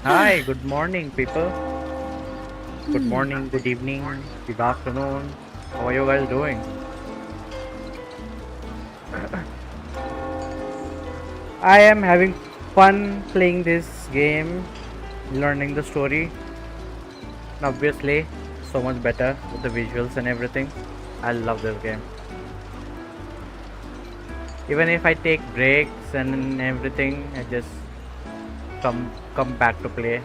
Hi, good morning, people. Good morning, good evening, good afternoon. How are you guys doing? I am having fun playing this game, learning the story. And obviously, so much better with the visuals and everything. I love this game. Even if I take breaks and everything, I just come back to play.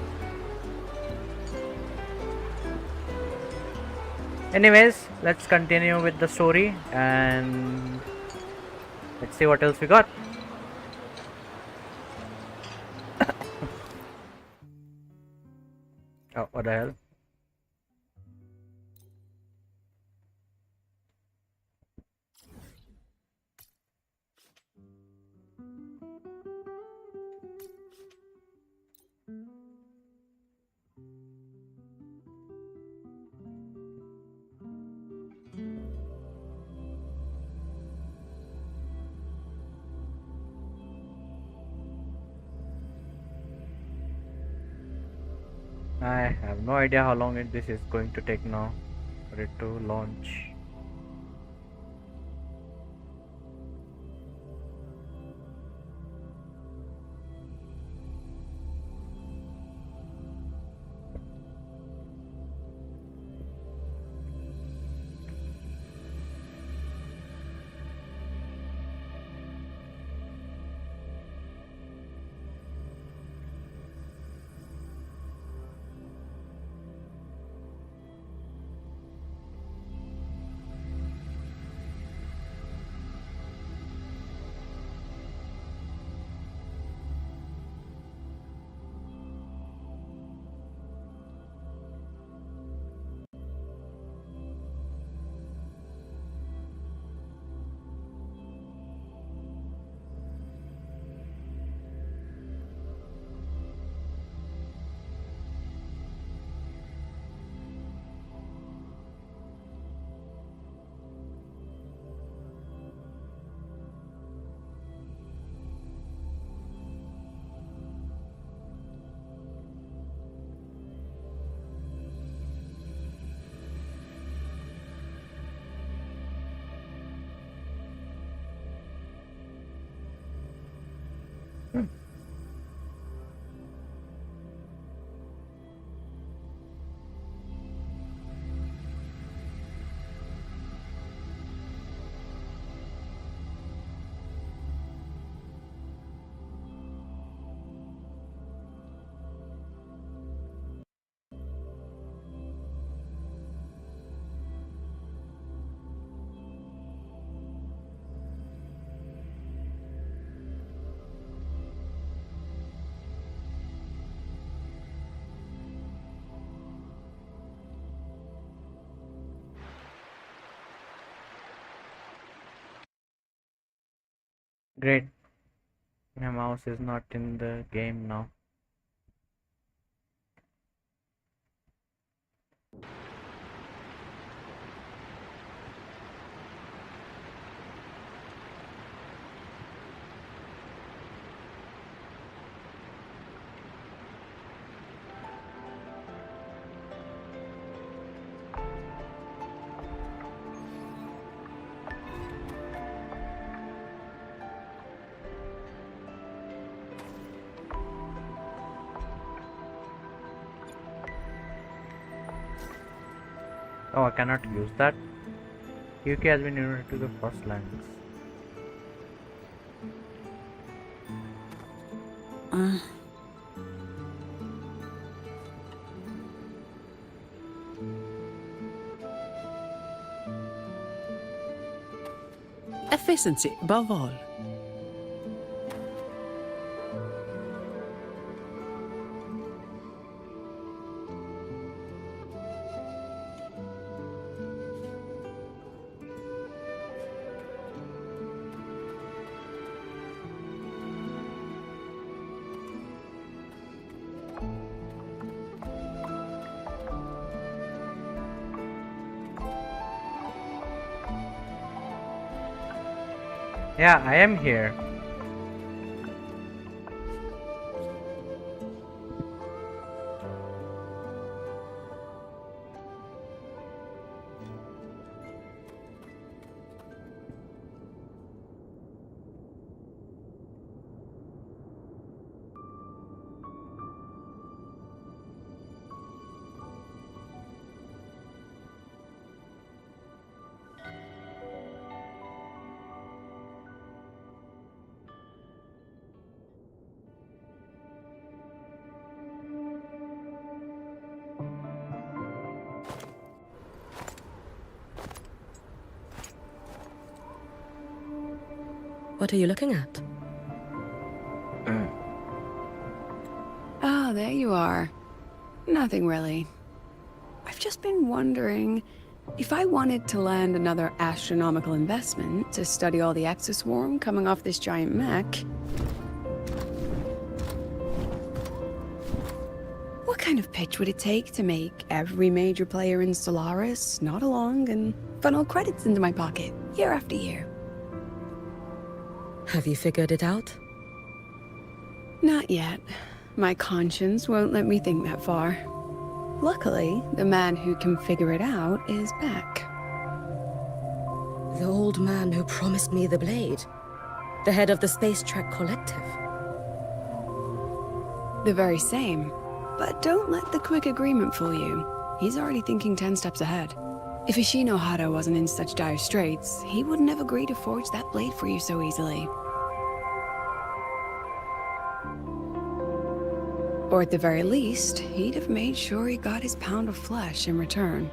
Anyways, let's continue with the story and let's see what else we got. Oh, what the hell? I have no idea how long this is going to take now for it to launch. Hmm. Great. My mouse is not in the game now. Oh, I cannot use that. UK has been united to the first language. Efficiency above all. Yeah, I am here. What are you looking at? Ah, there you are. Nothing really. I've just been wondering if I wanted to land another astronomical investment to study all the exoswarm coming off this giant mech. What kind of pitch would it take to make every major player in Solaris nod along and funnel credits into my pocket year after year? Have you figured it out? Not yet. My conscience won't let me think that far. Luckily, the man who can figure it out is back. The old man who promised me the blade. The head of the Space Trek Collective. The very same. But don't let the quick agreement fool you. He's already thinking 10 steps ahead. If Ishino Hada wasn't in such dire straits, he wouldn't have agreed to forge that blade for you so easily. Or at the very least, he'd have made sure he got his pound of flesh in return.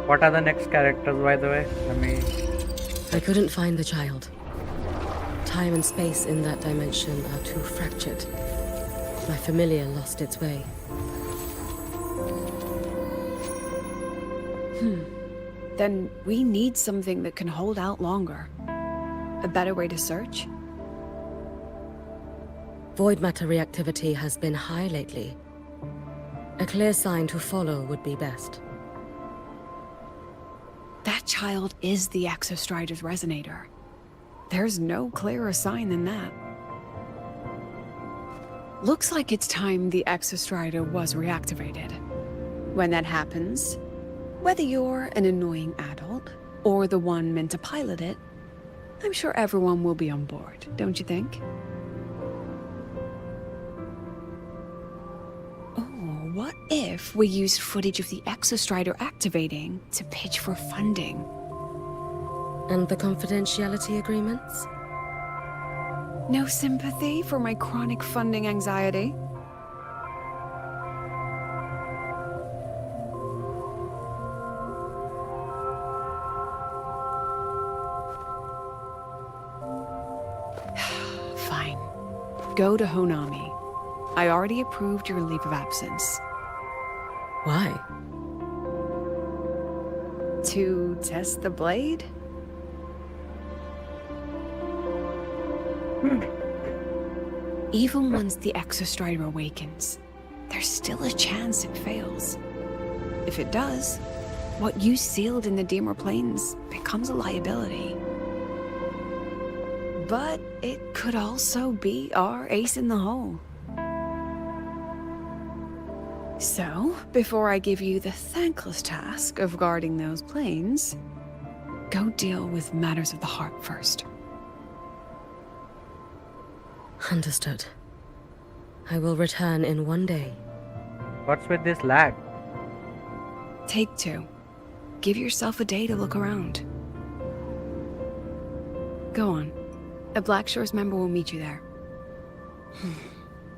What are the next characters, by the way? Let me. I couldn't find the child. Time and space in that dimension are too fractured. My familiar lost its way. Then we need something that can hold out longer. A better way to search? Void matter reactivity has been high lately. A clear sign to follow would be best. That child is the Exostrider's resonator. There's no clearer sign than that. Looks like it's time the Exostrider was reactivated. When that happens, whether you're an annoying adult or the one meant to pilot it, I'm sure everyone will be on board, don't you think? Oh, what if we used footage of the Exostrider activating to pitch for funding? And the confidentiality agreements? No sympathy for my chronic funding anxiety? Fine. Go to Honami. I already approved your leave of absence. Why? To test the blade? Even once the Exostrider awakens, there's still a chance it fails. If it does, what you sealed in the Dimmer Plains becomes a liability. But it could also be our ace in the hole. So, before I give you the thankless task of guarding those planes, go deal with matters of the heart first. Understood. I will return in one day. What's with this lag? Take two. Give yourself a day to look around. Go on. A Black Shores member will meet you there.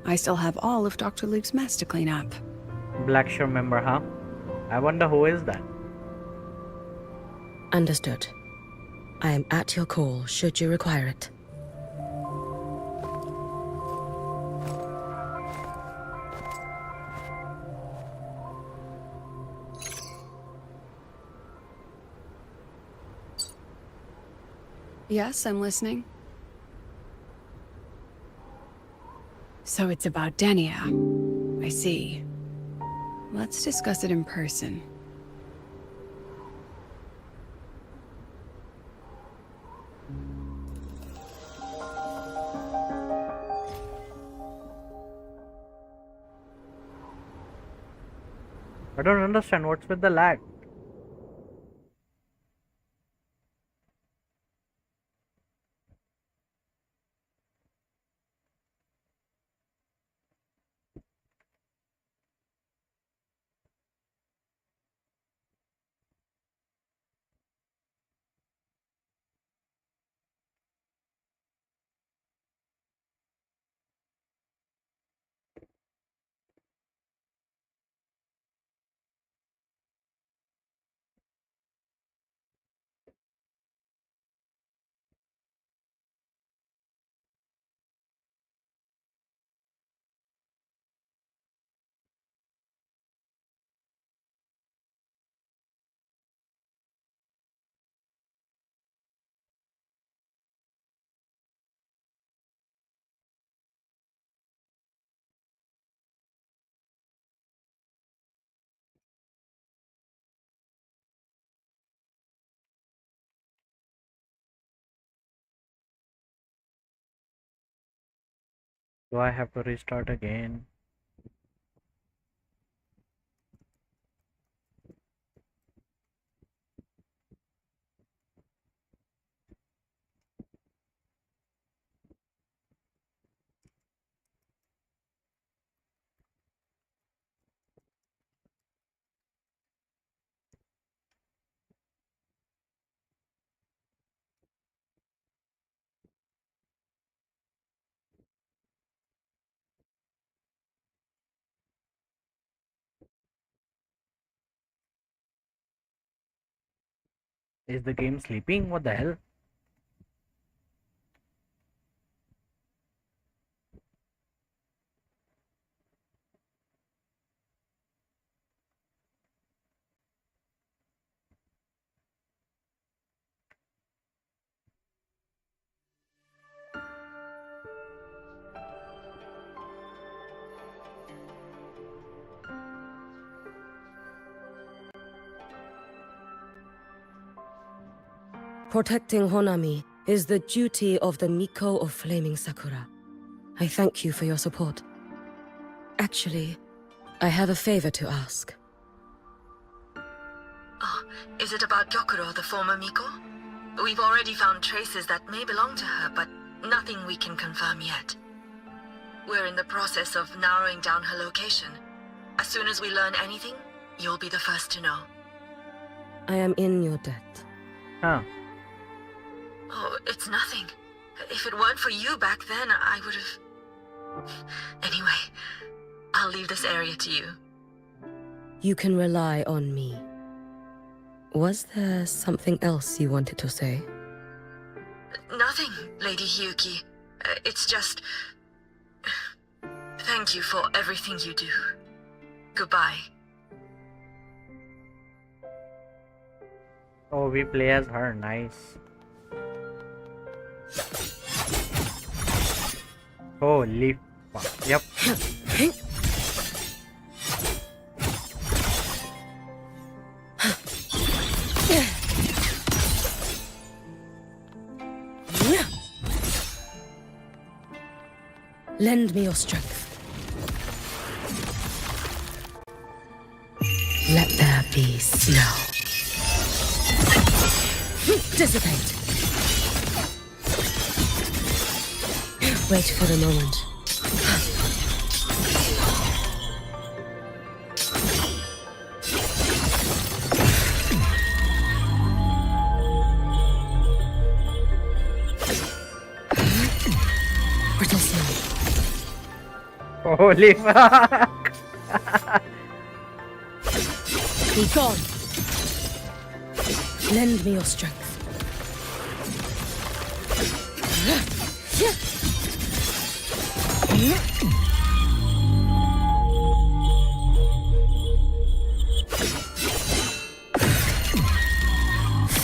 I still have all of Dr. Luke's mess to clean up. Blackshore member, huh? I wonder who is that? Understood. I am at your call should you require it. Yes, I'm listening. So it's about Denia. I see. Let's discuss it in person. I don't understand what's with the lag. Do I have to restart again? Is the game sleeping? What the hell? Protecting Honami is the duty of the Miko of Flaming Sakura. I thank you for your support. Actually, I have a favor to ask. Oh, is it about Gyokuro, the former Miko? We've already found traces that may belong to her, but nothing we can confirm yet. We're in the process of narrowing down her location. As soon as we learn anything, you'll be the first to know. I am in your debt. Huh. Oh, it's nothing. If it weren't for you back then, I would have... Anyway, I'll leave this area to you. You can rely on me. Was there something else you wanted to say? Nothing, Lady Hyuki. It's just... Thank you for everything you do. Goodbye. Oh, we play as her. Nice. Holy fuck. Yep. Lend me your strength. Let there be snow. Dissipate. Wait for the moment. Brittle snow. Holy fuck. Be gone. Lend me your strength.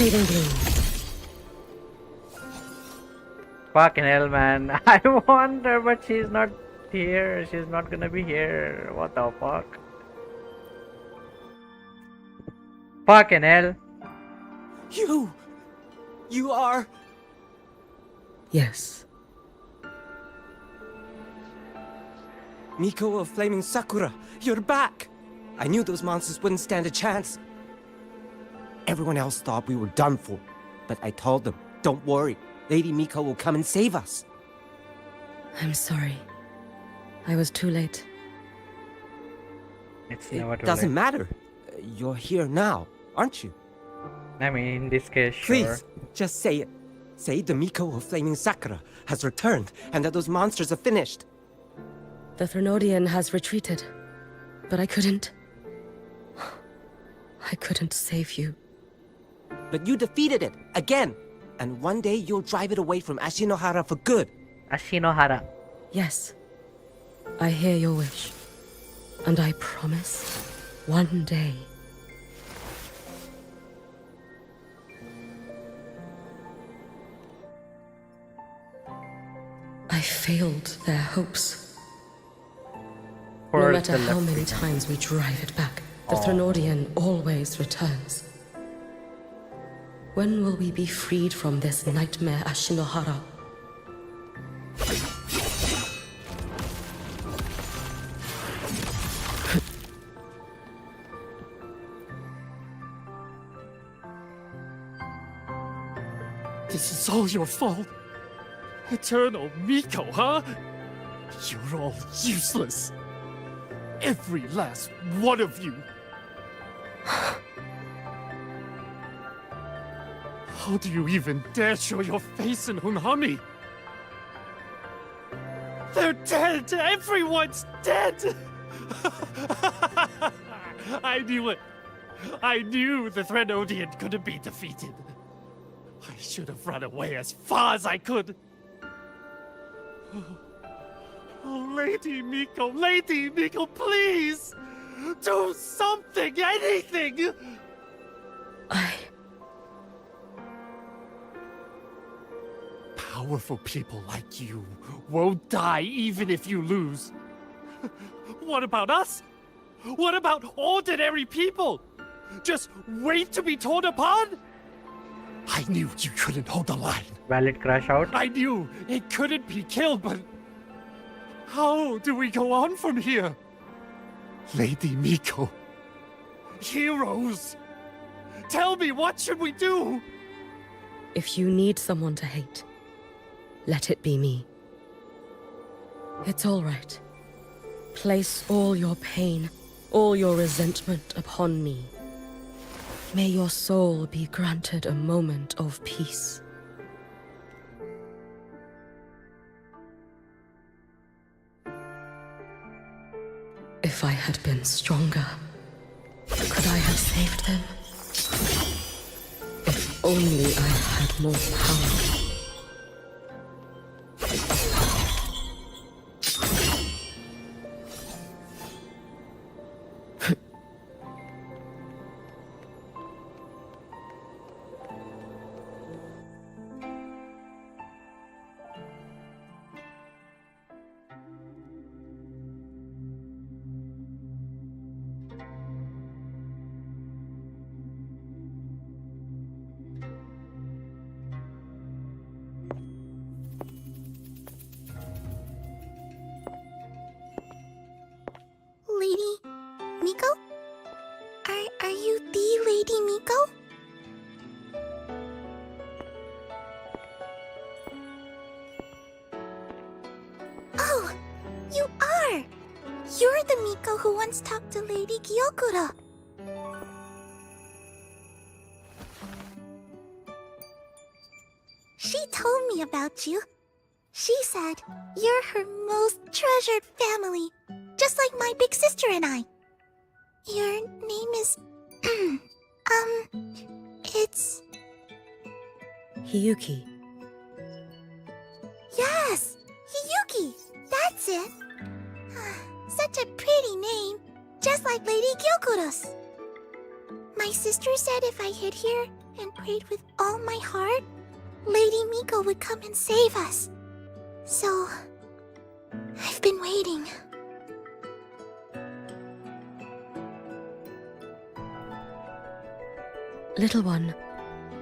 Fading gloom. Fucking hell, man. I want her, but she's not here. She's not gonna be here. What the fuck? Fucking hell. You are... Yes. Miko of Flaming Sakura, you're back! I knew those monsters wouldn't stand a chance. Everyone else thought we were done for, but I told them, don't worry, Lady Miko will come and save us. I'm sorry. I was too late. It's never It too doesn't late. matter. You're here now, aren't you? I mean, in this case, sure. Please, just say it. Say the Miko of Flaming Sakura has returned and that those monsters are finished. The Threnodian has retreated, but I couldn't. I couldn't save you. But you defeated it, again! And one day you'll drive it away from Ashinohara for good. Ashinohara. Yes, I hear your wish. And I promise, one day. I failed their hopes. No matter how many times we drive it back, the Threnodian always returns. When will we be freed from this nightmare Ashinohara? This is all your fault. Eternal Miko, huh? You're all useless. Every last one of you. How do you even dare show your face in Hunami? They're dead! Everyone's dead! I knew it. I knew the Threnodian couldn't be defeated. I should have run away as far as I could. Oh, Lady Miko, please! Do something, anything! Powerful people like you won't die even if you lose. What about us? What about ordinary people? Just wait to be torn apart? I knew you couldn't hold the line. Valid crash out. I knew it couldn't be killed, but how do we go on from here? Lady Miko, heroes, tell me, what should we do? If you need someone to hate, let it be me. It's all right. Place all your pain, all your resentment upon me. May your soul be granted a moment of peace. If I had been stronger, could I have saved them? If only I had more power. Lady Miko? Are you the Lady Miko? Oh, you are! You're the Miko who once talked to Lady Gyokuro. She told me about you. She said you're her most treasured family, just like my big sister and I. Your name is... it's... Hiyuki. Yes! Hiyuki! That's it! Such a pretty name, just like Lady Gyokuro's. My sister said if I hid here and prayed with all my heart, Lady Miko would come and save us. So... I've been waiting. Little one,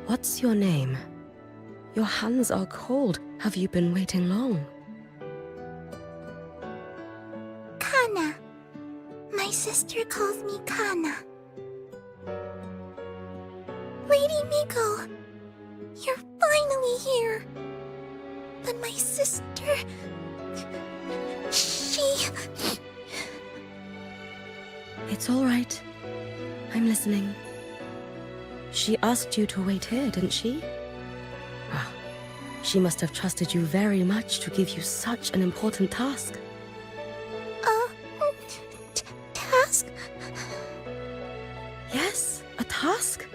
what's your name? Your hands are cold. Have you been waiting long? Kana. My sister calls me Kana. Lady Miko, you're finally here. But my sister... she... It's all right. I'm listening. She asked you to wait here, didn't she? Well, she must have trusted you very much to give you such an important task. Task? Yes, a task.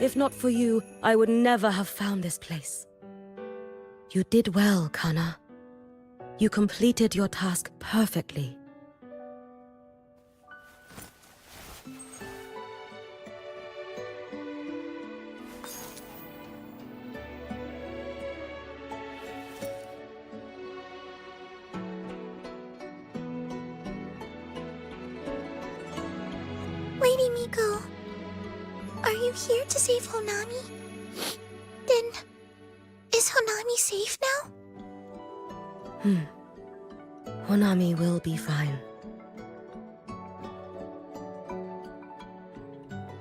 If not for you, I would never have found this place. You did well, Kana. You completed your task perfectly. Lady Miko, are you here to save Honami? Then, is Honami safe now? Honami will be fine.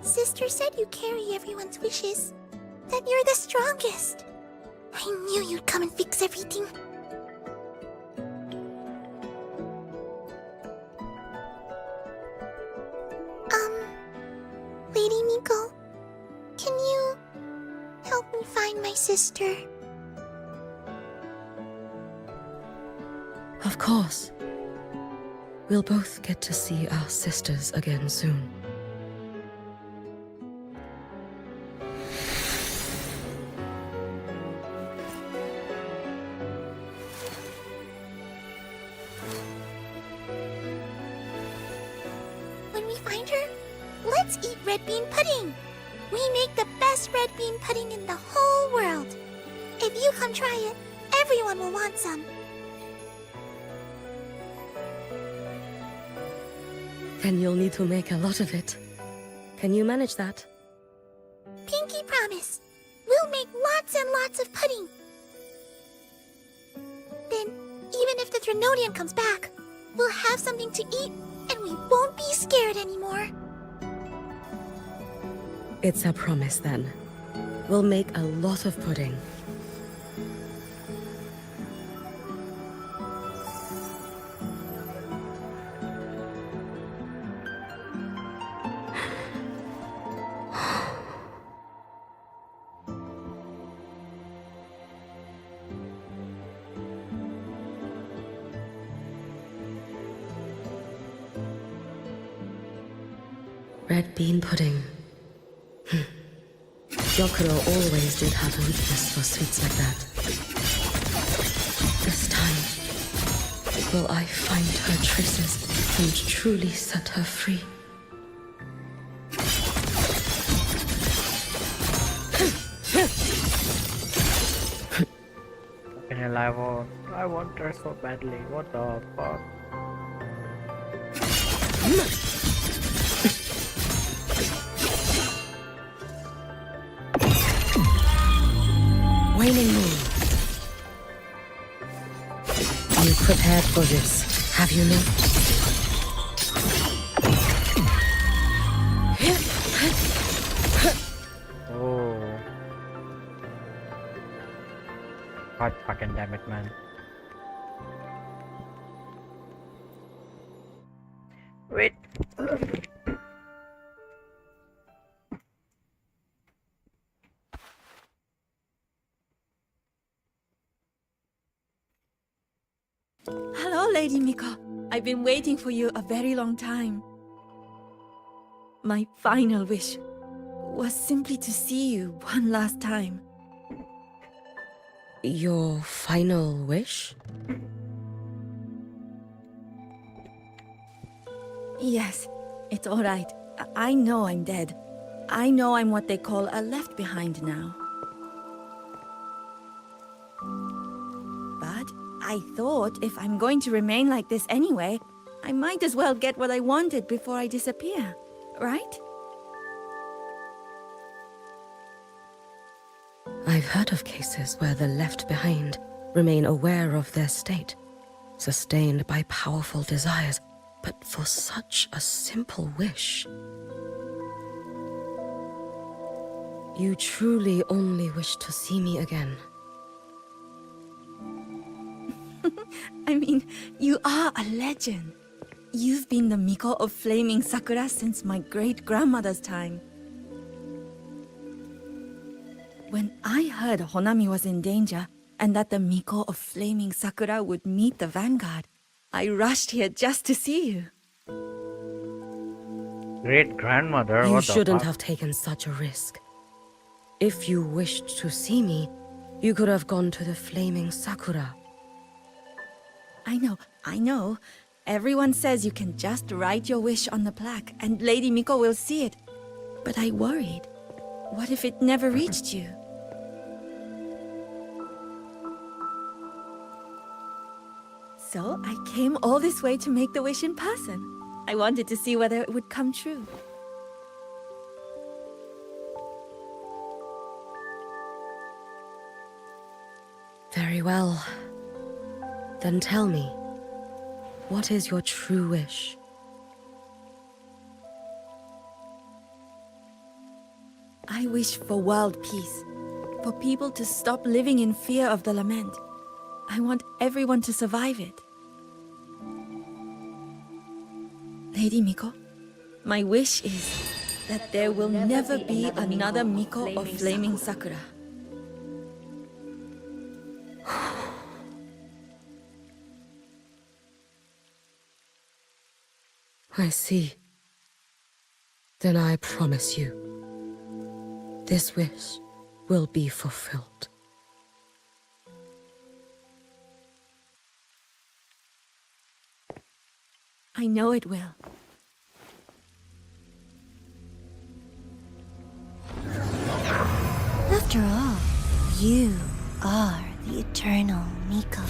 Sister said you carry everyone's wishes. That you're the strongest. I knew you'd come and fix everything. Lady Miko, can you help me find my sister? Of course. We'll both get to see our sisters again soon. When we find her, let's eat red bean pudding. We make the best red bean pudding in the whole world. If you come try it, everyone will want some. Then you'll need to make a lot of it. Can you manage that? Pinky promise. We'll make lots and lots of pudding. Then, even if the Trinodian comes back, we'll have something to eat and we won't be scared anymore. It's a promise then. We'll make a lot of pudding. Red bean pudding. Gyokuro always did have a weakness for sweets like that. This time, will I find her traces and truly set her free? In a live or I want her so badly. What the fuck? Waning moon. You prepared for this, have you not? Oh. God fucking damn it, man. Wait. Hello, Lady Miko. I've been waiting for you a very long time. My final wish was simply to see you one last time. Your final wish? Yes, it's all right. I know I'm dead. I know I'm what they call a left behind now. But I thought if I'm going to remain like this anyway, I might as well get what I wanted before I disappear, right? I've heard of cases where the left behind remain aware of their state, sustained by powerful desires, but for such a simple wish. You truly only wish to see me again. I mean, you are a legend. You've been the Miko of Flaming Sakura since my great-grandmother's time. When I heard Honami was in danger, and that the Miko of Flaming Sakura would meet the vanguard, I rushed here just to see you. Great grandmother. You What the shouldn't fuck? have taken such a risk. If you wished to see me, you could have gone to the Flaming Sakura. I know. Everyone says you can just write your wish on the plaque and Lady Miko will see it. But I worried. What if it never reached you? So I came all this way to make the wish in person. I wanted to see whether it would come true. Very well. Then tell me, what is your true wish? I wish for world peace. for people to stop living in fear of the lament. I want everyone to survive it. Lady Miko, my wish is that there will never be another Miko of Flaming Sakura. I see. Then I promise you, this wish will be fulfilled. I know it will. After all, you are the eternal Miko.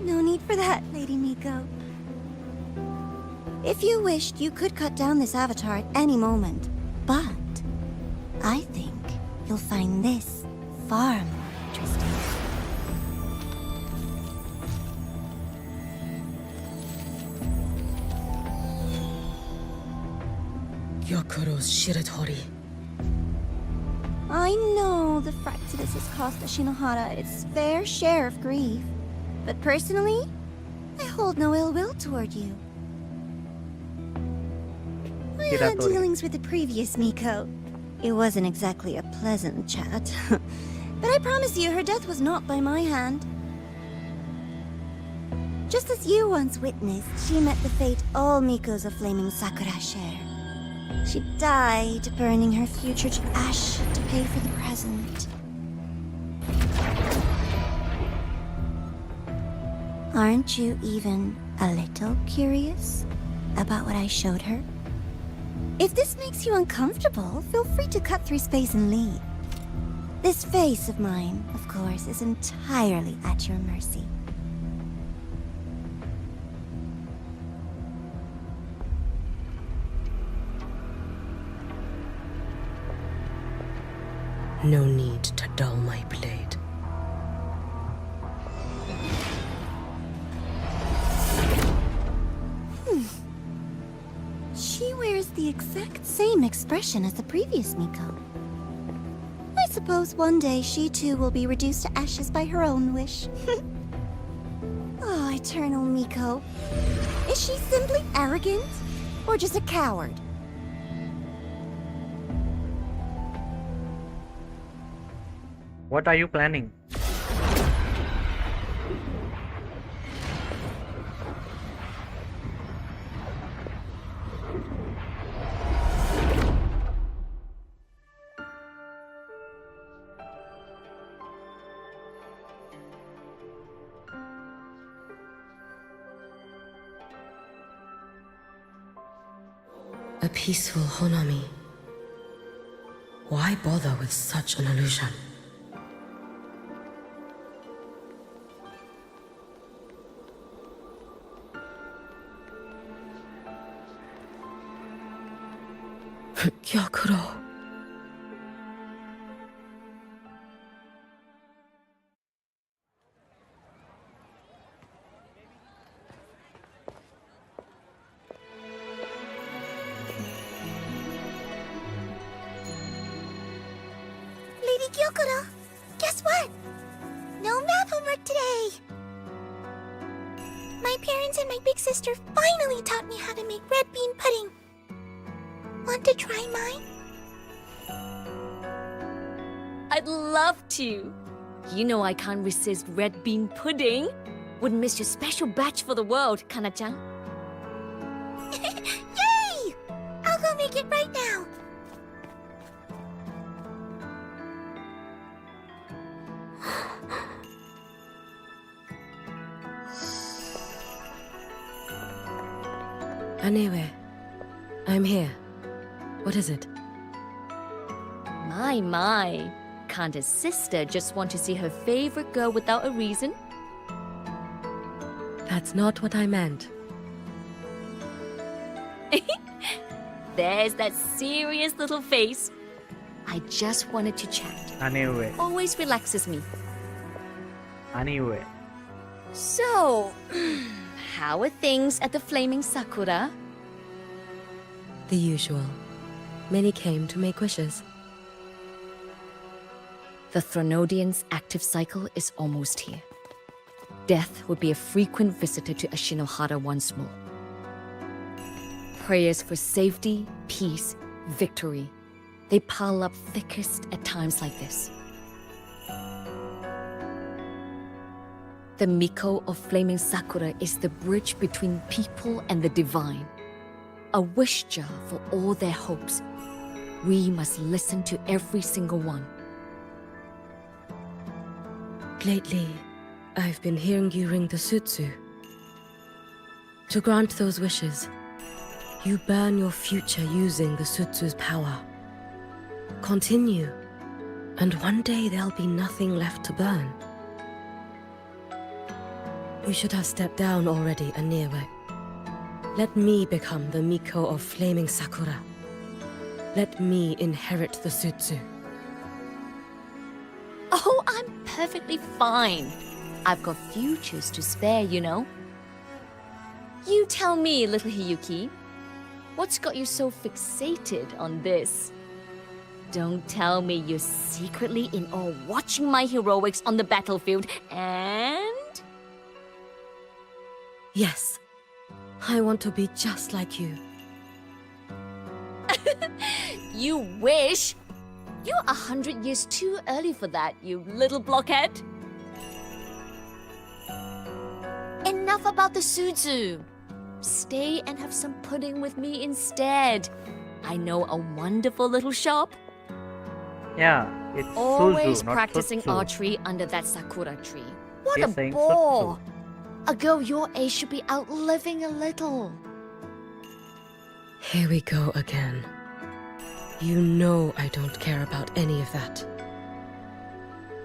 No need for that, Lady Miko. If you wished, you could cut down this avatar at any moment. But I think you'll find this far more interesting. Gyokuro's Shiratori. I know the Fractidus has cost the Shinohara its fair share of grief. But personally, I hold no ill will toward you. I had Shiratori. dealings with the previous Miko. It wasn't exactly a pleasant chat. But I promise you, her death was not by my hand. Just as you once witnessed, she met the fate all Mikos of Flaming Sakura share. She died, burning her future to ash to pay for the present. Aren't you even a little curious about what I showed her? If this makes you uncomfortable, feel free to cut through space and leave. This face of mine, of course, is entirely at your mercy. No need to dull my blade. She wears the exact same expression as the previous Miko. I suppose one day she too will be reduced to ashes by her own wish. Oh, eternal Miko. Is she simply arrogant? Or just a coward? What are you planning? A peaceful Honami. Why bother with such an illusion? Gyokuro. Lady Gyokuro, guess what? No math homework today! My parents and my big sister finally taught me how to make red bean pudding. Want to try mine? I'd love to. You know I can't resist red bean pudding. Wouldn't miss your special batch for the world, Kana-chan. Yay! I'll go make it right now. Anyway, I'm here. What is it? My. Can't a sister just want to see her favorite girl without a reason? That's not what I meant. There's that serious little face. I just wanted to chat. Anyway. Always relaxes me. So, how are things at the Flaming Sakura? The usual. Many came to make wishes. The Thronodian's active cycle is almost here. Death would be a frequent visitor to Ashinohara once more. Prayers for safety, peace, victory. They pile up thickest at times like this. The Miko of Flaming Sakura is the bridge between people and the divine. A wish jar for all their hopes. We must listen to every single one. Lately, I've been hearing you ring the sutsu. To grant those wishes, you burn your future using the sutsu's power. Continue, and one day there'll be nothing left to burn. You should have stepped down already, Aniewe. Let me become the Miko of Flaming Sakura. Let me inherit the sutsu. Oh, I'm perfectly fine. I've got futures to spare, you know. You tell me, little Hiyuki, what's got you so fixated on this? Don't tell me you're secretly in awe watching my heroics on the battlefield and... Yes, I want to be just like you. You wish? You're 100 years too early for that, you little blockhead. Enough about the Suzu. Stay and have some pudding with me instead. I know a wonderful little shop. Yeah, it's Always Suzu, not practicing Tutsu. archery under that sakura tree. What He's a saying bore! Tutsu. A girl your age should be out living a little. Here we go again. You know I don't care about any of that.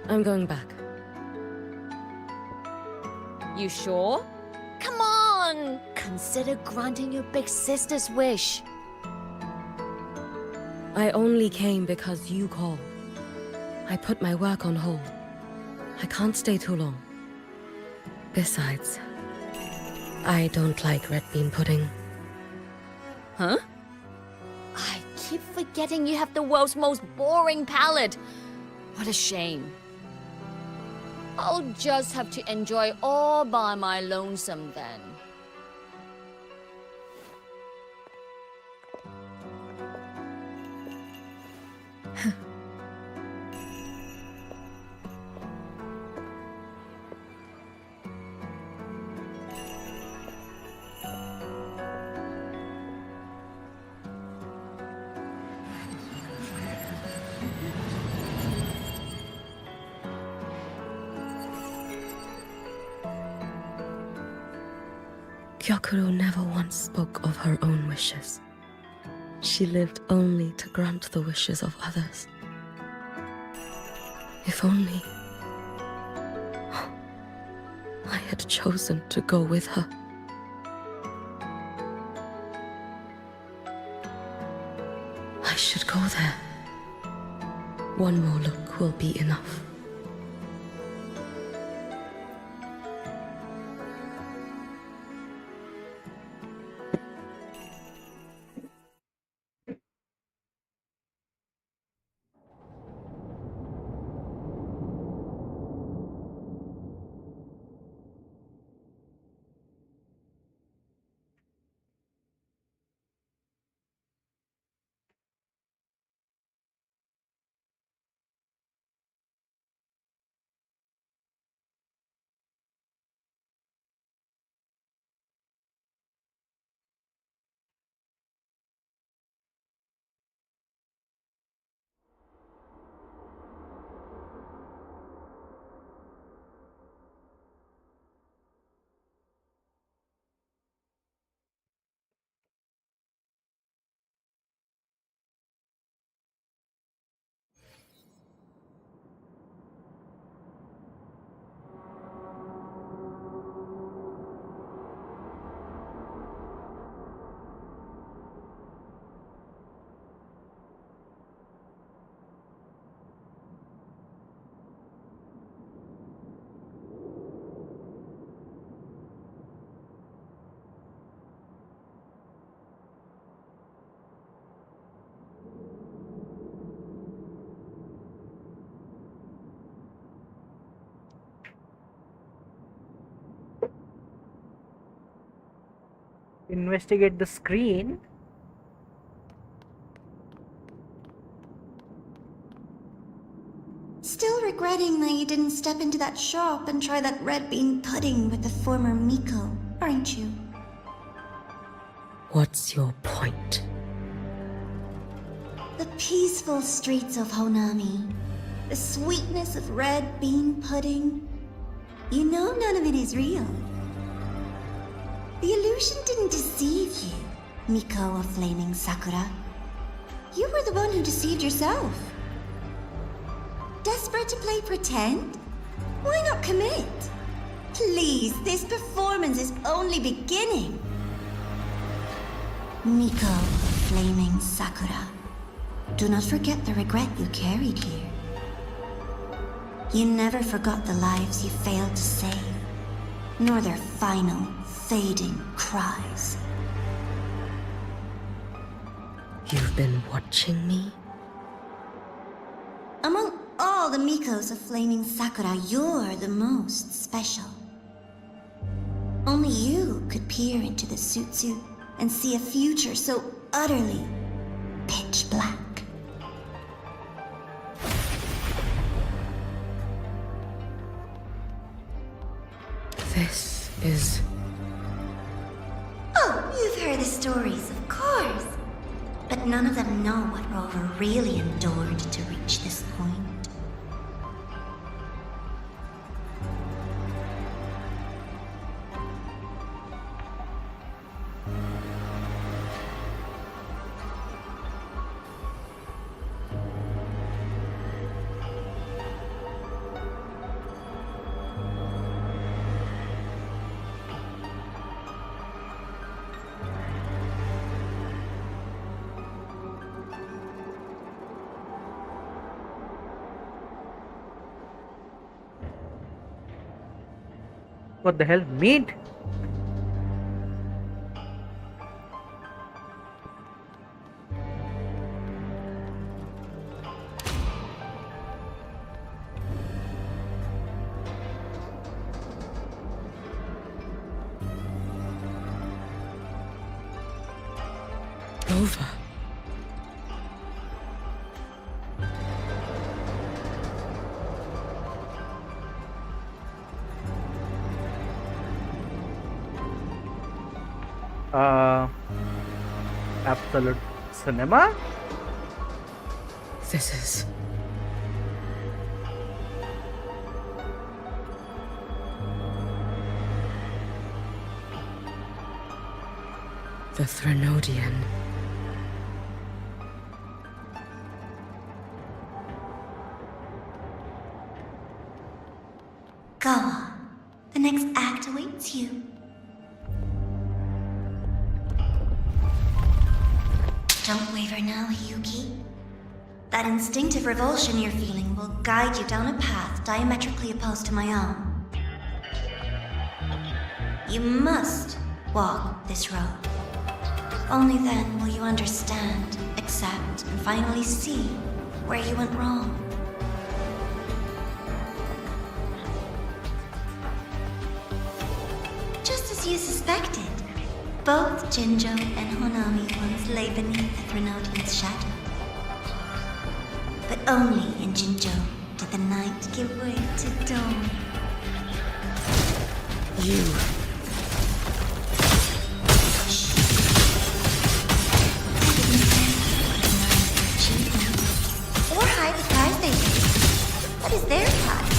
I'm going back. You sure? Come on! Consider granting your big sister's wish. I only came because you called. I put my work on hold. I can't stay too long. Besides, I don't like red bean pudding. Huh? I keep forgetting you have the world's most boring palate. What a shame. I'll just have to enjoy all by my lonesome then. Gyokuro never once spoke of her own wishes. She lived only to grant the wishes of others. If only I had chosen to go with her. I should go there. One more look will be enough. Investigate the screen. Still regretting that you didn't step into that shop and try that red bean pudding with the former Miko, aren't you? What's your point? The peaceful streets of Honami, the sweetness of red bean pudding. You know none of it is real. The illusion didn't deceive you, Miko of Flaming Sakura. You were the one who deceived yourself. Desperate to play pretend? Why not commit? Please, this performance is only beginning. Miko of Flaming Sakura. Do not forget the regret you carried here. You never forgot the lives you failed to save, nor their final, fading cries. You've been watching me? Among all the Mikos of Flaming Sakura, you're the most special. Only you could peer into the Sutsu and see a future so utterly pitch black. This is... Oh, you've heard the stories, of course. But none of them know what Rover really endured to reach this point. What the hell? Meat? Rover. Absolute cinema? This is... the Threnodian. Go on. The next act awaits you. Don't waver now, Yuki. That instinctive revulsion you're feeling will guide you down a path diametrically opposed to my own. You must walk this road. Only then will you understand, accept, and finally see where you went wrong. Just as you suspected, both Jinjo and Honami once lay beneath the Threnodian's shadow. But only in Jinjo did the night give way to dawn. You... Or hide the prize they take. What is their prize?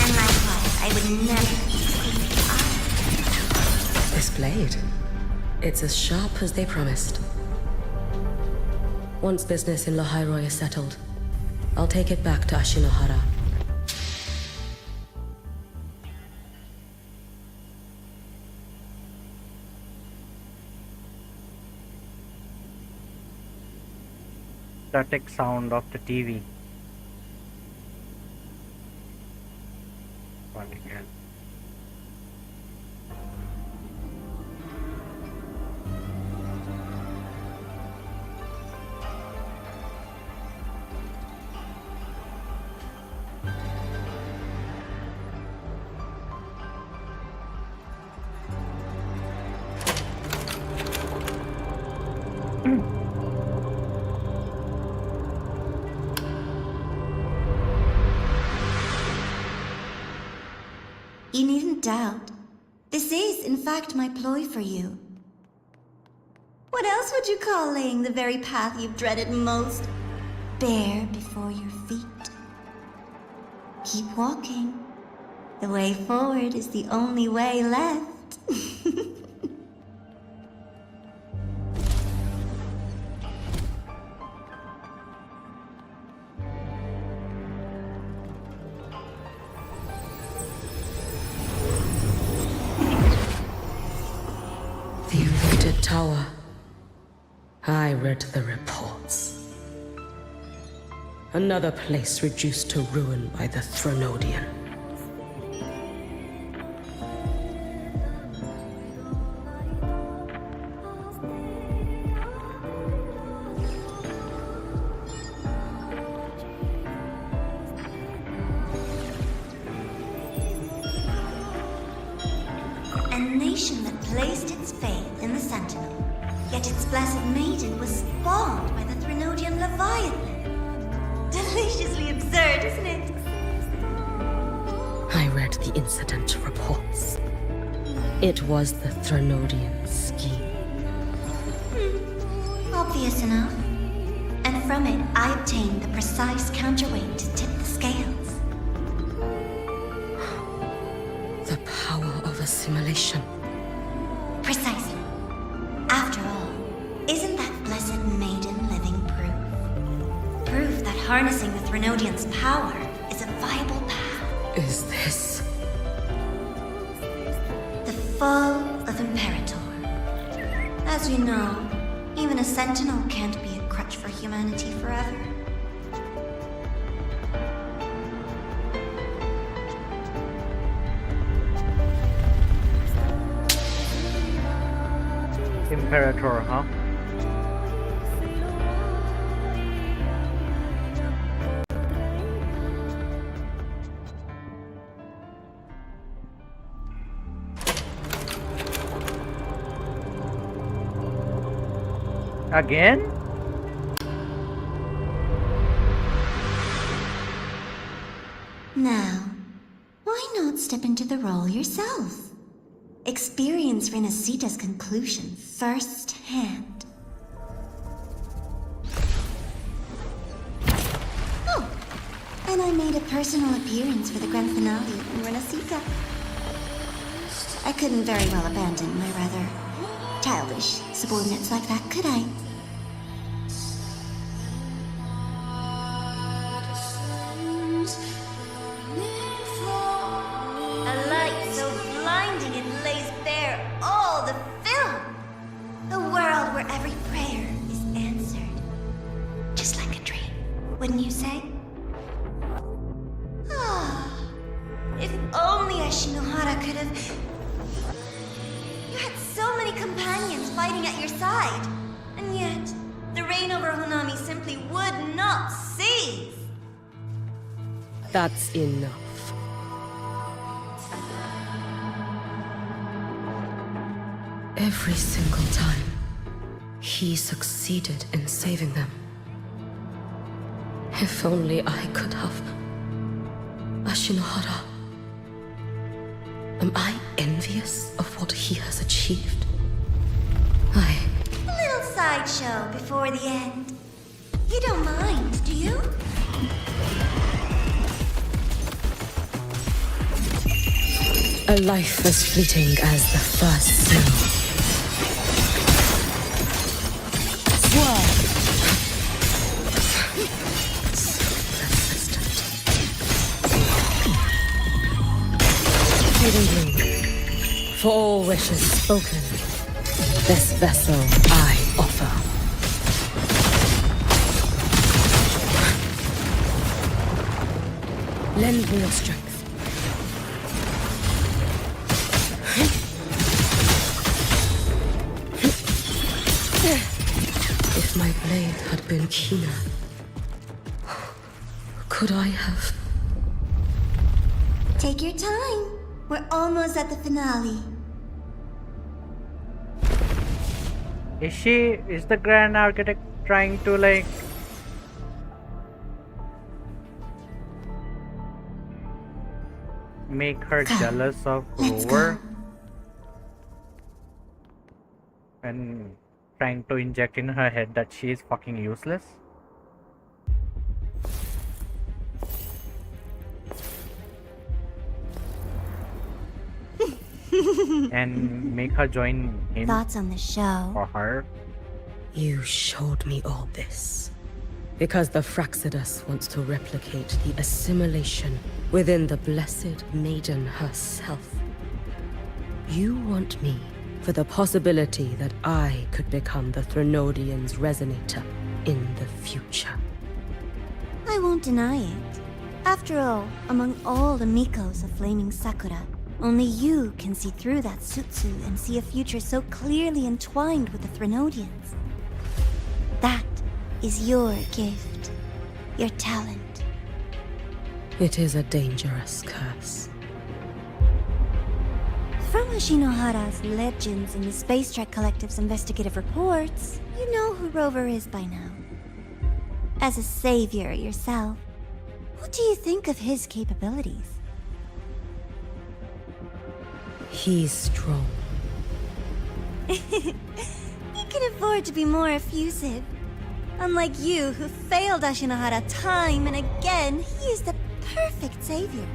And likewise, I would never clean the eye. This blade. It's as sharp as they promised. Once business in Lahai Roi is settled, I'll take it back to Ashinohara. Static sound of the TV. Funny hell. You needn't doubt. This is, in fact, my ploy for you. What else would you call laying the very path you've dreaded most bare before your feet? Keep walking. The way forward is the only way left. The evicted tower. I read the reports. Another place reduced to ruin by the Threnodian. A nation that placed its faith in the Sentinel, yet its blessed maiden was spawned by the Threnodian Leviathan. Deliciously absurd, isn't it? I read the incident reports. It was the Threnodian scheme. Obvious enough. And from it, I obtained the precise counterweight to tip the scales. The power of assimilation. Precisely. After all, isn't that blessed maiden living proof? Proof that harnessing the Threnodian's power is a viable path. Is this? The fall of Imperator. As you know, even a sentinel can't be a crutch for humanity forever. Imperator, huh? Again? Now, why not step into the role yourself? Experience Renacita's conclusion firsthand. Oh, and I made a personal appearance for the grand finale in Renacita. I couldn't very well abandon my rather childish subordinates like that, could I? A light so blinding it lays bare all the film. A world where every prayer is answered. Just like a dream, wouldn't you say? Ah, if only Ashinohara could have... You had so many companions fighting at your side, and yet the reign over Honami simply would not cease. That's enough. Every single time, he succeeded in saving them. If only I could have... Ashinohara. Am I envious of what he has achieved? A little sideshow before the end. You don't mind, do you? A life as fleeting as the first snow. Fading bloom. For all wishes spoken, this vessel I offer. Lend me your strength. If my blade had been keener, could I have... Take your time. We're almost at the finale. Is the Grand Architect trying to like... make her Come, jealous of let's Rover go. and trying to inject in her head that she is fucking useless? And make her join him Thoughts on the show? for her? You showed me all this. Because the Fraxidus wants to replicate the assimilation within the Blessed Maiden herself. You want me for the possibility that I could become the Threnodian's resonator in the future. I won't deny it. After all, among all the Mikos of Flaming Sakura, only you can see through that Sutsu and see a future so clearly entwined with the Threnodians. That is your gift, your talent. It is a dangerous curse. From Ashinohara's legends in the Space Trek Collective's investigative reports, you know who Rover is by now. As a savior yourself, what do you think of his capabilities? He's strong. He can afford to be more effusive. Unlike you, who failed Ashinohara time and again, he is the perfect savior.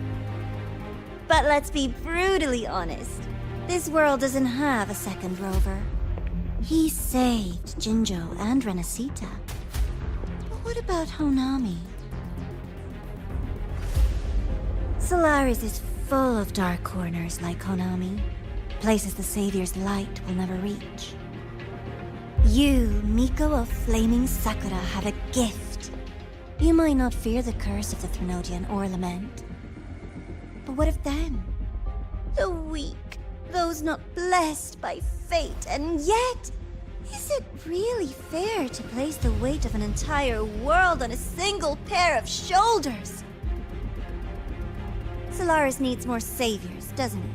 But let's be brutally honest. This world doesn't have a second Rover. He saved Jinjo and Renacita. But what about Honami? Solaris is full of dark corners like Honami. Places the Savior's light will never reach. You, Miko of Flaming Sakura, have a gift. You might not fear the curse of the Threnodian or lament. But what of them? The weak, those not blessed by fate, and yet, is it really fair to place the weight of an entire world on a single pair of shoulders? Solaris needs more saviors, doesn't it?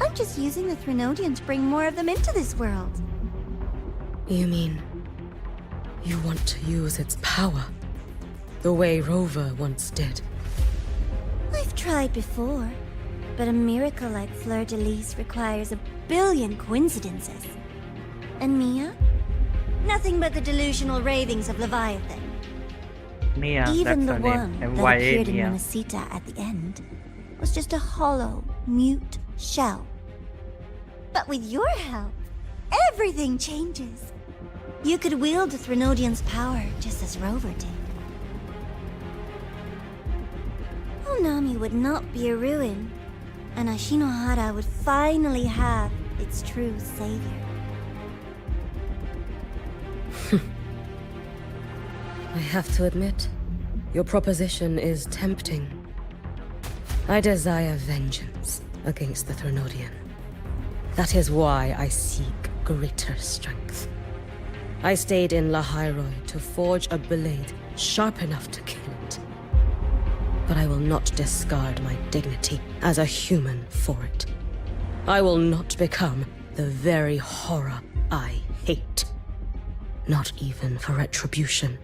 I'm just using the Threnodian to bring more of them into this world. You mean you want to use its power the way Rover once did? I've tried before, but a miracle like Fleur-de-Lis requires a billion coincidences. And Mia? Nothing but the delusional ravings of Leviathan. Mia, Even that's the her one name. that M-Y-A, appeared in Mia. Renacita at the end was just a hollow, mute shell. But with your help, everything changes. You could wield the Threnodian's power just as Rover did. Honami would not be a ruin, and Ashinohara would finally have its true savior. I have to admit, your proposition is tempting. I desire vengeance against the Threnodian. That is why I seek greater strength. I stayed in Lahai Roi to forge a blade sharp enough to kill it. But I will not discard my dignity as a human for it. I will not become the very horror I hate. Not even for retribution.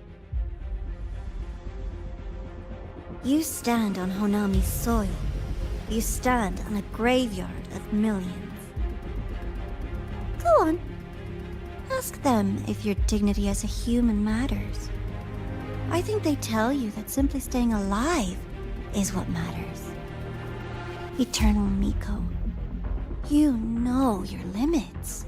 You stand on Honami's soil. You stand on a graveyard of millions. Go on. Ask them if your dignity as a human matters. I think they tell you that simply staying alive is what matters. Eternal Miko, you know your limits.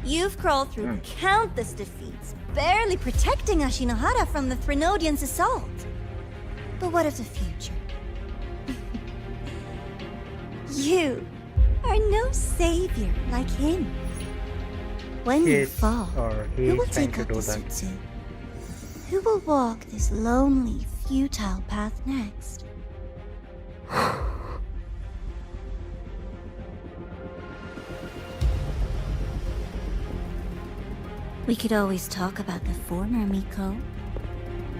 You've crawled through countless defeats, barely protecting Ashinohara from the Threnodian's assault. But what of the future? You are no savior like him. When you He's- fall, or who he's will trying take to up do the that. Sutsu? Who will walk this lonely, futile path next? We could always talk about the former Miko.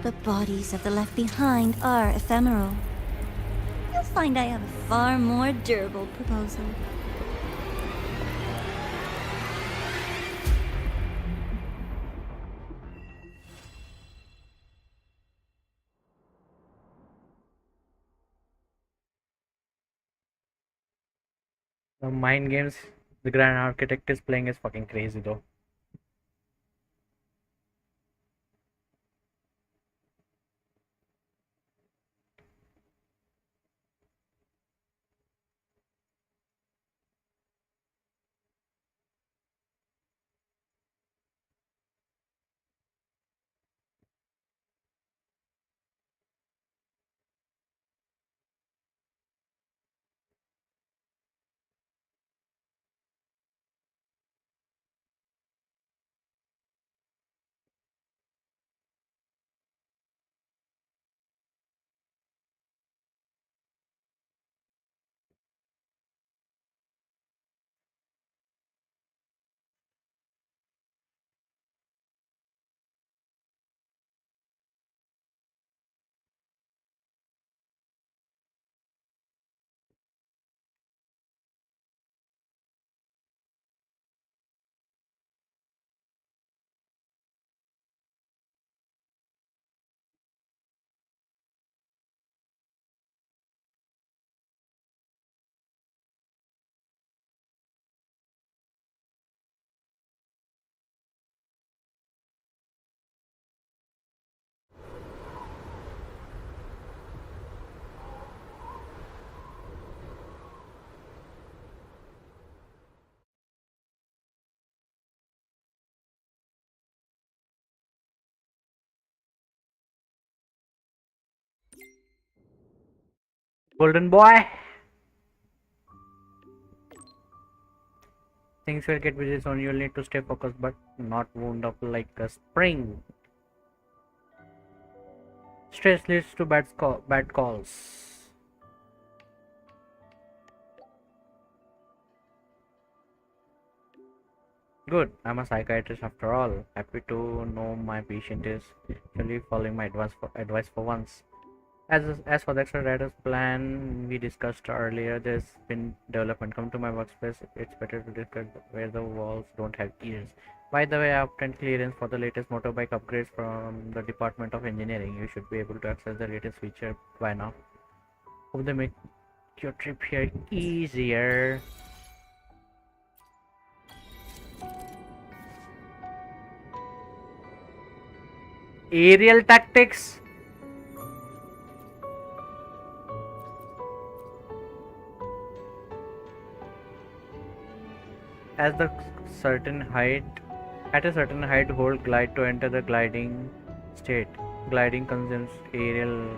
The bodies of the left behind are ephemeral. You'll find I have a far more durable proposal. The mind games the Grand Architect is playing is fucking crazy though. Golden boy! Things will get busy soon. You'll need to stay focused but not wound up like a spring. Stress leads to bad calls. Good, I'm a psychiatrist after all. Happy to know my patient is actually following my advice for once. As for the extra writer's plan we discussed earlier, there's been development. Come to my workspace. It's better to discuss where the walls don't have ears. By the way, I obtained clearance for the latest motorbike upgrades from the Department of Engineering. You should be able to access the latest feature by now. Hope they make your trip here easier. Aerial tactics. At a certain height, hold glide to enter the gliding state. Gliding consumes aerial.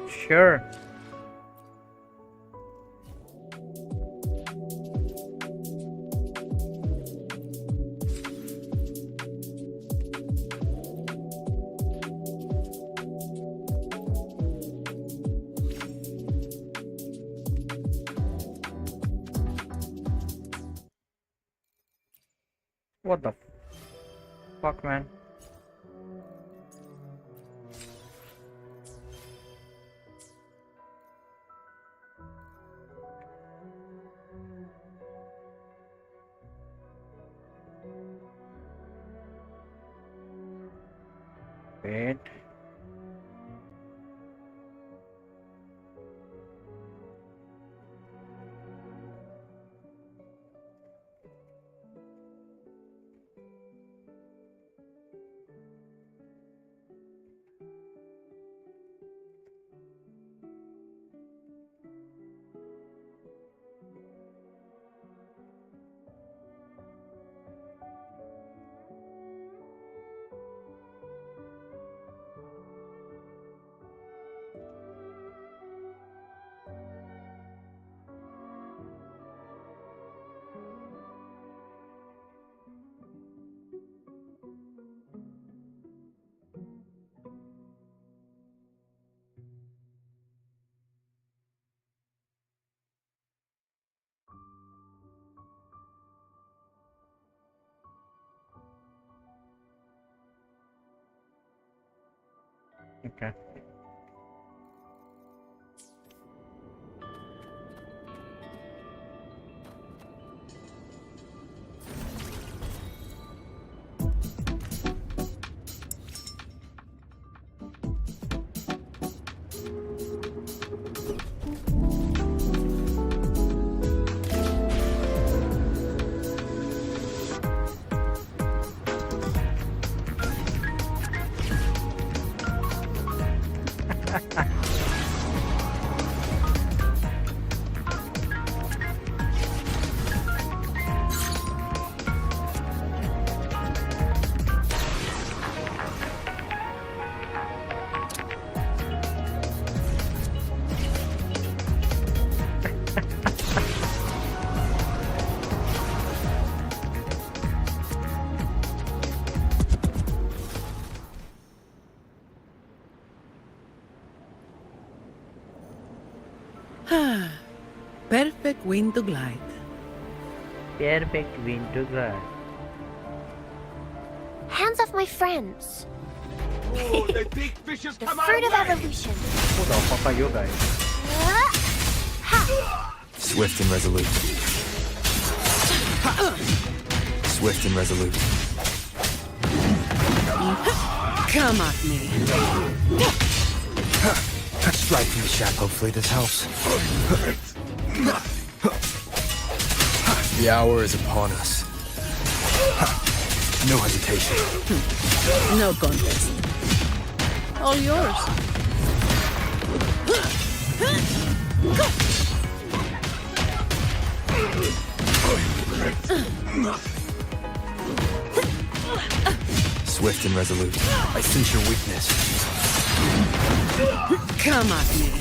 Sure. What the fuck, man? Wait. Okay. Perfect wind to glide. Perfect winter grass. Hands off my friends. Oh, the big fishes come our Fruit of way! evolution. Who the fuck are you guys? Swift and resolute. Swift and resolute. Come at me. Strike from the shaft. Hopefully this helps. The hour is upon us. No hesitation. No contest. All yours. Swift and resolute. I sense your weakness. Come at me.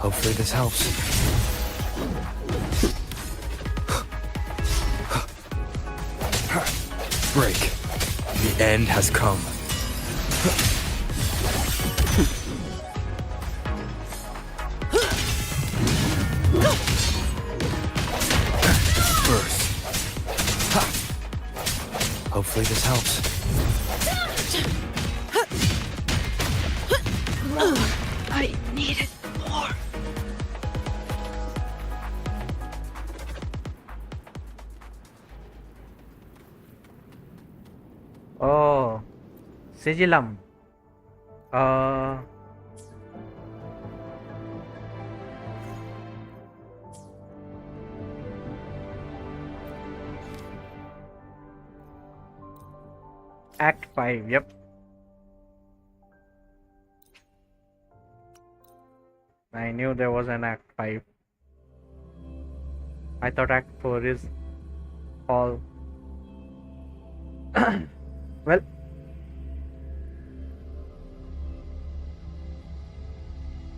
Hopefully this helps. Break. The end has come. Birth. Hopefully this helps. I needed more. Oh, Sigilum. Act 5, yep. I knew there was an Act 5. I thought Act 4 is all. Well,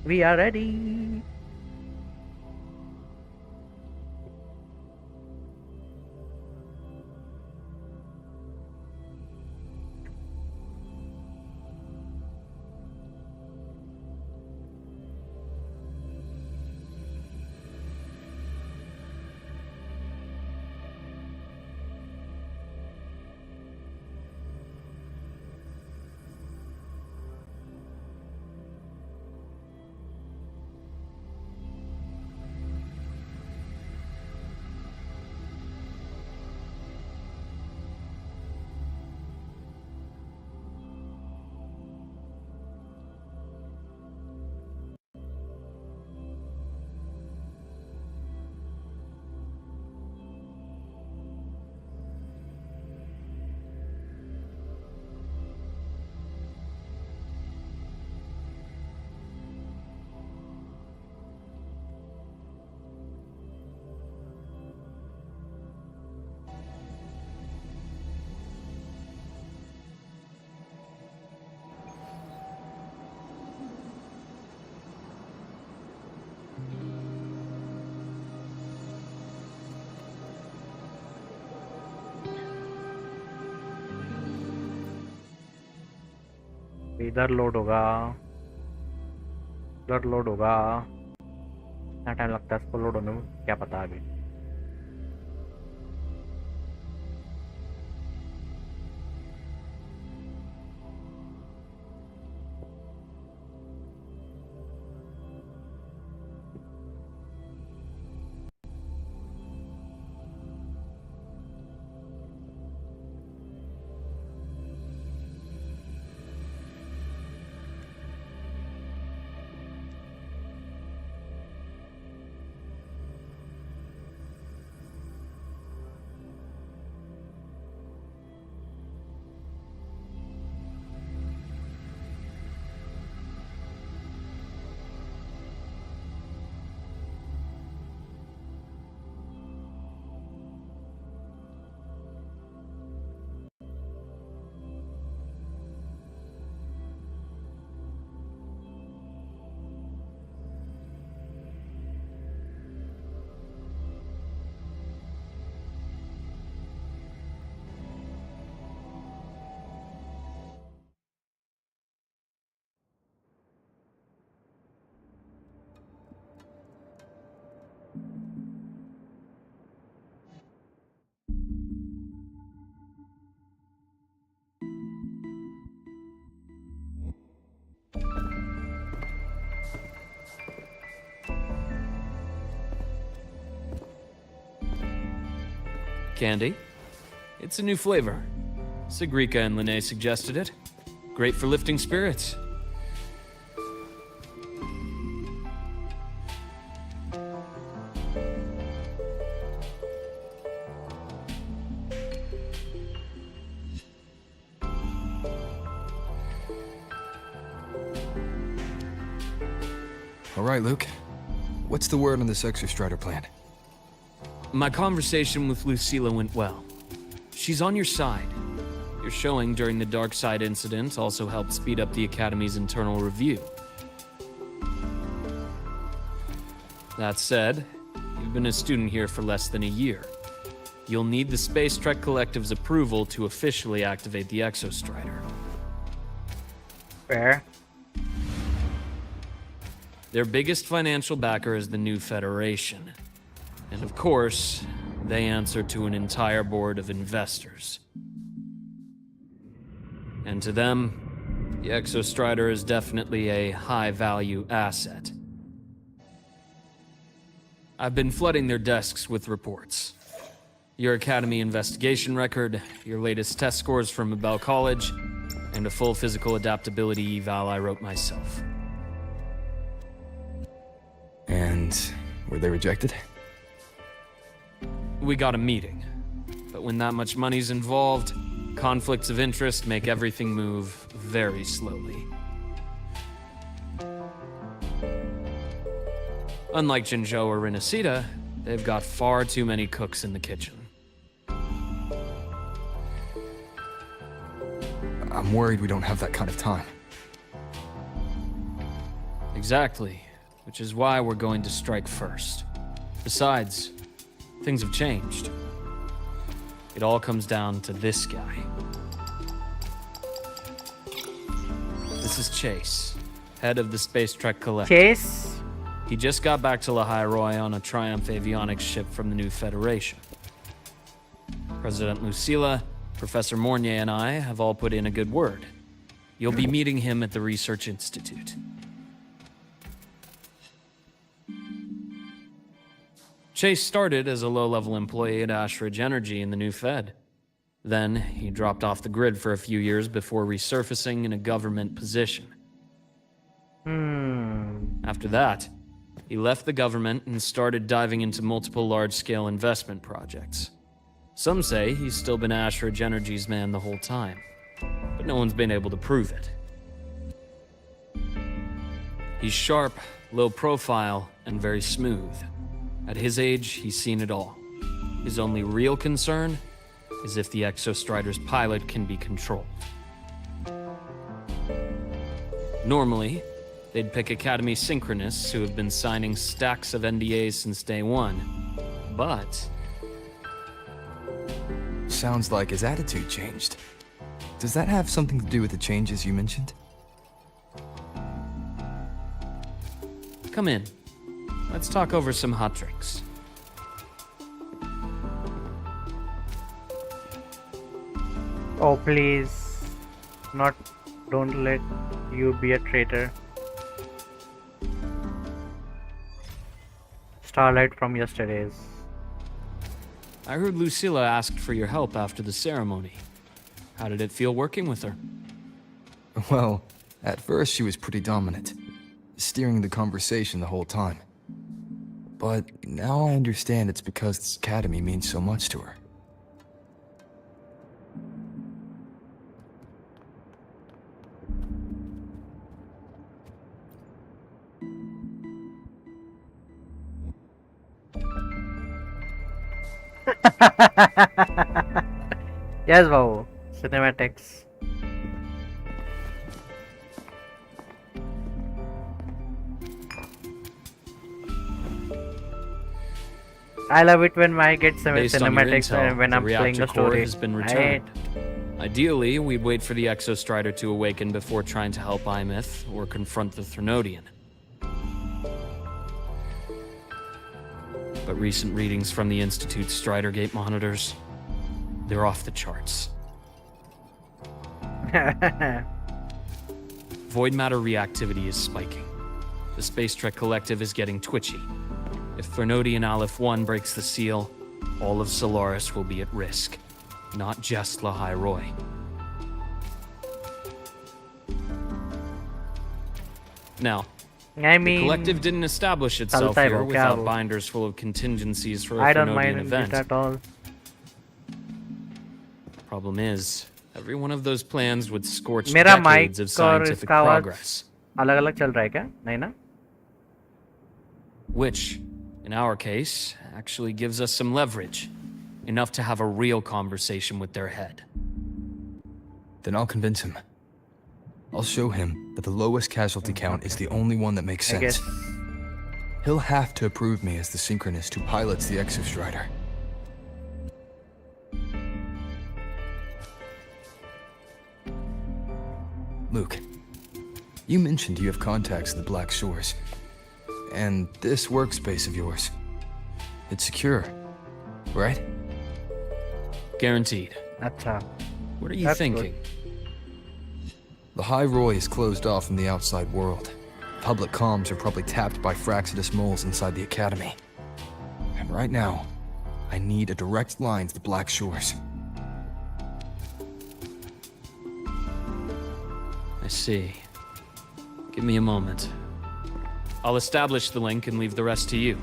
we are ready. इधर load होगा, उधर load होगा, कितना time लगता है इसको load होने में क्या पता अभी। Candy. It's a new flavor. Sigrika and Linnae suggested it. Great for lifting spirits. All right, Luke. What's the word on this Exostrider plan? My conversation with Lucilla went well. She's on your side. Your showing during the Dark Side incident also helped speed up the Academy's internal review. That said, you've been a student here for less than a year. You'll need the Space Trek Collective's approval to officially activate the Exostrider. Fair. Their biggest financial backer is the New Federation. And of course, they answer to an entire board of investors. And to them, the Exostrider is definitely a high-value asset. I've been flooding their desks with reports. Your Academy investigation record, your latest test scores from Abel College, and a full physical adaptability eval I wrote myself. And were they rejected? We got a meeting. But when that much money's involved, conflicts of interest make everything move very slowly. Unlike Jinzhou or Rinasida, they've got far too many cooks in the kitchen. I'm worried we don't have that kind of time. Exactly, which is why we're going to strike first. Besides, things have changed. It all comes down to this guy. This is Chase, head of the Space Trek Collective. Chase? He just got back to Lahai Roi on a Triumph avionics ship from the New Federation. President Lucilla, Professor Mornier, and I have all put in a good word. You'll be meeting him at the Research Institute. Chase started as a low-level employee at Ashridge Energy in the New Fed. Then, he dropped off the grid for a few years before resurfacing in a government position. After that, he left the government and started diving into multiple large-scale investment projects. Some say he's still been Ashridge Energy's man the whole time, but no one's been able to prove it. He's sharp, low profile, and very smooth. At his age, he's seen it all. His only real concern is if the Exostrider's pilot can be controlled. Normally, they'd pick Academy synchronists who have been signing stacks of NDAs since day one. But Sounds like his attitude changed. Does that have something to do with the changes you mentioned? come in. Let's talk over some hot drinks. Oh, please. Don't let you be a traitor. Starlight from yesterday's. I heard Lucilla asked for your help after the ceremony. How did it feel working with her? Well, at first she was pretty dominant, steering the conversation the whole time. But now I understand it's because this academy means so much to her. Yes, Babu. Cinematics. I love it when I get some Based on your cinematics intel, when the I'm playing reactor the core story. has been returned. Ideally, we'd wait for the Exostrider to awaken before trying to help Imith or confront the Thrnodian. But recent readings from the Institute's Strider Gate monitors, they're off the charts. Void matter reactivity is spiking. The Space Trek Collective is getting twitchy. If Thrnodian Aleph 1 breaks the seal, all of Solaris will be at risk, not just Lahai Roi. Now, I mean, the collective didn't establish itself चलता है here वो, क्या without वो? binders full of contingencies for a I don't Thermodian mind event. it at all. Problem is, every one of those plans would scorch मेरा decades mic of और scientific इसका आवाज progress. अलग-अलग चल रहा है क्या? नहीं ना? Which, in our case, actually gives us some leverage. Enough to have a real conversation with their head. Then I'll convince him. I'll show him that the lowest casualty count is the only one that makes I sense. guess. He'll have to approve me as the synchronist who pilots the Exostrider. Luke, you mentioned you have contacts in the Black Shores. And this workspace of yours, it's secure, right? Guaranteed. अच्छा. What are you That's thinking? Lahai Roi is closed off from the outside world. Public comms are probably tapped by Fraxidus moles inside the Academy. And right now, I need a direct line to the Black Shores. I see. Give me a moment. I'll establish the link and leave the rest to you.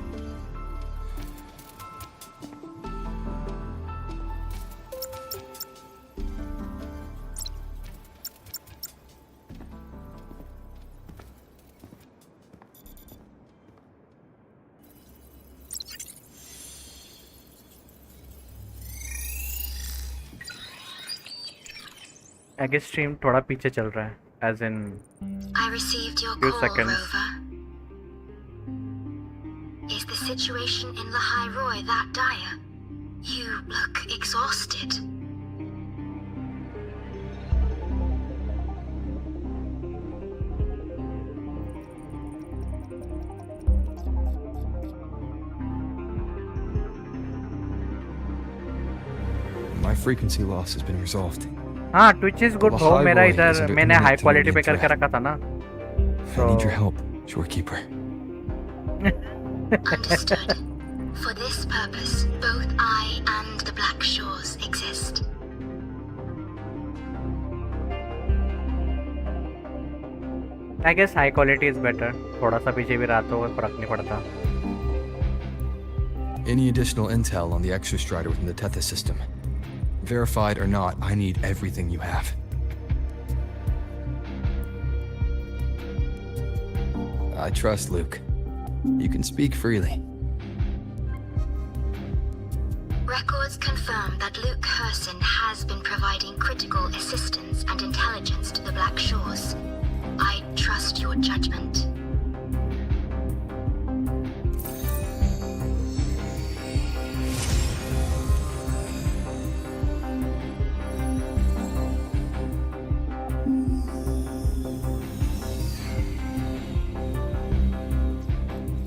I guess stream थोड़ा पीछे चल रहा है, as in I received your few call, seconds. Rover. Is the situation in Lahai Roi that dire? You look exhausted. My frequency loss has been resolved. हाँ, Twitch is good. Lahai भाव मेरा Roi इधर isn't a मैंने high commitment to quality पे Indian करके threat. रखा था ना. I need your help, Shorekeeper. Understood. For this purpose, both I and the Black Shores exist. I guess high quality is better. थोड़ा सा पीछे भी रहा तो कोई फर्क नहीं पड़ता. Any additional intel on the Exostrider within the Tethys system? Verified or not, I need everything you have. I trust Luke. You can speak freely. Records confirm that Luke Herson has been providing critical assistance and intelligence to the Black Shores. I trust your judgment.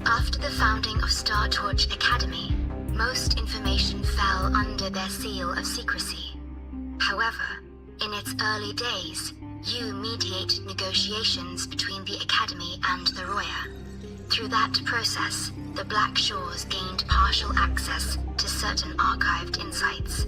After the founding of Star Torch Academy, most information fell under their seal of secrecy. However, in its early days, you mediated negotiations between the Academy and the Roya. Through that process, the Black Shores gained partial access to certain archived insights.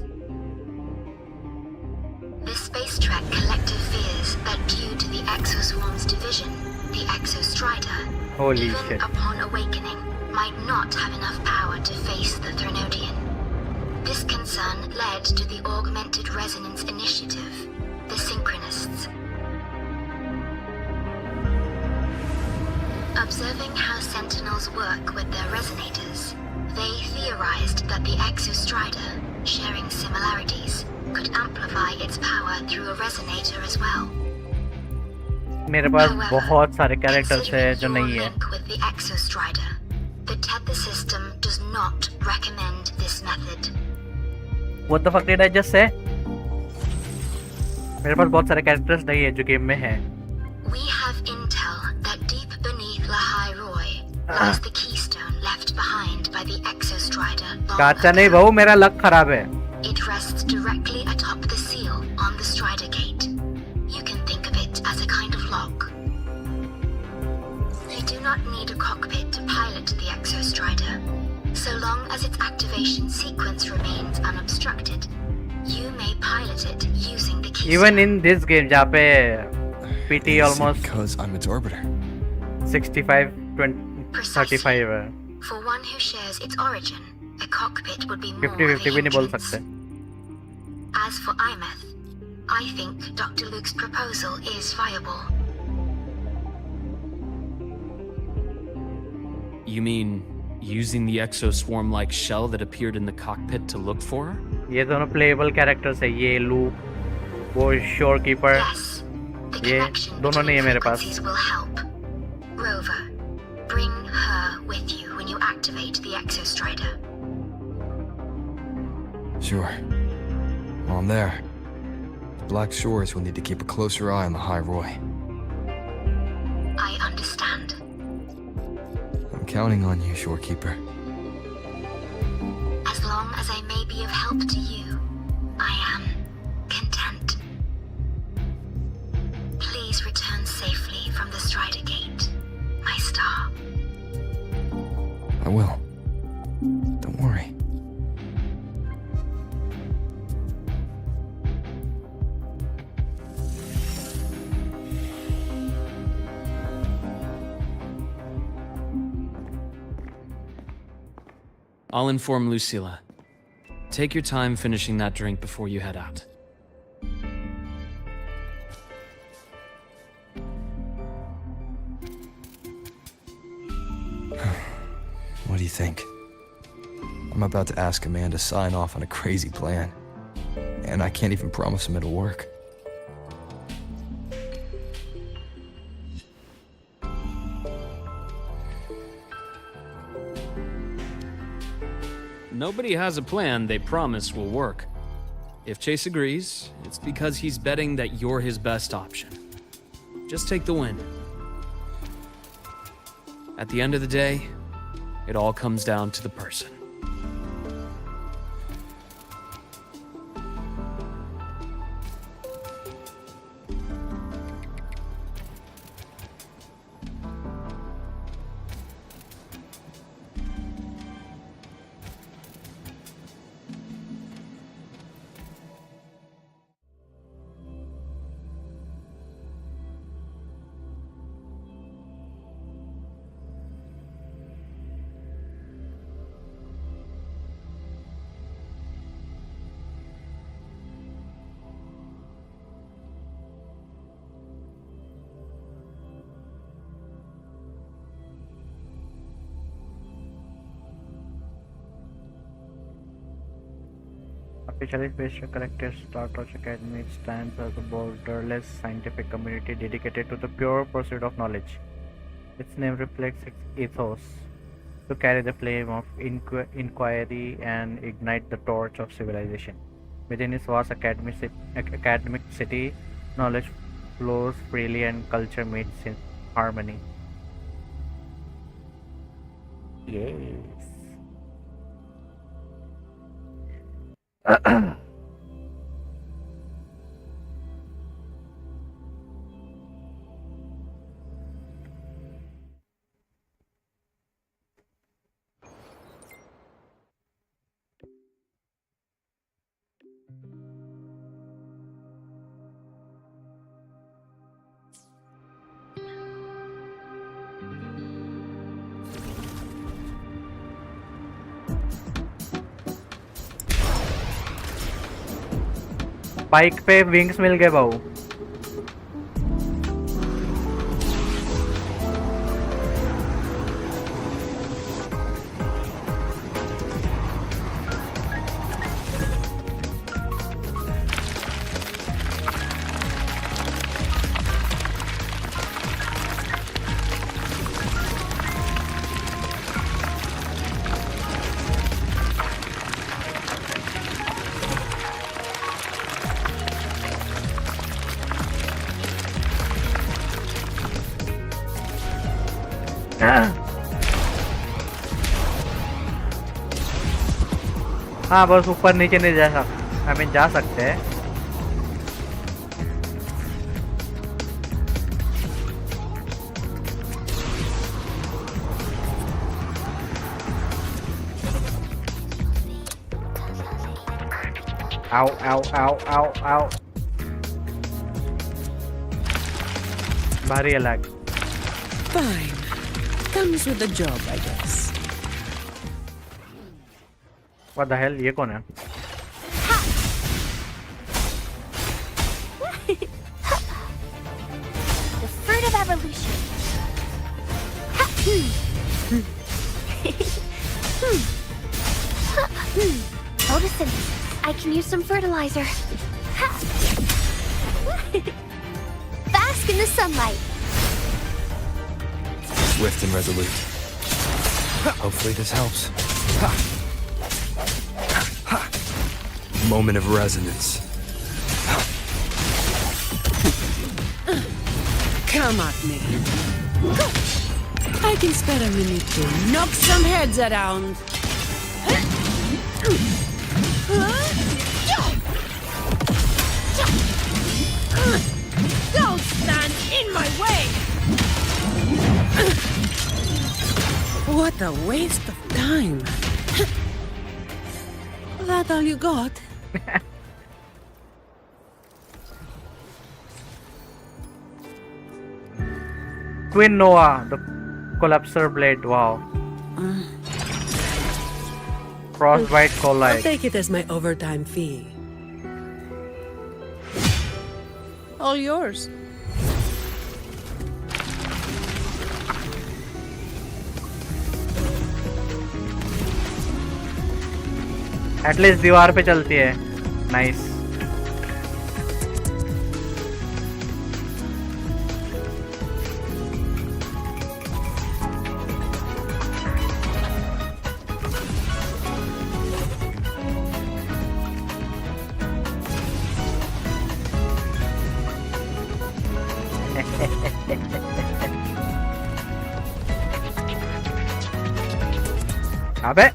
This space trek collective fears that due to the Exoswarm's division, the Exostrider, Holy even shit. upon awakening, might not have enough power to face the Thermodian. This concern led to the Augmented Resonance Initiative, the Synchronists. Observing how Sentinels work with their resonators, they theorized that the Exostrider, sharing similarities, could amplify its power through a resonator as well. मेरे पास However, बहुत सारे characters है जो considering नहीं your है. link with the Exostrider, the tether system does not recommend this method. What the fuck did I just say? मेरे पास बहुत सारे characters नहीं है जो गेम में है. We have intel that deep beneath Lahai Roi lies the keystone left behind by the Exostrider long काचा ago. नहीं बहू, मेरा luck खराब है. It rests directly atop the seal on the Strider Gate. You can think of it as a kind of lock. You do not need a cockpit to pilot the Exostrider. So long as its activation sequence remains unobstructed, you may pilot it using the keystone. Even in this game, जहाँ पे PT Is it almost because I'm its orbiter? 65, 20, Precisely. 35 है. For one who shares its origin, a cockpit would be more 50-50 of a भी नहीं बोल hindrance. सकते. As for Imeth, I think Dr. Luke's proposal is viable. You mean using the exoswarm-like shell that appeared in the cockpit to look for her? ये दोनों playable characters है. ये Luke, वो Shorekeeper. Yes, the ये connection दोनों नहीं है between मेरे पास. frequencies will help. Rover, bring her with you when you activate the Exostrider. Sure. While I'm there, the Black Shores will need to keep a closer eye on the Lahai Roi. I understand. I'm counting on you, Shorekeeper. As long as I may be of help to you, I am content. Please return safely from the Strider Gate, my star. I will. Don't worry. I'll inform Lucilla. Take your time finishing that drink before you head out. What do you think? I'm about to ask a man to sign off on a crazy plan. And I can't even promise him it'll work. Nobody has a plan they promise will work. If Chase agrees, it's because he's betting that you're his best option. Just take the win. At the end of the day, it all comes down to the person. Officially, Space Collective Star Torch Academy stands as a borderless scientific community dedicated to the pure pursuit of knowledge. Its name reflects its ethos to carry the flame of inquiry and ignite the torch of civilization. Within its vast academic city, knowledge flows freely and culture meets in harmony. Yes. Bike पे wings मिल गए भाऊ. हाँ बस ऊपर नीचे नहीं जा सकते. I mean जा सकते हैं. Ow, ow, ow, ow, ow. भारी है lag. Fine. Comes with the job, I guess. What the hell? ये कौन है? The fruit of evolution. Photosynthesis. I can use some fertilizer. Bask in the sunlight. Swift and resolute. Hopefully this helps. Moment of resonance. Come at me. I can spare a minute to knock some heads around. Don't stand in my way! What a waste of time. That all you got? Twin Noah, the collapsor blade. Wow. Frostbite I'll collide. take it as my overtime fee. All yours. At least दीवार पे चलती है. Nice. अबे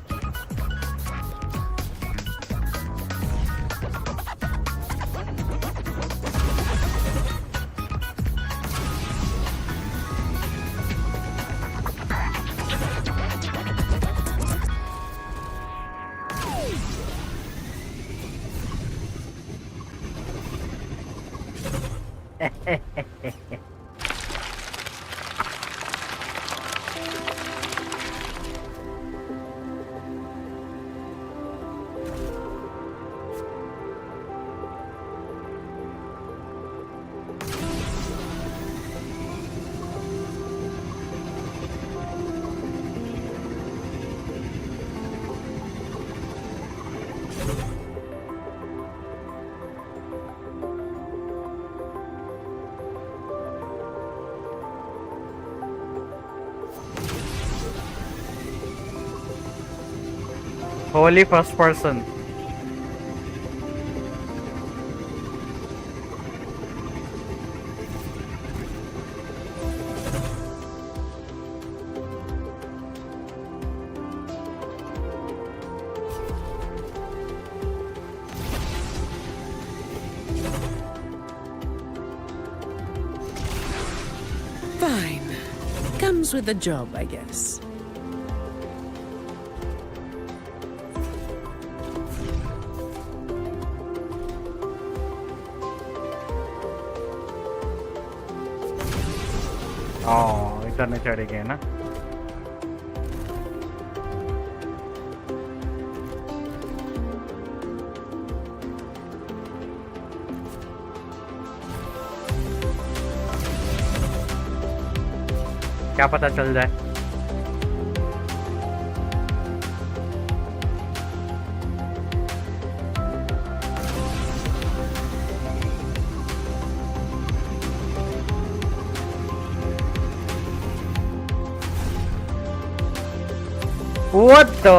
Holy first person. Fine. Comes with the job, I guess. इधर नहीं चढ़ेंगे ना. क्या पता चल जाए. What the?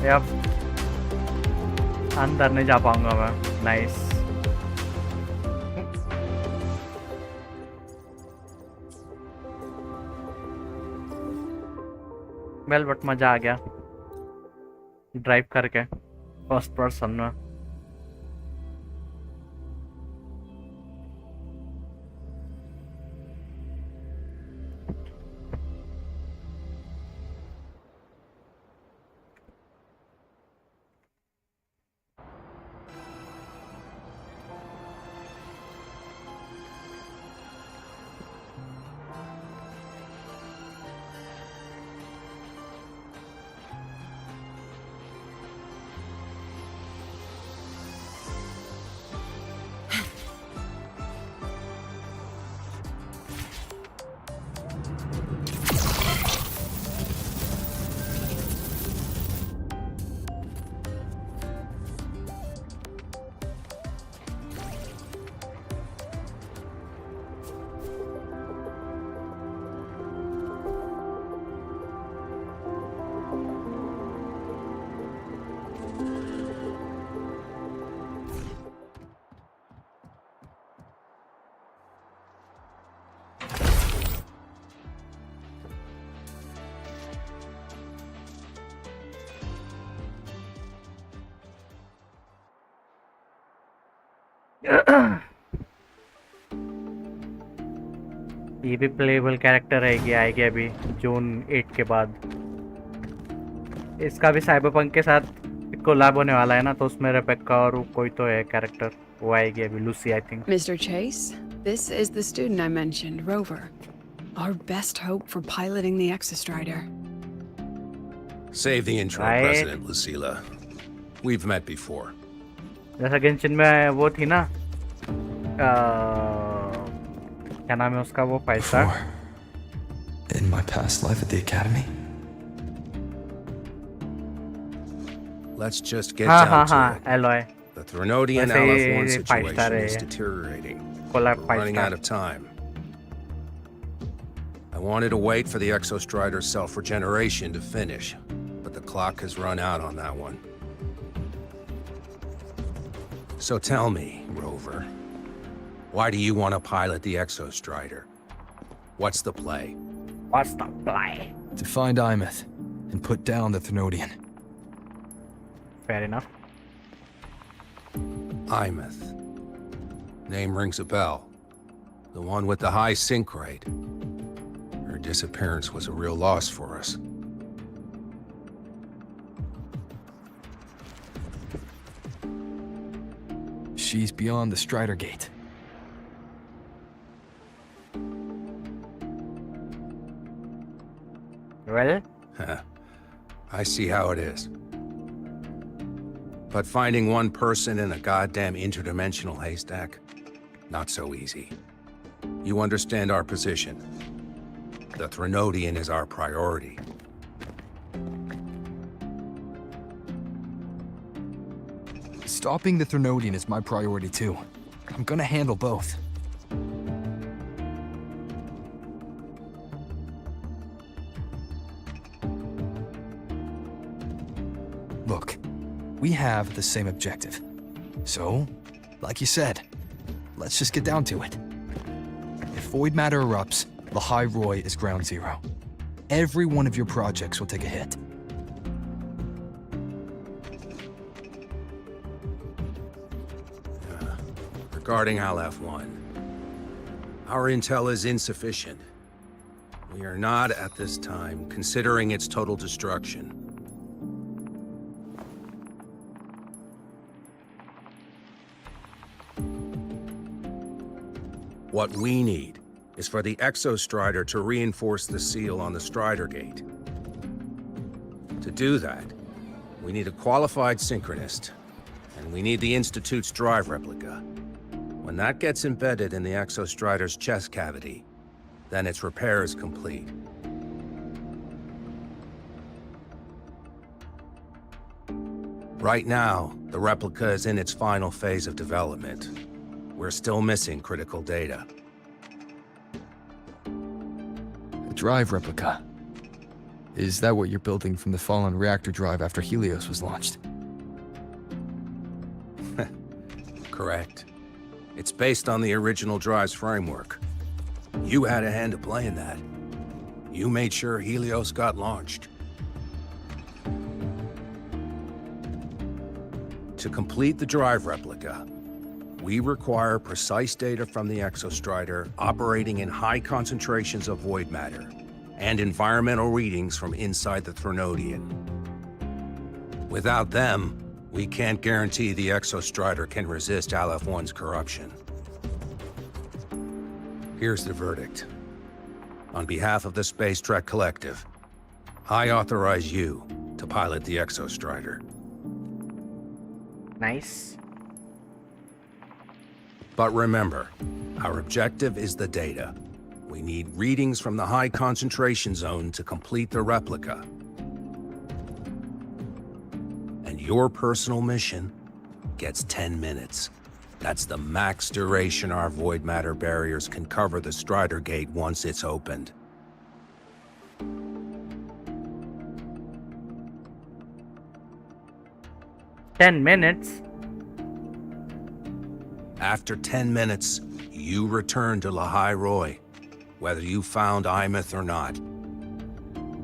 Yep. अंदर नहीं जा पाऊंगा मैं. Nice. Well, but मजा आ गया. ड्राइव करके फर्स्ट पर्सन में. ये भी प्लेबल कैरेक्टर आएगी अभी जून 8 के बाद। इसका भी साइबरपंक के साथ कोलैब होने वाला है ना, तो उसमें रेबेक्का और कोई तो है कैरेक्टर, वो आएगी अभी, Lucy I think. Mr. Chase, this is the student I mentioned, Rover. Our best hope for piloting the Exostrider. Save the intro, Right. President Lucilla. We've met before. जैसा गेंशिन में वो थी ना, क्या नाम है उसका, वो 5 star. In my past life at the academy? Let's just get down to it. Alloy. The Threnodian वैसे LF1 ये 5 स्टार situation है is ये। deteriorating. Collab 5 Running out star. of time. I wanted to wait for the Exostrider's self-regeneration to finish, but the clock has run out on that one. So tell me, Rover, why do you want to pilot the Exostrider? What's the play? What's the play? To find Imeth and put down the Threnodian. Fair enough. Imeth. Name rings a bell. The one with the high sync rate. Her disappearance was a real loss for us. She's beyond the Strider Gate. Well, I see how it is. But finding one person in a goddamn interdimensional haystack, not so easy. You understand our position. The Threnodian is our priority. Stopping the Threnodian is my priority too. I'm gonna handle both. Look, we have the same objective. So, like you said, let's just get down to it. If void matter erupts, Lahai Roi is ground zero. Every one of your projects will take a hit. Regarding LF1, our intel is insufficient. We are not, at this time, considering its total destruction. What we need is for the Exostrider to reinforce the seal on the Strider Gate. To do that, we need a qualified synchronist, and we need the Institute's drive replica. When that gets embedded in the Exostrider's chest cavity, then its repair is complete. Right now, the replica is in its final phase of development. We're still missing critical data. A drive replica. Is that what you're building from the fallen reactor drive after Helios was launched? Correct. It's based on the original drive's framework. You had a hand to play in that. You made sure Helios got launched. To complete the drive replica, we require precise data from the Exostrider operating in high concentrations of void matter, and environmental readings from inside the Threnodian. Without them, we can't guarantee the Exostrider can resist LF1's corruption. Here's the verdict. On behalf of the Space Trek Collective, I authorize you to pilot the Exostrider. Nice. But remember, our objective is the data. We need readings from the high concentration zone to complete the replica. And your personal mission gets 10 minutes. That's the max duration our void matter barriers can cover the Strider Gate once it's opened. $10. After 10 minutes, you return to Lahai Roi, whether you found Imeth or not.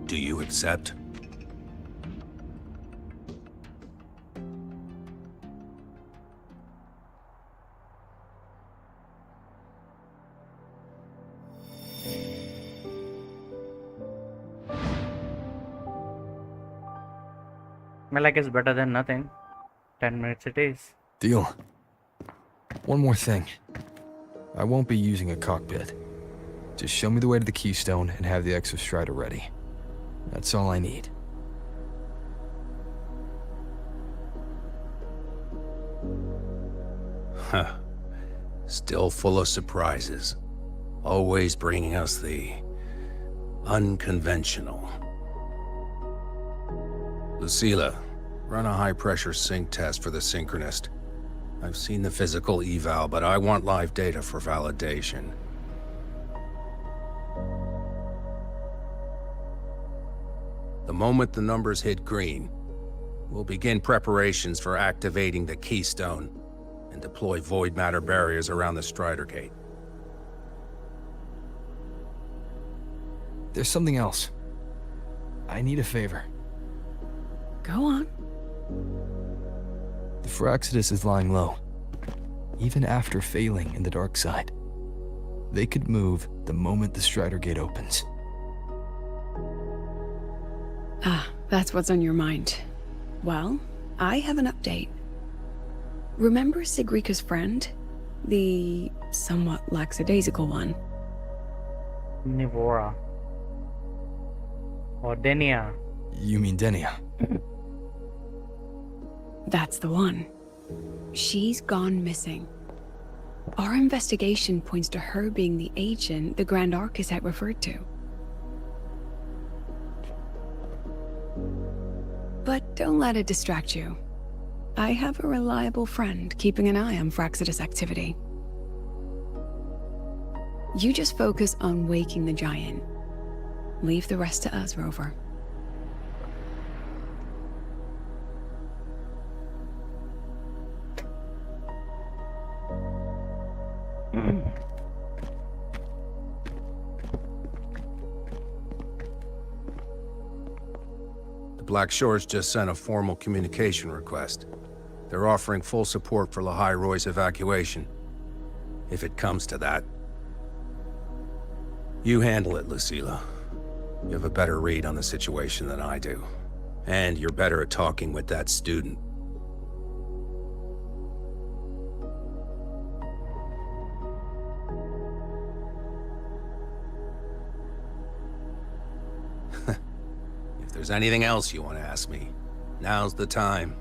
Do you accept? Like it's better than nothing. 10 minutes it is. Deal. One more thing. I won't be using a cockpit. Just show me the way to the Keystone and have the Exostrider ready. That's all I need. Huh. Still full of surprises. Always bringing us the unconventional. Lucilla, run a high-pressure sync test for the Synchronist. I've seen the physical eval, but I want live data for validation. The moment the numbers hit green, we'll begin preparations for activating the Keystone and deploy void matter barriers around the Strider Gate. There's something else. I need a favor. Go on. The Phyrexidus is lying low. Even after failing in the dark side, they could move the moment the Strider Gate opens. Ah, that's what's on your mind. Well, I have an update. Remember Sigrika's friend? The somewhat lackadaisical one? Nivora. Or Denia. You mean Denia? That's the one. She's gone missing. Our investigation points to her being the agent the Grand Architect referred to. But don't let it distract you. I have a reliable friend keeping an eye on Phyrexidus activity. You just focus on waking the giant. Leave the rest to us, Rover. The Black Shores just sent a formal communication request. They're offering full support for Lahai Roi's evacuation, if it comes to that. You handle it, Lucilla. You have a better read on the situation than I do. And you're better at talking with that student. If there's anything else you want to ask me, now's the time.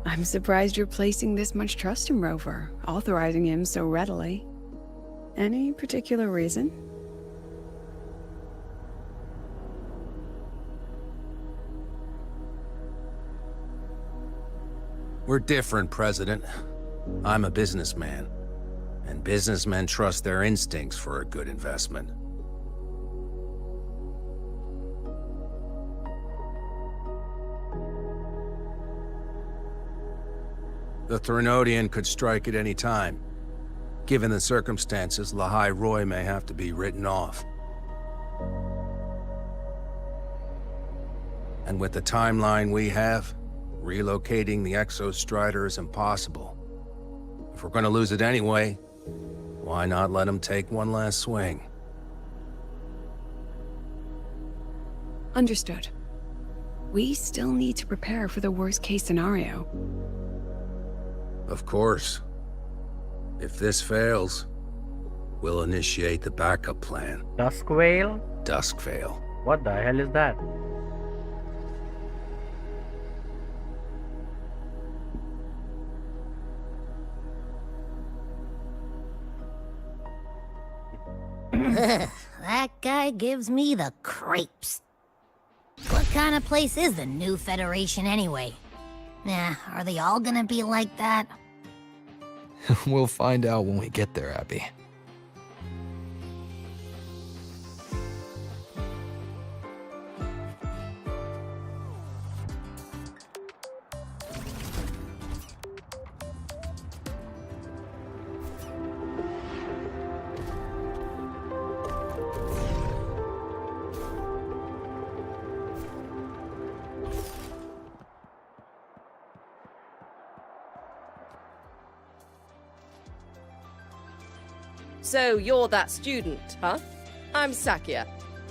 I'm surprised you're placing this much trust in Rover, authorizing him so readily. Any particular reason? We're different, President. I'm a businessman, and businessmen trust their instincts for a good investment. The Threnodian could strike at any time. Given the circumstances, Lahai Roi may have to be written off. And with the timeline we have, relocating the Exostrider is impossible. If we're gonna lose it anyway, why not let him take one last swing? Understood. We still need to prepare for the worst-case scenario. Of course. If this fails, we'll initiate the backup plan. Dusk Veil? Dusk Veil. What the hell is that? That guy gives me the creeps. What kind of place is the new Federation anyway? Are they all gonna be like that? We'll find out when we get there, Abby. So you're that student, huh? I'm Sakia.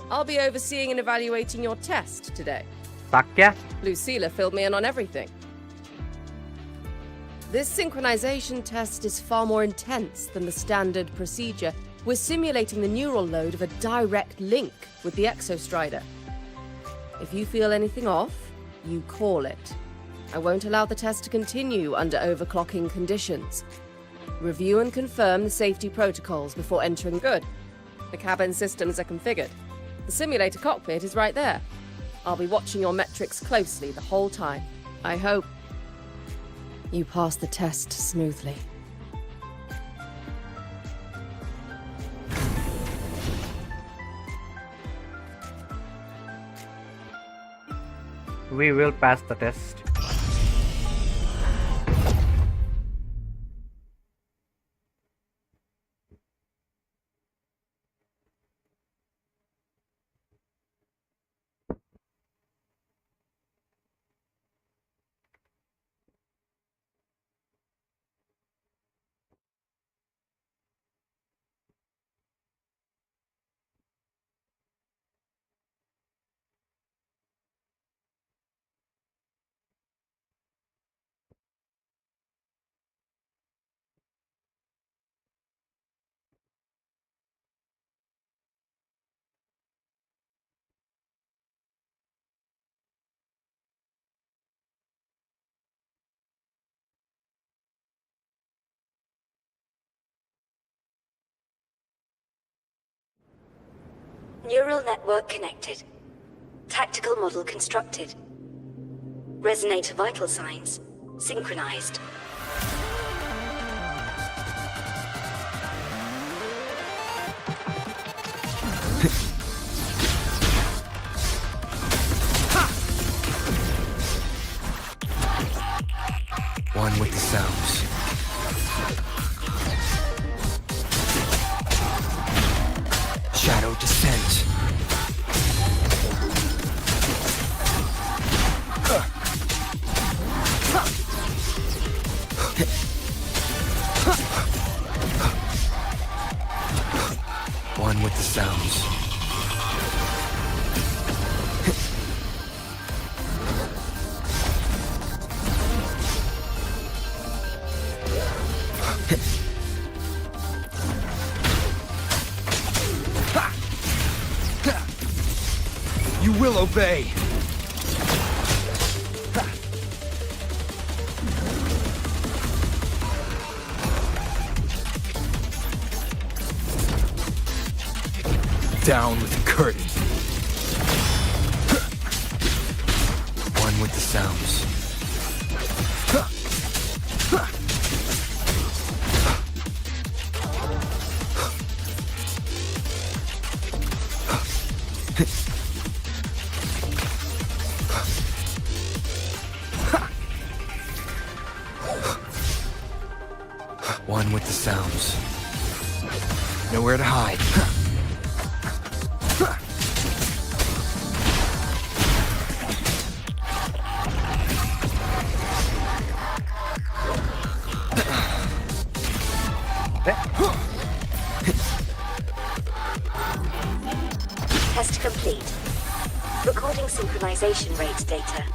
I'll be overseeing and evaluating your test today. Sakya? Lucilla filled me in on everything. This synchronization test is far more intense than the standard procedure. We're simulating the neural load of a direct link with the Exostrider. If you feel anything off, you call it. I won't allow the test to continue under overclocking conditions. Review and confirm the safety protocols before entering. Good. The cabin systems are configured. The simulator cockpit is right there. I'll be watching your metrics closely the whole time. I hope you pass the test smoothly. We will pass the test. Neural network connected. Tactical model constructed. Resonator vital signs synchronized. One with the sounds. Shadow descent. One with the sounds. You will obey. Down with the curtain. One with the sounds. One with the sounds. Nowhere to hide. Test complete. Recording synchronization rate data.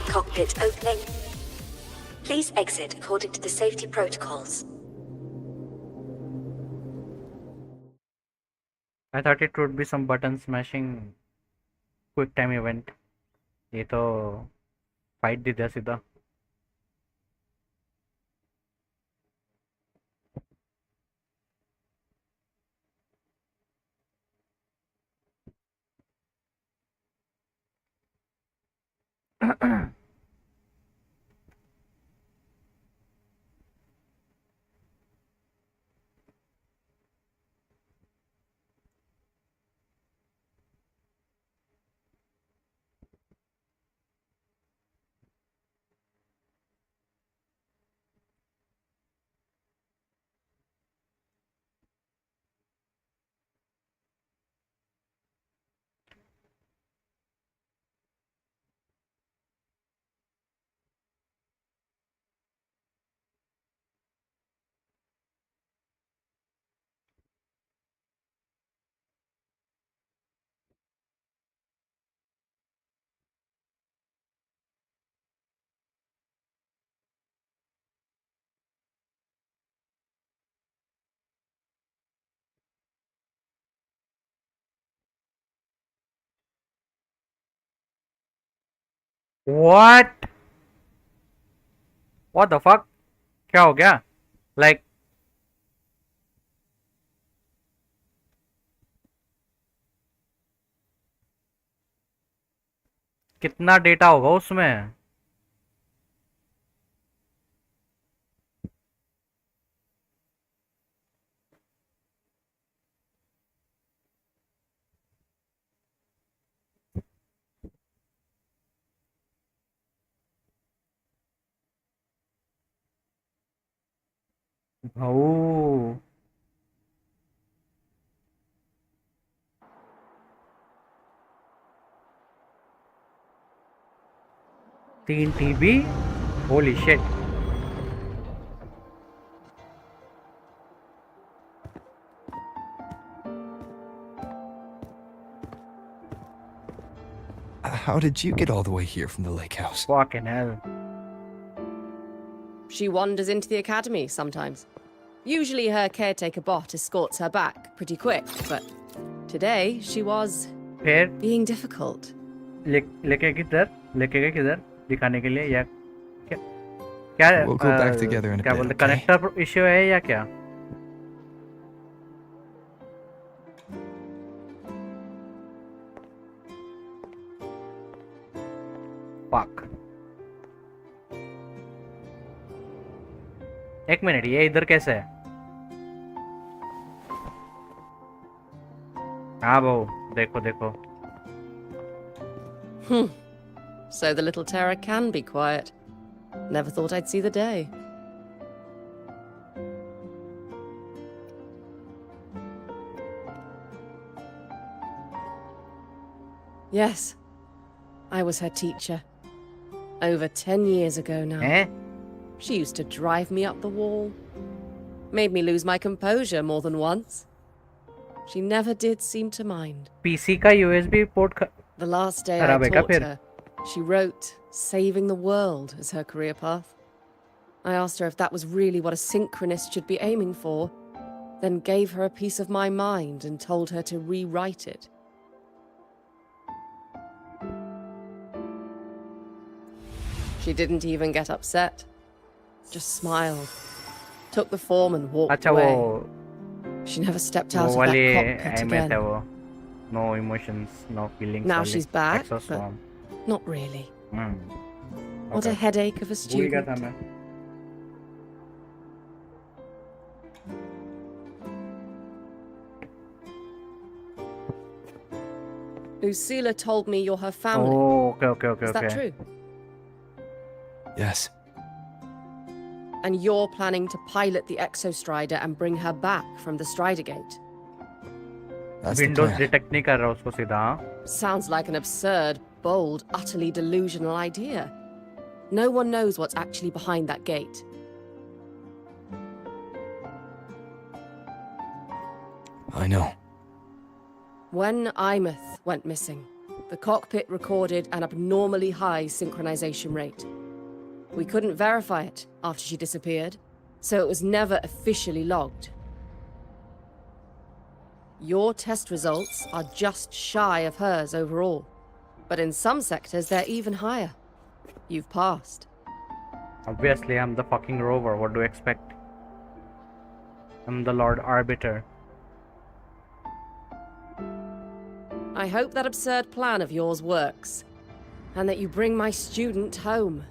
Cockpit opening. Please exit according to the safety protocols. I thought it would be some button smashing quick time event. ये तो fight दी दिया सीधा. What? What the fuck? क्या हो गया? Like कितना data होगा उसमें? Oh. 3 TB? Holy shit. How did you get all the way here from the lake house? Fucking hell. She wanders into the academy sometimes. Usually her caretaker bot escorts her back pretty quick, but today she was फिर being difficult. लेके गए किधर दिखाने के लिए या क्या क्या We'll go back together in a क्या bit, बोलते okay? कनेक्टर इश्यू है या क्या? Fuck. एक मिनट, ये इधर कैसे है? हाँ वो देखो देखो. So the little terror can be quiet. Never thought I'd see the day. Yes, I was her teacher. Over 10 years ago now. Eh? She used to drive me up the wall. Made me lose my composure more than once. She never did seem to mind. PC का USB port The last day I खराब है क्या taught फिर? her, she wrote saving the world as her career path. I asked her if that was really what a synchronist should be aiming for, then gave her a piece of my mind and told her to rewrite it. She didn't even get upset. Just smiled. Took the form and walked अच्छा away. वो She never stepped out of वाली that cockpit अहमियत again. है वो. No emotions, no feelings. Now वाली she's back, exoswarm. but not really. Hmm. What a headache of a भूल गया था student. मैं. Lucila told me you're her family. Oh, okay. Is that true? Yes. And you're planning to pilot the Exostrider and bring her back from the Strider Gate? That's the Windows plan. detect नहीं कर रहा उसको सीधा. हाँ? Sounds like an absurd, bold, utterly delusional idea. No one knows what's actually behind that gate. I know. When Imeth went missing, the cockpit recorded an abnormally high synchronization rate. We couldn't verify it after she disappeared, so it was never officially logged. Your test results are just shy of hers overall, but in some sectors they're even higher. You've passed. Obviously, I'm the fucking rover. What do you expect? I'm the Lord Arbiter. I hope that absurd plan of yours works, and that you bring my student home.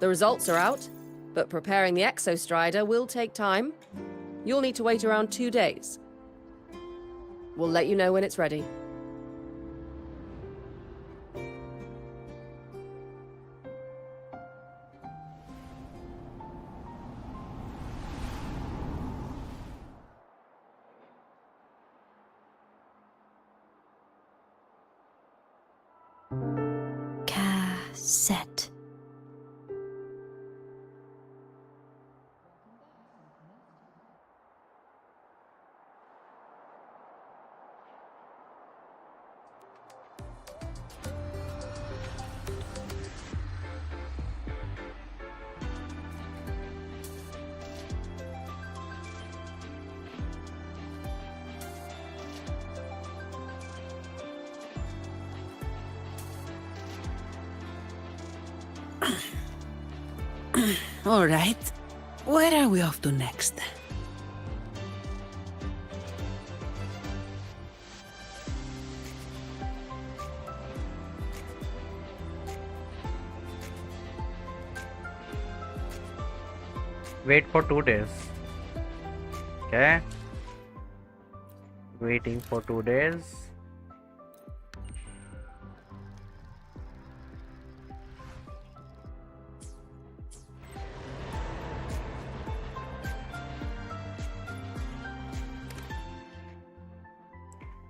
The results are out, but preparing the Exostrider will take time. You'll need to wait around 2 days. We'll let you know when it's ready. Cassette. All right. Where are we off to next? Wait for 2 days. Okay. Waiting for 2 days.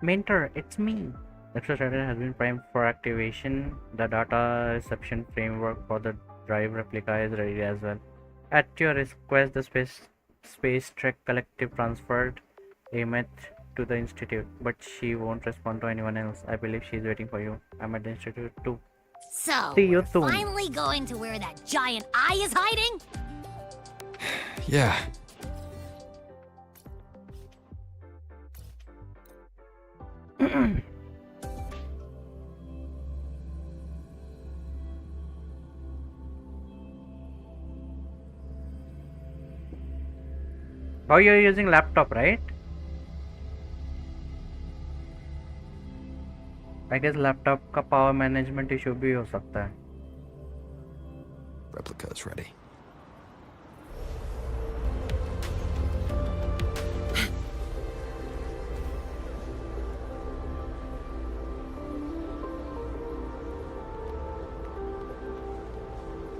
Mentor, it's me. Exostrator has been primed for activation. The data reception framework for the drive replica is ready as well. At your request, the Space Trek Collective transferred Amet to the Institute, but she won't respond to anyone else. I believe she's waiting for you. I'm at the Institute too. So, See you we're soon. finally going to where that giant eye is hiding? Yeah. Oh, you're using laptop, right? I guess laptop का power management issue भी हो सकता है. Replica is ready.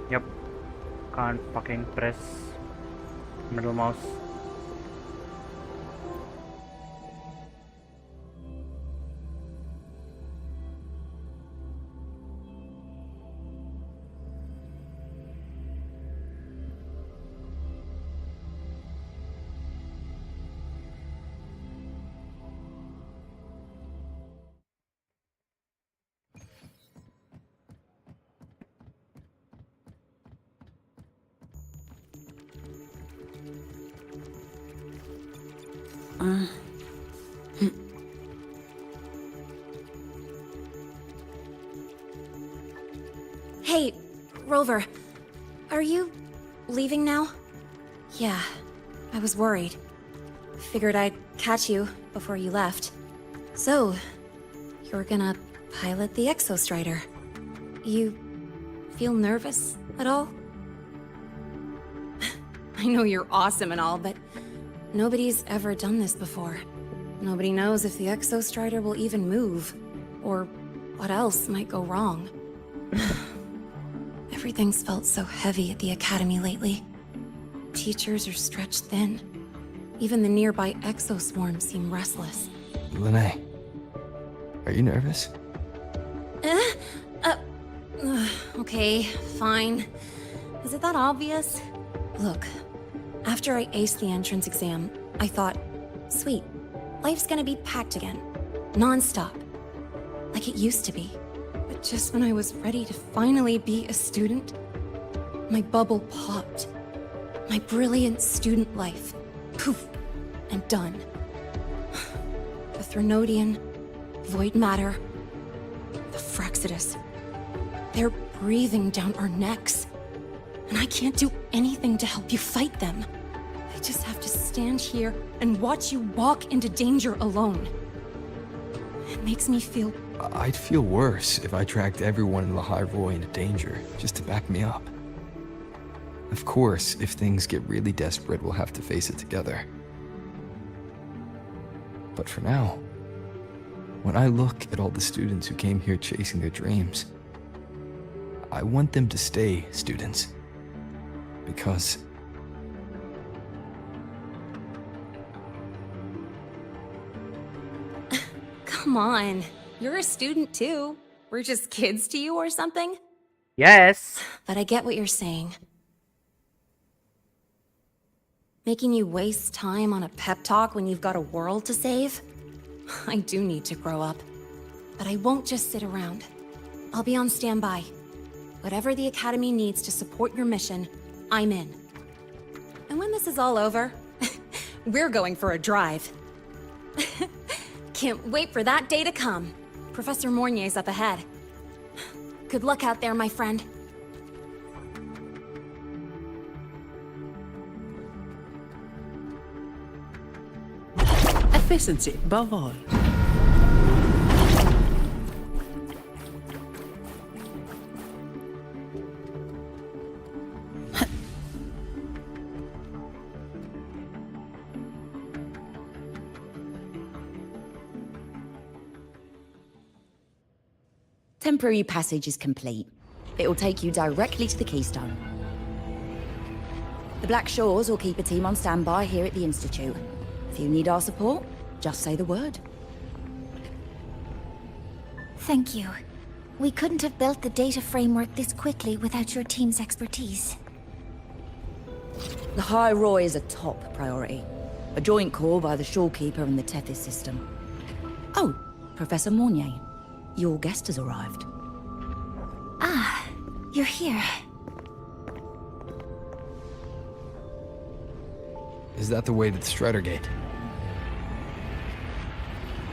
Yep. Can't fucking press middle mouse. Hey, Rover. Are you leaving now? Yeah, I was worried. Figured I'd catch you before you left. So, you're gonna pilot the Exostrider. You feel nervous at all? I know you're awesome and all, but nobody's ever done this before. Nobody knows if the Exostrider will even move, or what else might go wrong. Everything's felt so heavy at the Academy lately. Teachers are stretched thin. Even the nearby exoswarms seem restless. Lene, are you nervous? Okay, fine. Is it that obvious? Look, after I aced the entrance exam, I thought, sweet, life's gonna be packed again. Non-stop. Like it used to be. But just when I was ready to finally be a student, my bubble popped. My brilliant student life. Poof. And done. The Threnodian, void matter, the Fraxidus. They're breathing down our necks. And I can't do anything to help you fight them. I just have to stand here and watch you walk into danger alone. It makes me feel... I'd feel worse if I tracked everyone in Lahai Roi into danger, just to back me up. Of course, if things get really desperate, we'll have to face it together. But for now, when I look at all the students who came here chasing their dreams, I want them to stay students. Because... Come on. You're a student too. We're just kids to you or something? Yes. But I get what you're saying. Making you waste time on a pep talk when you've got a world to save? I do need to grow up. But I won't just sit around. I'll be on standby. Whatever the Academy needs to support your mission, I'm in. And when this is all over, we're going for a drive. Can't wait for that day to come. Professor Mornier's up ahead. Good luck out there, my friend. efficiency above all. Temporary passage is complete. It will take you directly to the Keystone. The Black Shores will keep a team on standby here at the Institute. If you need our support, just say the word. Thank you. We couldn't have built the data framework this quickly without your team's expertise. Lahai Roi is a top priority. A joint call by the Shorekeeper and the Tethys system. Oh, Professor Mornier. Your guest has arrived. Ah, you're here. Is that the way to the Strider Gate?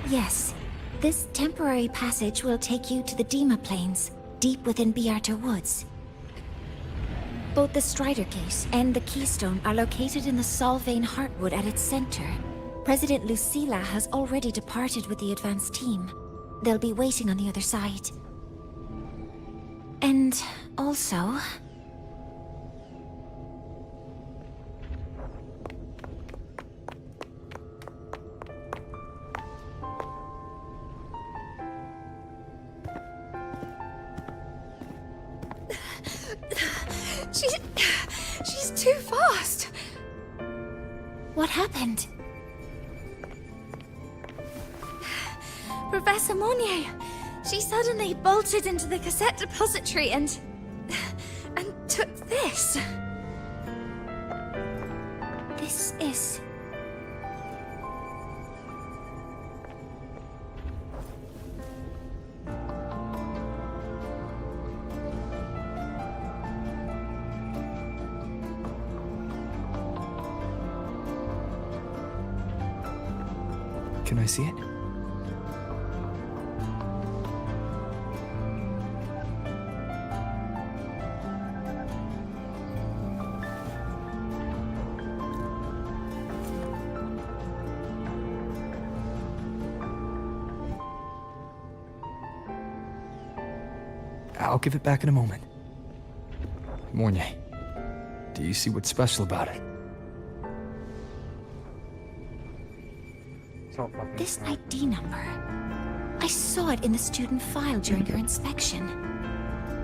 Yes. This temporary passage will take you to the Dima Plains, deep within Beata Woods. Both the Strider Gate and the Keystone are located in the Solvane Heartwood at its center. President Lucilla has already departed with the advance team. They'll be waiting on the other side. And also... She's too fast. What happened? Professor Monnier, she suddenly bolted into the cassette depository and took this. This is... Can I see it? I'll give it back in a moment. Mornier, do you see what's special about it? This ID number. I saw it in the student file during her inspection.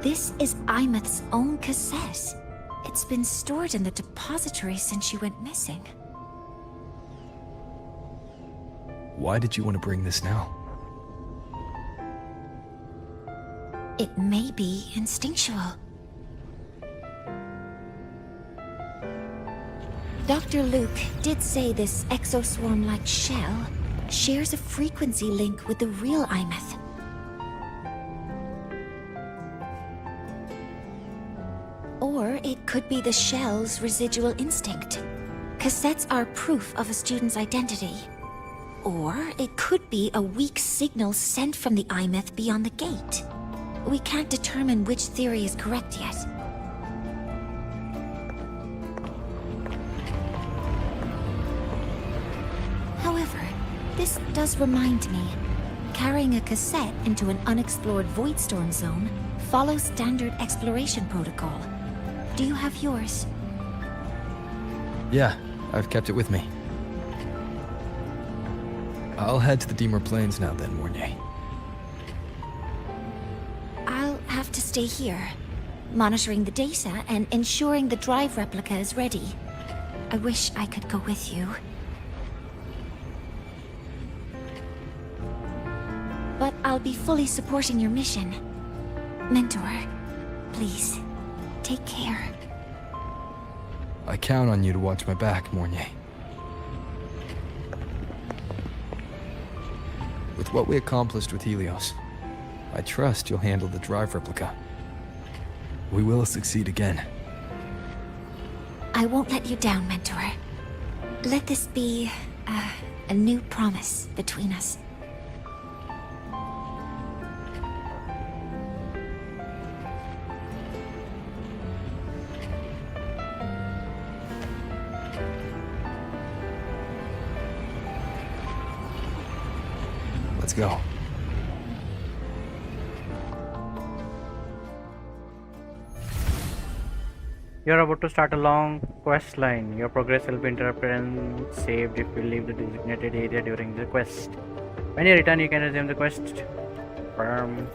This is Imeth's own cassette. It's been stored in the depository since she went missing. Why did you want to bring this now? It may be instinctual. Dr. Luke did say this exoswarm-like shell shares a frequency link with the real Imeth. Or it could be the shell's residual instinct. Cassettes are proof of a student's identity. Or it could be a weak signal sent from the Imeth beyond the gate. We can't determine which theory is correct yet. However, this does remind me, carrying a cassette into an unexplored Voidstorm zone follows standard exploration protocol. Do you have yours? Yeah, I've kept it with me. I'll head to the Deemer Plains now then, Mornier. I'll have to stay here, monitoring the data and ensuring the drive replica is ready. I wish I could go with you. But I'll be fully supporting your mission. Mentor, please, take care. I count on you to watch my back, Mornier. With what we accomplished with Helios, I trust you'll handle the drive replica. We will succeed again. I won't let you down, Mentor. Let this be a new promise between us. go. You're about to start a long quest line. Your progress will be interrupted and saved if you leave the designated area during the quest. When you return, you can resume the quest. Confirm.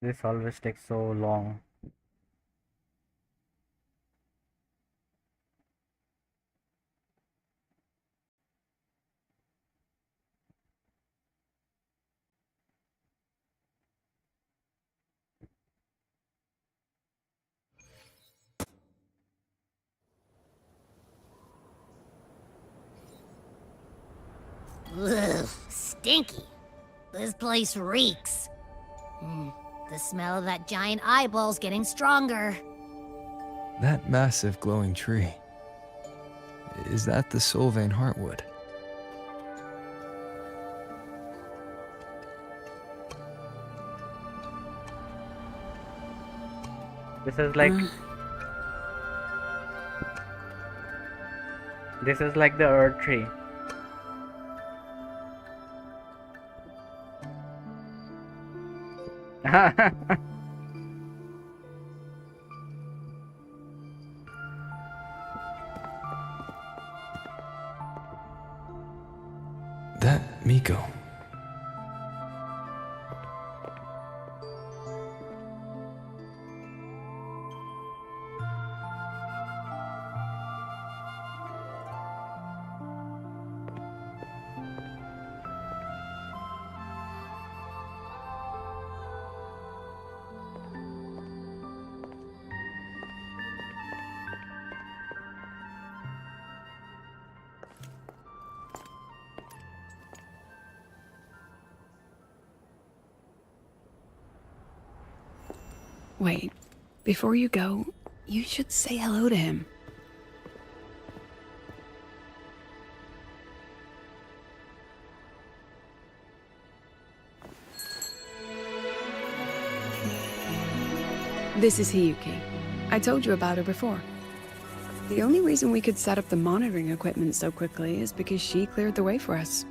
This always takes so long. Ugh, stinky. This place reeks. The smell of that giant eyeball's getting stronger. That massive glowing tree. Is that the Sylvain Heartwood? This is like this is like the Earth tree. That Miko. Wait, before you go, you should say hello to him. This is Hiyuki. I told you about her before. The only reason we could set up the monitoring equipment so quickly is because she cleared the way for us.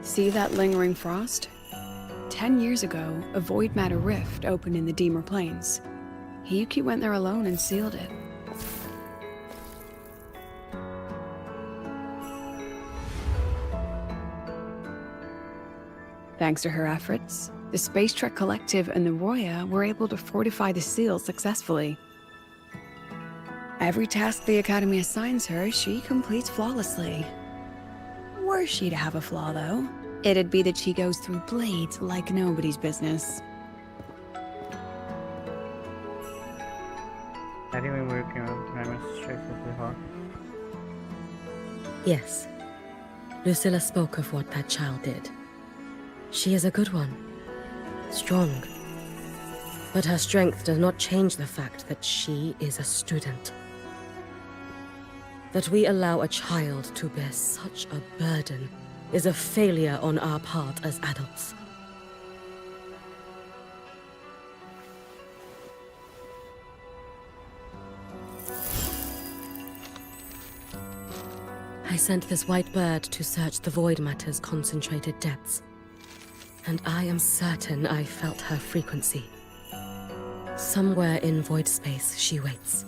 See that lingering frost? 10 years ago, a void matter rift opened in the Deemer Plains. Hiyuki went there alone and sealed it. Thanks to her efforts, the Space Trek Collective and the Roya were able to fortify the seal successfully. Every task the Academy assigns her, she completes flawlessly. Were she to have a flaw, though, it'd be that she goes through blades like nobody's business. Yes. Lucilla spoke of what that child did. She is a good one. Strong. But her strength does not change the fact that she is a student. That we allow a child to bear such a burden is a failure on our part as adults. I sent this white bird to search the Void Matter's concentrated depths. and I am certain I felt her frequency. Somewhere in void space she waits.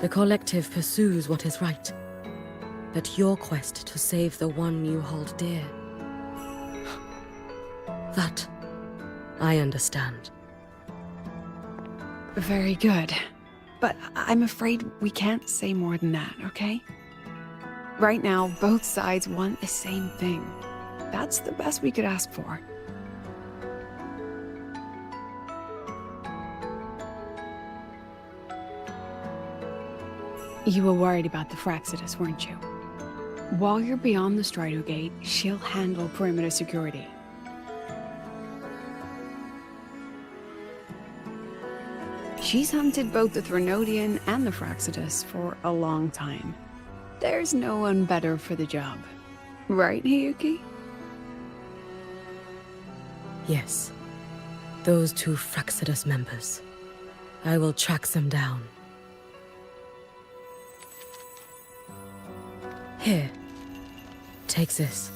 The collective pursues what is right, but your quest to save the one you hold dear, that I understand. Very good. But I'm afraid we can't say more than that, okay? Right now, both sides want the same thing. That's the best we could ask for. You were worried about the Fraxidus, weren't you? While you're beyond the Strider Gate, she'll handle perimeter security. She's hunted both the Threnodian and the Fraxidus for a long time. There's no one better for the job. Right, Hiyuki? Yes. Those two Fraxidus members. I will track them down. Here. Take this.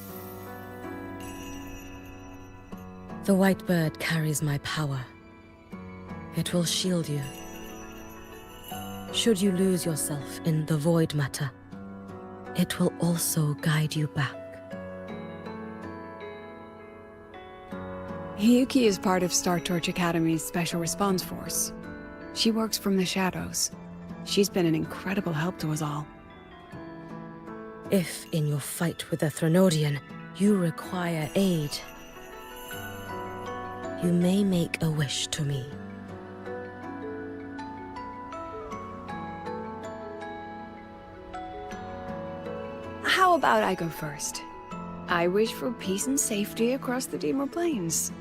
The white bird carries my power. It will shield you. Should you lose yourself in the void matter, it will also guide you back. Hiyuki is part of Star Torch Academy's Special Response Force. She works from the shadows. She's been an incredible help to us all. If, in your fight with the Threnodian, you require aid, you may make a wish to me. How about I go first? I wish for peace and safety across the Dimmer Plains.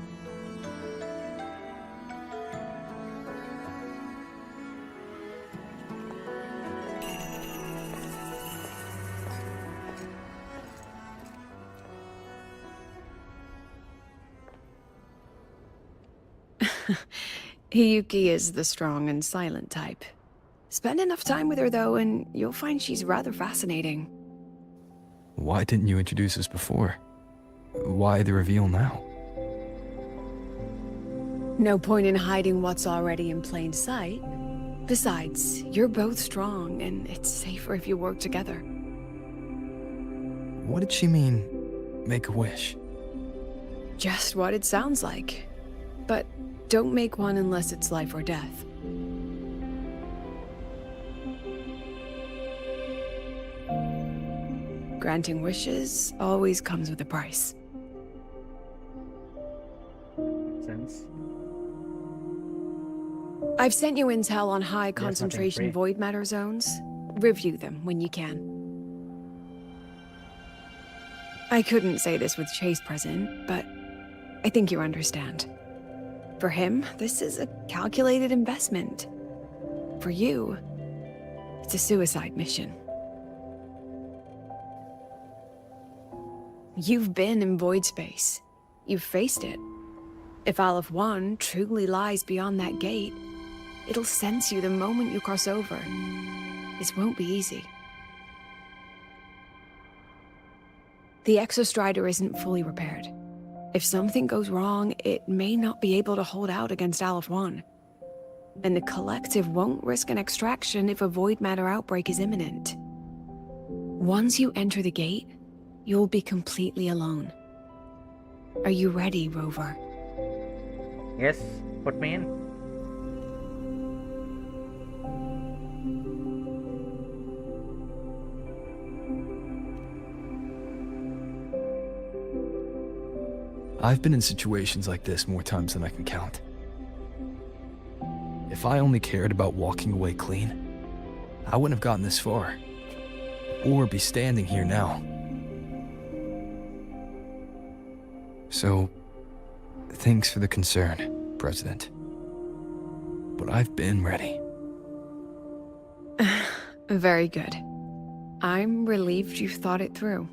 Hiyuki is the strong and silent type. Spend enough time with her, though, and you'll find she's rather fascinating. Why didn't you introduce us before? Why the reveal now? No point in hiding what's already in plain sight. Besides, you're both strong, and it's safer if you work together. What did she mean, make a wish? Just what it sounds like. But don't make one unless it's life or death. Granting wishes always comes with a price. Sense. I've sent you intel on high nothing concentration free. void matter zones. Review them when you can. I couldn't say this with Chase present, but I think you understand. For him, this is a calculated investment. For you, it's a suicide mission. You've been in void space. You've faced it. If Aleph 1 truly lies beyond that gate, it'll sense you the moment you cross over. This won't be easy. The Exostrider isn't fully repaired. If something goes wrong, it may not be able to hold out against Aleph 1. And the Collective won't risk an extraction if a void matter outbreak is imminent. Once you enter the gate, you'll be completely alone. Are you ready, Rover? Yes, put me in. I've been in situations like this more times than I can count. If I only cared about walking away clean, I wouldn't have gotten this far. Or be standing here now. So, thanks for the concern, President. But I've been ready. Very good. I'm relieved you've thought it through.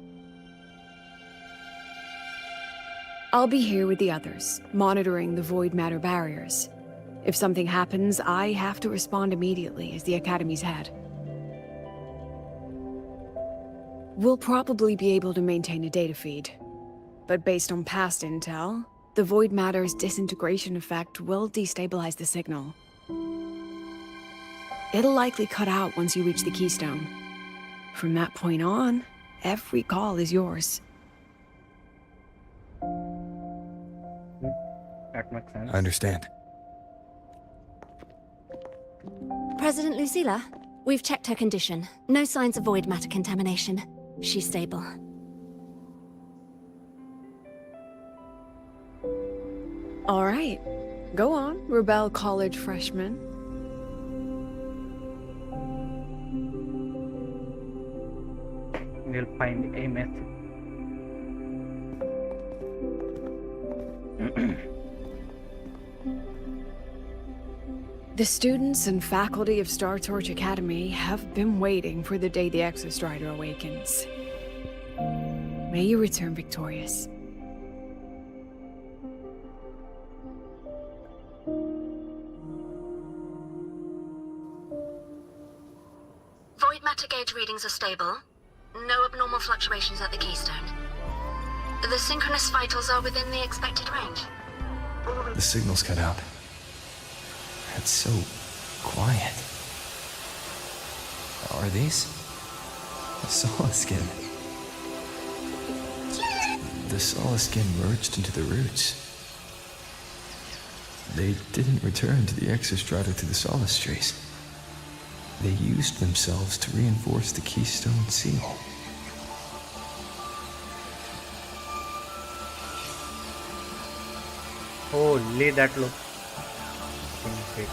I'll be here with the others, monitoring the void matter barriers. If something happens, I have to respond immediately as the Academy's head. We'll probably be able to maintain a data feed. But based on past intel, The void matter's disintegration effect will destabilize the signal. It'll likely cut out once you reach the keystone. From that point on, every call is yours. That makes sense. I understand. President Lucilla, we've checked her condition. No signs of void matter contamination. She's stable. All right. Go on, Rebel College freshman. We'll find a method. The students and faculty of Star Torch Academy have been waiting for the day the Exostrider awakens. May you return victorious. Void matter gauge readings are stable. No abnormal fluctuations at the keystone. The synchronous vitals are within the expected range. The signal's cut out. It's so quiet. Are these? The Solace skin. The Solace skin merged into the roots. They didn't return to the Exostrider through the Solace trace. They used themselves to reinforce the Keystone seal. Holy, that looks great.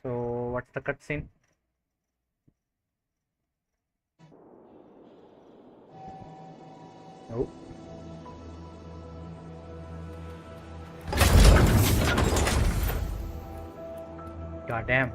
So, what's the cutscene? Oh. God damn.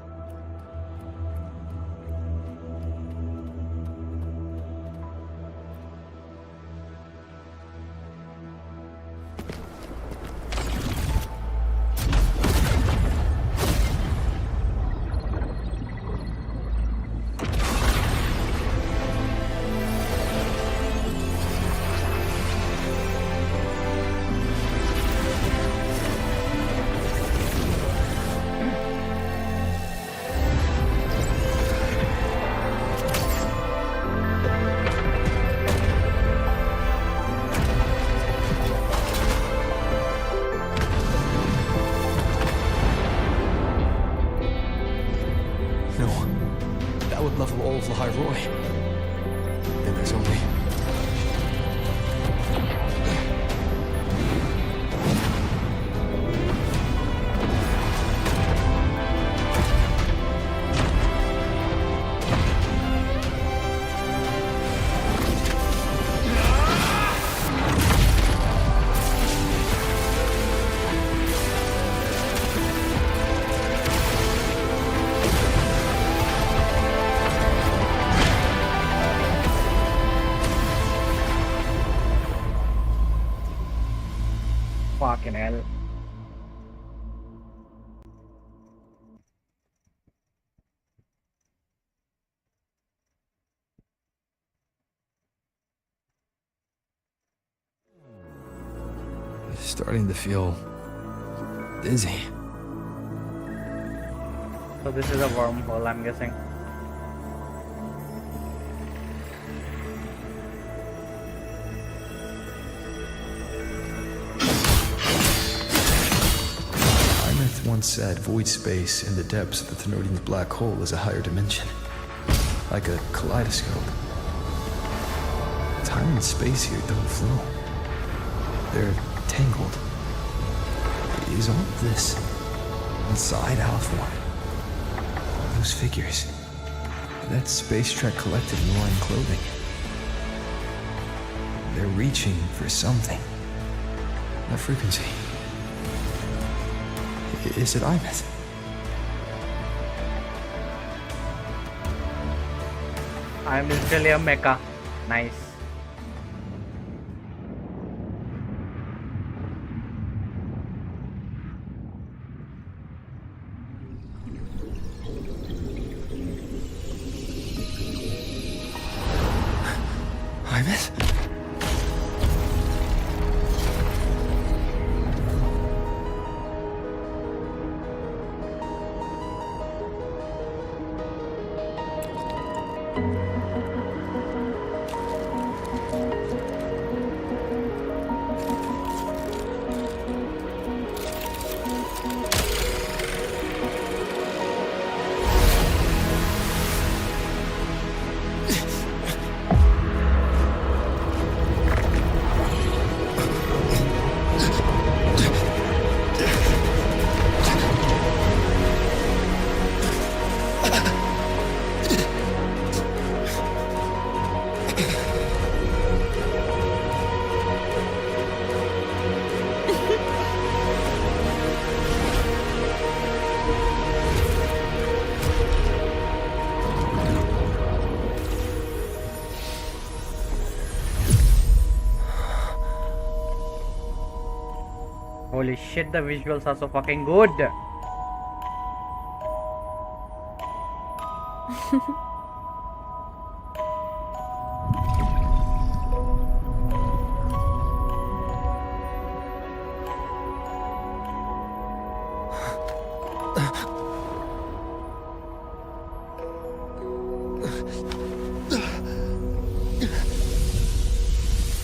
Level all of Lahai Roi. Then there's only... Fucking hell. It's starting to feel dizzy. So this is a wormhole, I'm guessing. Once said void space in the depths of the Thenodian's black hole is a higher dimension. Like a kaleidoscope. Time and space here don't flow. They're tangled. Is all of this inside Alpha? Those figures. That space trek collected in line clothing. They're reaching for something. A frequency. Is it Ibeth? I'm literally a mecha. Nice. Primus? Holy shit, the visuals are so fucking good.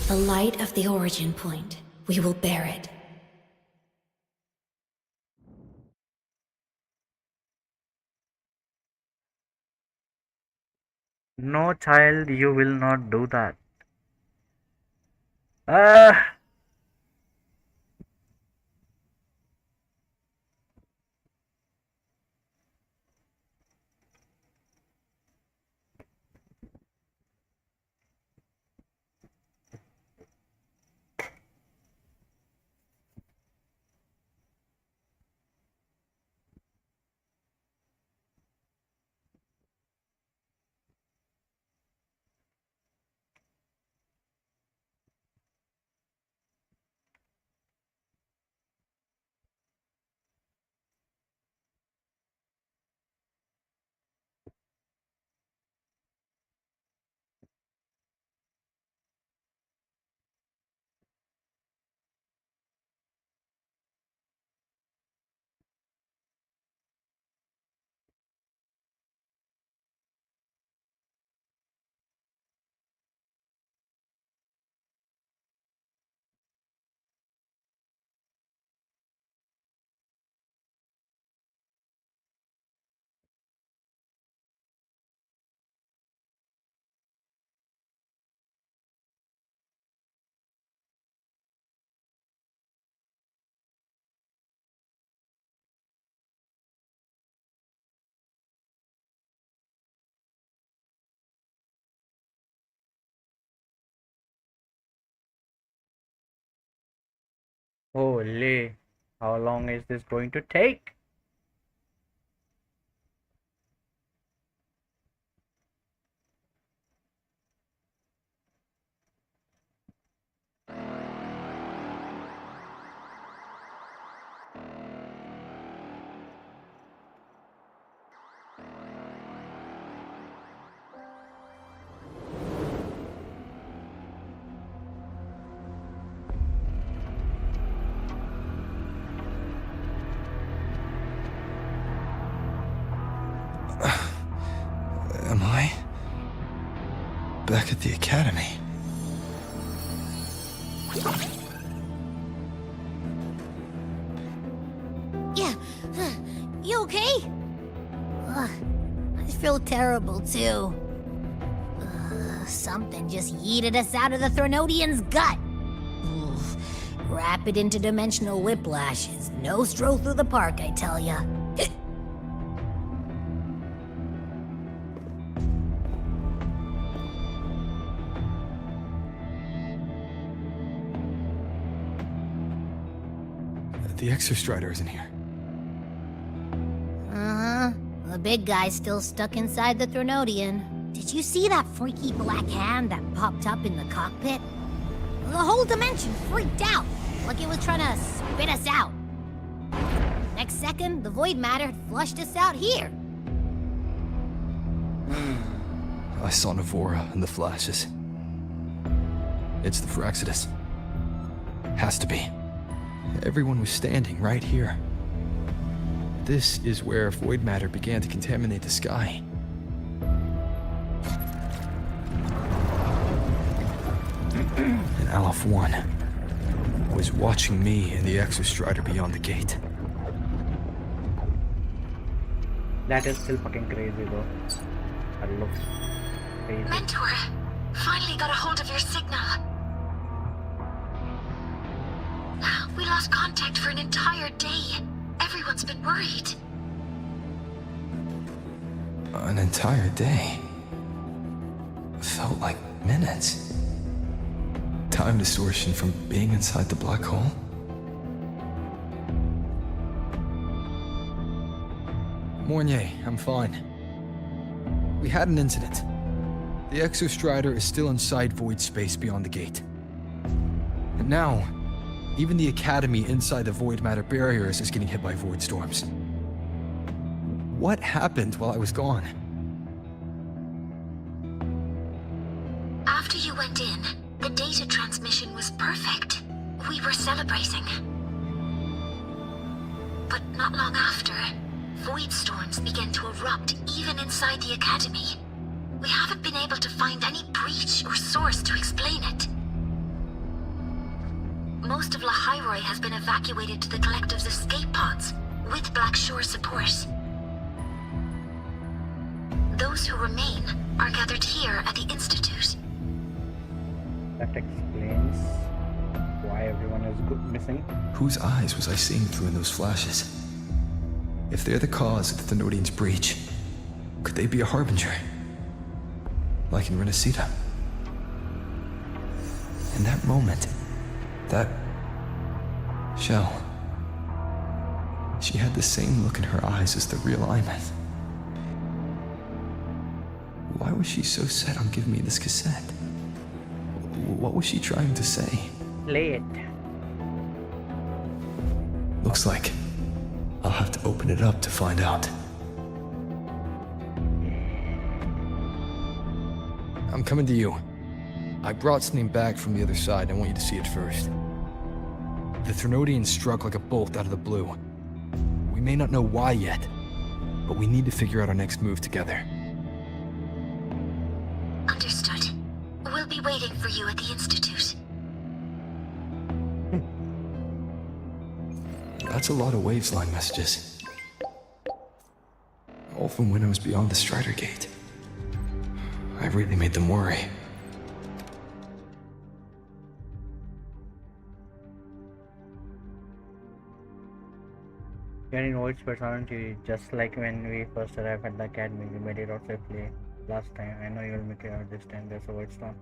The light of the origin point. We will bear it. No, child, you will not do that. Ah. Holy, how long is this going to take? Am I back at the academy? Yeah. You okay? Ugh, I feel terrible too. Something just yeeted us out of the Threnodian's gut. Oof. Rapid interdimensional whiplashes. No stroll through the park, I tell ya. The Exostrider isn't here. Uh-huh. The big guy's still stuck inside the Threnodian. Did you see that freaky black hand that popped up in the cockpit? The whole dimension freaked out, like it was trying to spit us out. Next second, the void matter had flushed us out here. I saw Navora in the flashes. It's the Fraxidus. Has to be. Everyone was standing right here. This is where void matter began to contaminate the sky. And Aleph 1 was watching me and the Exostrider beyond the gate. That is still fucking crazy though. That looks crazy. Mentor, finally got a hold of your signal. We lost contact for an entire day. Everyone's been worried. An entire day. Felt like minutes. Time distortion from being inside the black hole? Mornier, I'm fine. We had an incident. The Exostrider is still inside void space beyond the gate. And now, even the Academy inside the void matter barriers is getting hit by void storms. What happened while I was gone? After you went in, the data transmission was perfect. We were celebrating. But not long after, void storms began to erupt even inside the Academy. We haven't been able to find any breach or source to explain it. Most of Lahai Roi has been evacuated to the Collective's escape pods, with Black Shore support. Those who remain are gathered here at the Institute. That explains why everyone is missing. Whose eyes was I seeing through in those flashes? If they're the cause of the Thenodian's breach, could they be a harbinger? Like in Renacita? In that moment, that shell, she had the same look in her eyes as the real Imeth. Why was she so set on giving me this cassette? What was she trying to say? Play it. Looks like I'll have to open it up to find out. I'm coming to you. I brought something back from the other side. I want you to see it first. The Thenodian struck like a bolt out of the blue. We may not know why yet, but we need to figure out our next move together. Understood. We'll be waiting for you at the Institute. That's a lot of waves line messages. All from when I was beyond the Strider Gate. I really made them worry. Getting voids personality, just like when we first arrived at the academy, we made it out safely last time. I know you will make it out this time. There's a void storm.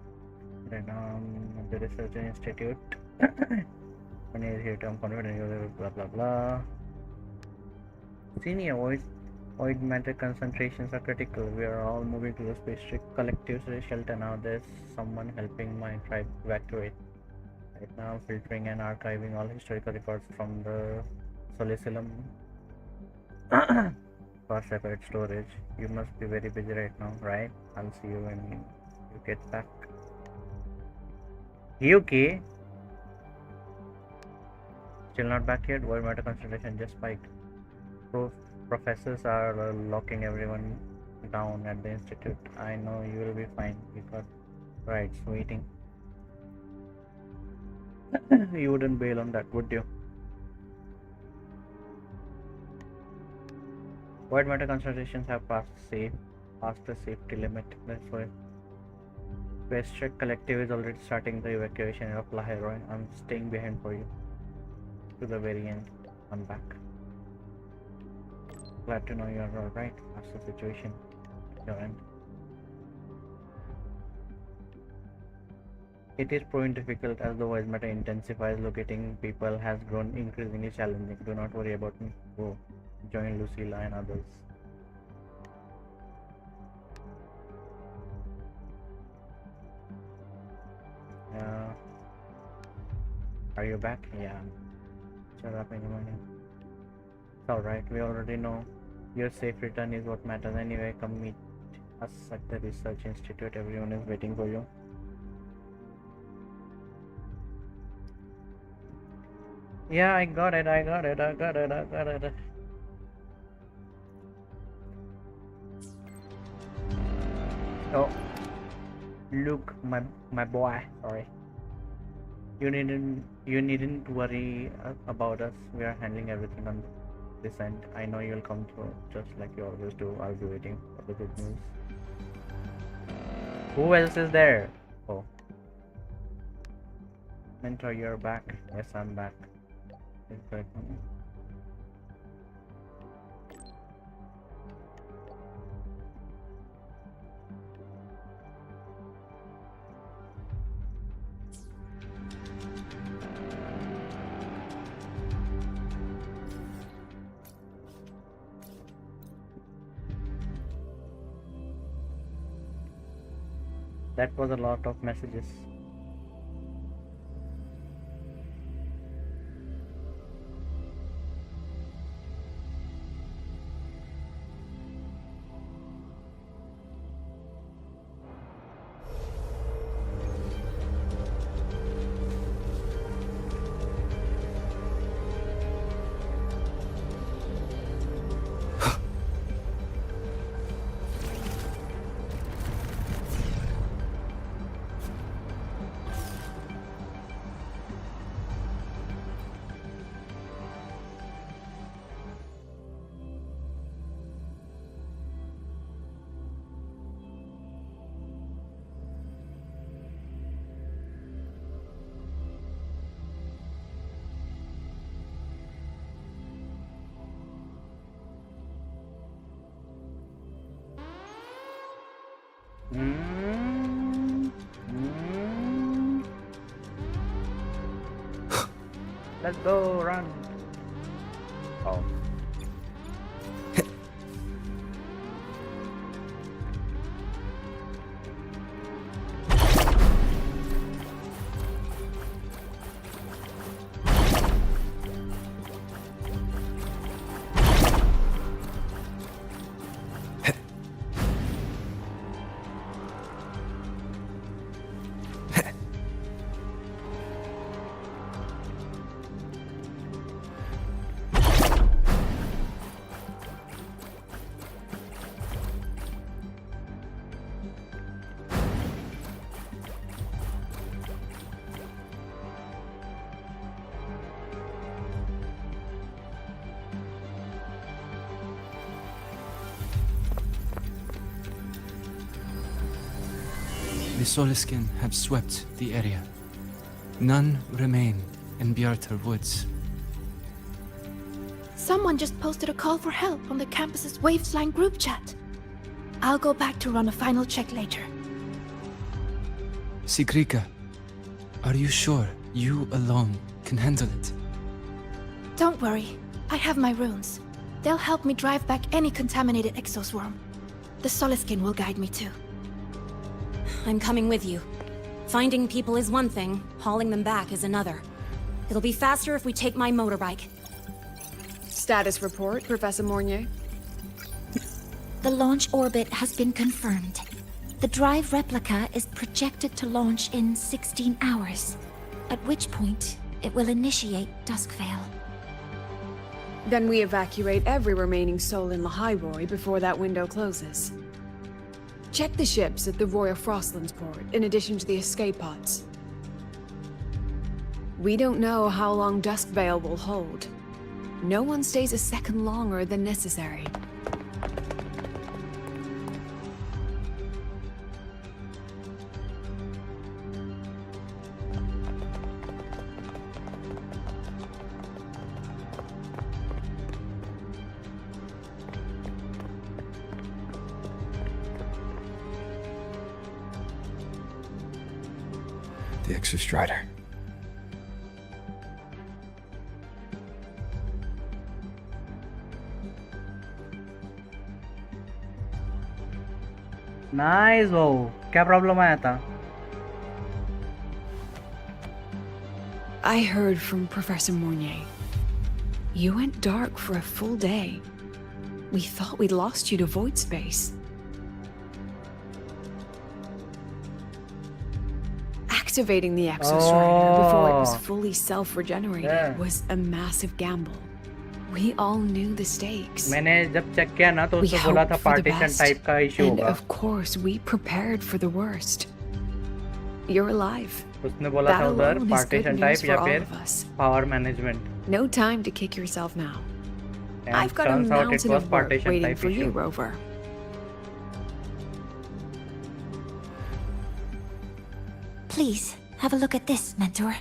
Right now, the research institute. When you're here, I'm confident you'll blah blah blah. Senior void matter concentrations are critical. We are all moving to the space collective's shelter now. There's someone helping my tribe evacuate. Right now, I'm filtering and archiving all historical records from the Solicilum for separate storage. You must be very busy right now, right? I'll see you when you get back. Yuki? Still not back yet? Void matter concentration just spiked. Professors are locking everyone down at the institute. I know you will be fine. We got rights waiting. You wouldn't bail on that, would you? Void matter concentrations have passed the safety limit. That's why Space Trek Collective is already starting the evacuation of Lahai Roi. I'm staying behind for you to the very end. I'm back. Glad to know you're alright. How's the situation at your end? It is proving difficult as the void matter intensifies. Locating people has grown increasingly challenging. Do not worry about me. Go join Lucilla and others. Are you back? Yeah. Shut up, anyone. It's alright, we already know. Your safe return is what matters anyway. Come meet us at the research institute. Everyone is waiting for you. Yeah, I got it. I got it. I got it. I got it. Oh, Luke, my boy. Sorry. You needn't worry about us. We are handling everything on this end. I know you'll come through just like you always do. I'll be waiting for the good news. Who else is there? Oh, Mentor, you're back. Yes, I'm back. That was a lot of messages. Let's go, run. Oh. The Soliskin have swept the area. None remain in Bjartar Woods. Someone just posted a call for help on the campus's Waveslang group chat. I'll go back to run a final check later. Sigrika, are you sure you alone can handle it? Don't worry, I have my runes. They'll help me drive back any contaminated exoswarm. The Soliskin will guide me too. I'm coming with you. Finding people is one thing, hauling them back is another. It'll be faster if we take my motorbike. Status report, Professor Mornier. The launch orbit has been confirmed. The drive replica is projected to launch in 16 hours, at which point it will initiate Duskvale. Then we evacuate every remaining soul in Lahai Roi before that window closes. Check the ships at the Royal Frostlands port, in addition to the escape pods. We don't know how long Duskvale will hold. No one stays a second longer than necessary. The Exostrider. Nice वो क्या problem आया था? I heard from Professor Mornier. You went dark for a full day. We thought we'd lost you to void space. Activating the exostrider before it was Oh. fully self-regenerated Yeah. was a massive gamble. We all knew the stakes. मैंने जब check किया ना तो We उसने बोला था hoped for the partition best, type का issue and होगा. of course we prepared for the worst. You're alive. उसने बोला था That उधर alone is good partition news type for या all फिर of us. Power management. No time to kick yourself now. And I've got a turns out it mountain was of work partition waiting type for you, issue. Rover. Please, have a look at this, Mentor.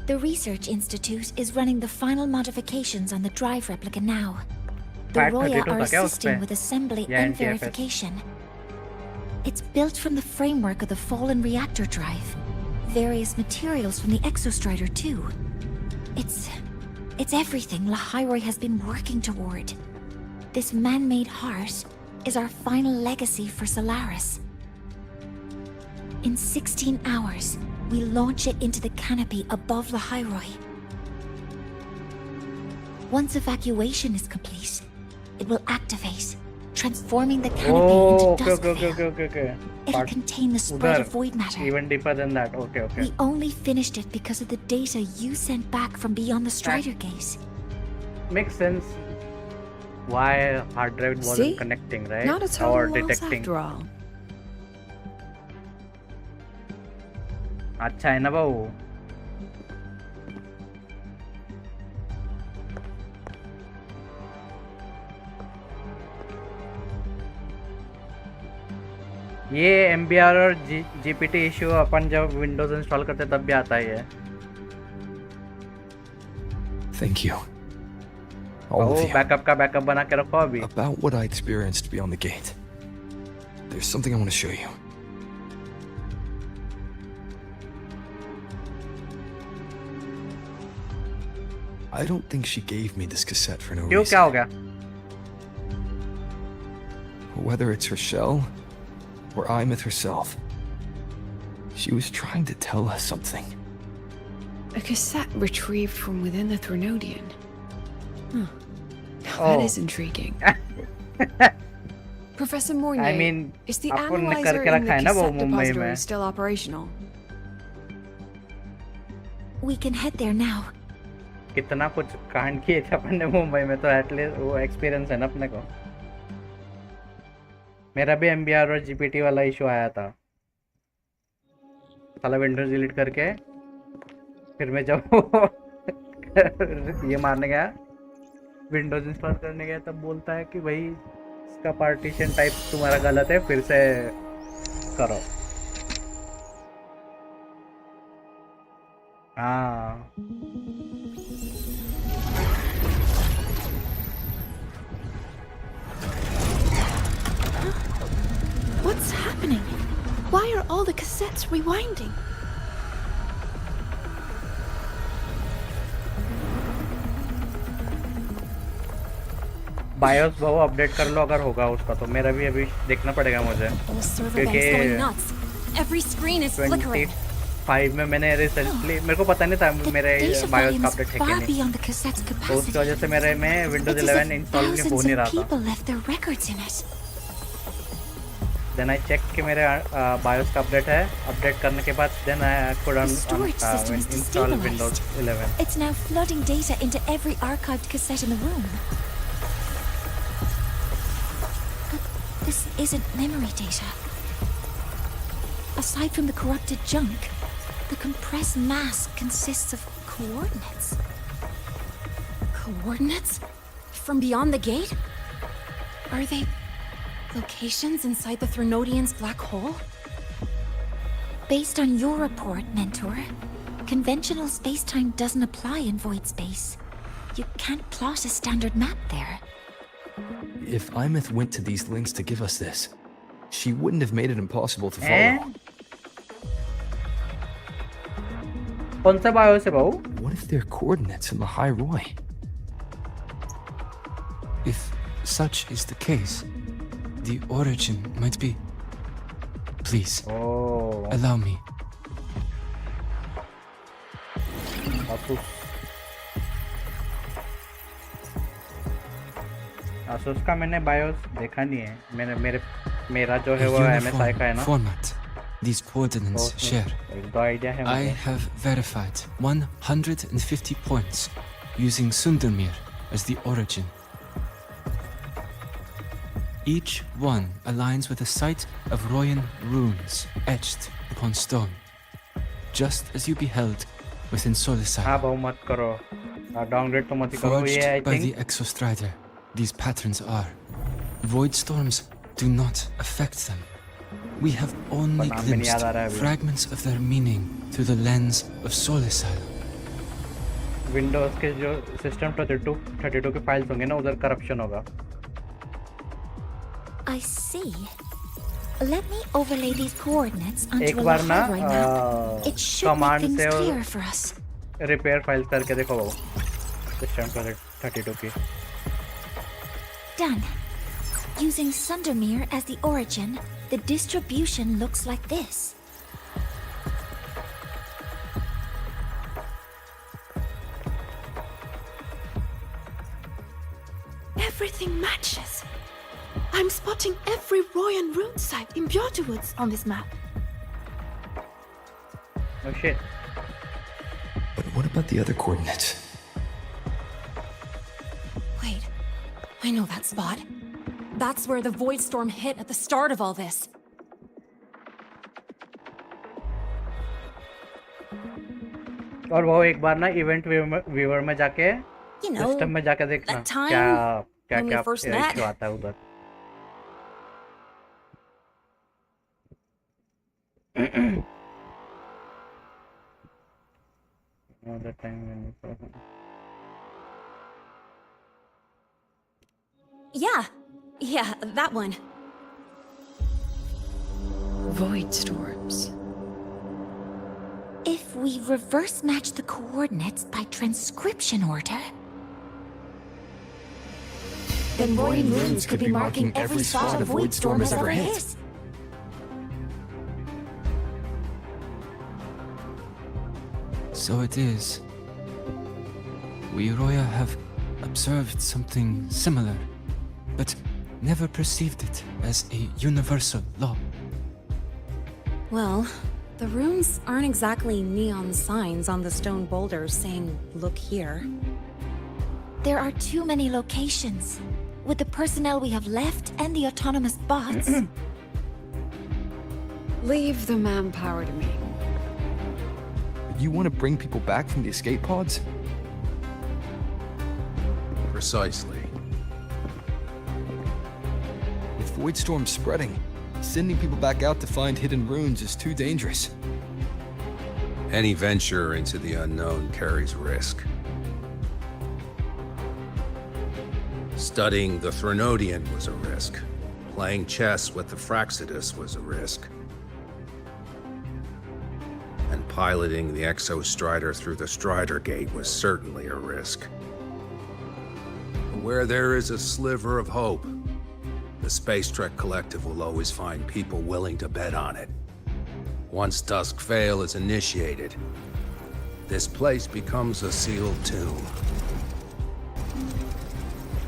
The Research Institute is running the final modifications on the drive replica now. The Fat Roya 32 are था क्या assisting उसपे? with assembly Yeah, and NTFS. verification. It's built from the framework of the fallen reactor drive. Various materials from the Exostrider, too. It's everything Lahai Roi has been working toward. This man-made heart is our final legacy for Solaris. In 16 hours, we launch it into the canopy above Lahai Roi. Once evacuation is complete, it will activate, transforming the canopy Oh, into okay, dust okay, veil. okay, okay. It'll Part- contain the spread of उधर, void matter. even deeper than that. Okay, okay. We only finished it because of the data you sent back from beyond the Strider Gate. Makes sense. Why hard drive wasn't See? connecting, right? Not a total Or loss detecting. after all. अच्छा है ना बाबू. ये MBR और GPT issue अपन जब Windows install करते तब भी आता ही है. Thank you. All of you. Backup का बैकअप बना के रखो अभी. About what I experienced beyond the gate. There's something I want to show you. I don't think she gave me this cassette for no क्यों reason. क्या हो गया? Whether it's her shell or Imeth herself, she was trying to tell us something. A cassette retrieved from within the Threnodian. Huh. Now Oh. that is intriguing. Professor Mornier, I mean, is the आपको analyzer करके in रखा the है ना वो cassette Mumbai depository में. still operational? We can head there now. कितना कुछ कांड किए थे अपन ने मुंबई में तो एटलीस्ट वो एक्सपीरियंस है ना अपने को. मेरा भी MBR और GPT वाला इशू आया था. साला विंडोज डिलीट करके फिर मैं जब ये मारने गया विंडोज इंस्टॉल करने गया तब बोलता है कि भाई इसका पार्टीशन टाइप तुम्हारा गलत है फिर से करो. हाँ. What's happening? Why are all the cassettes rewinding? BIOS बहु अपडेट कर लो अगर होगा उसका तो मेरा भी अभी देखना पड़ेगा मुझे Whole server bank's going nuts. Every screen is flickering. 25 में मैंने रिसेंटली मेरे को पता नहीं था मेरे Data बायोस का volume is अपडेट है far कि नहीं beyond the cassette's तो उसकी capacity. वजह से मेरे में Windows It's as 11 if install नहीं हो thousands नहीं of रहा था. people left their records in it. Then I check कि मेरे बायोस का अपडेट है. अपडेट करने के बाद then I could The storage system is install Windows destabilized. 11. It's now flooding data into every archived cassette in the room. But this isn't memory data. Aside from the corrupted junk, the compressed mass consists of coordinates. Coordinates? From beyond the gate? Are they locations inside the Threnodian's black hole? Based on your report, Mentor, conventional space-time doesn't apply in void space. You can't plot a standard map there. If Imeth went to these links to give us this, she wouldn't have made it impossible to follow. कौन सा BIOS है बाबू? What if they're coordinates in Lahai Roi? If such is the case, the origin might be... Please, allow me. Asus का मैंने BIOS देखा नहीं है. मेरा जो है वो A MSI का है ना. format these coordinates share. एक दो idea है I मुझे. have verified 150 points using Sundermere as the origin. Each one aligns with a site of Royan runes etched upon stone, just as you beheld within Solisar. हाँ भाऊ मत करो. Downgrade तो मत ही करो. Forged ये I by the think. Exostrider, these patterns are. Void storms do not affect them. We have only नाम भी नहीं याद आ रहा है glimpsed अभी. fragments of their meaning through the lens of Solisar. Windows के जो system 32 के files होंगे ना उधर corruption होगा. I see. Let me overlay these coordinates onto एक a बार ना Lahai Roi map. It should make command things से clearer for us. repair files करके देखो वो system 32 की. Done. Using Sundermere as the origin, the distribution looks like this. Everything matches. I'm spotting every Royan rune site in Bjorterwoods on this map. Oh shit. But what about the other coordinates? Wait, I know that spot. That's where the void storm hit at the start of all this. और वो एक बार ना event viewer में जाके You know, system में जाके देखना that time क्या when we first met. issue आता है उधर. Oh, that time when we first. Yeah, that one. Void storms. If we reverse match the coordinates by transcription order, Then Royan runes could be marking every spot a void storm has ever hit. So it is. We Roya have observed something similar, but never perceived it as a universal law. Well, the runes aren't exactly neon signs on the stone boulders saying, "Look here." There are too many locations. With the personnel we have left and the autonomous bots, Leave the manpower to me. You want to bring people back from the escape pods? Precisely. With Void Storm spreading, sending people back out to find hidden runes is too dangerous. Any venture into the unknown carries risk. Studying the Threnodian was a risk. Playing chess with the Fraxidus was a risk. And piloting the Exostrider through the Strider Gate was certainly a risk. But where there is a sliver of hope, the Space Trek Collective will always find people willing to bet on it. Once Dusk Vale is initiated, this place becomes a sealed tomb.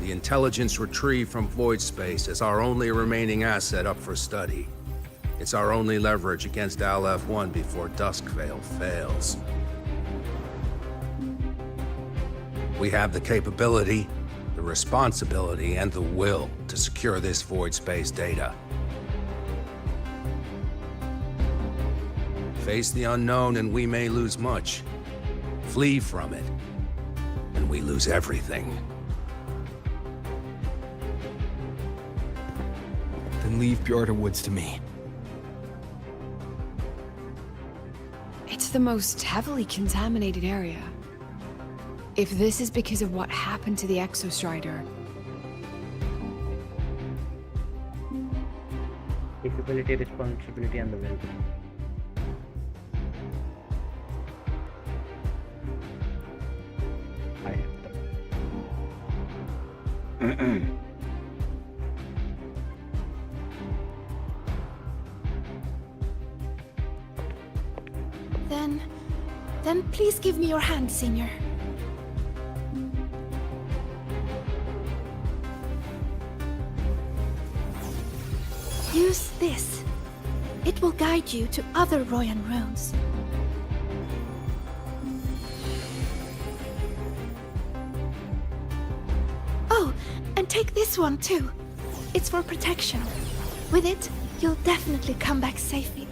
The intelligence retrieved from void space is our only remaining asset up for study. It's our only leverage against Aleph-1 before Duskvale fails. We have the capability, the responsibility, and the will to secure this void space data. Face the unknown and we may lose much. Flee from it, and we lose everything. Then leave Bjorterwoods to me. It's the most heavily contaminated area. If this is because of what happened to the Exostrider, capability, responsibility, and the will. Then please give me your hand, Senior. Use this. It will guide you to other Royan runes. Oh, and take this one too. It's for protection. With it, you'll definitely come back safely.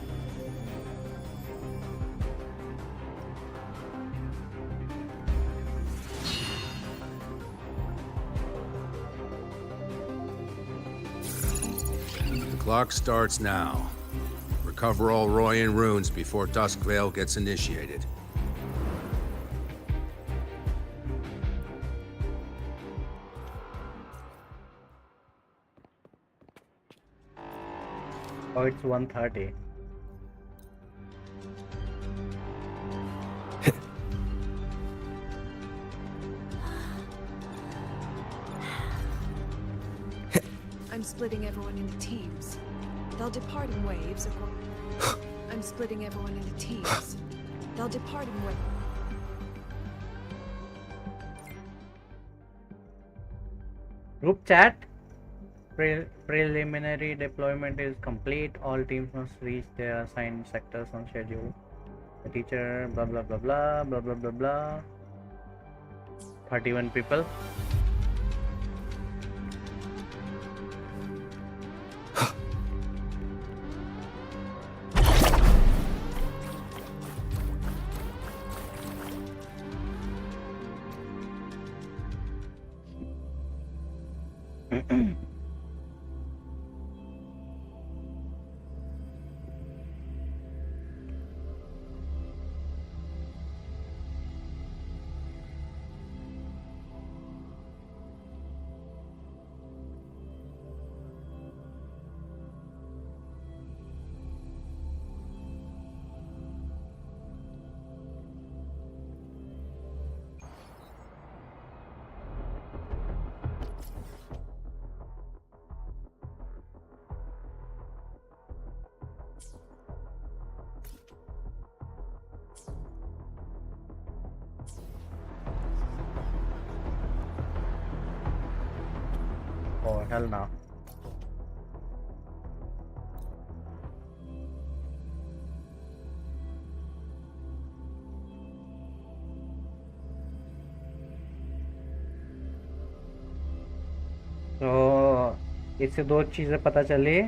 The clock starts now. Recover all Royan runes before Duskvale gets initiated. Oh, it's 1:30. I'm splitting everyone into teams. They'll depart in waves. I'm splitting everyone into teams. They'll depart in waves. Group chat. Preliminary deployment is complete. All teams must reach their assigned sectors on schedule. The teacher, blah blah blah blah blah blah blah blah. 31 people. Oh, hell no. तो इससे दो चीज़ें पता चली।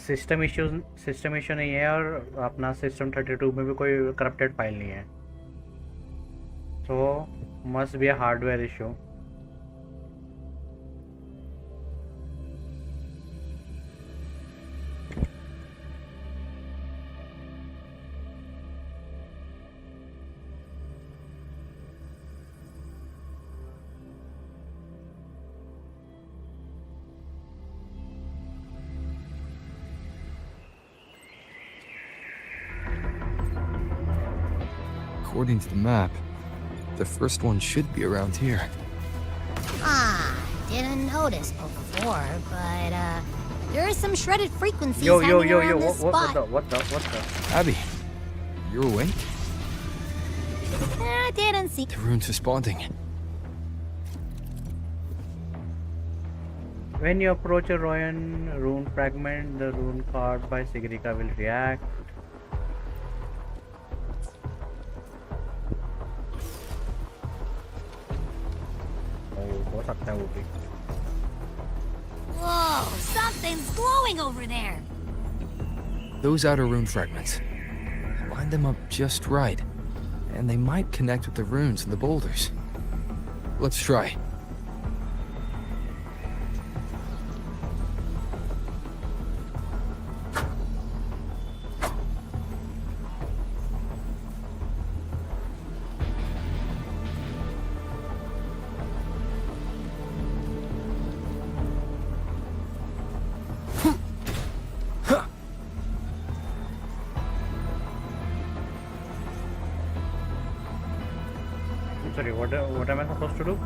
System issue नहीं है और अपना सिस्टम 32 में भी कोई करप्टेड फाइल नहीं है, तो must be a hardware issue. According to the map, the first one should be around here. Ah, didn't notice before, but there are some shredded frequencies Yo, hanging around this spot. what the? Abby, you're awake? I didn't see. The rune's responding. When you approach a Royan rune fragment, the rune card by Sigrika will react. हो सकता है वो भी। Whoa, something's glowing over there. Those outer rune fragments. Line them up just right, and they might connect with the runes in the boulders. Let's try. Sorry, what am I supposed to do?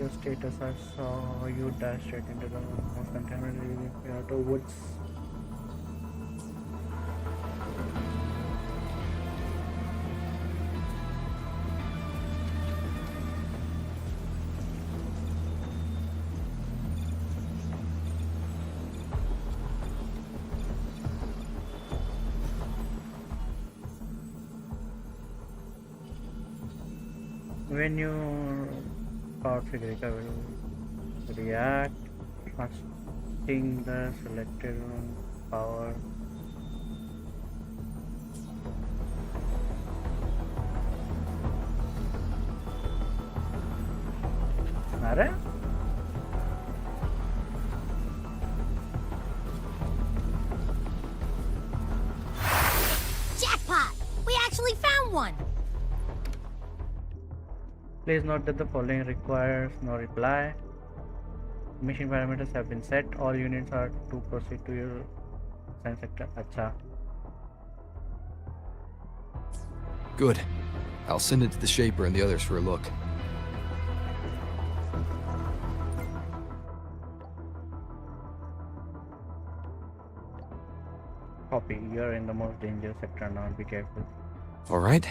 Your status, I saw you dash straight into the most contaminated Kyoto woods. When your power figure will react, trusting the selected power. अरे Jackpot! We actually found one! Please note that the following requires no reply. Mission parameters have been set. All units are to proceed to your science sector. Acha. Good. I'll send it to the Shaper and the others for a look. Copy. You're in the most dangerous sector now. Be careful. Alright.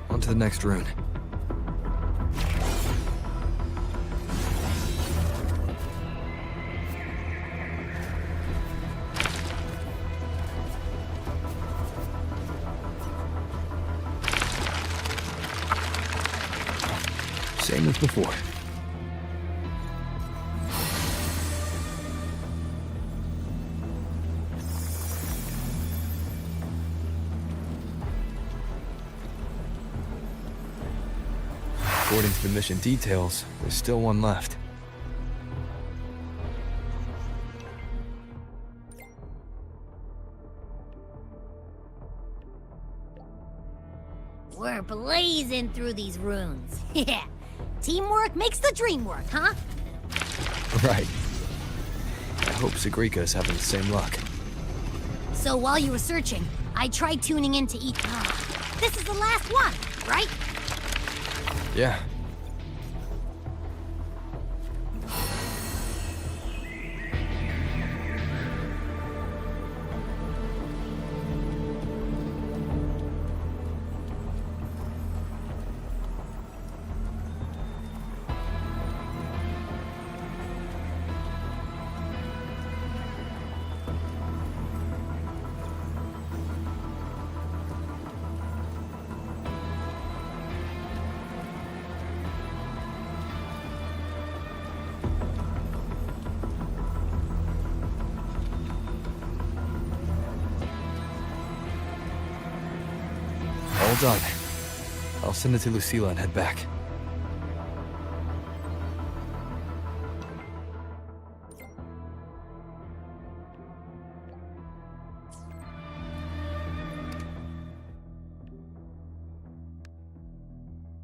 On to the next rune. Same as before. According to the mission details, there's still one left. We're blazing through these runes. Yeah. Teamwork makes the dream work, huh? Right. I hope Sigrika's having the same luck. So while you were searching, I tried tuning in to eat. This is the last one, right? Yeah. All done. I'll send it to Lucilla and head back.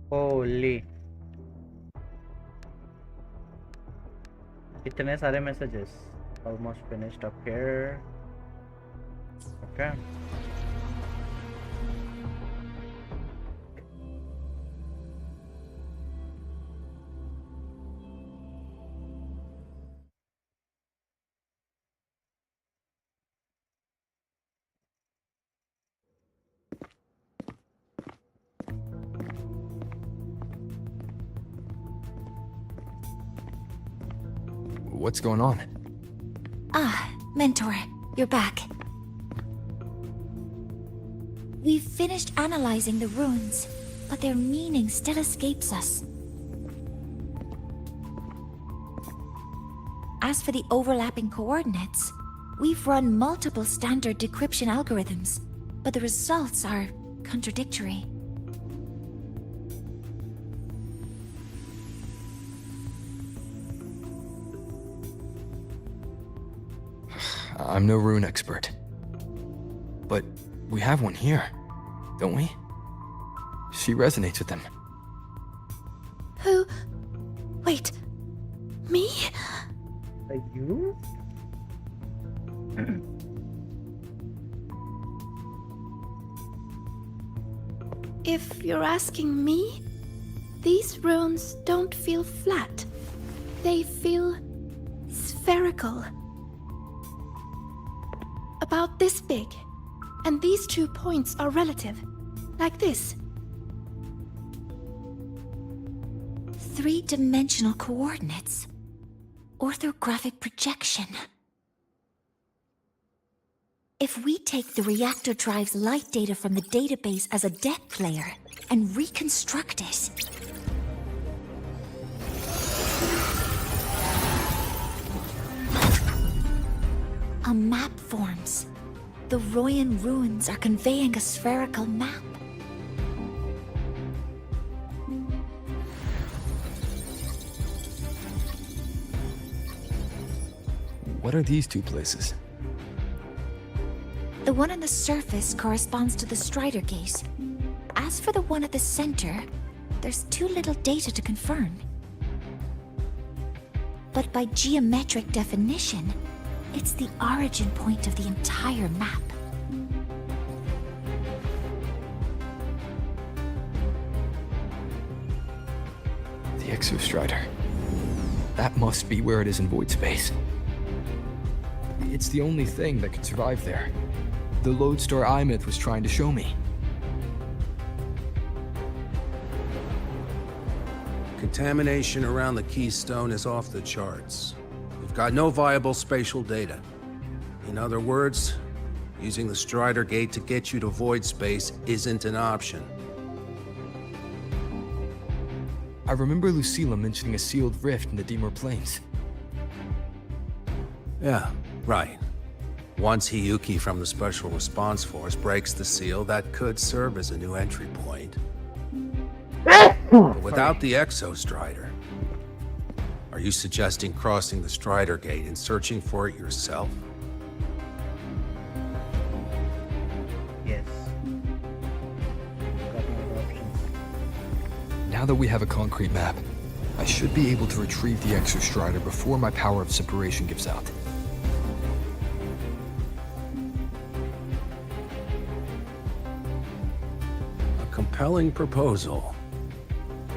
Holy. इतने सारे messages. Almost finished up here. Okay. What's going on? Ah, Mentor, you're back. We've finished analyzing the runes, but their meaning still escapes us. As for the overlapping coordinates, we've run multiple standard decryption algorithms, but the results are contradictory. I'm no rune expert. But we have one here, don't we? She resonates with them. Who? Wait. Me? Are you? If you're asking me, These runes don't feel flat. They feel spherical. About this big. And these 2 points are relative. Like this. 3-dimensional coordinates. Orthographic projection. If we take the reactor drive's light data from the database as a depth layer and reconstruct it, a map forms. The Royan ruins are conveying a spherical map. What are these 2 places? The one on the surface corresponds to the Strider Gate. As for the one at the center, there's too little data to confirm. But by geometric definition, it's the origin point of the entire map. The Exostrider. That must be where it is in void space. It's the only thing that could survive there. The Lodestar Eye-Myth was trying to show me. Contamination around the Keystone is off the charts. We've got no viable spatial data. In other words, using the Strider Gate to get you to void space isn't an option. I remember Lucilla mentioning a sealed rift in the Dimor Plains. Yeah, right. Once Hiyuki from the Special Response Force breaks the seal, that could serve as a new entry point. But without the Exostrider, are you suggesting crossing the Strider Gate and searching for it yourself? Yes. Got no options. Now that we have a concrete map, I should be able to retrieve the Exostrider before my power of separation gives out. A compelling proposal.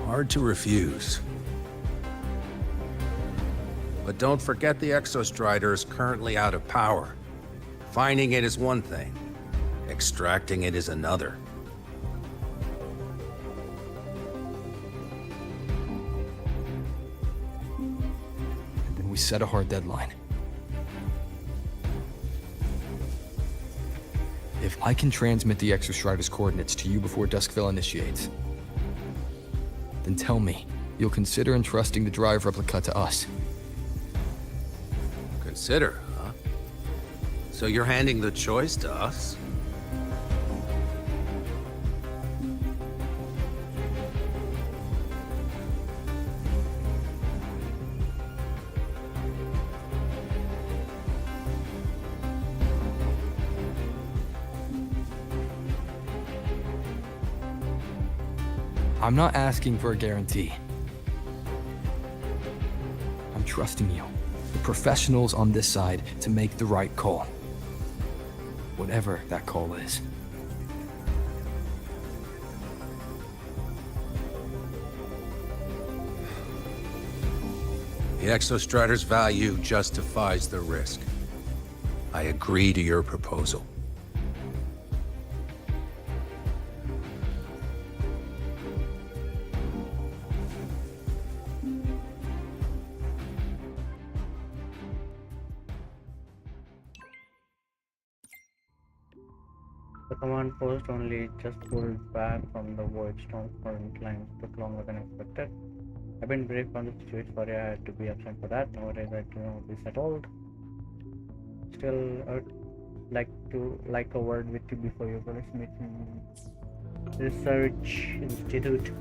Hard to refuse. But don't forget the Exostrider is currently out of power. Finding it is one thing. Extracting it is another. And then we set a hard deadline. If I can transmit the Exostrider's coordinates to you before Duskville initiates, then tell me you'll consider entrusting the drive replica to us. Consider, huh? So you're handing the choice to us? I'm not asking for a guarantee. I'm trusting you, the professionals on this side, to make the right call. Whatever that call is. The Exostrider's value justifies the risk. I agree to your proposal. The command post only just pulled back from the void storm. Current lines took longer than expected. I've been briefed on the situation. Sorry I had to be absent for that. No worries, I do not be settled. Still, I'd like a word with you before your police meeting. Research Institute.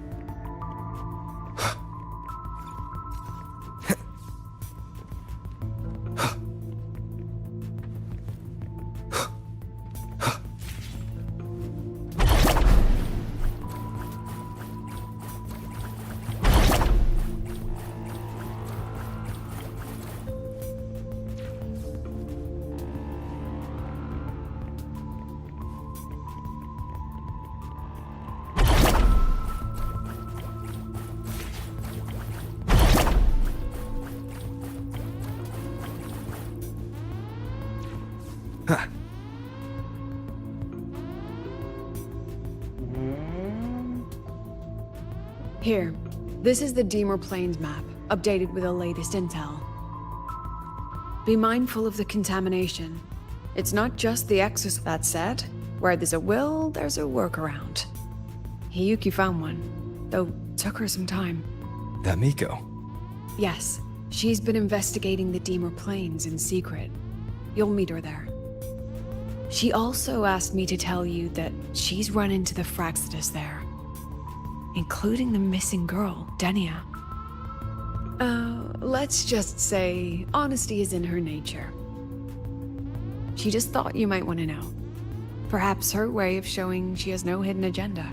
Here, this is the Deemer Plains map, updated with the latest intel. Be mindful of the contamination. It's not just the exos. That said, where there's a will, there's a workaround. Hiyuki found one, though took her some time. That Miko. Yes, she's been investigating the Deemer Plains in secret. You'll meet her there. She also asked me to tell you that she's run into the Fraxidus there, including the missing girl, Denia. Let's just say honesty is in her nature. She just thought you might want to know. Perhaps her way of showing she has no hidden agenda.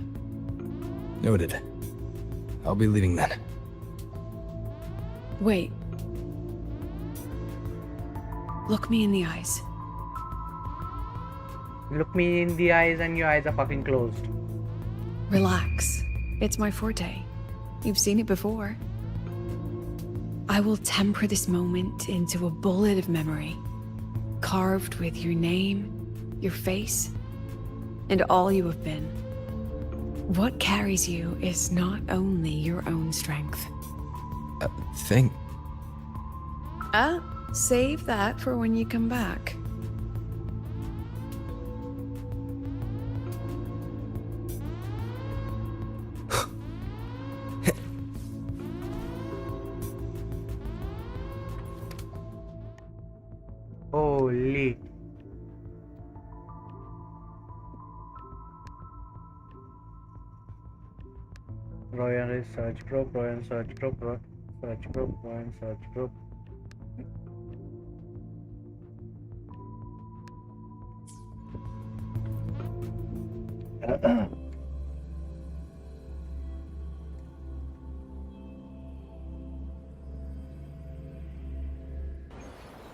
Noted. I'll be leaving then. Wait. Look me in the eyes. Look me in the eyes and your eyes are fucking closed. Relax. It's my forte. You've seen it before. I will temper this moment into a bullet of memory, carved with your name, your face, and all you have been. What carries you is not only your own strength. Thing. Save that for when you come back. Holy. Roy and his search group, Roy and search group, Roy search group, Roy and search group.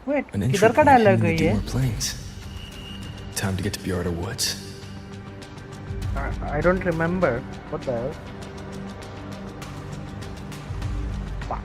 Wait, An किधर entry का point dialogue in है the ये? Deemer Plains. Time to get to Bjarta Woods. I don't remember. What the hell? Fuck.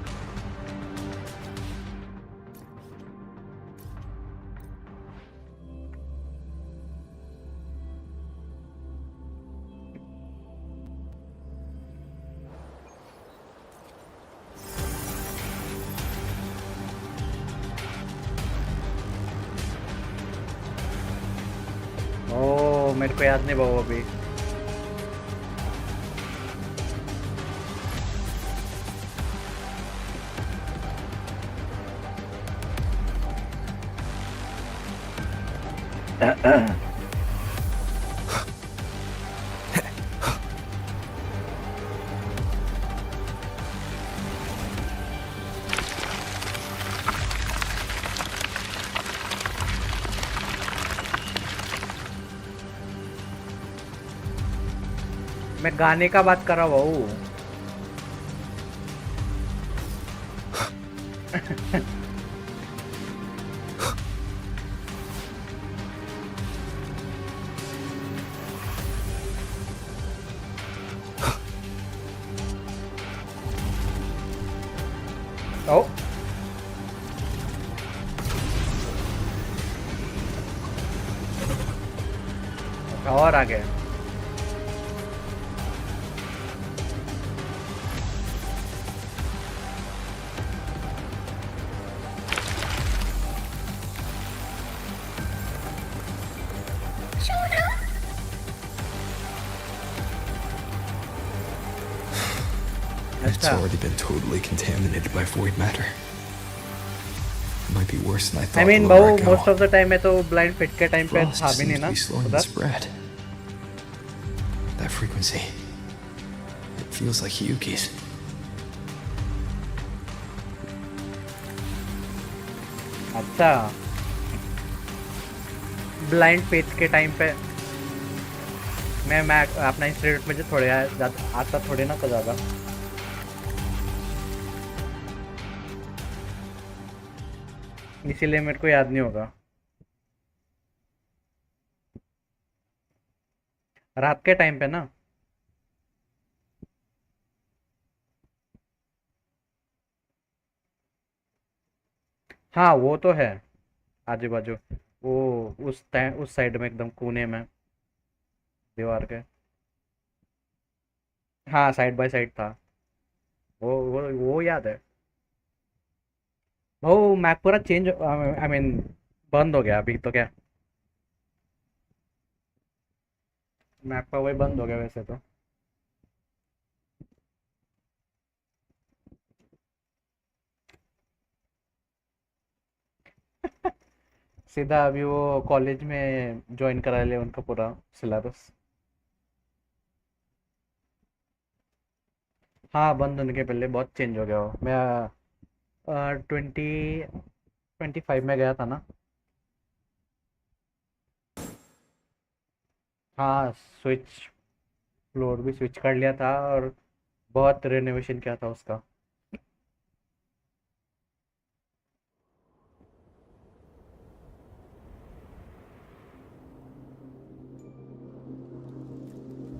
Oh, मेरे को याद नहीं बाबू अभी. मैं गाने का बात कर रहा हूँ. Oh. और आगे. It's already been totally contaminated by void matter. It might be worse than I thought. I mean, बहु most of the time मैं तो blind fit के time पे था भी नहीं ना. Slowing the spread. That frequency. It feels like Hiyuki's. अच्छा. Blind faith के time पे मैं अपना इंस्टीट्यूट में जो थोड़े आता थोड़े ना तो ज़्यादा. इसीलिए मेरे को याद नहीं होगा. रात के टाइम पे ना. हाँ वो तो है. आजू बाजू वो उस साइड में एकदम कोने में दीवार के. हाँ साइड बाय साइड था. वो याद है। वो मैप पूरा चेंज, आई मीन बंद हो गया अभी तो क्या। मैप का वही बंद हो गया वैसे तो। सीधा अभी वो कॉलेज में ज्वाइन करा लिया उनका पूरा सिलेबस। हाँ, बंद होने के पहले बहुत चेंज हो गया वो। मैं 2025 में गया था ना। हाँ, स्विच फ्लोर भी स्विच कर लिया था और बहुत रेनोवेशन किया था उसका।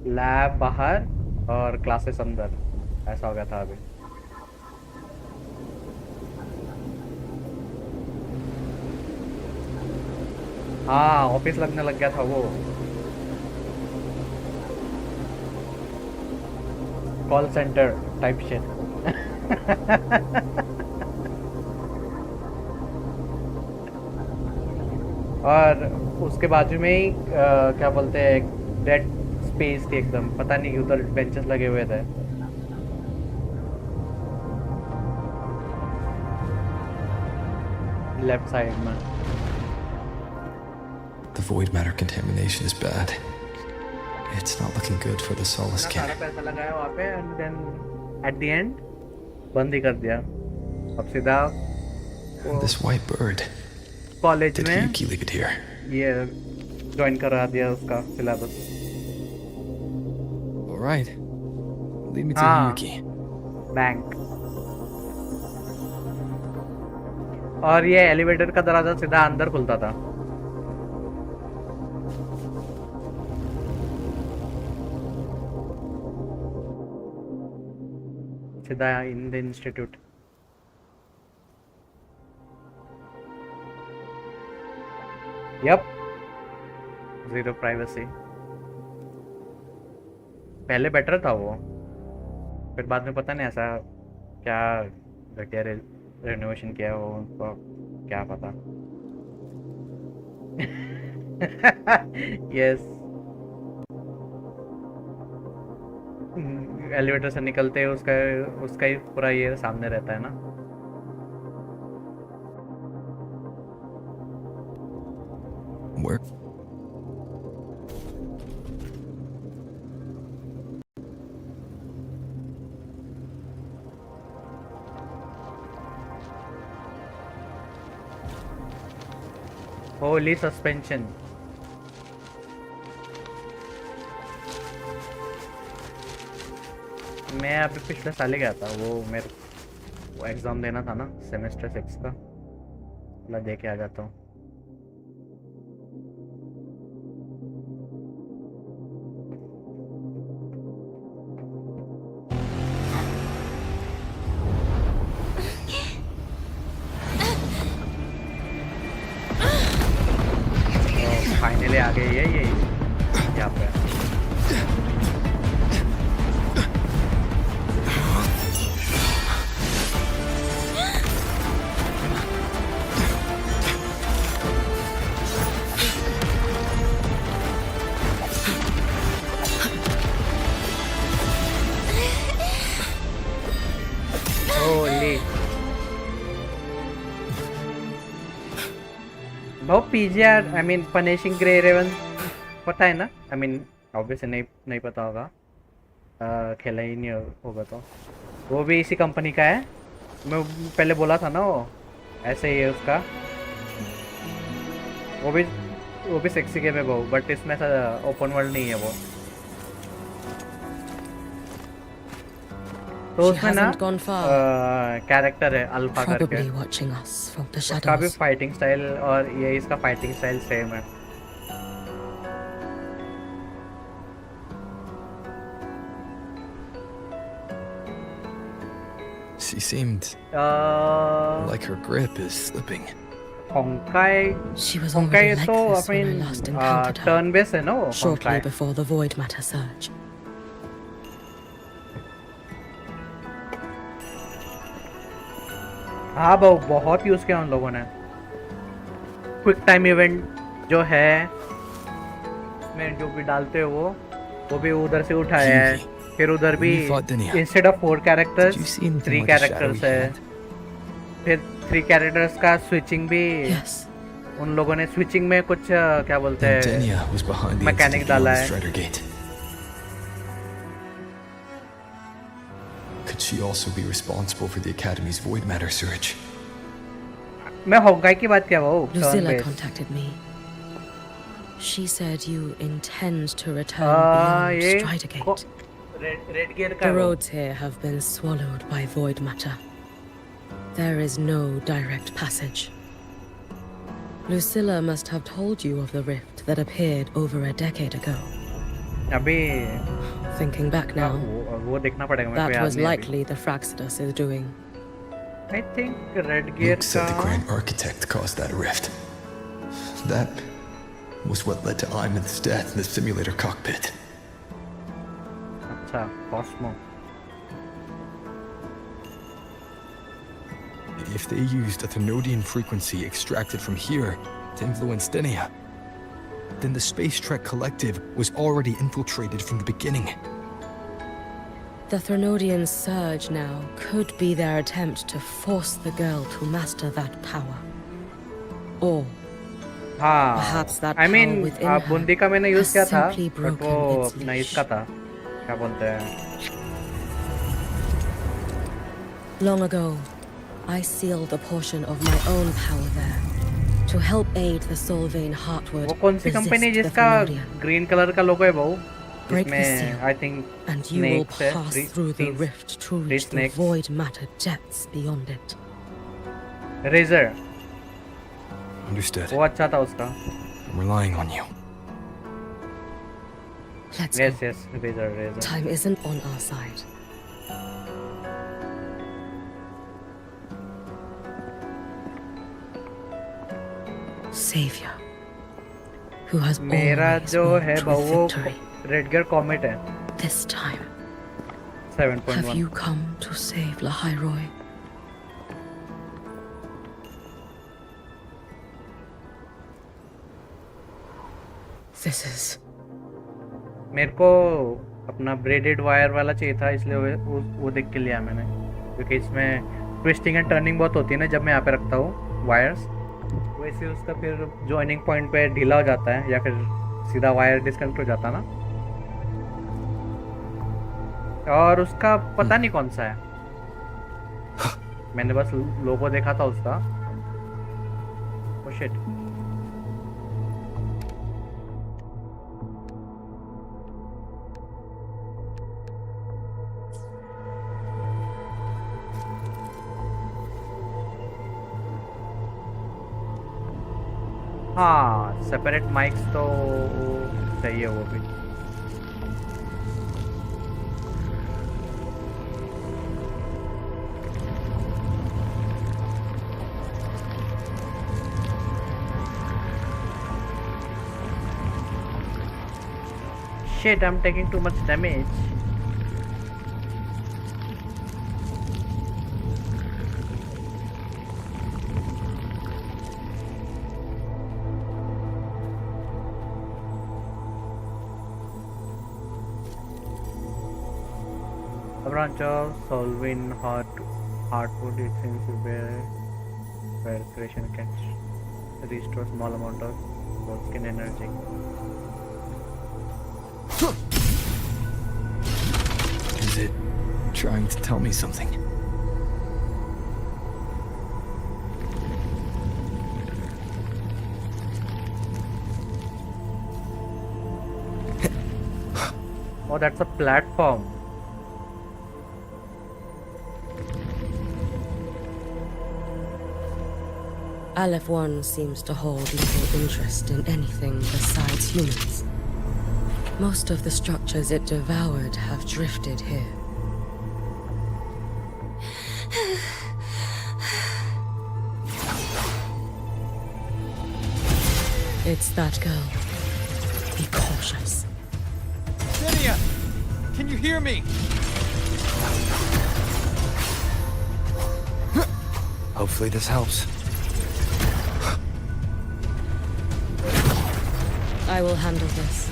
लैब बाहर और क्लासेस अंदर, ऐसा हो गया था अभी। हाँ, ऑफिस लगने लग गया था वो। Call centre type shit. और उसके बाजू में ही क्या बोलते हैं, एक डेड स्पेस थी एकदम, पता नहीं उधर बेंचेस लगे हुए थे। लेफ्ट साइड में। The void matter contamination is bad. It's not looking good for the Solace सारा King. पैसा लगाया वहाँ पे and then at the end बंद ही कर दिया। अब सीधा This white bird. College Did में Yuki leave it here? ये ज्वाइन करा दिया उसका syllabus. All right. Lead me to हाँ, Yuki. बैंक। और ये एलिवेटर का दरवाजा सीधा अंदर खुलता था। सीधा in the institute. Yup, zero privacy. पहले बेटर था वो, फिर बाद में पता नहीं ऐसा क्या घटिया रेनोवेशन किया वो, उनको क्या पता। यस, एलिवेटर से निकलते हैं उसका उसका ही पूरा ये सामने रहता है ना। Where? होली सस्पेंशन। मैं अभी पिछले साल ही गया था, वो मेरे वो एग्ज़ाम देना था ना सेमेस्टर 6 का, मैं दे के आ जाता हूँ। फाइनली आ गई है ये यहाँ पे। होली वो PGR, I mean punishing grey raven, पता है ना? आई मीन ऑब्वियसली नहीं पता होगा, खेला ही नहीं होगा तो। वो भी इसी कंपनी का है, मैं पहले बोला था ना वो ऐसे ही है उसका। वो भी सेक्सी गेम है वो, बट इसमें ऐसा ओपन वर्ल्ड नहीं है वो। तो She उसमें ना hasn't gone far. कैरेक्टर है अल्फा करके, Probably watching us from the उसका भी shadows. फाइटिंग स्टाइल और ये इसका फाइटिंग स्टाइल सेम है। She seemed like her grip is slipping. She was होंकाई already like तो this when I last encountered her. Turn base है ना वो Shortly होंकाई। before the void matter surge. हाँ बहुत यूज किया उन लोगों ने। क्विक टाइम इवेंट जो है में जो भी डालते हो वो भी उधर से उठाया है। फिर उधर भी इंस्टेड ऑफ 4 कैरेक्टर्स 3 कैरेक्टर्स है। फिर 3 कैरेक्टर्स का स्विचिंग भी उन लोगों ने स्विचिंग में कुछ क्या बोलते हैं मैकेनिक डाला है। Could she also be responsible for the Academy's void matter surge? मैं होगाई की बात क्या वो Lucilla contacted me. She said you intend to return beyond Strider Gate. Red gear The roads here have been swallowed by void matter. There is no direct passage. Lucilla must have told you of the rift that appeared over a decade ago. अभी Thinking back now, वो देखना पड़ेगा मेरे को that याद was नहीं likely the Fraxidus is doing. I think Red Gear Luke said the Grand Architect caused that rift. That was what led to Iman's death in the simulator cockpit. अच्छा, Cosmo. If they used a Thenodian frequency extracted from here to influence Denia, then the Space Trek Collective was already infiltrated from the beginning. The Thenodian surge now could be their attempt to force the girl to master that power. Or perhaps that power within her Bundi का मैंने use किया था, simply but broken वो its अपना leash. इसका था, क्या बोलते हैं? Long ago, I sealed a portion of my own power there to help aid the Solvane Heartwood वो कौन सी कंपनी resist the जिसका Thenodian. ग्रीन कलर का लोगो है वो? Break the seal, जिसमें I think and you will snakes है, pass through the rift to reach the snakes. void matter depths beyond it. Razor. Understood. वो अच्छा था उसका. I'm relying on you. Let's Yes, go. yes, Razor. Time isn't on our side. Savior, who has मेरा always जो walked है with वो victory. Red gear comet है. This time, 7.1. have you come to save Lahai Roi? This is. मेरे को अपना braided wire वाला चाहिए था, इसलिए वो देख के लिया मैंने, क्योंकि इसमें ट्विस्टिंग एंड टर्निंग बहुत होती है ना जब मैं यहाँ पे रखता हूँ वायर्स, वैसे उसका फिर जॉइनिंग पॉइंट पे ढीला हो जाता है या फिर सीधा वायर डिस्कनेक्ट हो जाता ना. और उसका पता नहीं कौन सा है, मैंने बस लोगो देखा था उसका. Oh shit. हाँ, सेपरेट माइक्स तो चाहिए वो भी. Shit, I'm taking too much damage. A branch of Solvin Heartwood, it seems to be where creation can restore small amount of skin energy. Is it trying to tell me something? Oh, that's a platform. Aleph 1 seems to hold little interest in anything besides humans. Most of the structures it devoured have drifted here. It's that girl. Be cautious. Lydia! Can you hear me? How Hopefully this helps. I will handle this.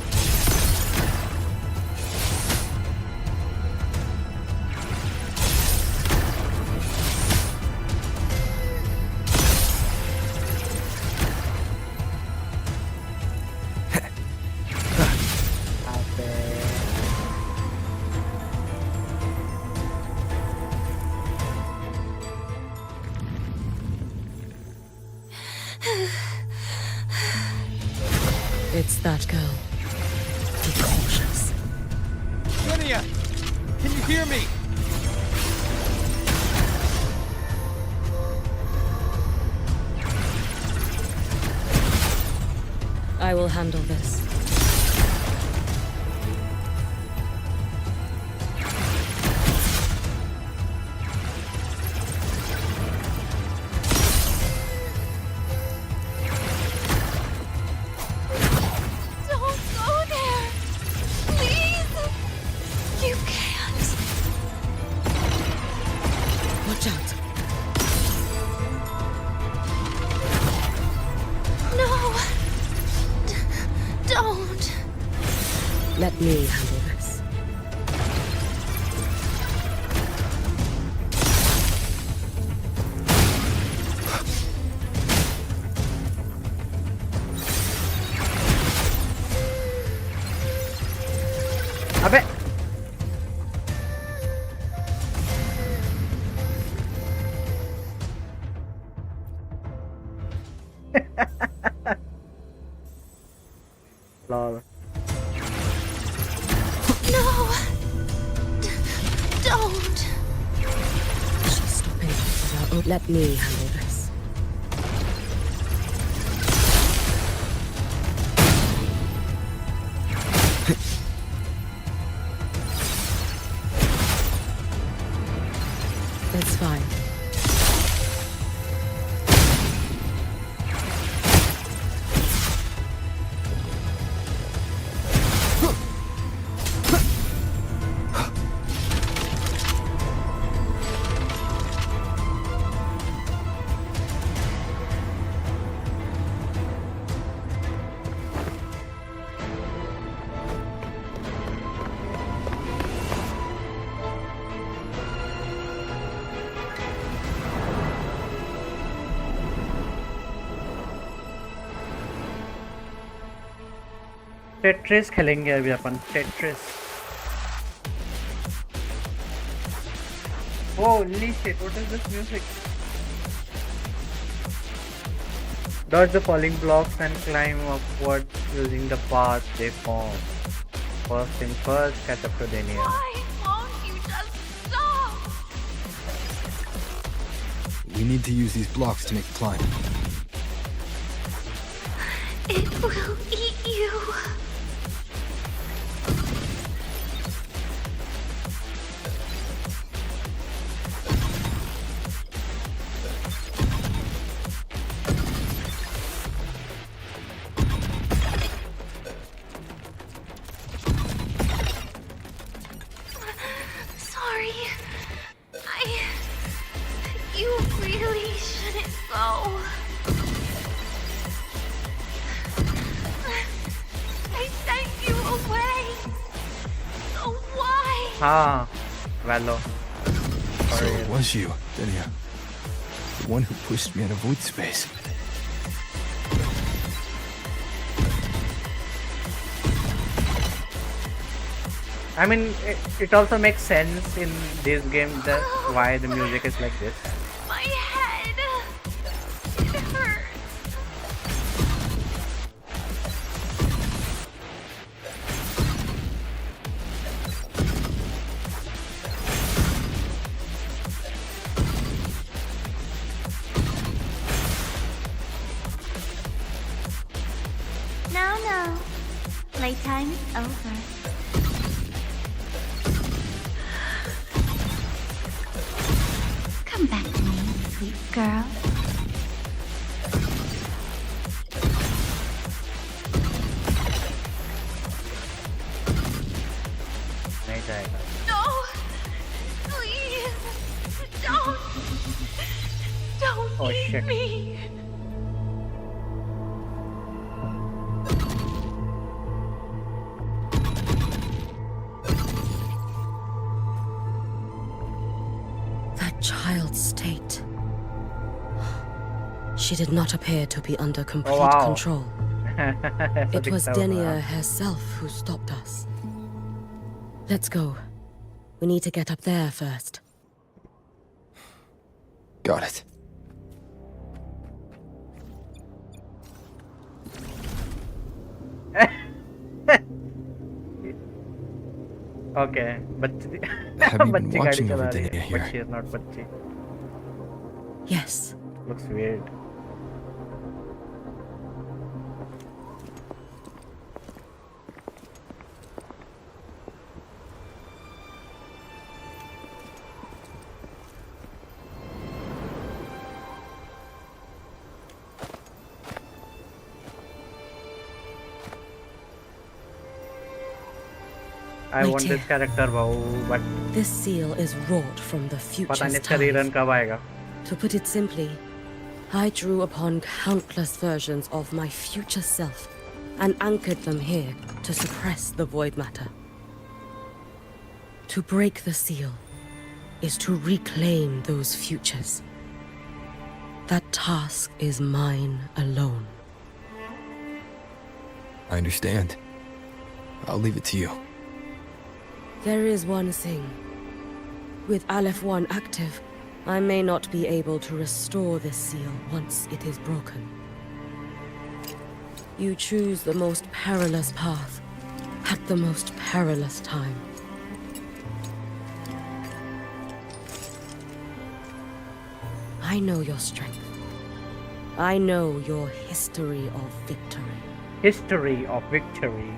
It's that girl. Be cautious. Lydia! Can you hear me? I will handle this. Don't go there! Please! You can't! Watch out. No! Don't! Let me handle this. अबे lol. No! Don't! She's stopping. Oh, let me handle this. It's fine. Tetris खेलेंगे अभी अपन Tetris Holy shit, what is this music? Dodge the falling blocks and climb upward using the path they form. First thing first, catch up to Dania. Why won't you just stop? We need to use these blocks to make the climb. It will eat you. Sorry. You really shouldn't go. I sent you away. So why? Ah, Valo. So it was you, Denia. The one who pushed me out of void space. I mean, it also makes sense in this game that why the music is like this. My head. It hurts. No. Playtime is over. Come back to me, sweet girl. नहीं जाएगा. No! Please! Don't! Don't Oh shit. Me. That child's state. She did not appear to be under complete wow. control. ऐसा It was दिखता होगा। Denia herself who stopped us. Let's go. We need to get up there first. Got it. Okay, बच्ची Have you been बच्ची गाड़ी watching चला over रही Denia है, here? but she is not बच्ची. Yes. Looks weird. I My want dear. this character, but This seal is wrought from the पता नहीं future's इसका time. रीरन कब आएगा. To put it simply, I drew upon countless versions of my future self and anchored them here to suppress the void matter. To break the seal is to reclaim those futures. That task is mine alone. I understand. I'll leave it to you. There is one thing. With Aleph 1 active, I may not be able to restore this seal once it is broken. You choose the most perilous path at the most perilous time. I know your strength. I know your history of victory. History of victory.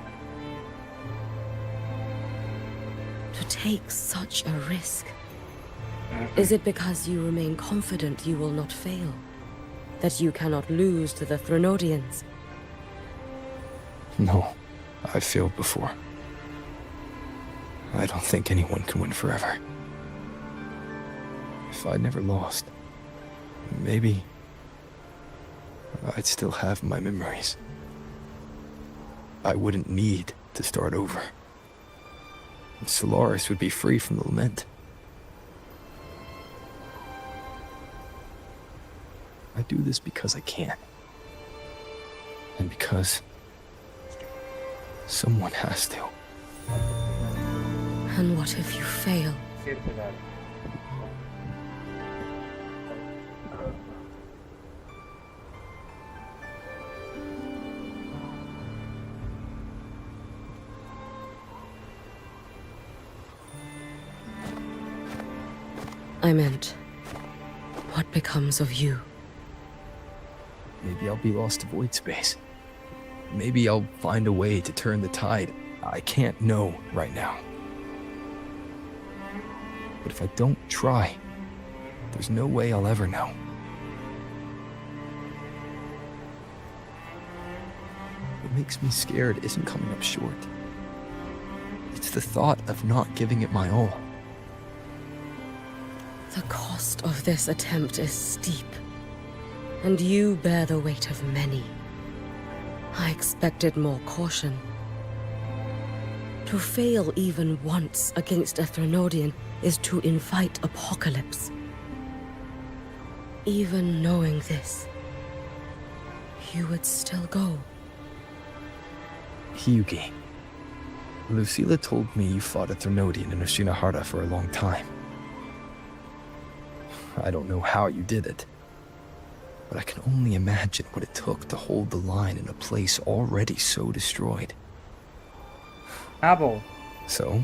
To take such a risk. Is it because you remain confident you will not fail? That you cannot lose to the Threnodians? No, I've failed before. I don't think anyone can win forever. If I'd never lost, maybe I'd still have my memories. I wouldn't need to start over. And Solaris would be free from the lament. I do this because I can. And because someone has to. And what if you fail? I meant, what becomes of you? Maybe I'll be lost to void space. Maybe I'll find a way to turn the tide. I can't know right now. But if I don't try, there's no way I'll ever know. What makes me scared isn't coming up short. It's the thought of not giving it my all. The cost of this attempt is steep, and you bear the weight of many. I expected more caution. To fail even once against a Threnodian is to invite apocalypse. Even knowing this, you would still go. Hyugi, Lucilla told me you fought a Threnodian in Oshinahara for a long time. I don't know how you did it, but I can only imagine what it took to hold the line in a place already so destroyed. Abo. So,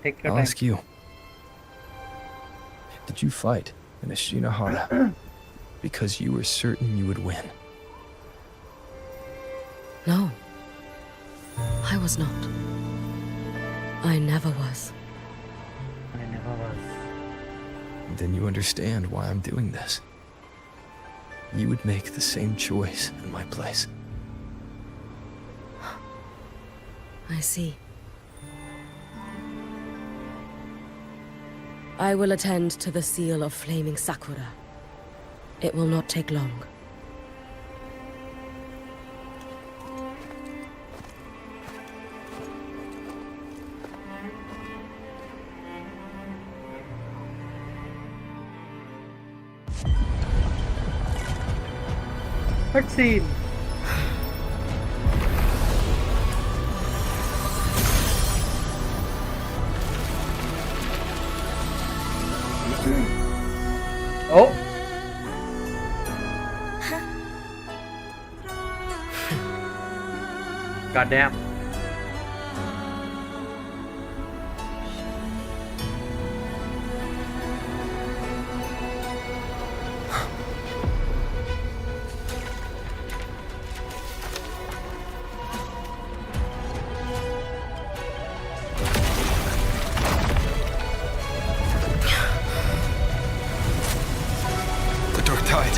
Take your I'll time. ask you. Did you fight in Oshinahara because you were certain you would win? No, I was not. I never was. I never was. Then you understand why I'm doing this. You would make the same choice in my place. I see. I will attend to the seal of flaming Sakura. It will not take long. Cutscene. Oh. Goddamn. The Dark Tide.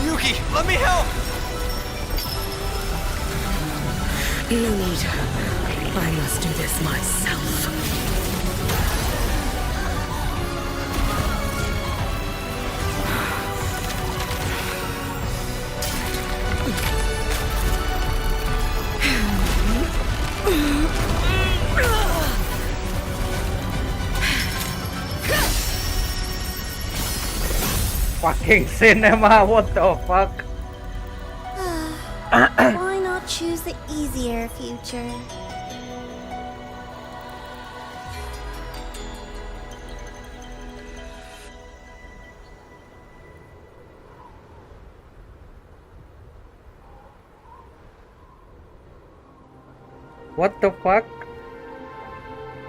Yuki, let me help! No need. I must do this myself. Fucking cinema, what the fuck? Why not choose the easier future? What the fuck?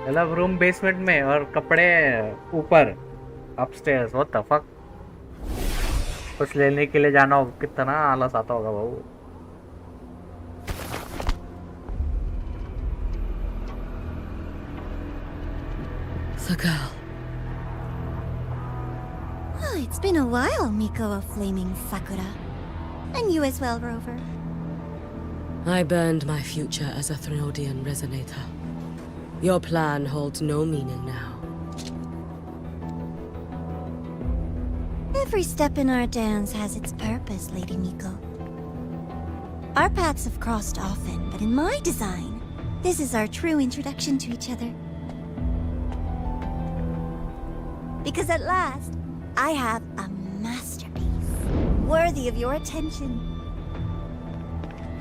मतलब room basement में और कपड़े ऊपर upstairs. What the fuck? कुछ लेने के लिए जाना हो कितना आलस आता होगा बाबू. The girl. Oh, it's been a while, Miko of Flaming Sakura. And you as well, Rover. I burned my future as a Threnodian resonator. Your plan holds no meaning now. Every step in our dance has its purpose, Lady Miko. Our paths have crossed often, but in my design, this is our true introduction to each other. Because at last, I have a masterpiece, worthy of your attention.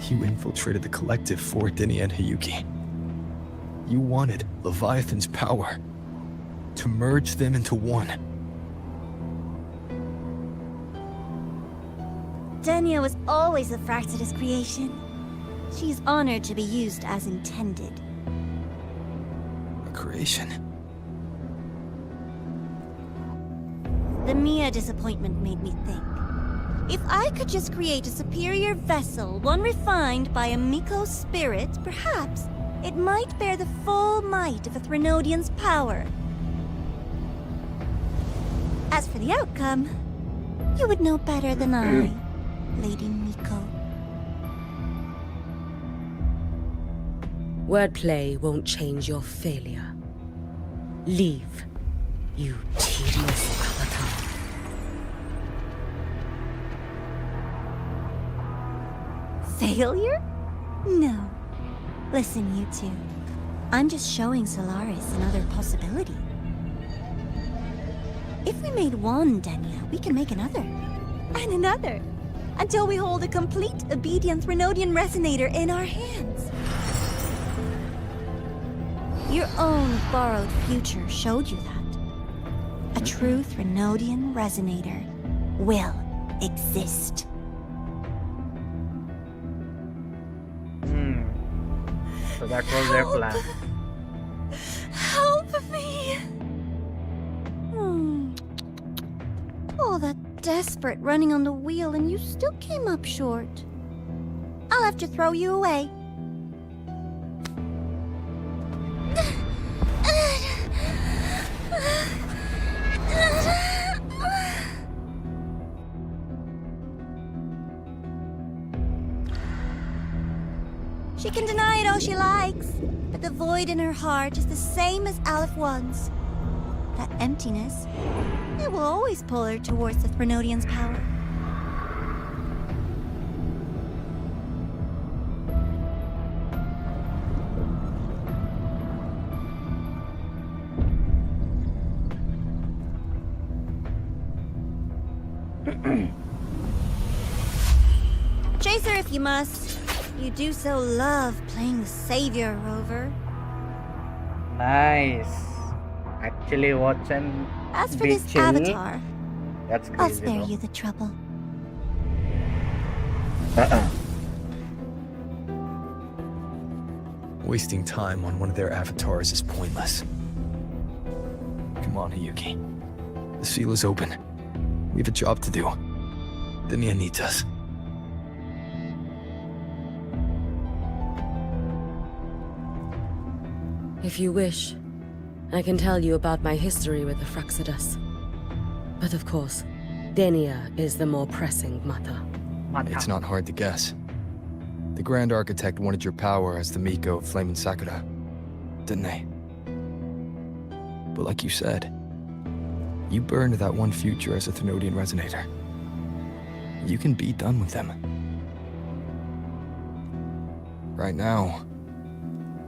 You infiltrated the collective for Dinny and Hiyuki. You wanted Leviathan's power to merge them into one. Denia was always a Fractidus creation. She's honored to be used as intended. A creation. The Mia disappointment made me think. If I could just create a superior vessel, one refined by a Miko spirit, perhaps it might bear the full might of a Threnodian's power. As for the outcome, you would know better than I, Lady Miko. Wordplay won't change your failure. Leave, you tedious avatar. Failure? No. Listen, you two. I'm just showing Solaris another possibility. If we made one Denia, we can make another. And another. Until we hold a complete obedient Threnodian resonator in our hands. Your own borrowed future showed you that. A true Threnodian resonator will exist. So that was their plan. Help me! All that desperate running on the wheel and you still came up short. I'll have to throw you away. She can deny it all she likes, but the void in her heart is the same as Aleph One's. that emptiness, it will always pull her towards the Threnodian's power. Chase her if you must. You do so love playing the savior, Rover. Nice. Actually watching As for be this chill. avatar, That's I'll crazy, spare bro. you the trouble. Wasting time on one of their avatars is pointless. Come on, Hiyuki. The seal is open. We have a job to do. Denia needs us. If you wish, I can tell you about my history with the Fraxidus. But of course, Denia is the more pressing matter. It's not hard to guess. The Grand Architect wanted your power as the Miko of Flame and Sakura, didn't they? But like you said, you burned that one future as a Thenodian Resonator. You can be done with them. Right now,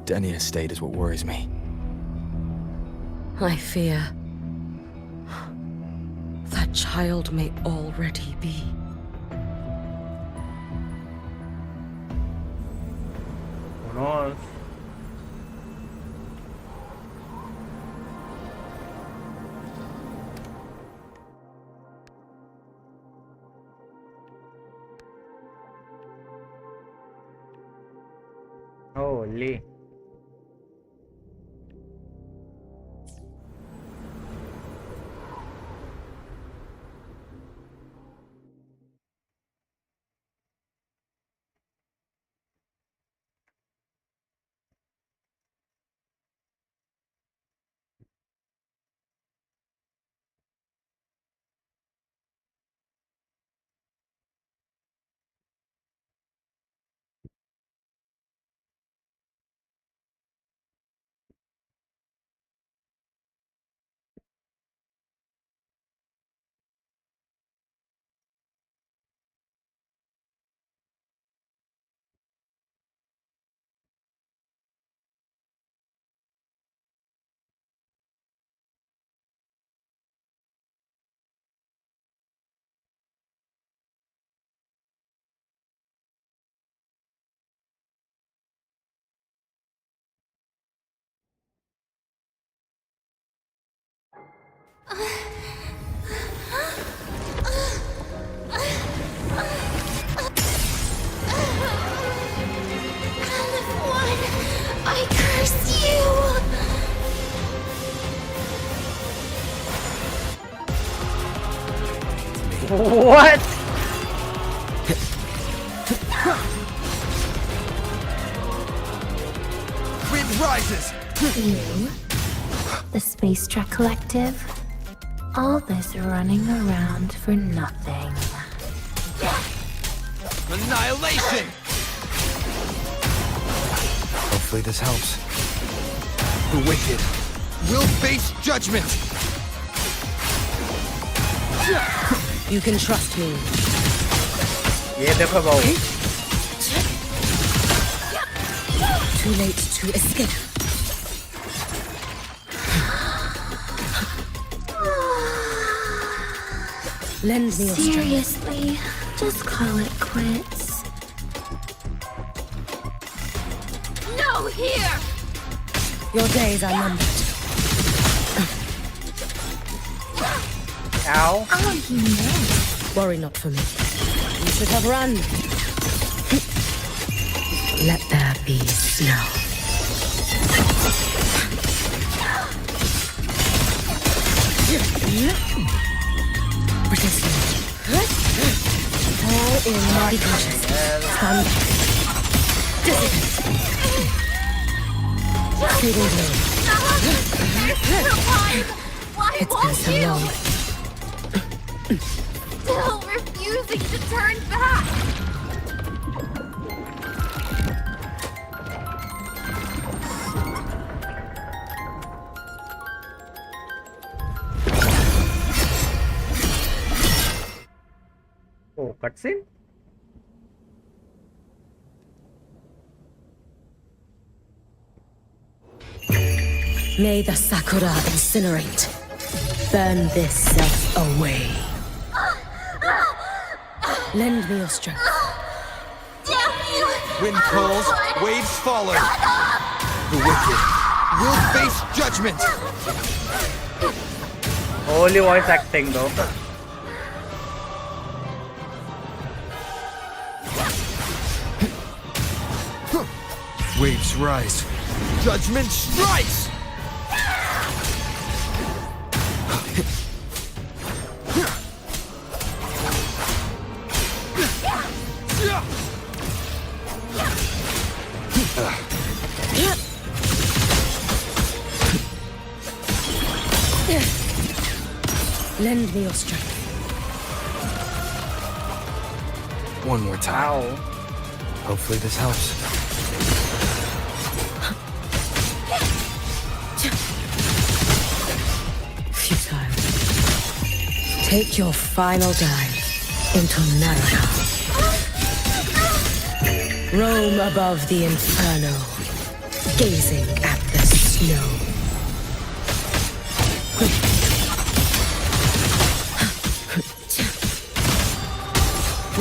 Denia's state is what worries me. I fear that child may already be. Who knows? Holy. I curse you! What? Wind rises! You, the Space Trek Collective, all this running around for nothing. Annihilation! Hopefully this helps. The wicked will face judgment! You can trust me. ये देखो भाऊ. Too late to escape. Lend me your strength. Seriously, just call it quits. No, here! Your days are numbered. Ow. Oh, you know. Worry not for me. You should have run. Let there be snow. Resist me. All in my conscious. Stand back. Dissipate. Fading Why It's been won't so you? long. Still refusing to turn back! cutscene. May the Sakura incinerate. Burn this self away. Lend me your strength. Wind calls, waves follow. The wicked will face judgment. Only voice acting though. Waves rise. Judgment strikes! Lend me your strength. One more time. Ow. Hopefully this helps. Futile. Take your final dive into Naraka. Roam above the inferno, gazing at the snow.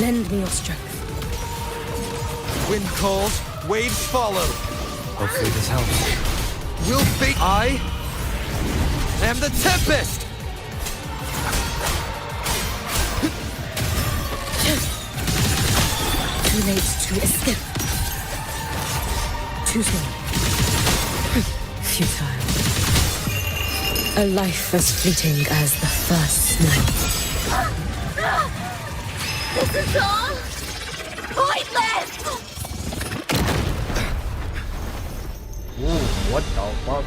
Lend me your strength. Wind calls, waves follow. Hopefully this helps. Will fate. I am the Tempest! Too late to escape. Too soon. Futile. A life as fleeting as the first snow. This is all pointless! Ooh, what the fuck?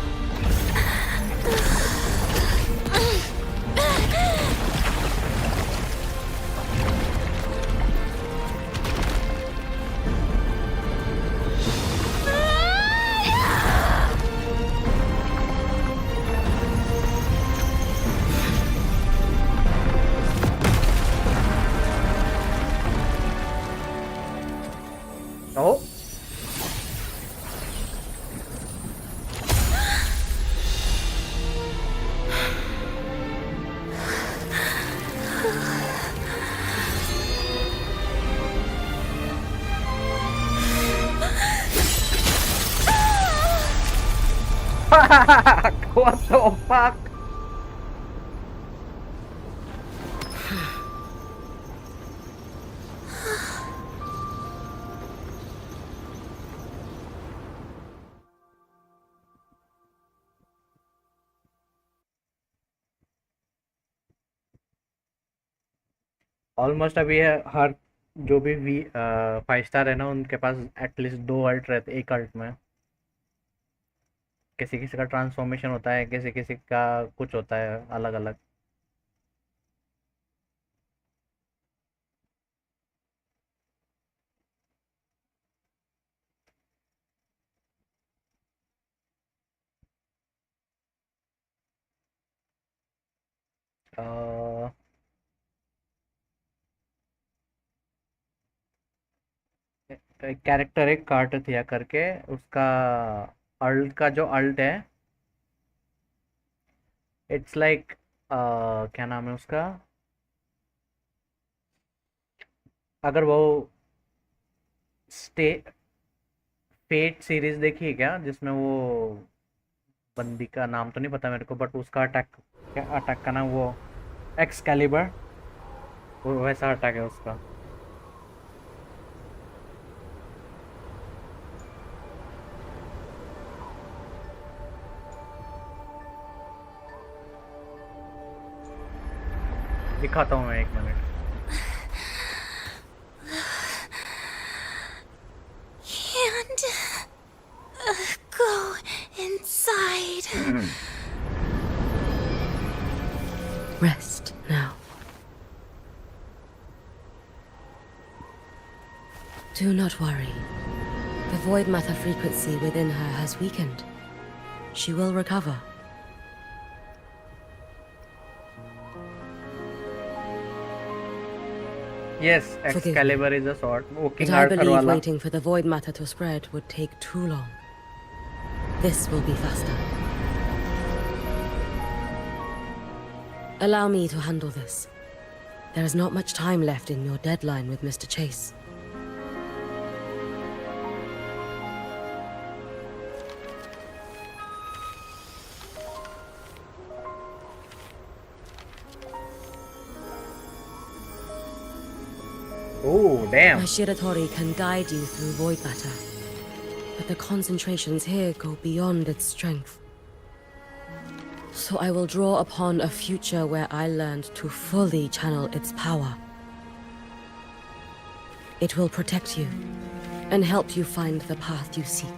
Oh. What the fuck? Almost अभी हर जो भी 5 star है ना उनके पास at least 2 alt रहते, एक alt में किसी किसी का ट्रांसफॉर्मेशन होता है, किसी किसी का कुछ होता है अलग अलग। एक कैरेक्टर एक कार्ट थिया करके उसका अल्ट का जो अल्ट है इट्स लाइक क्या नाम है उसका, अगर वो स्टे फेट सीरीज देखी है क्या, जिसमें वो बंदी का नाम तो नहीं पता मेरे को, बट उसका अटैक का नाम वो एक्सकैलिबर, वो वैसा अटैक है उसका। दिखाता हूँ मैं 1 minute. Can't go inside. Rest now. Do not worry. The void matter frequency within her has weakened. She will recover. Yes, Forgive Excalibur is a sword. वो But King I Arthur believe वाला. waiting for the void matter to spread would take too long. This will be faster. Allow me to handle this. There is not much time left in your deadline with Mr. Chase. Oh, damn. My Shiratori can guide you through void matter, but the concentrations here go beyond its strength. So I will draw upon a future where I learned to fully channel its power. It will protect you and help you find the path you seek.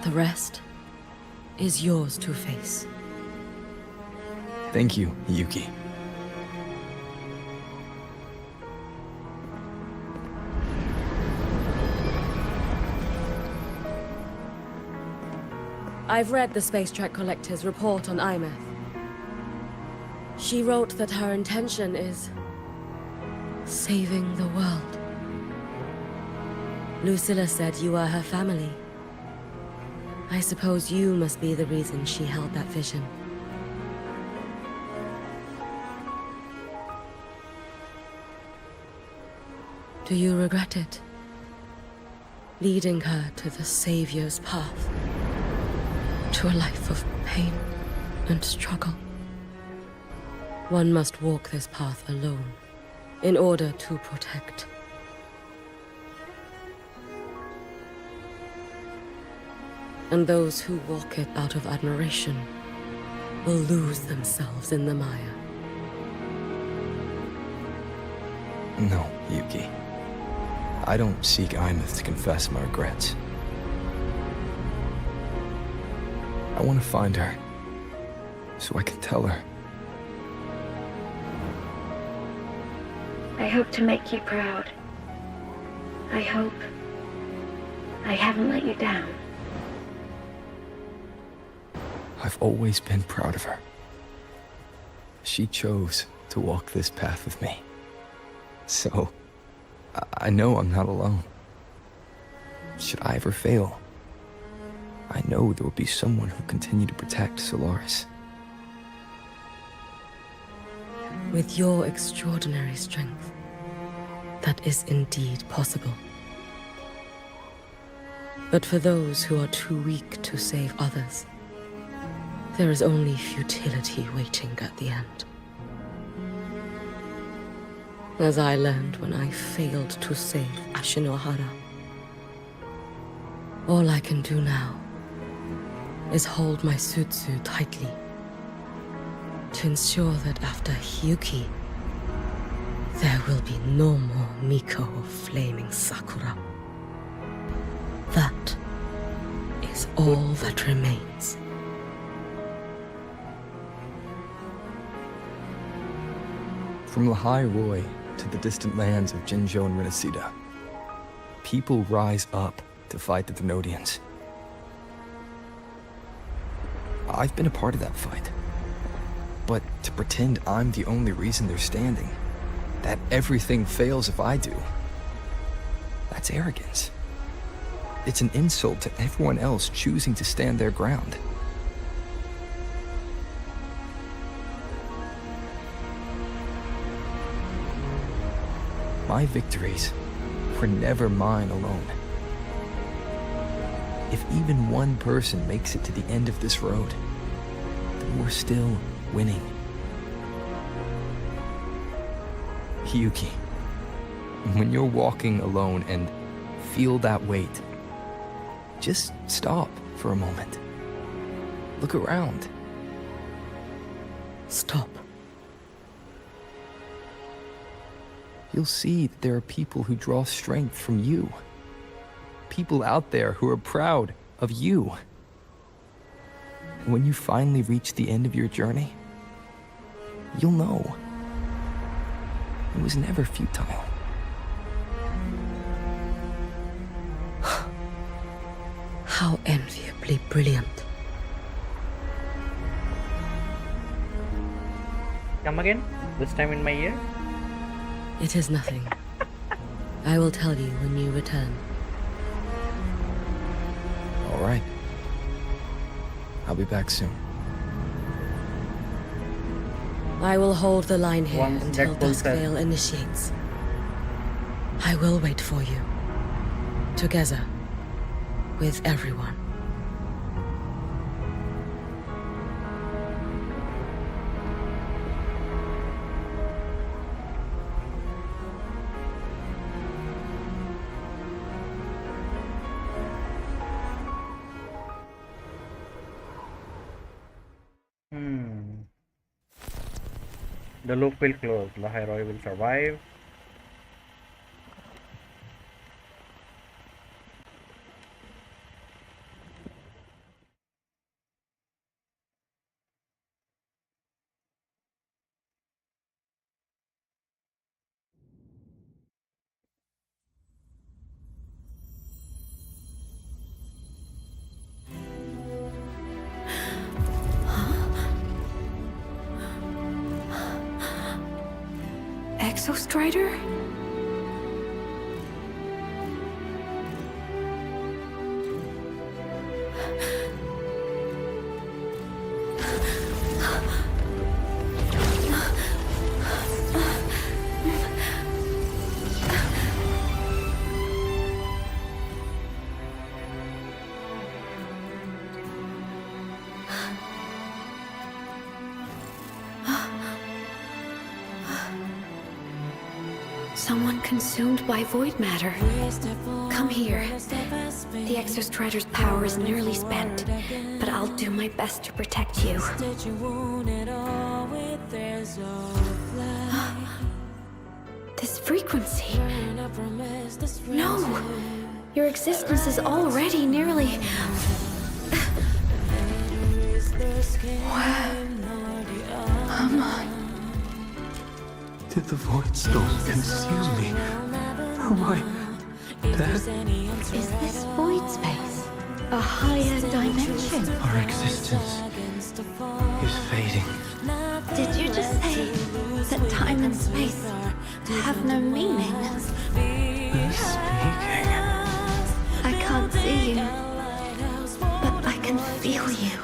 The rest is yours to face. Thank you, Yuki. I've read the Space Trek Collector's report on Imeth. She wrote that her intention is saving the world. Lucilla said you are her family. I suppose you must be the reason she held that vision. Do you regret it? Leading her to the Savior's path? To a life of pain and struggle? One must walk this path alone in order to protect. And those who walk it out of admiration will lose themselves in the mire. No, Yuki. I don't seek Imeth to confess my regrets. I want to find her, so I can tell her. I hope to make you proud. I hope I haven't let you down. I've always been proud of her. She chose to walk this path with me. So, I know I'm not alone. Should I ever fail, I know there will be someone who'll continue to protect Solaris. With your extraordinary strength, that is indeed possible. But for those who are too weak to save others, there is only futility waiting at the end. As I learned when I failed to save Ashinohara. All I can do now is hold my Sutsu tightly to ensure that after Hyuki, there will be no more Miko of Flaming Sakura. That is all that remains. From Lahai Roi to the distant lands of Jinzhou and Renacida, people rise up to fight the Thenodians. I've been a part of that fight. But to pretend I'm the only reason they're standing, that everything fails if I do, that's arrogance. It's an insult to everyone else choosing to stand their ground. My victories were never mine alone. If even one person makes it to the end of this road, then we're still winning. Hyuki, when you're walking alone and feel that weight, just stop for a moment. Look around. Stop. You'll see that there are people who draw strength from you. People out there who are proud of you. And when you finally reach the end of your journey, you'll know it was never futile. How enviably brilliant. Come again? This time in my ear? It is nothing. I will tell you when you return. All right. I'll be back soon. I will hold the line here Once until Deadpool said- Duskvale initiates. I will wait for you. Together. With everyone. The loop will close. Lahai Roi will survive. Exostrider? Someone consumed by void matter. Come here. The Exostrider's power is nearly spent, but I'll do my best to protect you. This frequency. No! Your existence is already nearly... Where am I? Did the Void Storm consume me? Am I dead? Is this void space a higher dimension? Our existence is fading. Did you just say that time and space have no meaning? Who's speaking? I can't see you, but I can feel you.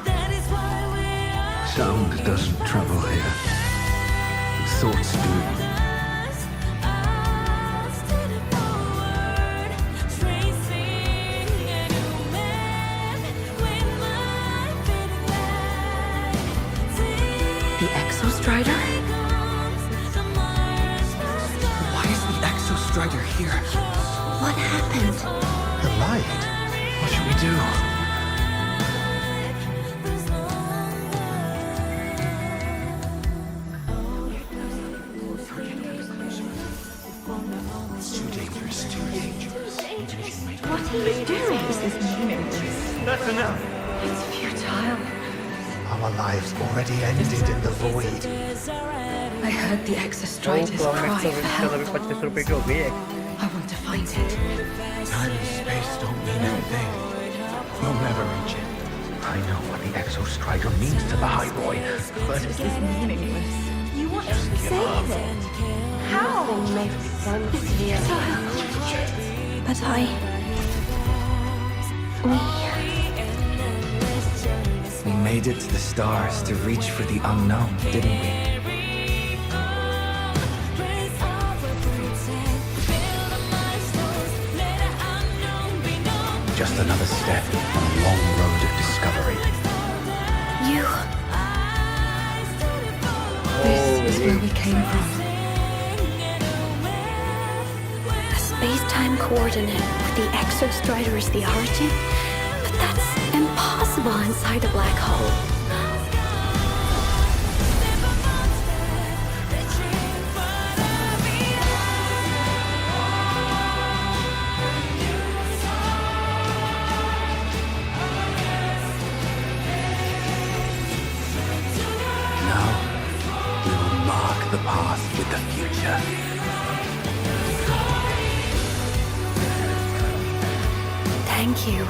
Sound doesn't travel here. Thoughts do. The Exostrider? Why is the Exostrider here? What happened? The light. What should we do? What are you doing? This is meaningless. That's enough. It's futile. Our lives already ended in the void. I heard the Exostrider's cry for help. I want to find it. Time and space don't mean anything. You'll never reach it. I know what the Exostrider means to the Lahai Roi, but This is meaningless. You want to give save up. it? How? It's futile. But we made it to the stars to reach for the unknown, didn't we? Just another step on a long road of discovery. You... This is where we came from. A space-time coordinate with the Exostrider as the origin? But that's impossible inside a black hole. Now, we will mark the path with the future. Thank you.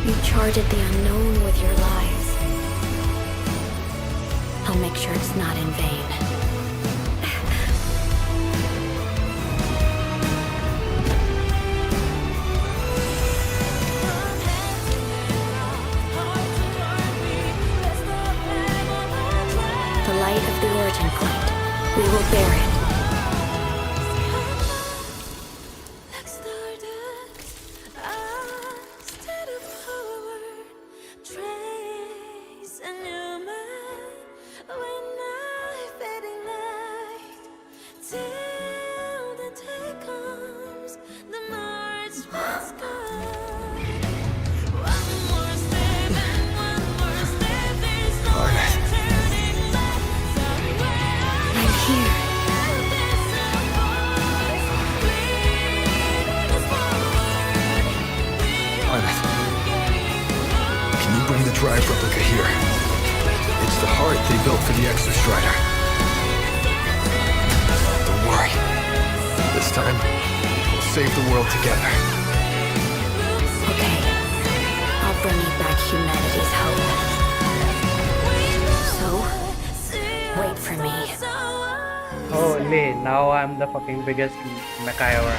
You charted the unknown with your lies. I'll make sure it's not in vain. The light of the origin point. We will bear it. Drive replica here. It's the heart they built for the Exostrider. Don't worry. This time, we'll save the world together. Okay. I'll bring you back humanity's hope. So, wait for me. Holy, now I'm the fucking biggest mecha ever.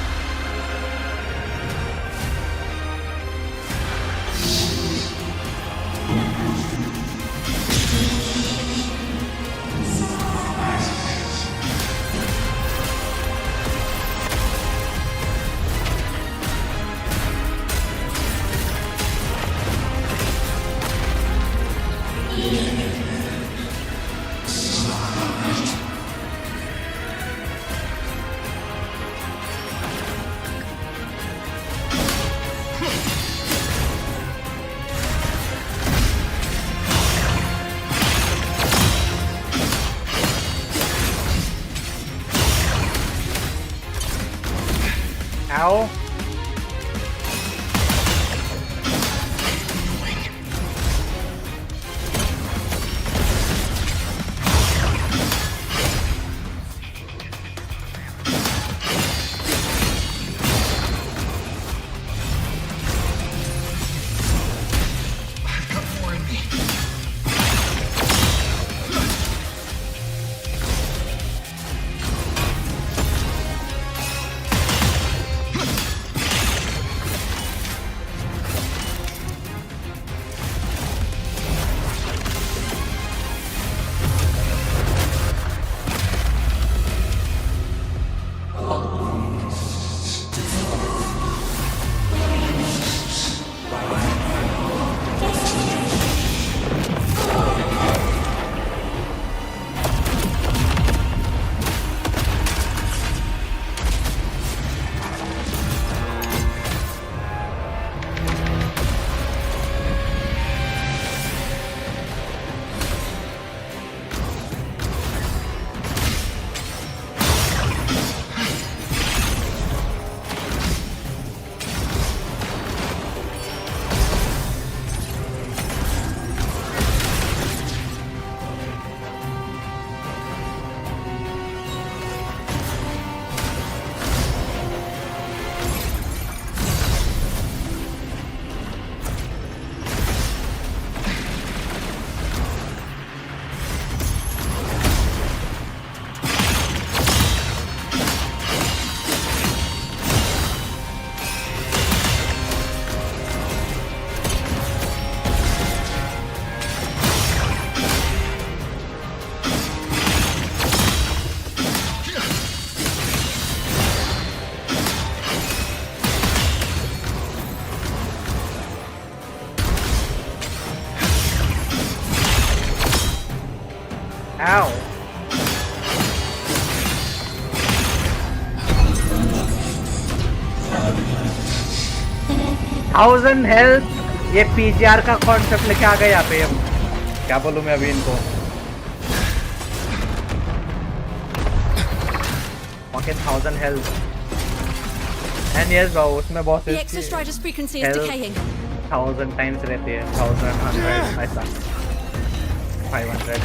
Ow. Ow. 1000 health, ये PGR का concept लेके आ गए यहाँ पे। हम क्या बोलूँ मैं अभी इनको। Fucking 1000 health. And yes bro, उसमें बहुत The Exostrider's frequency is decaying. 1000 times रहती है, 1000, 100 ऐसा, 500.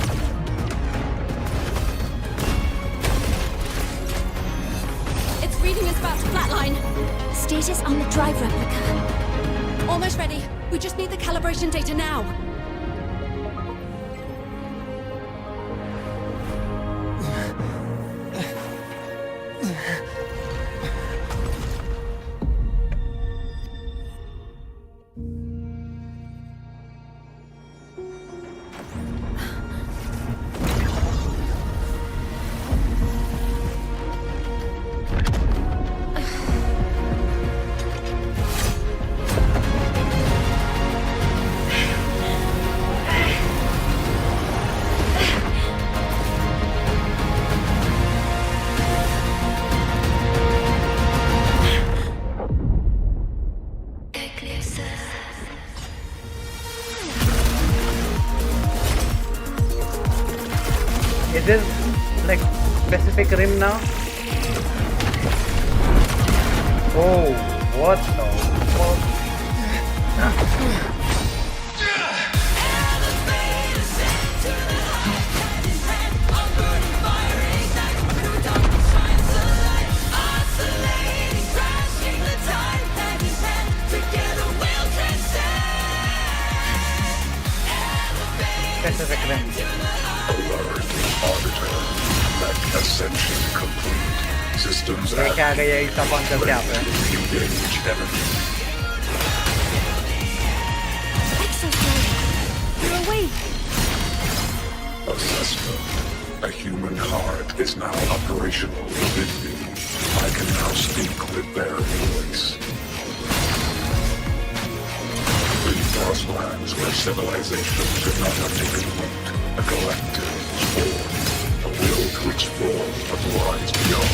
Its reading is about to flatline. Status on the drive replica. Almost ready. We just need the calibration data now. Is this like specific rim now? Oh, what the fuck? Specific rim. Ascension complete. Systems देखिए आ गया ये सब अंदर क्या पे? You're awake. Assessment. A human heart is now operational within me. I can now speak with their voice. In Frostlands where civilization should not have taken root, a collective was born. A will to explore what lies beyond.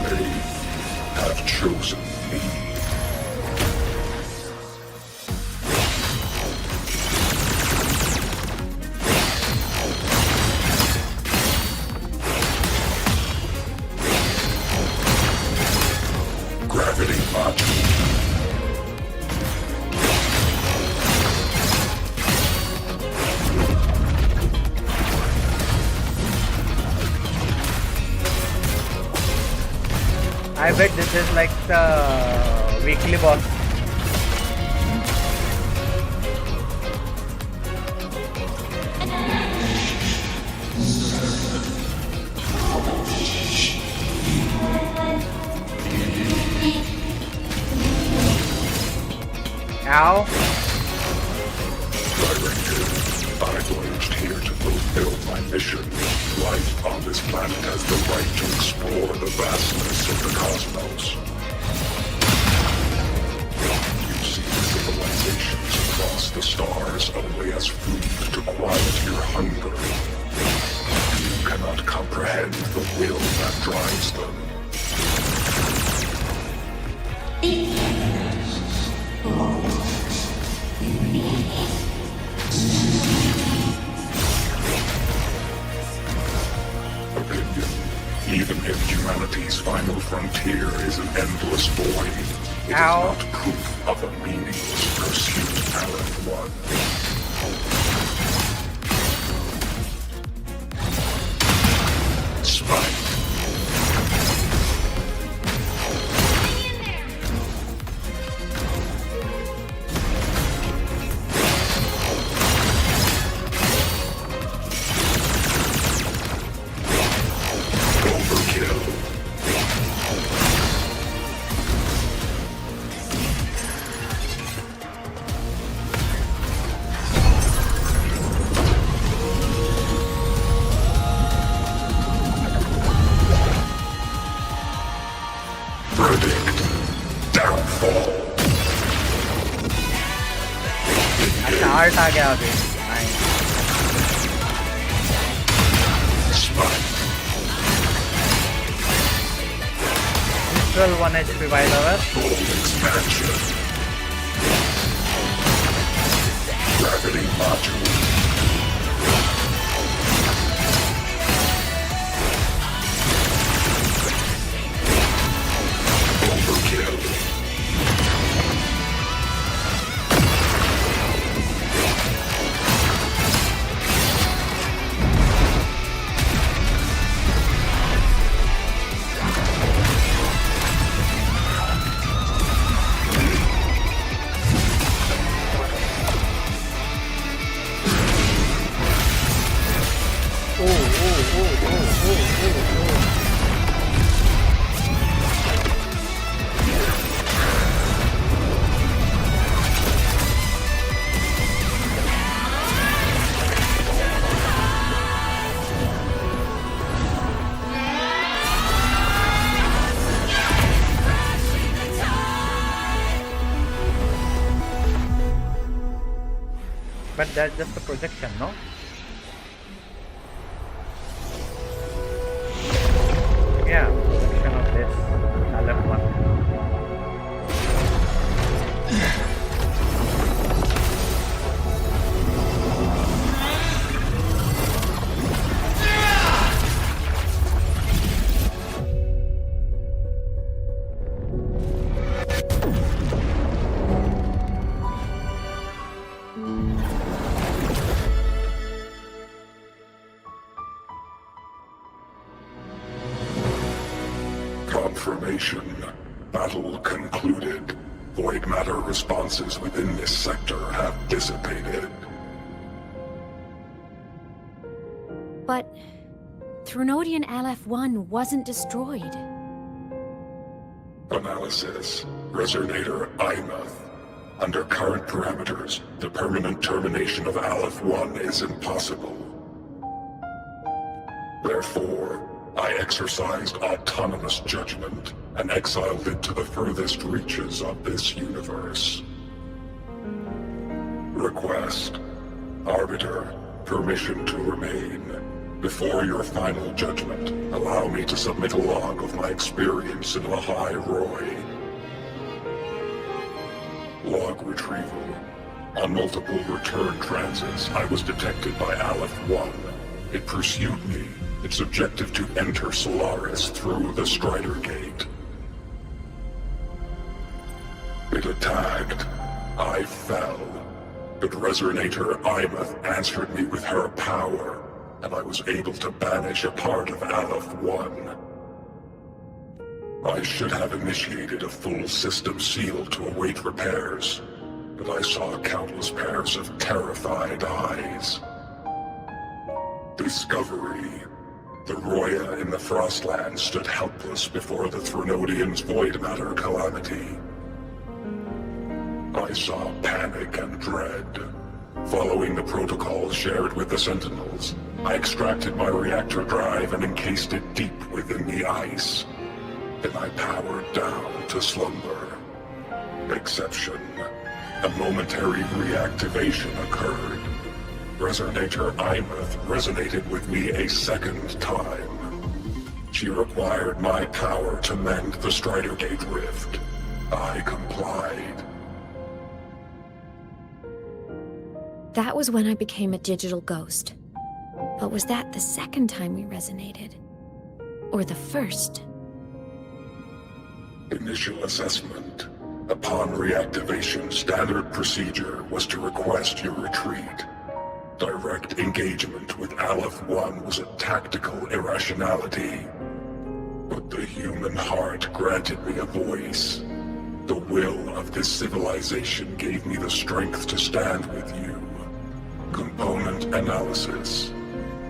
They have chosen me. Gravity module. I bet this is like the weekly boss. Ow. I voyaged here to fulfill my mission. Life on this planet has the right to explore the vastness of the cosmos. You see civilizations across the stars only as food to quiet your hunger. You cannot comprehend the will that drives them. Opinion. Even if humanity's final frontier is an endless void, it is not proof of a meaningless pursuit, Alan One. Spite. अच्छा art आ गया अभी Neutral 1 HP by the way. Gravity module. Overkill. But that's just a projection, no? Yeah, projection of this LF1. Confirmation. Battle concluded. Void matter responses within this sector have dissipated. But Threnodian LF1 wasn't destroyed. Analysis. Resonator Imuth. Under current parameters, the permanent termination of Aleph-1 is impossible. Therefore, I exercised autonomous judgment and exiled it to the furthest reaches of this universe. Request. Arbiter, permission to remain. Before your final judgment, allow me to submit a log of my experience in Lahai Roi. Log retrieval. On multiple return transits, I was detected by Aleph-1. It pursued me. Its objective to enter Solaris through the Strider Gate. It attacked. I fell. But Resonator Imuth answered me with her power, and I was able to banish a part of Aleph-1. I should have initiated a full system seal to await repairs, but I saw countless pairs of terrified eyes. Discovery. The Roya in the Frostland stood helpless before the Threnodians' void matter calamity. I saw panic and dread. Following the protocols shared with the Sentinels, I extracted my reactor drive and encased it deep within the ice. Then I powered down to slumber. Exception. A momentary reactivation occurred. Resonator Imuth resonated with me a second time. She required my power to mend the Strider Gate rift. I complied. That was when I became a digital ghost. But was that the second time we resonated? Or the first? Initial assessment. Upon reactivation, standard procedure was to request your retreat. Direct engagement with Aleph-1 was a tactical irrationality. But the human heart granted me a voice. The will of this civilization gave me the strength to stand with you. Component analysis.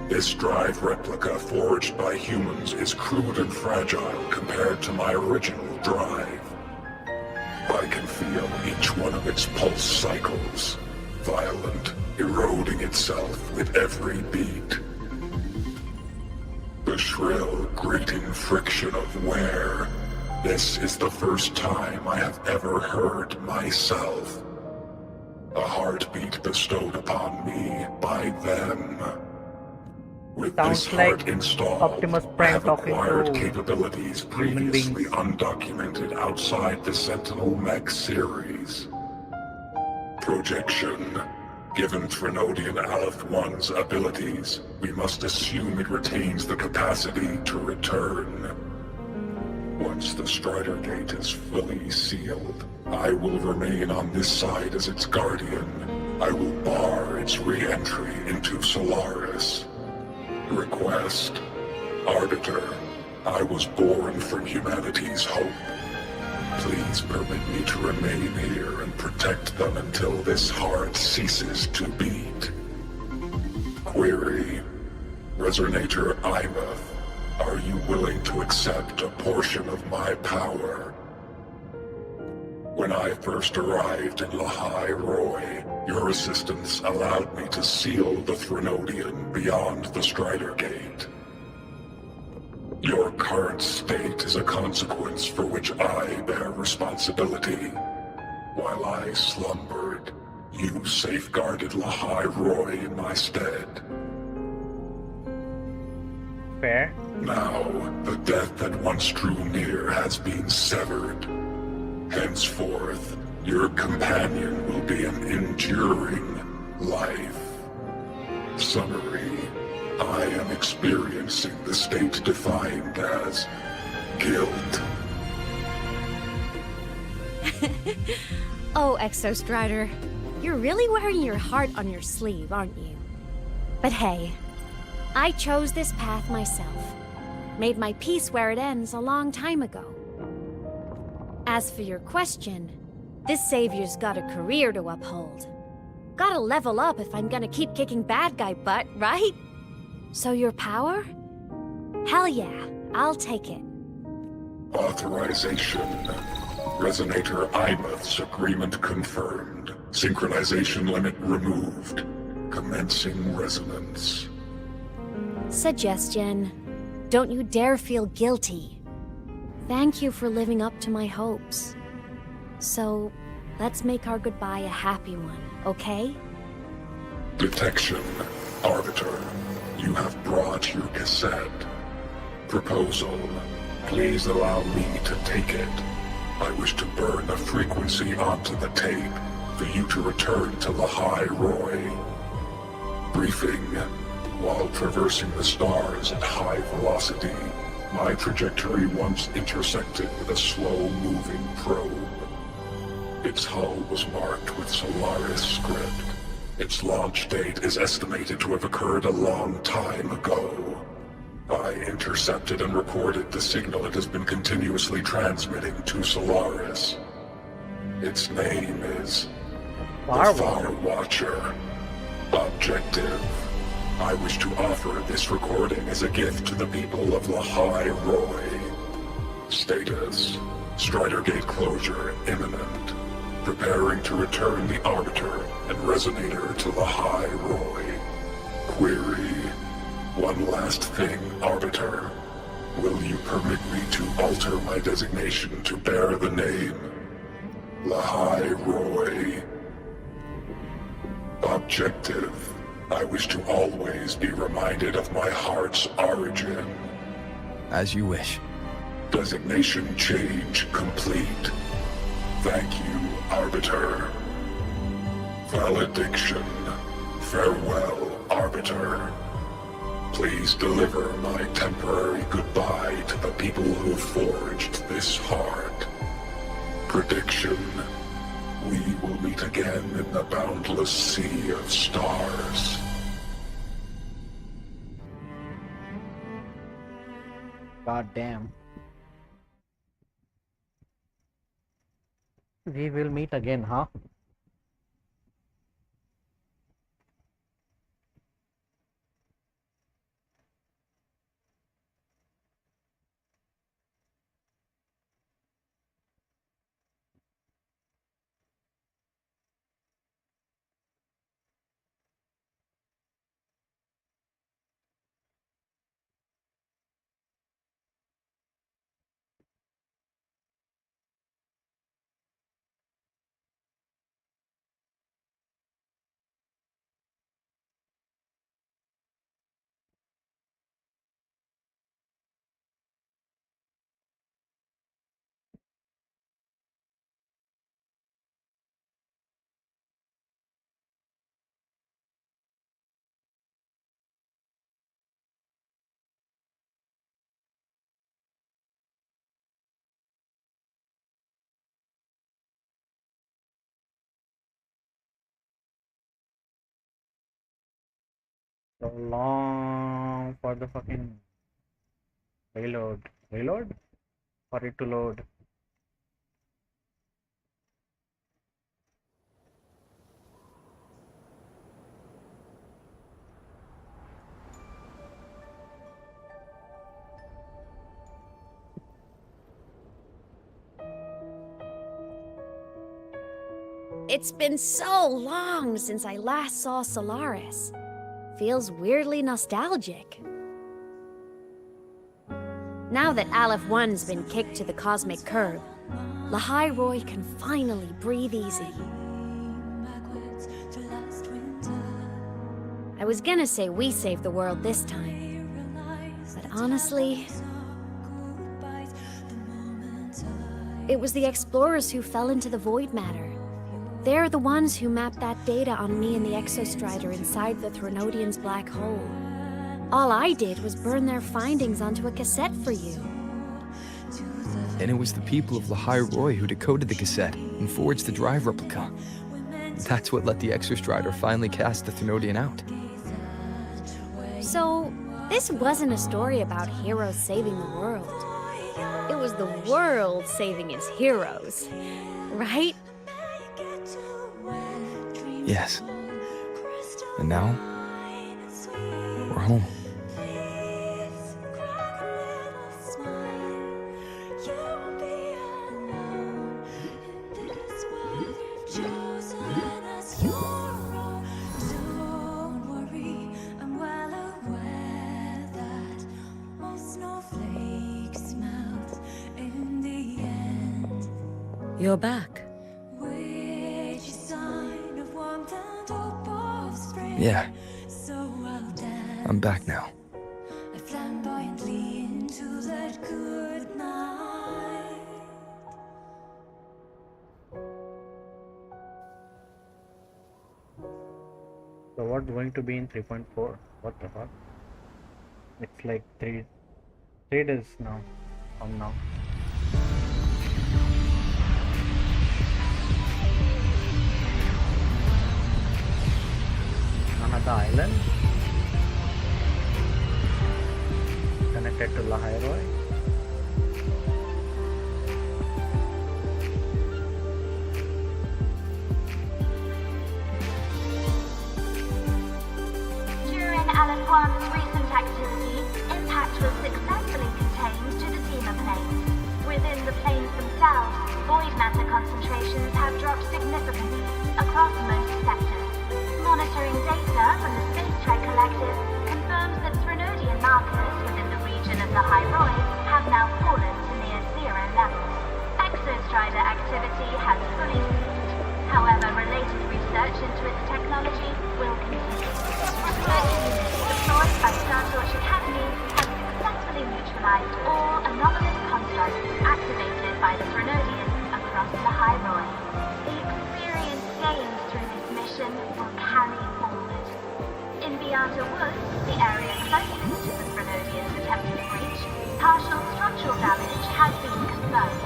This drive replica forged by humans is crude and fragile compared to my original drive. I can feel each one of its pulse cycles, violent, eroding itself with every beat. The shrill, grating friction of wear. This is the first time I have ever heard myself. A heartbeat bestowed upon me by them. With Sounds this heart like installed, Optimus I Prime have talking acquired to capabilities human previously beings. undocumented outside the Sentinel Mech series. Projection. Given Threnodian Aleph-1's abilities, we must assume it retains the capacity to return. Once the Strider Gate is fully sealed, I will remain on this side as its guardian. I will bar its re-entry into Solaris. Request. Arbiter, I was born from humanity's hope. Please permit me to remain here and protect them until this heart ceases to beat. Query. Resonator Imuth, are you willing to accept a portion of my power? When I first arrived in Lahai Roi, your assistance allowed me to seal the Threnodian beyond the Strider Gate. Your current state is a consequence for which I bear responsibility. While I slumbered, You safeguarded Lahai Roi in my stead. Fair. Now, the death that once drew near has been severed. Henceforth, your companion will be an enduring life. Summary, I am experiencing the state defined as guilt. Oh, Exostrider, you're really wearing your heart on your sleeve, aren't you? But hey, I chose this path myself. Made my peace where it ends a long time ago. As for your question, this savior's got a career to uphold. Gotta level up if I'm gonna keep kicking bad guy butt, right? So your power? Hell yeah, I'll take it. Authorization. Resonator Imouth's agreement confirmed. Synchronization limit removed. Commencing resonance. Suggestion. Don't you dare feel guilty. Thank you for living up to my hopes. So, let's make our goodbye a happy one, okay? Detection. Arbiter, you have brought your cassette. Proposal. Please allow me to take it. I wish to burn the frequency onto the tape for you to return to Lahai Roi. Briefing. While traversing the stars at high velocity, my trajectory once intersected with a slow-moving probe. Its hull was marked with Solaris script. Its launch date is estimated to have occurred a long time ago. I intercepted and recorded the signal it has been continuously transmitting to Solaris. Its name is the Far Watcher. Objective. I wish to offer this recording as a gift to the people of Lahai Roi. Status. Strider Gate closure imminent. Preparing to return the Arbiter and Resonator to Lahai Roi. Query. One last thing, Arbiter. Will you permit me to alter my designation to bear the name Lahai Roi? Objective. I wish to always be reminded of my heart's origin. As you wish. Designation change complete. Thank you, Arbiter. Valediction. Farewell, Arbiter. Please deliver my temporary goodbye to the people who forged this heart. Prediction. We will meet again in the boundless sea of stars. God damn. We will meet again, huh? So long for the fucking reload. Reload? For it to load. It's been so long since I last saw Solaris. Feels weirdly nostalgic. Now that Aleph 1's been kicked to the cosmic curb, Lahai Roi can finally breathe easy. was gonna say we saved the world this time. But honestly, it was the explorers who fell into the void matter. They're the ones who mapped that data on me and the Exostrider inside the Threnodian's black hole. All I did was burn their findings onto a cassette for you. And it was the people of Lahai Roi who decoded the cassette and forged the drive replica. That's what let the Exostrider finally cast the Threnodian out. So, this wasn't a story about heroes saving the world. It was the world saving its heroes, right? Yes. And now, we're home. You're back. Yeah. I'm back now. So what's going to be in 3.4? What the fuck? It's like 3 days now from now. Another island connected to Lahai Roi. During Alan 1's recent activity, impact was successfully contained to the Dima planes. Within the planes themselves, void matter concentrations have dropped significantly across most sectors. Monitoring data from the Space Trek Collective confirms that Threnodian markers within the region of Lahai Roi have now fallen to near zero levels. Exostrider activity has fully ceased. However, related research into its technology will continue. Research units deployed by Star Torch Academy have successfully neutralized all anomalous constructs activated by the Threnodians across Lahai Roi. The experience gained through this mission will carry forward. In Beata Woods, the area closest to the Threnodians' attempted breach, partial structural damage has been confirmed.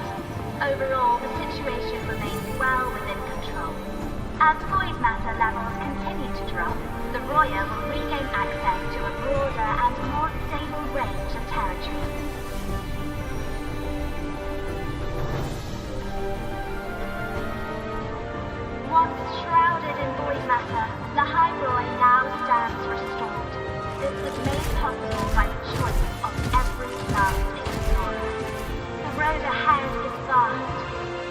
Overall, the situation remains well within control. As void matter levels continue to drop, the Roya will regain access to a broader and more stable range of territory. Once shrouded in void matter, Lahai Roi now stands restored. This was made possible by the choice of every last explorer. The road ahead is vast.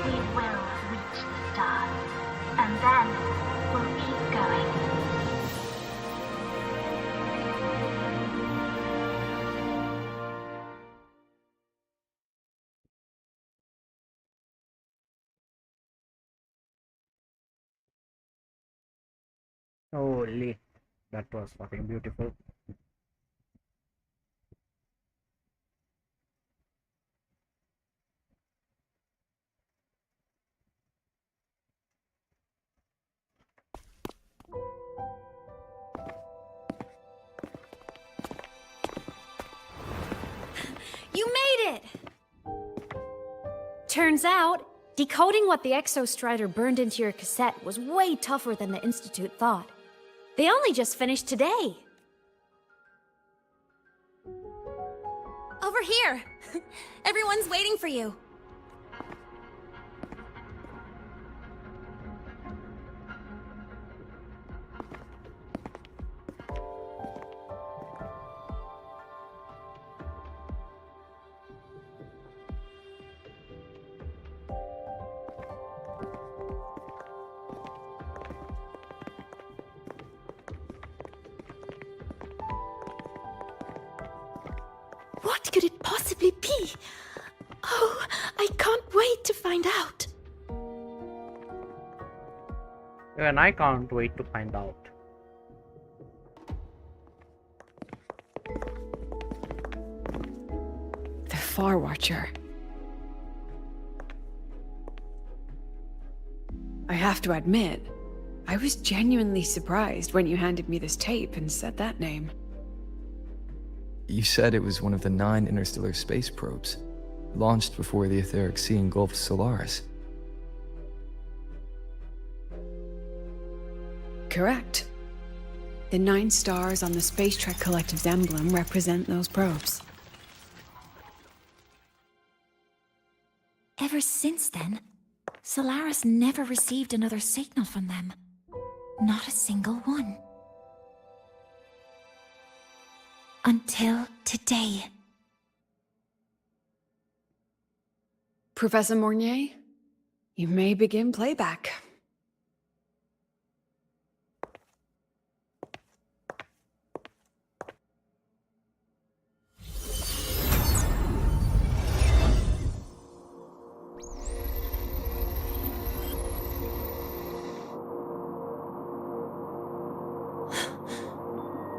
We will reach the stars. And then we'll keep going. Holy, that was fucking beautiful. You made it! Turns out, decoding what the Exostrider burned into your cassette was way tougher than the Institute thought. They only just finished today. Over here! Everyone's waiting for you. What could it possibly be? Oh, I can't wait to find out. And I can't wait to find out. Far Watcher. I have to admit, I was genuinely surprised when you handed me this tape and said that name. You said it was one of the 9 interstellar space probes, launched before the etheric sea engulfed Solaris. Correct. The 9 stars on the Space Trek Collective's emblem represent those probes. Ever since then, Solaris never received another signal from them. Not a single one. Until today. Professor Mornier, you may begin playback.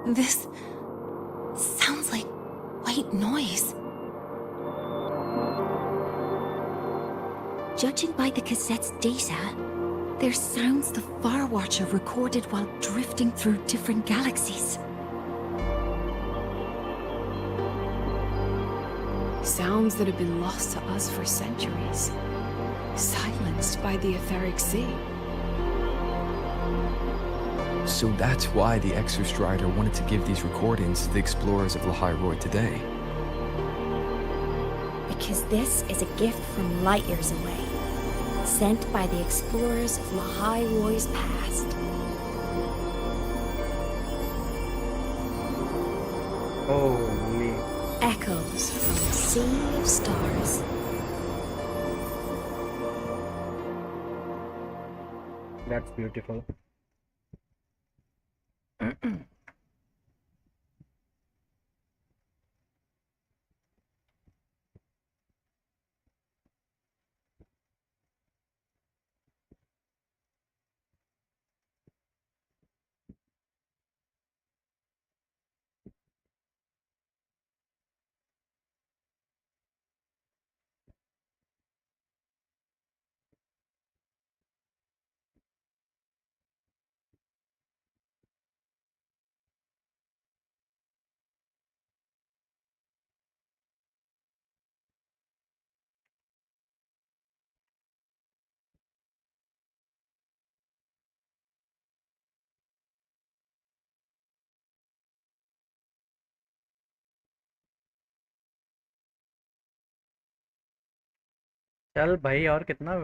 This sounds like white noise. Judging by the cassette's data, they're sounds the Far Watcher recorded while drifting through different galaxies. Sounds that have been lost to us for centuries. Silenced by the etheric sea. So that's why the Exostrider wanted to give these recordings to the explorers of Lahai Roi today. Because this is a gift from light years away, sent by the explorers of Lahai Roi's past. Holy. Echoes from a sea of stars. That's beautiful. चल भाई और कितना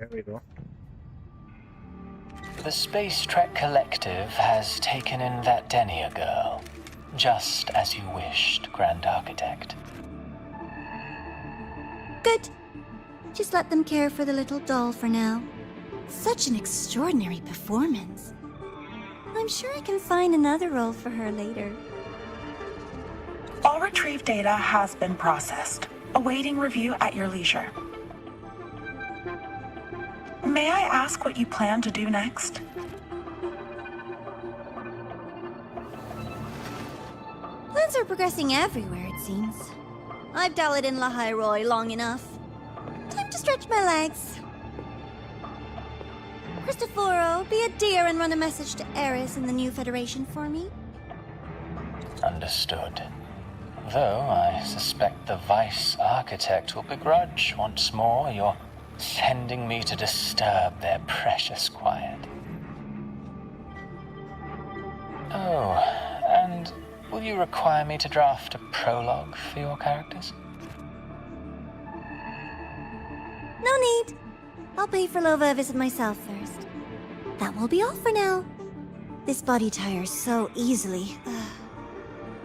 There we go. The Space Trek Collective has taken in that Denia girl, just as you wished, Grand Architect. Good. Just let them care for the little doll for now. Such an extraordinary performance. I'm sure I can find another role for her later. All retrieved data has been processed, awaiting review at your leisure. May I ask what you plan to do next? Plans are progressing everywhere, it seems. I've dallied in Lahai Roi long enough. Time to stretch my legs. Cristoforo, be a dear and run a message to Eris in the new Federation for me. Understood. Though I suspect the Vice Architect will begrudge once more your sending me to disturb their precious quiet. Oh, and will you require me to draft a prologue for your characters? No need. I'll pay for Lova a visit myself first. That will be all for now. This body tires so easily.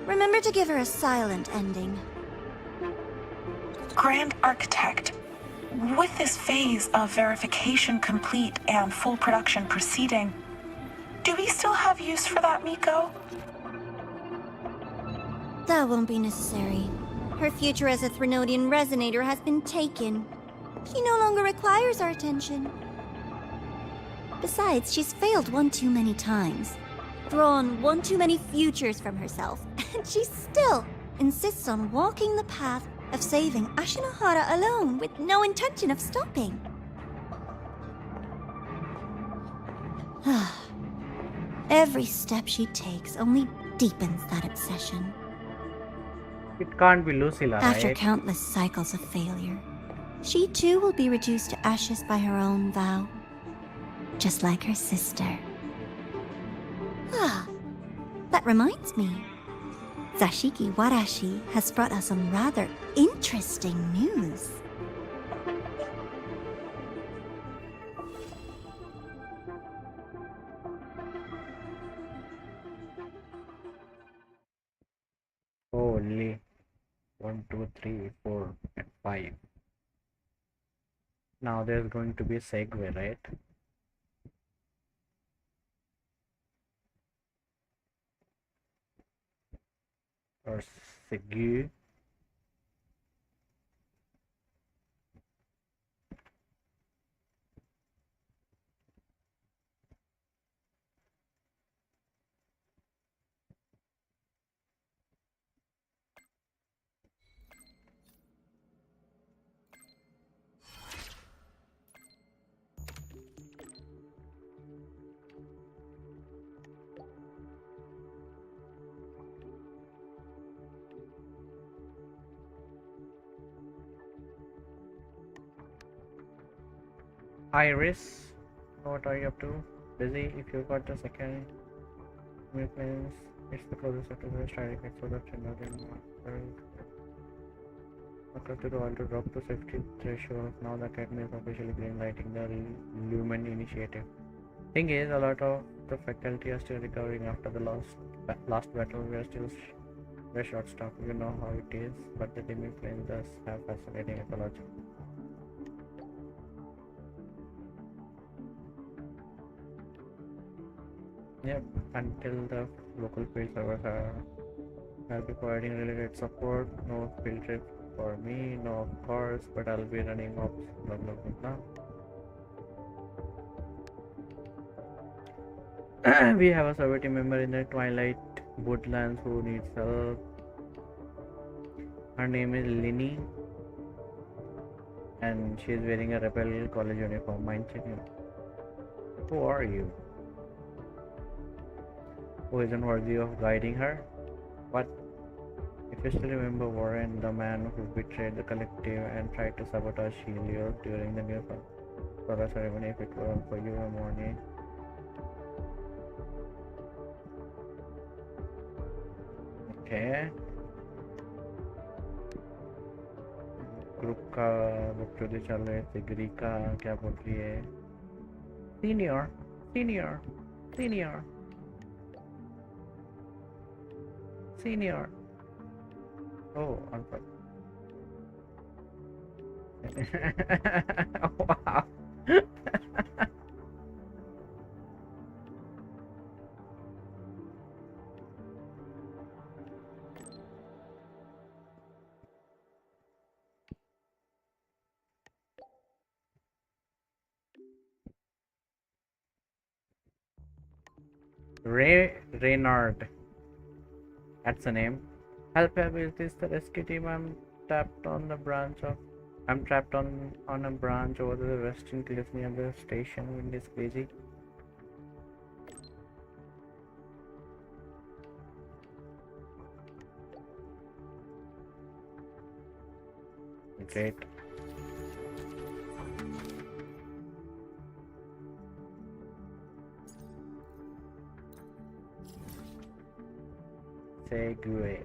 Remember to give her a silent ending. Grand Architect, with this phase of verification complete and full production proceeding, do we still have use for that Miko? That won't be necessary. Her future as a Threnodian resonator has been taken. She no longer requires our attention. Besides, she's failed one too many times, drawn one too many futures from herself, and she still insists on walking the path of saving Ashinohara alone with no intention of stopping. Every step she takes only deepens that obsession. It can't be Lucilla, After right? countless cycles of failure, she too will be reduced to ashes by her own vow, just like her sister. That reminds me. Zashiki Warashi has brought us some rather interesting news. Holy. 1, 2, 3, 4, and 5. Now there's going to be a segue, right? Or segue. Iris, what are you up to? Busy? If you got a second, new plans. It's the closest to the static so that you're not in occur to the all to drop to safety threshold. Now the academy is officially green lighting the Lumen initiative. Thing is, a lot of the faculty are still recovering after the last battle. We are still very short staffed. You know how it is, but the demi plane does have fascinating ecology. Yep, until the local field servers I'll be providing really great support. No field trip for me, no of course, but I'll be running ops, blah blah blah blah. We have a survey team member in the Twilight Woodlands who needs help. Her name is Linny and she is wearing a rebel college uniform. Mind checking. Who are you? Who isn't worthy of guiding her? What? If you still remember Warren, the man who betrayed the collective and tried to sabotage Helios during the new Flora ceremony, if it weren't for you, Morning. Okay. Group का book जो चल रहे थे ग्री का क्या बोल रही है senior Senior. Senior. Senior. Oh, unfortunate. Wow. Reynard. That's the name. Help abilities the rescue team. Tapped on the branch of I'm trapped on a branch over the western cliff near the station. Wind is crazy. Great. Segue.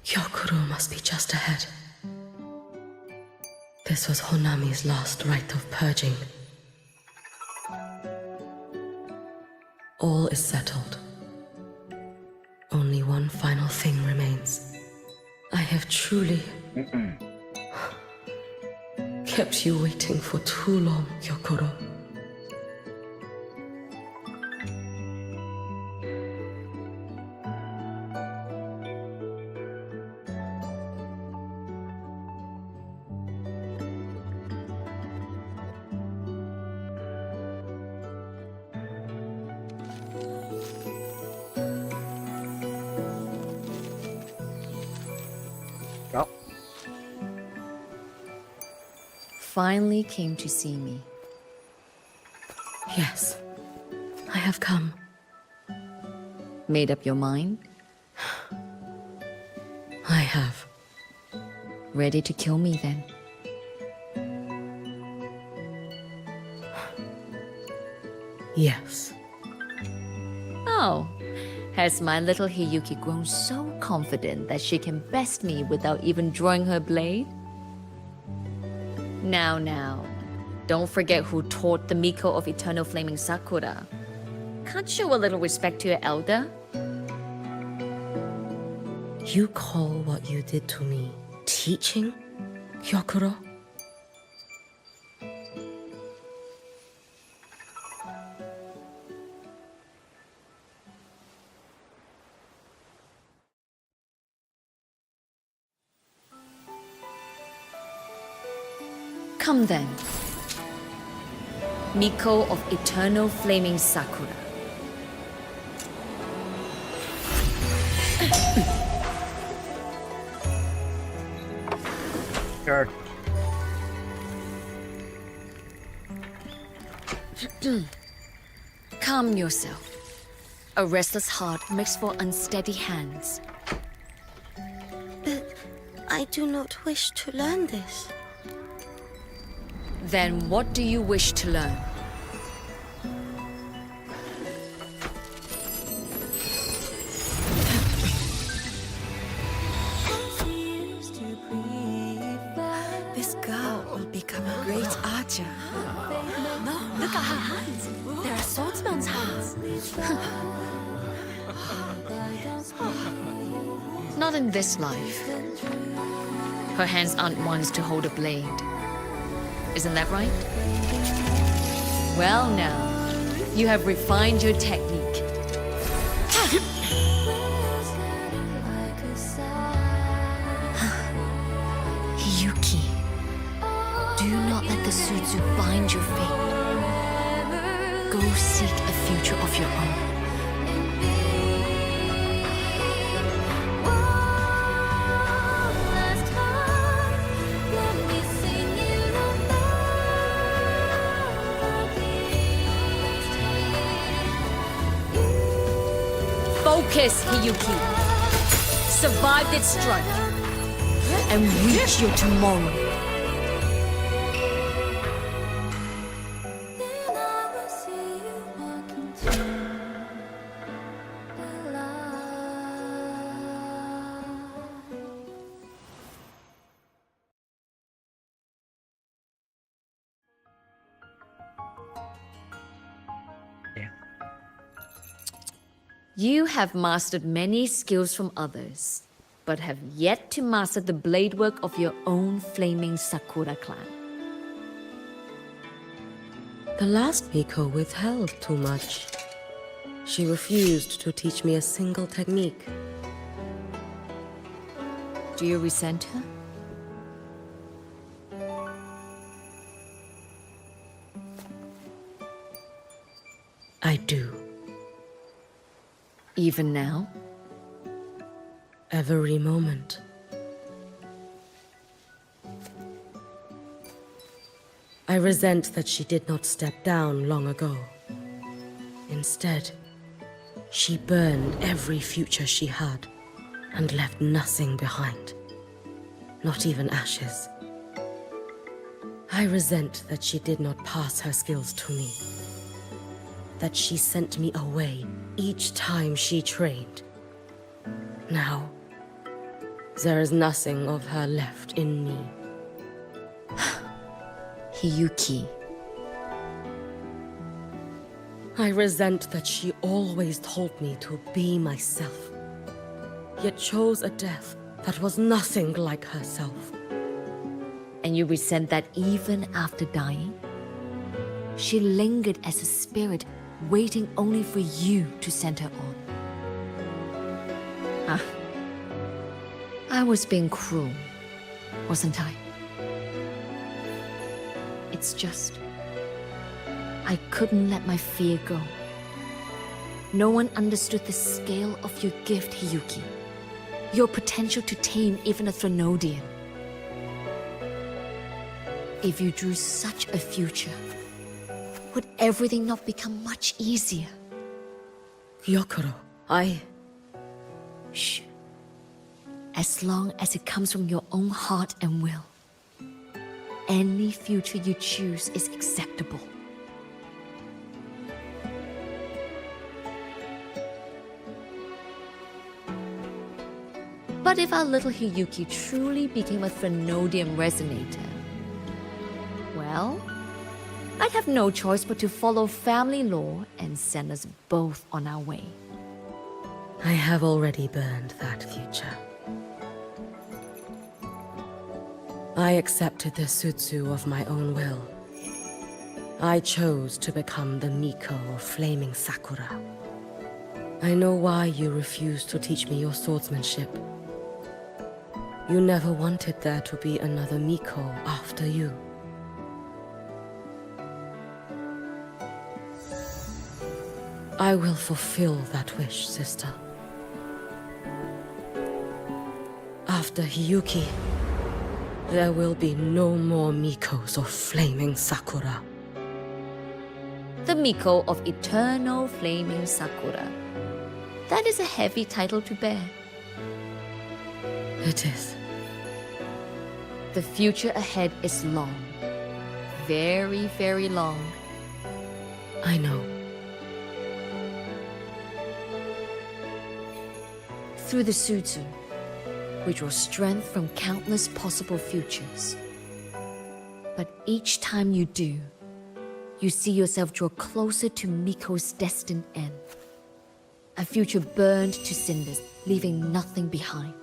Gyokuro must be just ahead. This was Honami's last rite of purging. All is settled. Only one final thing remains. I have truly kept you waiting for too long, Gyokuro. Finally came to see me. Yes, I have come. Made up your mind? I have. Ready to kill me then? Yes. Oh, has my little Hiyuki grown so confident that she can best me without even drawing her blade? Now, don't forget who taught the Miko of Eternal Flaming Sakura. Can't show a little respect to your elder? You call what you did to me teaching, Gyokuro? Come then. Miko of Eternal Flaming Sakura. Sure. Calm yourself. A restless heart makes for unsteady hands. But I do not wish to learn this. Then what do you wish to learn? This girl will become a great archer. No, look at her hands. They are swordsman's hands. Not in this life. Her hands aren't ones to hold a blade. Isn't that right? Well now, you have refined your technique. Hiyuki, do not let the Suzu bind your fate. Go seek a future of your own. Focus, Hiyuki. Survive this strike and reach your tomorrow. You have mastered many skills from others, but have yet to master the blade work of your own flaming Sakura clan. The last Miko withheld too much. She refused to teach me a single technique. Do you resent her? I do. Even now? Every moment. I resent that she did not step down long ago. Instead, she burned every future she had and left nothing behind. Not even ashes. I resent that she did not pass her skills to me. That she sent me away each time she trained. Now, There is nothing of her left in me. Hiyuki. I resent that she always told me to be myself, yet chose a death that was nothing like herself. And you resent that even after dying? She lingered as a spirit, waiting only for you to send her on. I was being cruel, wasn't I? It's just, I couldn't let my fear go. No one understood the scale of your gift, Hiyuki. Your potential to tame even a Threnodian. If you drew such a future, would everything not become much easier? Gyokuro, Shh. As long as it comes from your own heart and will, any future you choose is acceptable. But if our little Hiyuki truly became a Threnodian resonator, well, I'd have no choice but to follow family law and send us both on our way. I have already burned that future. I accepted the Sutsu of my own will. I chose to become the Miko of Flaming Sakura. I know why you refused to teach me your swordsmanship. You never wanted there to be another Miko after you. I will fulfill that wish, sister. After Hiyuki, there will be no more Mikos of Flaming Sakura. The Miko of Eternal Flaming Sakura. That is a heavy title to bear. It is. The future ahead is long. Very, very long. I know. Through the Sutsu, we draw strength from countless possible futures. But each time you do, you see yourself draw closer to Miko's destined end. A future burned to cinders, leaving nothing behind.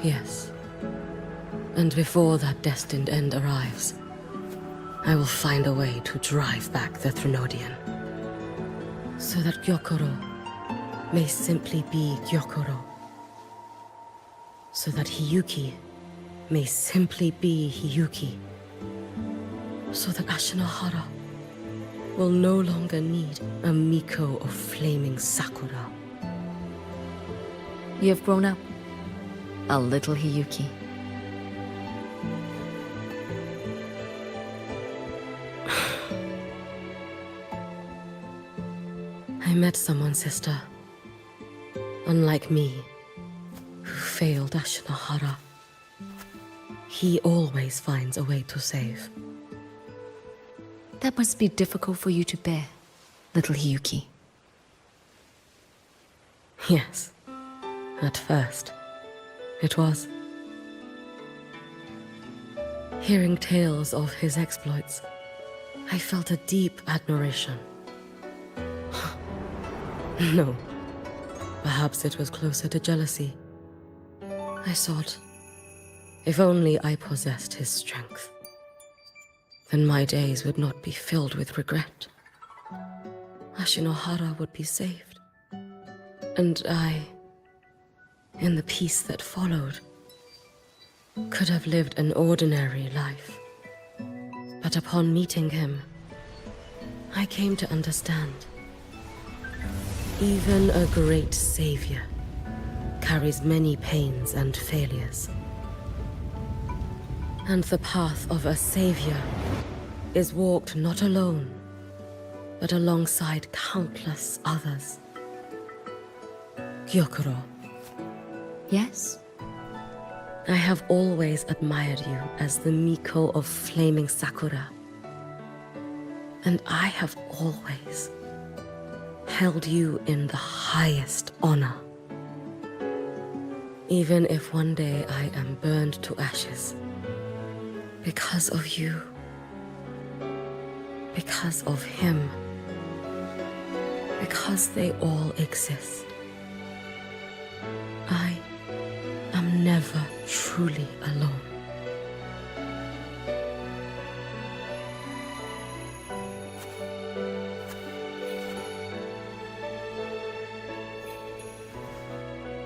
Yes. And before that destined end arrives, I will find a way to drive back the Threnodian. So that Gyokuro may simply be Gyokuro. So that Hiyuki may simply be Hiyuki. So that Ashinohara will no longer need a Miko of Flaming Sakura. You have grown up, a little Hiyuki. I met someone, sister. Unlike me, who failed Ashinohara. He always finds a way to save. That must be difficult for you to bear, little Hiyuki. Yes. At first, it was. Hearing tales of his exploits, I felt a deep admiration. No. Perhaps it was closer to jealousy. I thought, if only I possessed his strength, then my days would not be filled with regret. Ashinohara would be saved. And I, in the peace that followed, could have lived an ordinary life. But upon meeting him, I came to understand. Even a great savior carries many pains and failures. And the path of a savior is walked not alone, but alongside countless others. Gyokuro. Yes? I have always admired you as the Miko of Flaming Sakura. And I have always held you in the highest honor. Even if one day I am burned to ashes, because of you, because of him, because they all exist, I am never truly alone.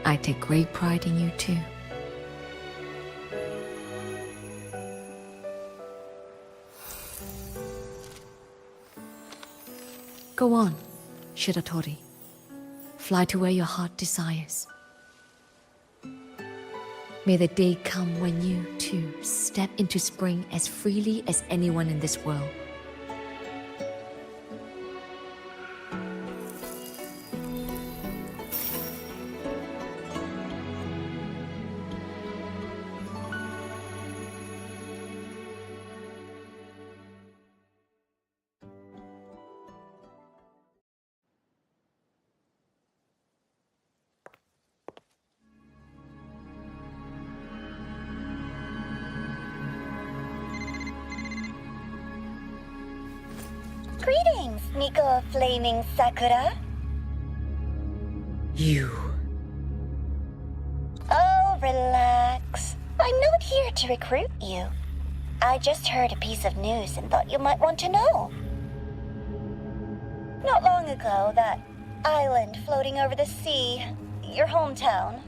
I take great pride in you too. Go on, Shiratori. Fly to where your heart desires. May the day come when you, too, step into spring as freely as anyone in this world. Greetings, Miko of Flaming Sakura. You. Oh, relax. I'm not here to recruit you. I just heard a piece of news and thought you might want to know. Not long ago, that island floating over the sea, your hometown,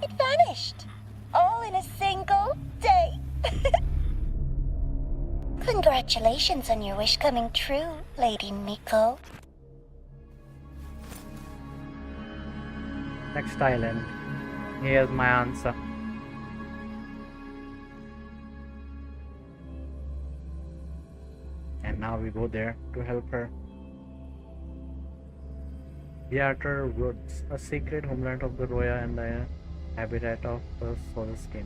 it vanished. All in a single day. Congratulations on your wish coming true, Lady Miko. Next island. Here's my answer. And now we go there to help her. Theater Woods, a secret homeland of the Roya and the habitat of the Solaskin.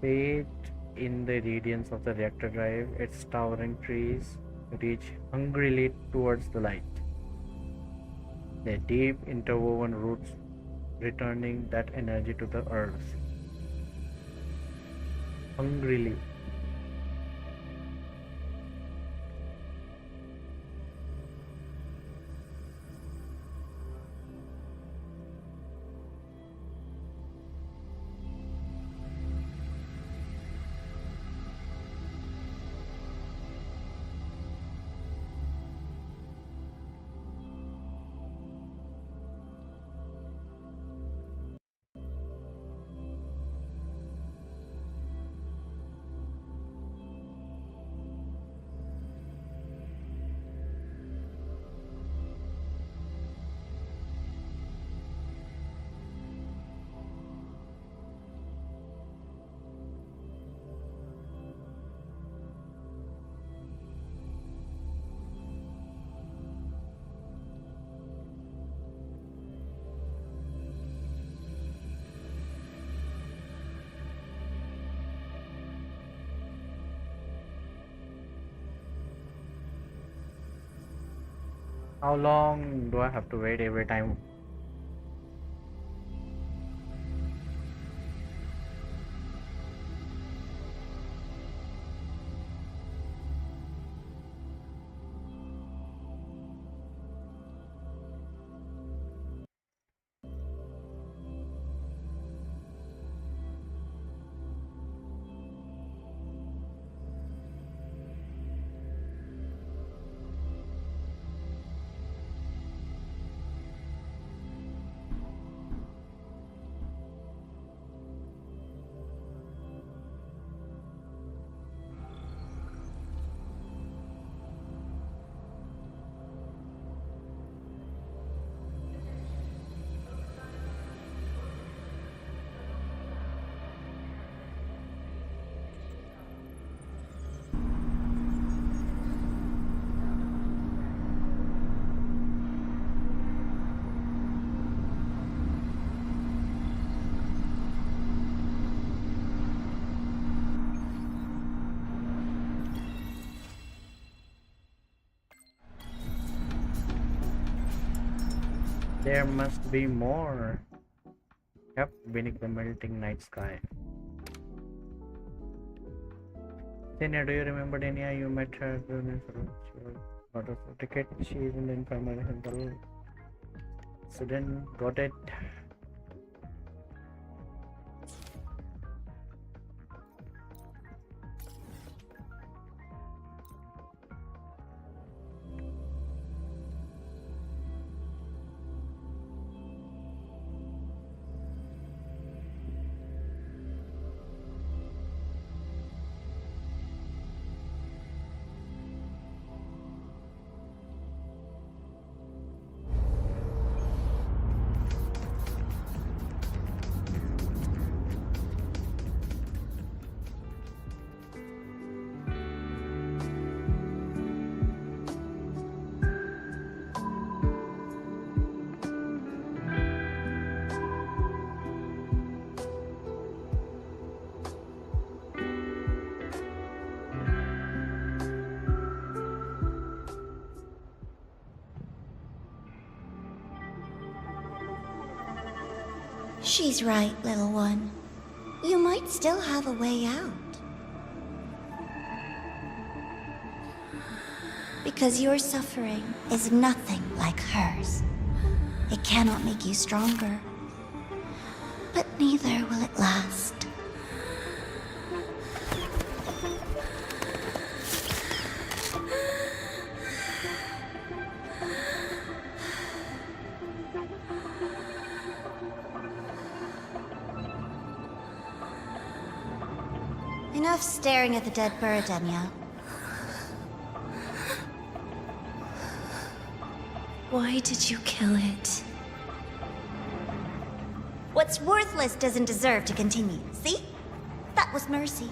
Bathed in the radiance of the reactor drive, its towering trees reach hungrily towards the light. Their deep interwoven roots returning that energy to the earth. Hungrily. How long do I have to wait every time? There must be more. Yep, beneath the melting night sky. Denia, do you remember Denia? You met her during not a ticket. She is in the infirmary. Sudan got it. She's right, little one. You might still have a way out. Because your suffering is nothing like hers. It cannot make you stronger, but neither will it last. Enough staring at the dead bird, Denya. Why did you kill it? What's worthless doesn't deserve to continue. See? That was mercy.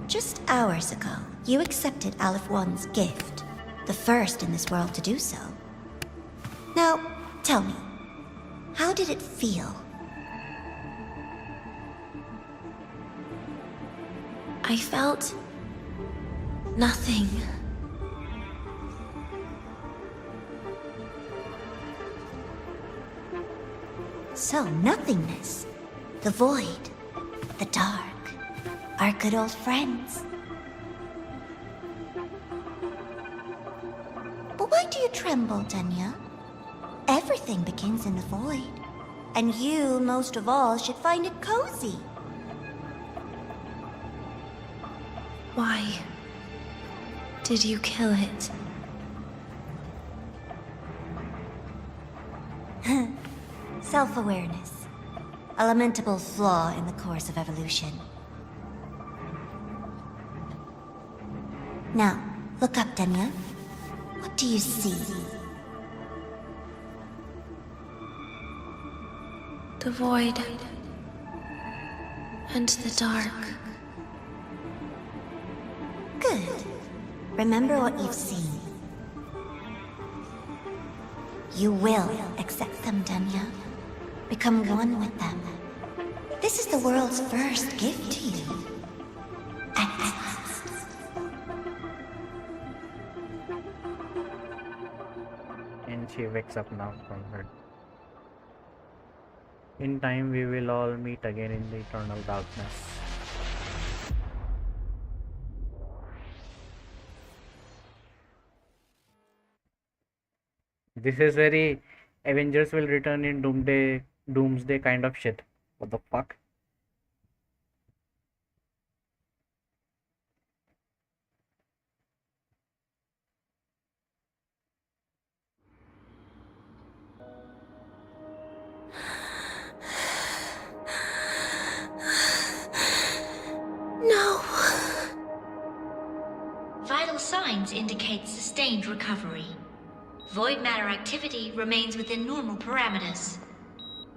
Just hours ago, you accepted Aleph One's gift, the first in this world to do so. Now, tell me, how did it feel? I felt nothing. So, nothingness, the void, the dark, our good old friends. But why do you tremble, Denya? Everything begins in the void, and you, most of all, should find it cozy. Why did you kill it? Self-awareness. A lamentable flaw in the course of evolution. Now, look up, Denya. What do you see? The void and the dark. Good. Remember what you've seen. You will accept them, Denya. Become one with them. This is the world's first gift to you. And she wakes up now from her. In time, we will all meet again in the eternal darkness. This is very Avengers will return in Doomsday kind of shit. What the fuck? No. Vital signs indicate sustained recovery. Void matter activity remains within normal parameters.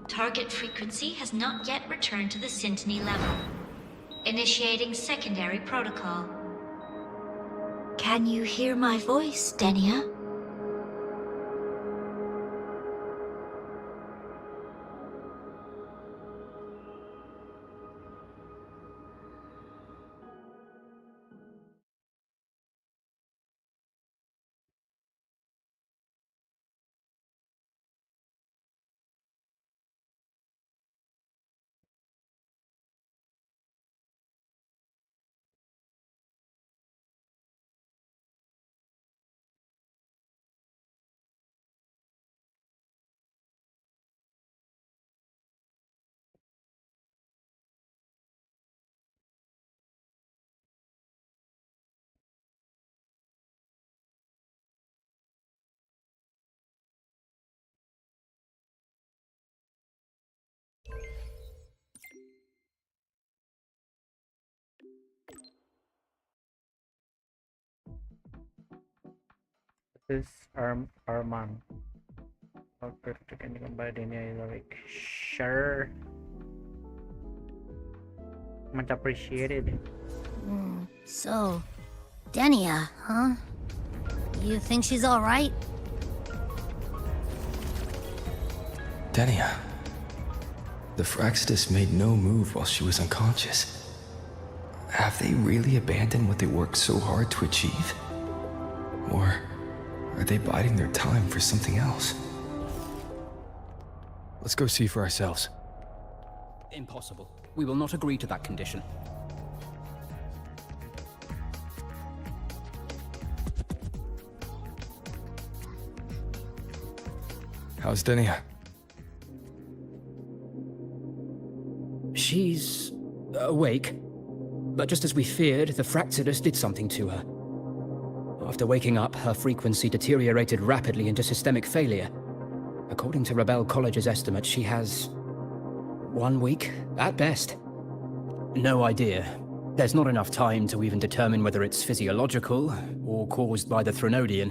Target frequency has not yet returned to the Syntony level. Initiating secondary protocol. Can you hear my voice, Denia? This Arman. Okay, can you come by Dania is awake? Sure. Much appreciated. So, Denia, huh? You think she's alright? Denia. The Fraxidus made no move while she was unconscious. Have they really abandoned what they worked so hard to achieve? Or are they biding their time for something else? Let's go see for ourselves. Impossible. We will not agree to that condition. How's Denia? She's awake. But just as we feared, the Fraxidus did something to her. After waking up, her frequency deteriorated rapidly into systemic failure. According to Rebel College's estimate, she has 1 week, at best. No idea. There's not enough time to even determine whether it's physiological or caused by the Threnodian.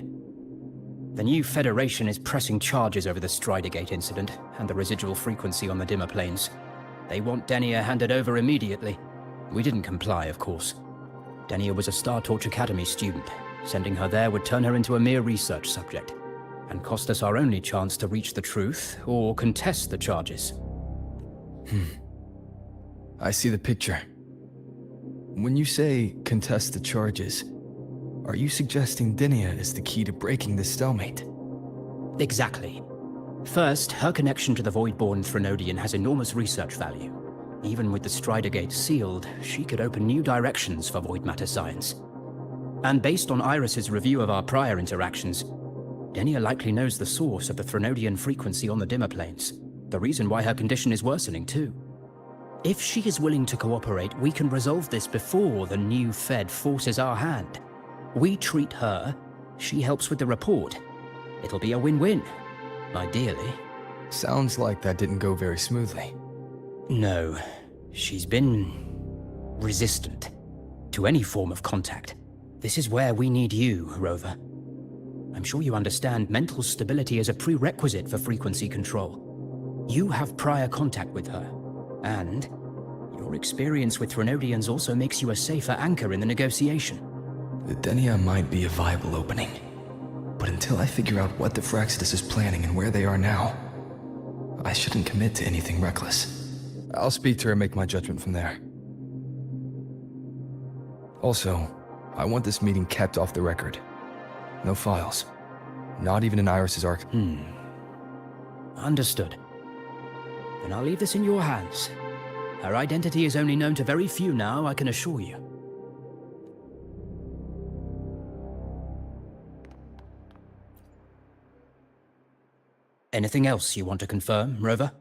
The new Federation is pressing charges over the Stridergate incident and the residual frequency on the dimmer planes. They want Denia handed over immediately. We didn't comply, of course. Denia was a Star Torch Academy student. Sending her there would turn her into a mere research subject, and cost us our only chance to reach the truth or contest the charges. I see the picture. When you say contest the charges, are you suggesting Denia is the key to breaking this stalemate? Exactly. First, her connection to the Voidborn Threnodian has enormous research value. Even with the Stridergate sealed, she could open new directions for void matter science. And based on Iris's review of our prior interactions, Denia likely knows the source of the Threnodian frequency on the dimmer planes. The reason why her condition is worsening, too. If she is willing to cooperate, we can resolve this before the new Fed forces our hand. We treat her, she helps with the report. It'll be a win-win, ideally. Sounds like that didn't go very smoothly. No, she's been resistant to any form of contact. This is where we need you, Rover. I'm sure you understand mental stability is a prerequisite for frequency control. You have prior contact with her, and your experience with Threnodians also makes you a safer anchor in the negotiation. The Denia might be a viable opening, but until I figure out what the Fraxidus is planning and where they are now, I shouldn't commit to anything reckless. I'll speak to her and make my judgment from there. Also, I want this meeting kept off the record. No files. Not even in Iris's arc. Understood. Then I'll leave this in your hands. Her identity is only known to very few now, I can assure you. Anything else you want to confirm, Rover?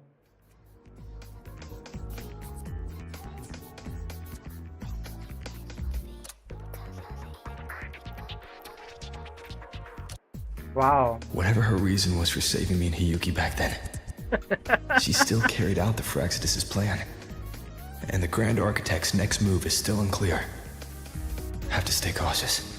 Wow. Whatever her reason was for saving me and Hiyuki back then, she still carried out the Fraxidus' plan. And the Grand Architect's next move is still unclear. Have to stay cautious.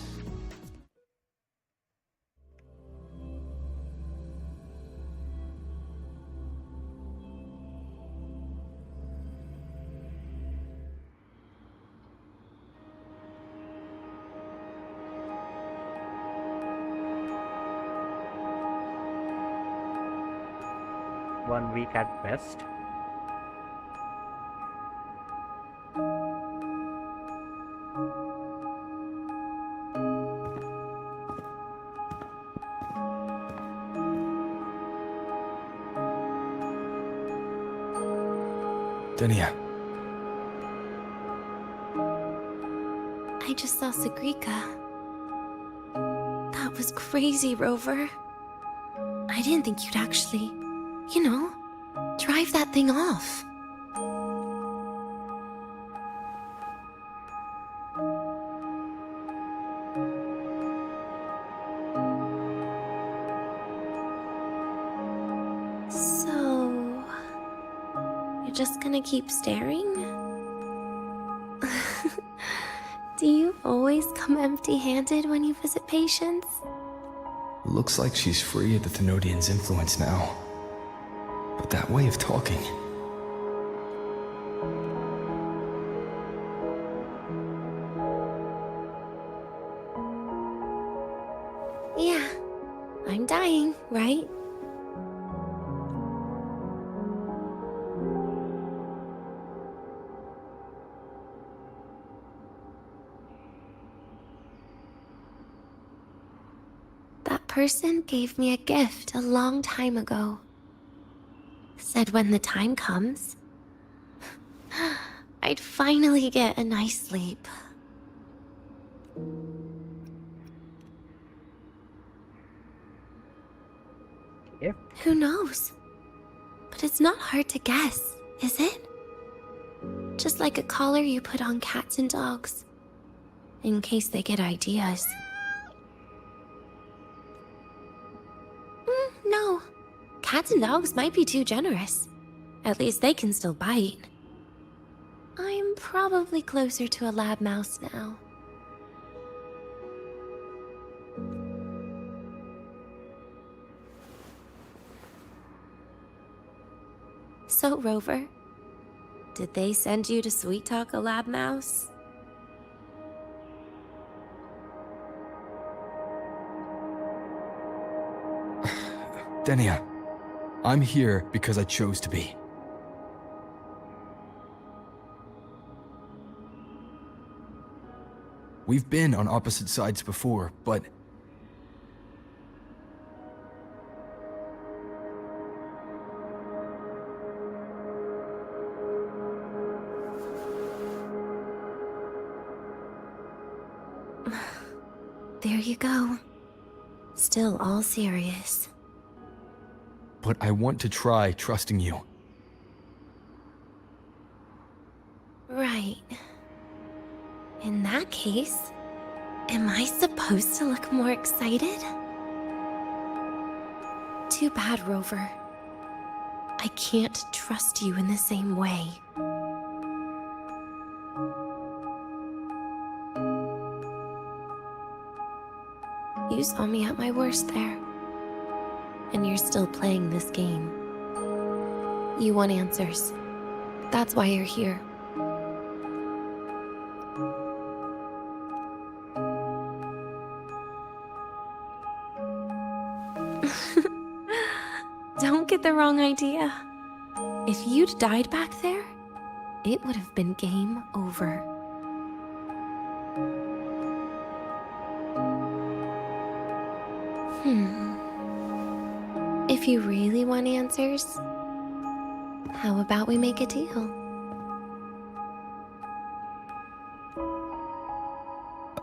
One week at best. Denia. I just saw Sagrika. That was crazy, Rover. I didn't think you'd actually, you know, drive that thing off. So, you're just gonna keep staring? Do you always come empty-handed when you visit patients? Looks like she's free of the Thenodian's influence now. But that way of talking... Yeah, I'm dying, right? That person gave me a gift a long time ago. Said when the time comes, I'd finally get a nice sleep. Yep. Who knows? But it's not hard to guess, is it? Just like a collar you put on cats and dogs, in case they get ideas. No. Cats and dogs might be too generous. At least they can still bite. I'm probably closer to a lab mouse now. So, Rover, did they send you to sweet talk a lab mouse? Denia, I'm here because I chose to be. We've been on opposite sides before, but... There you go. Still all serious. But I want to try trusting you. Right. In that case, am I supposed to look more excited? Too bad, Rover. I can't trust you in the same way. You saw me at my worst there. And you're still playing this game. You want answers. That's why you're here. Don't get the wrong idea. If you'd died back there, it would have been game over. If you really want answers, how about we make a deal?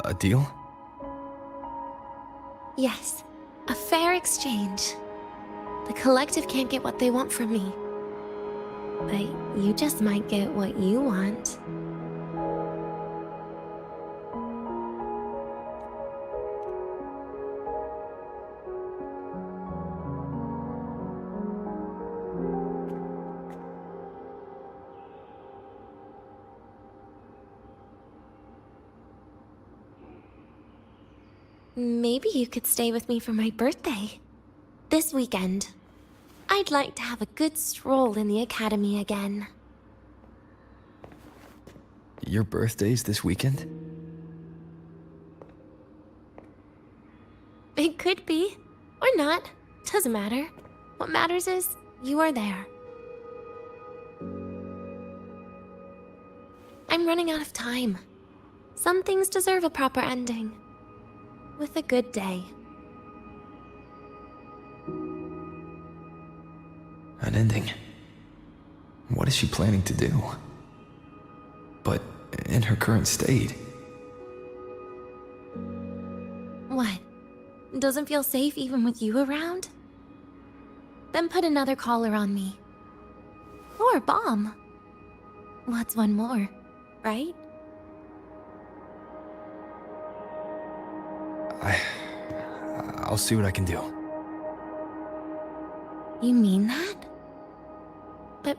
A deal? Yes, a fair exchange. The collective can't get what they want from me. But you just might get what you want. Maybe you could stay with me for my birthday. This weekend. I'd like to have a good stroll in the academy again. Your birthday's this weekend? It could be. Or not. Doesn't matter. What matters is, you are there. I'm running out of time. Some things deserve a proper ending. With a good day. An ending? What is she planning to do? But in her current state... What? Doesn't feel safe even with you around? Then put another collar on me. Or a bomb. What's one more, right? I'll see what I can do. You mean that? But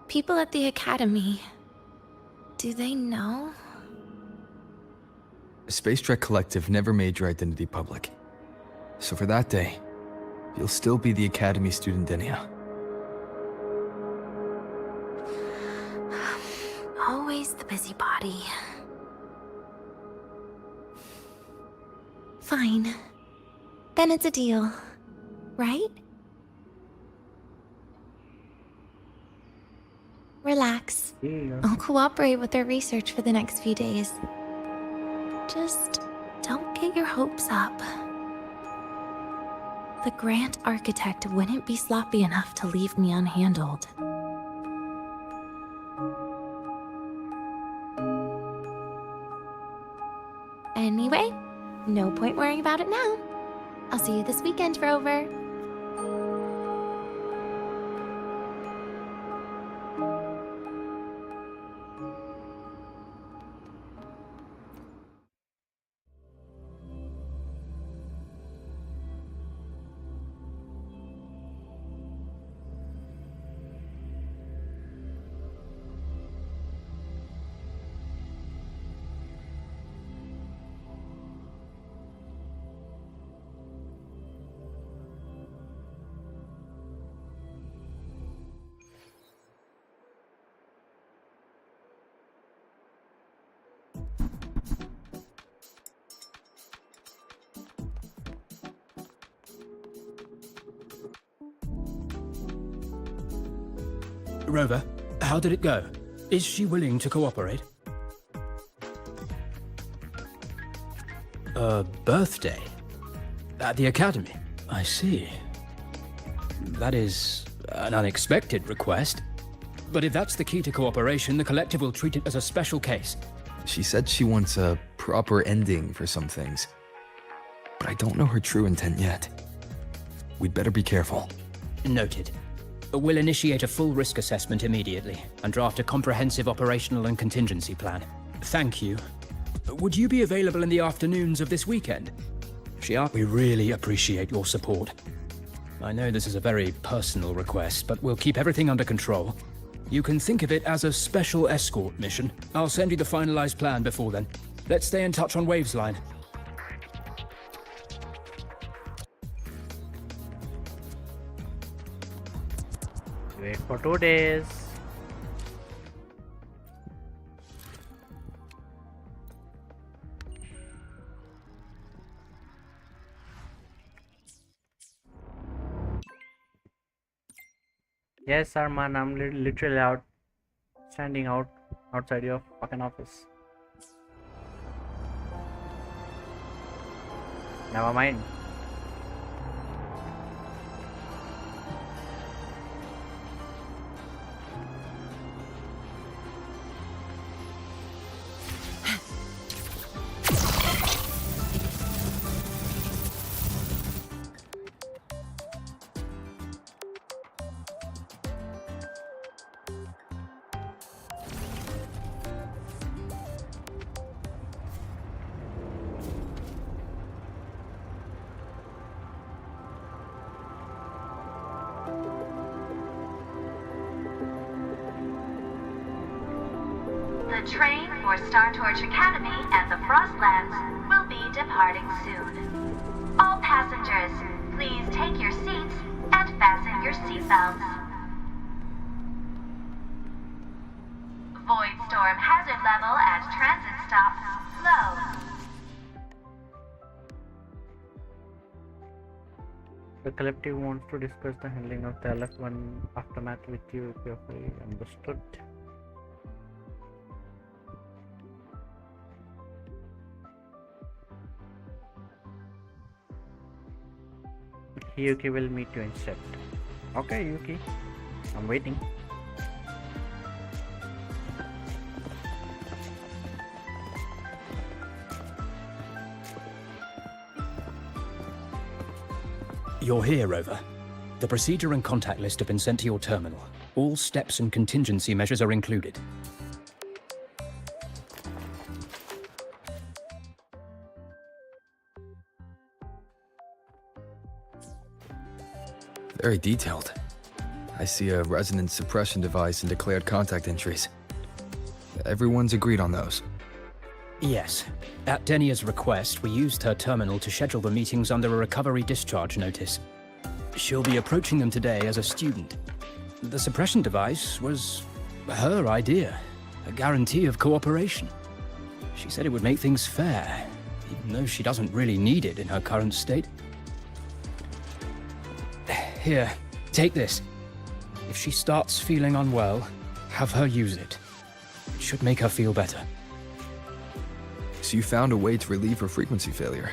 people at the academy, do they know? Space Trek Collective never made your identity public. So for that day, you'll still be the Academy student, Denia. Always the busybody. Fine. Then it's a deal, right? Relax. Yeah. I'll cooperate with their research for the next few days. Just don't get your hopes up. The Grant Architect wouldn't be sloppy enough to leave me unhandled. Anyway, no point worrying about it now. I'll see you this weekend, Rover. Rover, how did it go? Is she willing to cooperate? A birthday? At the Academy? I see. That is an unexpected request. But if that's the key to cooperation, the Collective will treat it as a special case. She said she wants a proper ending for some things. But I don't know her true intent yet. We'd better be careful. Noted. We'll initiate a full risk assessment immediately and draft a comprehensive operational and contingency plan. Thank you. Would you be available in the afternoons of this weekend? We really appreciate your support. I know this is a very personal request, but we'll keep everything under control. You can think of it as a special escort mission. I'll send you the finalized plan before then. Let's stay in touch on Waves Line. Wait for 2 days. Yes, Arman, I'm literally standing outside your fucking office. Never mind. The train for Star Torch Academy and the Frostlands will be departing soon. All passengers, please take your seats and fasten your seatbelts. Void storm hazard level at transit stop low. The collective wants to discuss the handling of the LF1 aftermath with you if you're free. Understood. Yuki will meet you in shift. Okay, Yuki. I'm waiting. You're here, Rover. The procedure and contact list have been sent to your terminal. All steps and contingency measures are included. Very detailed. I see a resonance suppression device and declared contact entries. Everyone's agreed on those. Yes. At Denia's request, we used her terminal to schedule the meetings under a recovery discharge notice. She'll be approaching them today as a student. The suppression device was her idea, a guarantee of cooperation. She said it would make things fair, even though she doesn't really need it in her current state. Here, take this. If she starts feeling unwell, have her use it. It should make her feel better. So you found a way to relieve her frequency failure?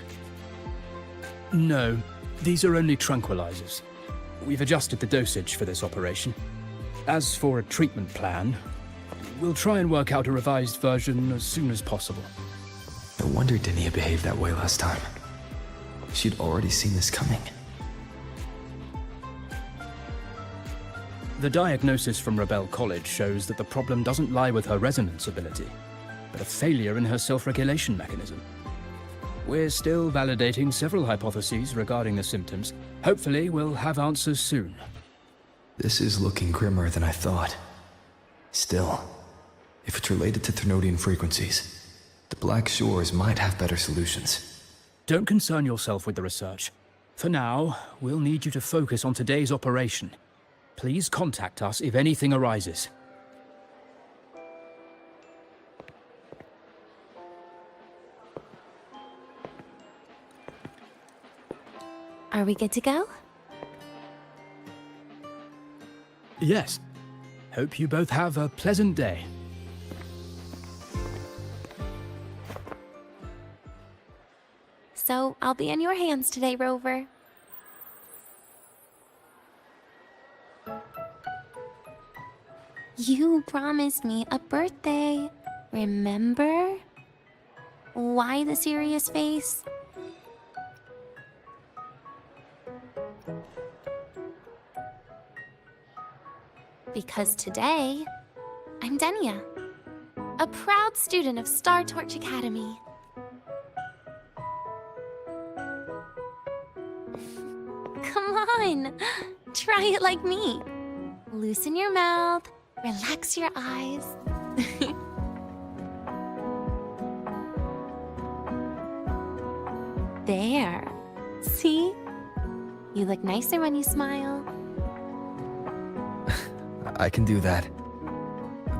No, these are only tranquilizers. We've adjusted the dosage for this operation. As for a treatment plan, we'll try and work out a revised version as soon as possible. No wonder Denia behaved that way last time. She'd already seen this coming. The diagnosis from Rebel College shows that the problem doesn't lie with her resonance ability, but a failure in her self-regulation mechanism. We're still validating several hypotheses regarding the symptoms. Hopefully, we'll have answers soon. This is looking grimmer than I thought. Still, if it's related to Thernoidian frequencies, the Black Shores might have better solutions. Don't concern yourself with the research. For now, we'll need you to focus on today's operation. Please contact us if anything arises. Are we good to go? Yes. Hope you both have a pleasant day. So, I'll be in your hands today, Rover. You promised me a birthday, remember? Why the serious face? Because today, I'm Denia, a proud student of Star Torch Academy. Come on, try it like me. Loosen your mouth, relax your eyes. There. See? You look nicer when you smile. I can do that.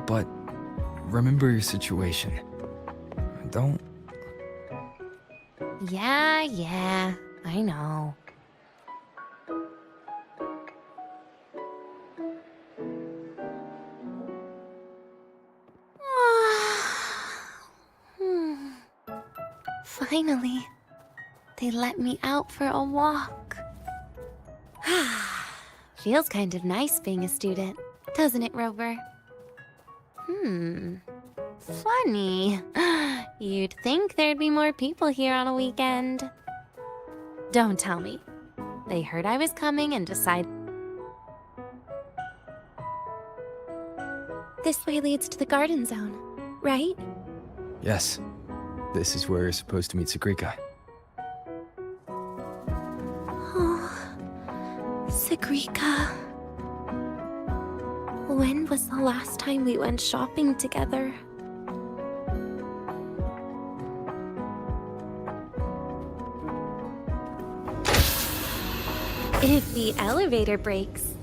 But remember your situation. Don't... Yeah, I know. Finally, they let me out for a walk. Feels kind of nice being a student, doesn't it, Rover? Funny. You'd think there'd be more people here on a weekend. Don't tell me. They heard I was coming and decided... This way leads to the garden zone, right? Yes. This is where you're supposed to meet Sagrika. Oh, Sagrika. When was the last time we went shopping together? If the elevator breaks,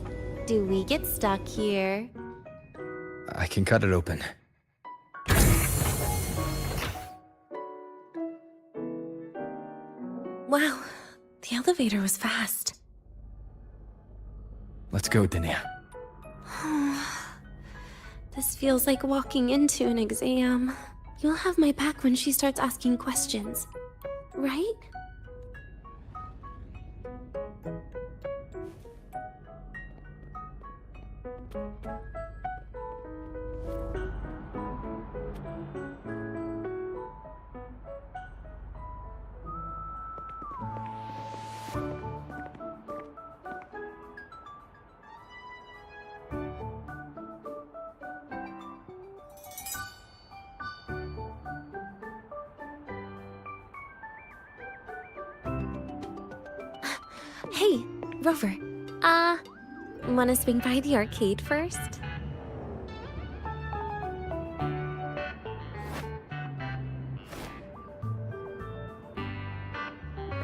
do we get stuck here? I can cut it open. Wow, the elevator was fast. Let's go, Denia. This feels like walking into an exam. You'll have my back when she starts asking questions, right? Hey, Rover. Wanna swing by the arcade first?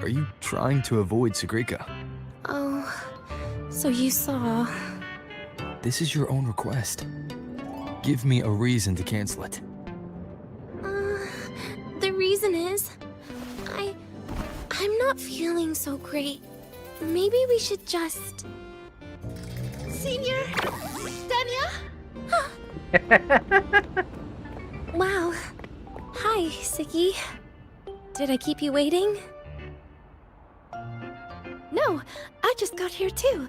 Are you trying to avoid Sigrika? Oh, so you saw. This is your own request. Give me a reason to cancel it. The reason is, I'm not feeling so great. Maybe we should just... Senior? Dania? Wow. Hi, Siggy. Did I keep you waiting? No, I just got here too.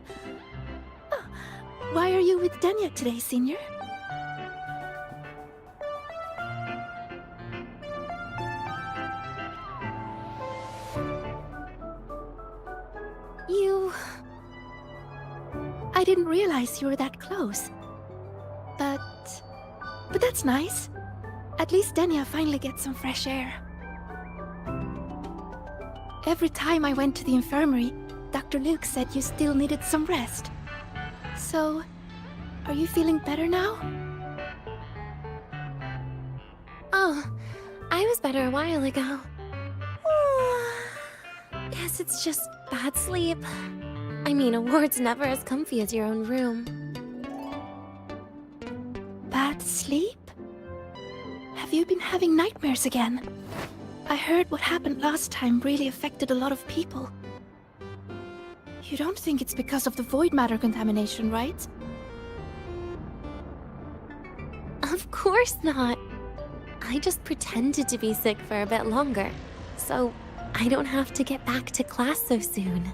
Oh, why are you with Dania today, Senior? I didn't realize you were that close. But that's nice. At least Dania finally gets some fresh air. Every time I went to the infirmary, Dr. Luke said you still needed some rest. So, are you feeling better now? Oh, I was better a while ago. Guess it's just bad sleep. I mean, a ward's never as comfy as your own room. Bad sleep? Have you been having nightmares again? I heard what happened last time really affected a lot of people. You don't think it's because of the void matter contamination, right? Of course not. I just pretended to be sick for a bit longer, so I don't have to get back to class so soon.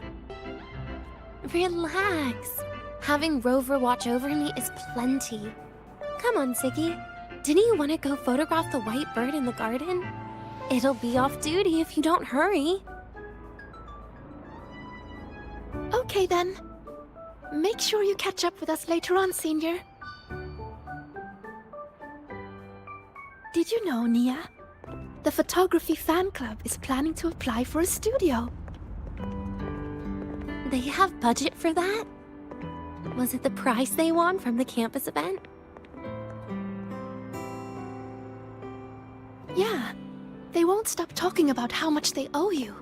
Relax. Having Rover watch over me is plenty. Come on, Siggy. Didn't you want to go photograph the white bird in the garden? It'll be off duty if you don't hurry. Okay then. Make sure you catch up with us later on, Senior. Did you know, Nia? The photography fan club is planning to apply for a studio. They have budget for that? Was it the prize they won from the campus event? Yeah. They won't stop talking about how much they owe you.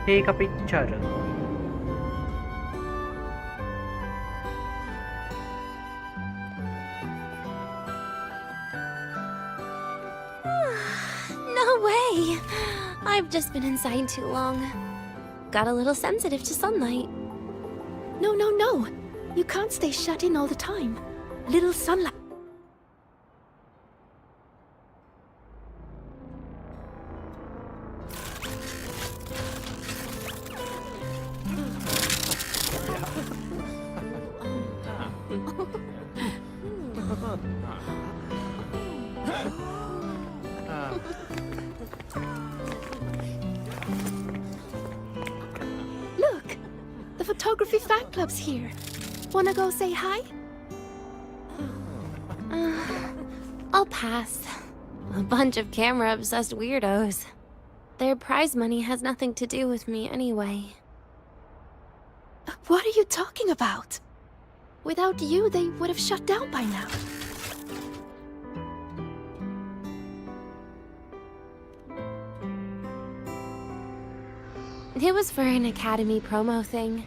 Take a picture. No way! I've just been inside too long. Got a little sensitive to sunlight. No. You can't stay shut in all the time. Little sunlight. Look! The photography fan club's here. Wanna go say hi? I'll pass. A bunch of camera-obsessed weirdos. Their prize money has nothing to do with me anyway. What are you talking about? Without you, they would have shut down by now. It was for an Academy promo thing.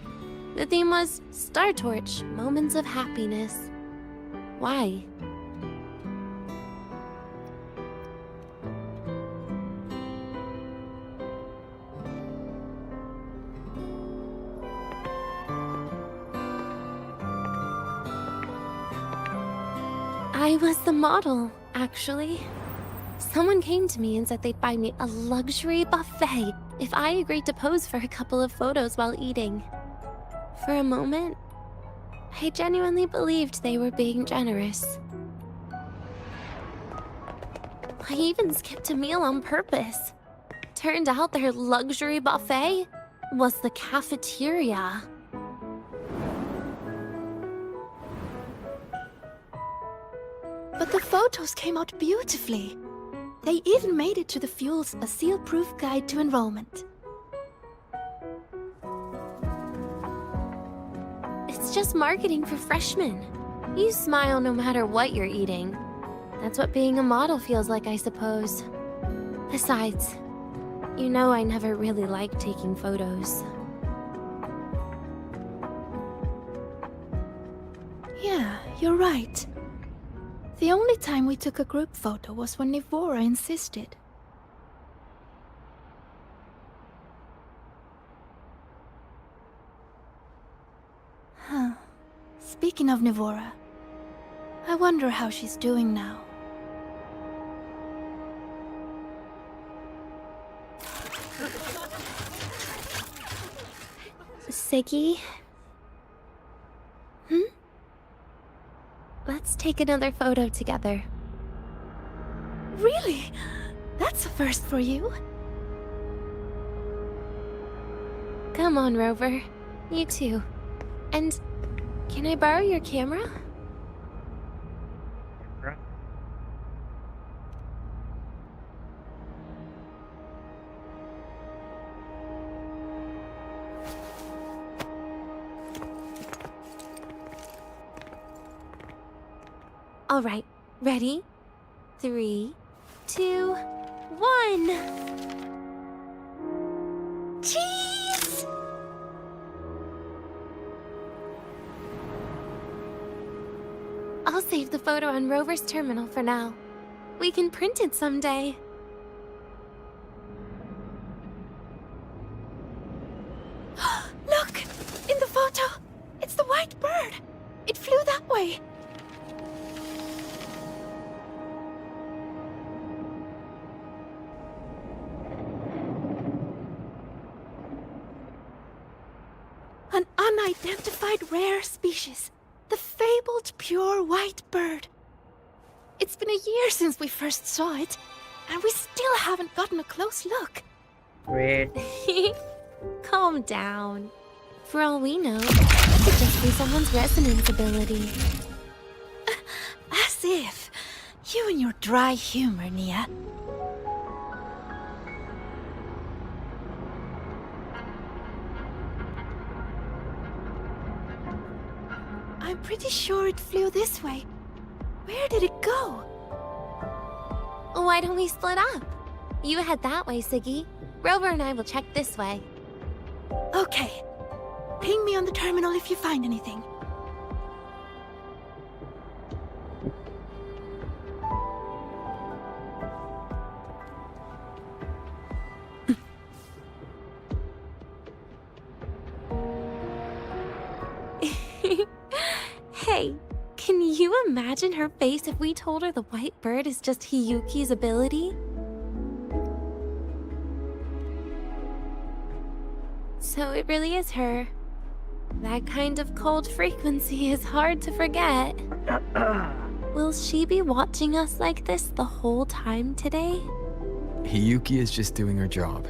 The theme was Star Torch, Moments of Happiness. Why? I was the model, actually. Someone came to me and said they'd buy me a luxury buffet if I agreed to pose for a couple of photos while eating. For a moment, I genuinely believed they were being generous. I even skipped a meal on purpose. Turned out their luxury buffet was the cafeteria. But the photos came out beautifully. They even made it to the Fuels a seal-proof guide to enrollment. It's just marketing for freshmen. You smile no matter what you're eating. That's what being a model feels like, I suppose. Besides, you know I never really liked taking photos. Yeah, you're right. The only time we took a group photo was when Nivora insisted. Huh. Speaking of Nivora, I wonder how she's doing now. Siggy? Hmm? Let's take another photo together. Really? That's a first for you. Come on, Rover. You too. And can I borrow your camera? All right, ready? 3, 2, 1. Cheese! I'll save the photo on Rover's terminal for now. We can print it someday. Look! In the photo! It's the white bird! It flew that way! An unidentified rare species. The fabled pure white bird. It's been a year since we first saw it, and we still haven't gotten a close look. Wait. Calm down. For all we know, it could just be someone's resonance ability. As if. You and your dry humor, Nia. I'm pretty sure it flew this way. Where did it go? Why don't we split up? You head that way, Siggy. Rover and I will check this way. Okay. Ping me on the terminal if you find anything. Hey, can you imagine her face if we told her the white bird is just Hiyuki's ability? So it really is her. That kind of cold frequency is hard to forget. Will she be watching us like this the whole time today? Hiyuki is just doing her job.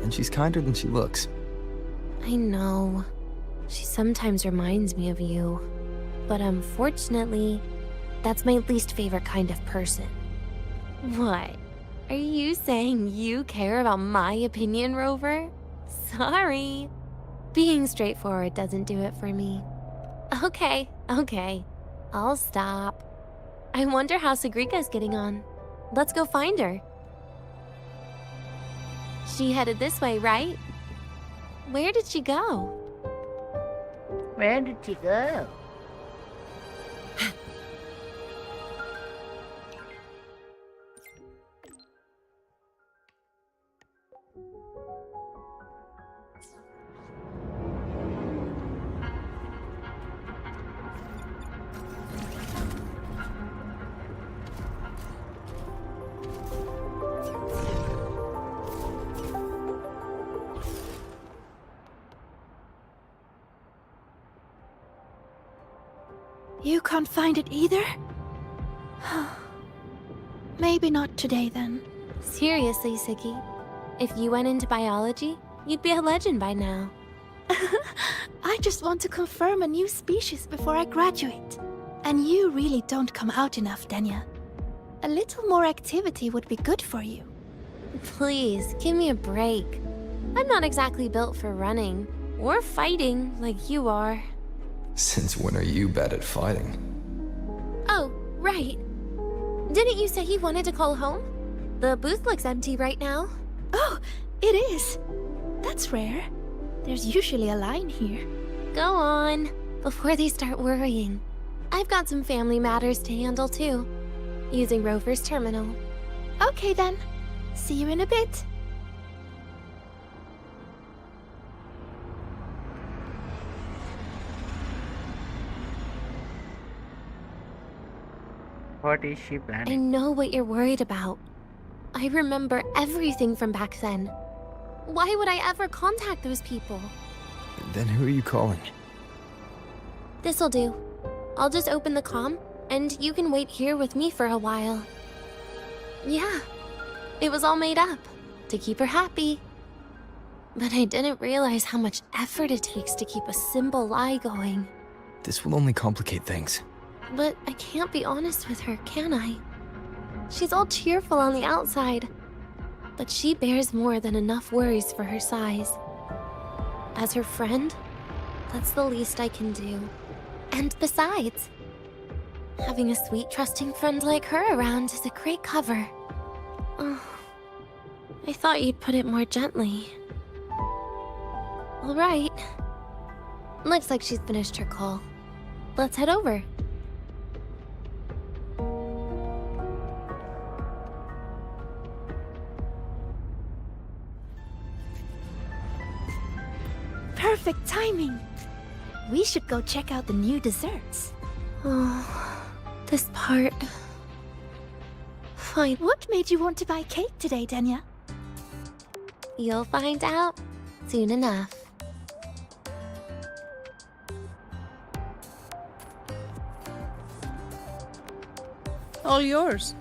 And she's kinder than she looks. I know. She sometimes reminds me of you. But unfortunately, that's my least favorite kind of person. What? Are you saying you care about my opinion, Rover? Sorry. Being straightforward doesn't do it for me. Okay. I'll stop. I wonder how Sagrika's getting on. Let's go find her. She headed this way, right? Where did she go? Where did she go? You can't find it either? Maybe not today, then. Seriously, Siggy. If you went into biology, you'd be a legend by now. I just want to confirm a new species before I graduate. And you really don't come out enough, Denya. A little more activity would be good for you. Please, give me a break. I'm not exactly built for running or fighting like you are. Since when are you bad at fighting? Oh, right. Didn't you say you wanted to call home? The booth looks empty right now. Oh, it is. That's rare. There's usually a line here. Go on, before they start worrying. I've got some family matters to handle too, using Rover's terminal. Okay then. See you in a bit. What is she I planning? know what you're worried about. I remember everything from back then. Why would I ever contact those people? Then who are you calling? This'll do. I'll just open the comm, and you can wait here with me for a while. Yeah, it was all made up, to keep her happy. But I didn't realize how much effort it takes to keep a simple lie going. This will only complicate things. But I can't be honest with her, can I? She's all cheerful on the outside, but she bears more than enough worries for her size. As her friend, that's the least I can do. And besides, having a sweet, trusting friend like her around is a great cover. Oh, I thought you'd put it more gently. All right. Looks like she's finished her call. Let's head over. Perfect timing. We should go check out the new desserts. Oh, this part. Fine. What made you want to buy cake today, Denya? You'll find out soon enough. All yours.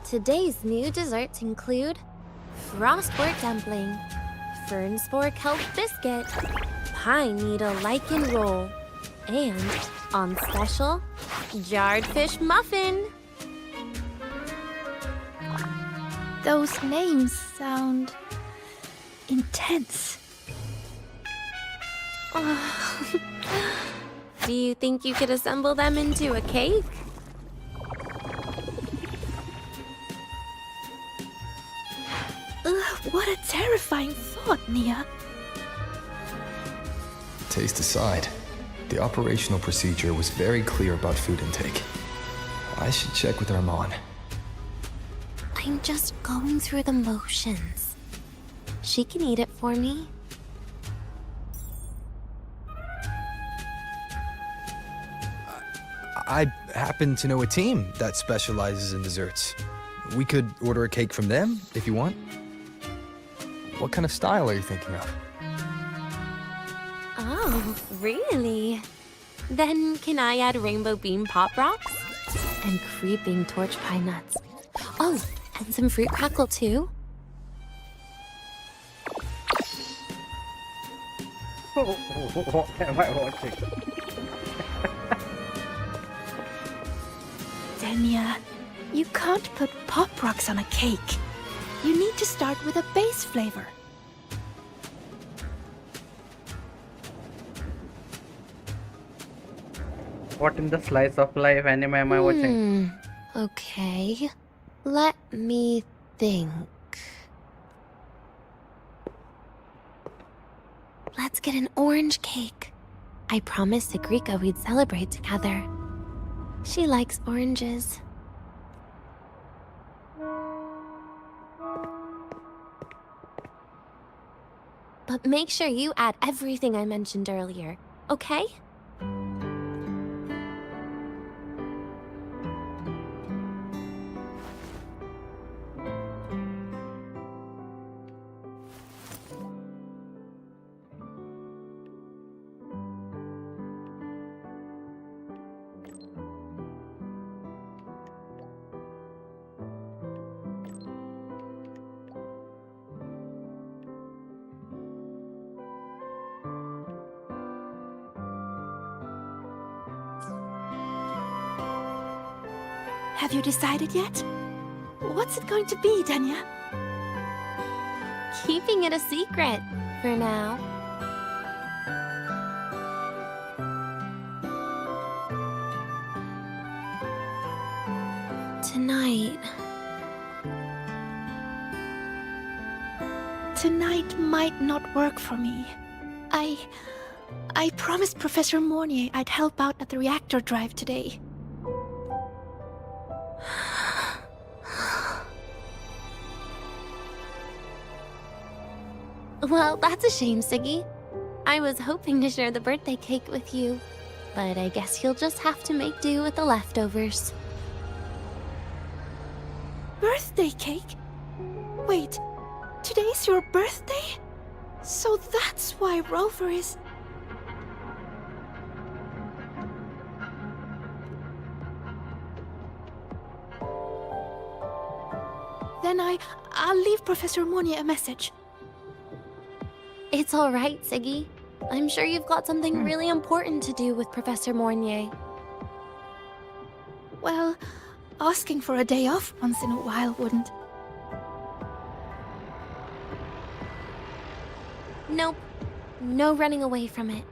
Today's new desserts include frostwort dumpling, fern spore kelp biscuit, pine needle lichen roll, and, on special, jarred fish muffin. Those names sound intense. Do you think you could assemble them into a cake? What a terrifying thought, Nia. Taste aside, the operational procedure was very clear about food intake. I should check with Armand. I'm just going through the motions. She can eat it for me. I happen to know a team that specializes in desserts. We could order a cake from them, if you want. What kind of style are you thinking of? Oh, really? Then can I add rainbow bean pop rocks? And creeping torch pine nuts. Oh, and some fruit crackle too? What am I watching? Denya, you can't put pop rocks on a cake. You need to start with a base flavor. What in the slice of life anime am I watching? Okay. Let me think. Let's get an orange cake. I promised Sagrika we'd celebrate together. She likes oranges. But make sure you add everything I mentioned earlier, okay? Have you decided yet? What's it going to be, Danya? Keeping it a secret for now. Tonight. Tonight might not work for me. I promised Professor Mornier I'd help out at the reactor drive today. Well, that's a shame, Siggy. I was hoping to share the birthday cake with you, but I guess you'll just have to make do with the leftovers. Birthday cake? Wait, today's your birthday? So that's why Rover is... Then I'll leave Professor Mornier a message. It's all right, Siggy. I'm sure you've got something really important to do with Professor Mornier. Well, asking for a day off once in a while wouldn't. Nope. No running away from it.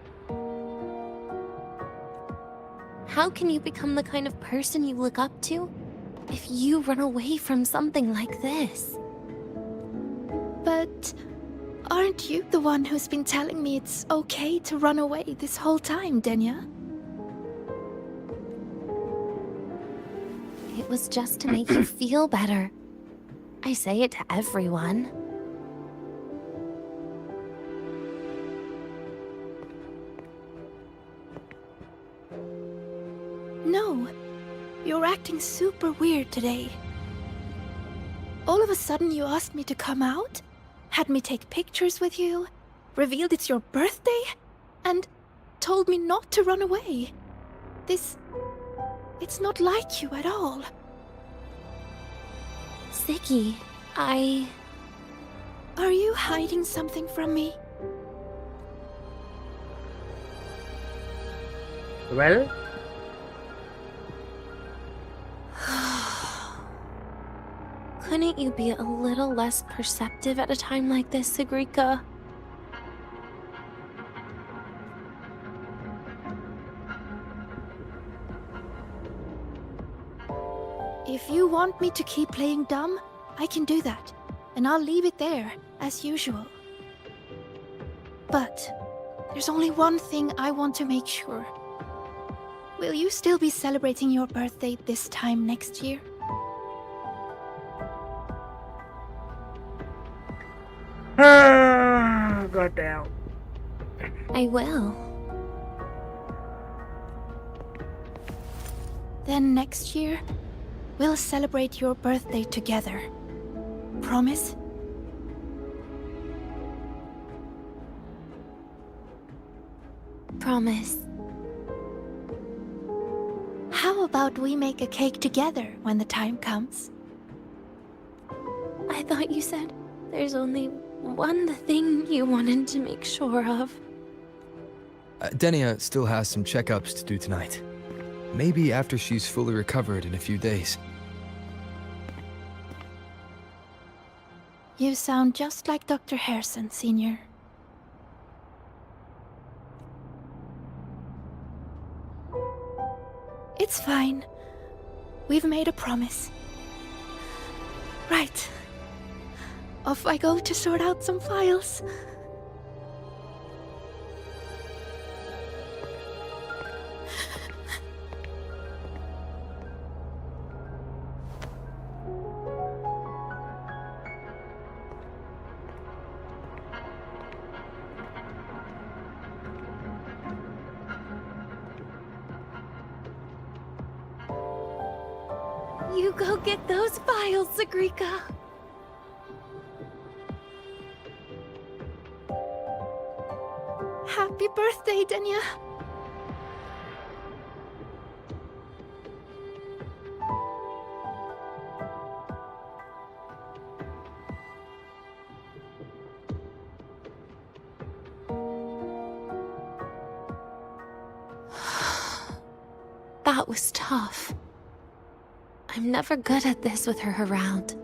How can you become the kind of person you look up to if you run away from something like this? But aren't you the one who's been telling me it's okay to run away this whole time, Denya? It was just to make you feel better. I say it to everyone. No, you're acting super weird today. All of a sudden you asked me to come out, had me take pictures with you, revealed it's your birthday, and told me not to run away. It's not like you at all. Siggy, Are you hiding something from me? Well, couldn't you be a little less perceptive at a time like this, Sigrika? If you want me to keep playing dumb, I can do that, and I'll leave it there, as usual. But there's only one thing I want to make sure. Will you still be celebrating your birthday this time next year? goddamn. I will. Then next year, we'll celebrate your birthday together. Promise? Promise. How about we make a cake together when the time comes? I thought you said there's only one thing you wanted to make sure of. Denia still has some checkups to do tonight. Maybe after she's fully recovered in a few days. You sound just like Dr. Harrison, Senior. It's fine. We've made a promise. Right. Off I go to sort out some files. You go get those files, Sigrika. Happy birthday, Denia. That was tough. I'm never good at this with her around.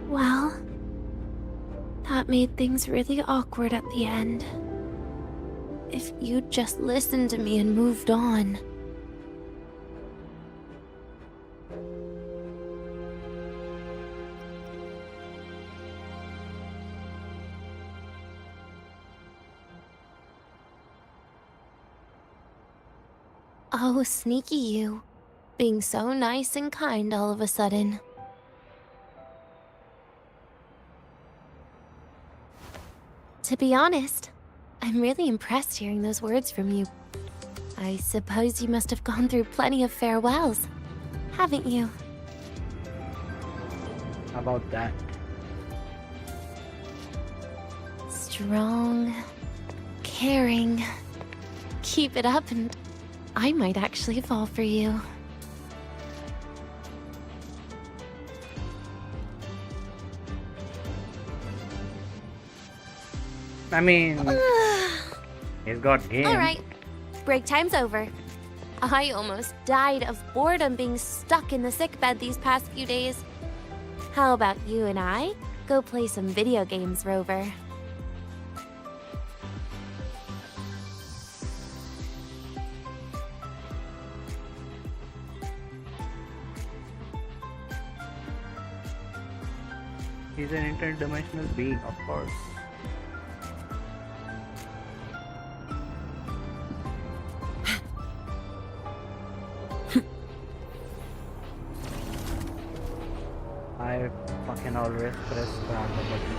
Well, that made things really awkward at the end. If you'd just listened to me and moved on. Oh, sneaky you. Being so nice and kind all of a sudden. To be honest, I'm really impressed hearing those words from you. I suppose you must have gone through plenty of farewells, haven't you? How about that? Strong, caring. Keep it up and I might actually fall for you. I mean, he's got game. Alright, break time's over. I almost died of boredom being stuck in the sickbed these past few days. How about you and I go play some video games, Rover? He's an interdimensional being, of course. I fucking always press the button.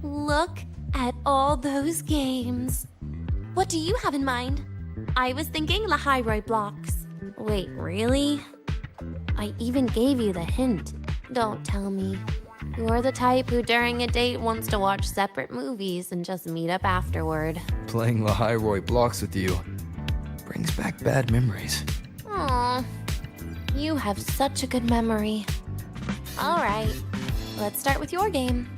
Look at all those games. What do you have in mind? I was thinking Lahai Roi blocks. Wait, really? I even gave you the hint. Don't tell me. You're the type who during a date wants to watch separate movies and just meet up afterward. Playing Lahai Roi blocks with you brings back bad memories. Aw, you have such a good memory. Alright, let's start with your game.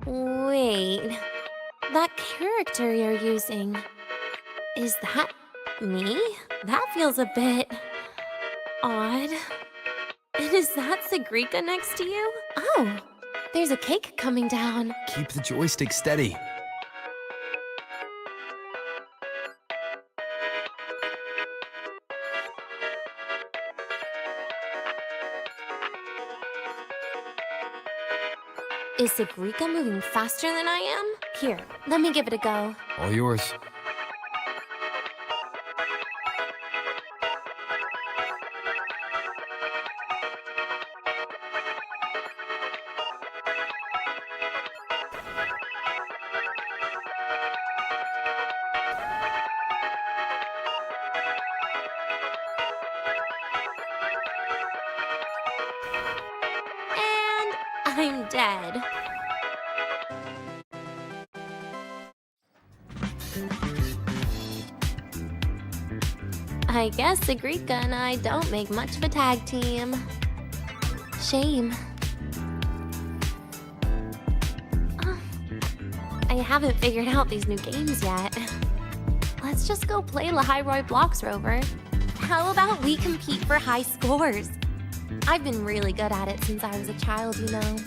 Wait, that character you're using, is that me? That feels a bit odd. And is that Sigrika next to you? Oh, there's a cake coming down. Keep the joystick steady. Is Sigrika moving faster than I am? Here, let me give it a go. All yours. I'm dead. I guess Sigrika and I don't make much of a tag team. Shame. I haven't figured out these new games yet. Let's just go play Lahai Roi blocks, Rover. How about we compete for high scores? I've been really good at it since I was a child, you know.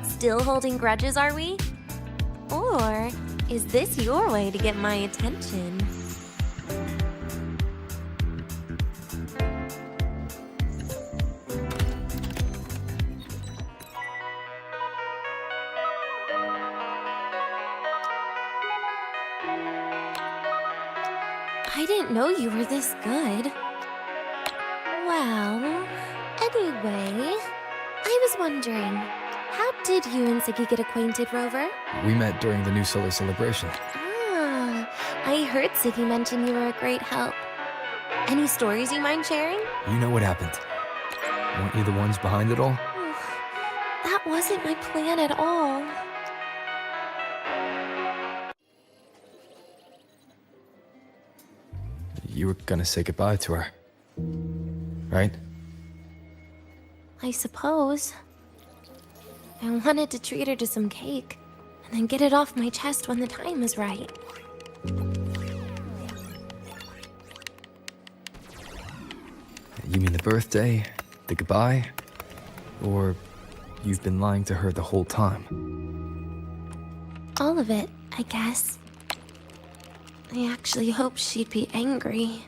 Still holding grudges, are we? Or is this your way to get my attention? I didn't know you were this good. Well, anyway, I was wondering, how did you and Ziggy get acquainted, Rover? We met during the New Solar celebration. Ah, I heard Ziggy mention you were a great help. Any stories you mind sharing? You know what happened. Weren't you the ones behind it all? That wasn't my plan at all. You were gonna say goodbye to her, right? I suppose. I wanted to treat her to some cake, and then get it off my chest when the time was right. You mean the birthday, the goodbye, or you've been lying to her the whole time? All of it, I guess. I actually hoped she'd be angry.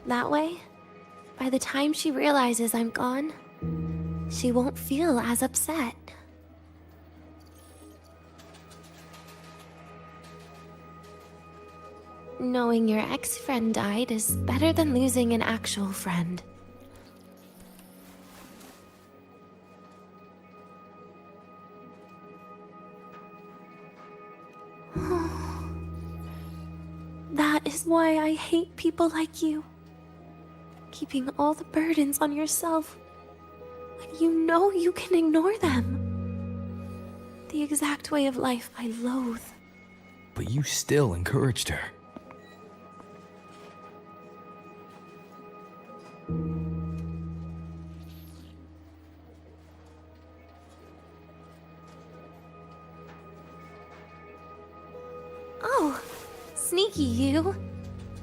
That way, by the time she realizes I'm gone, she won't feel as upset. Knowing your ex-friend died is better than losing an actual friend. That is why I hate people like you. Keeping all the burdens on yourself when you know you can ignore them. The exact way of life I loathe. But you still encouraged her. Oh, sneaky you.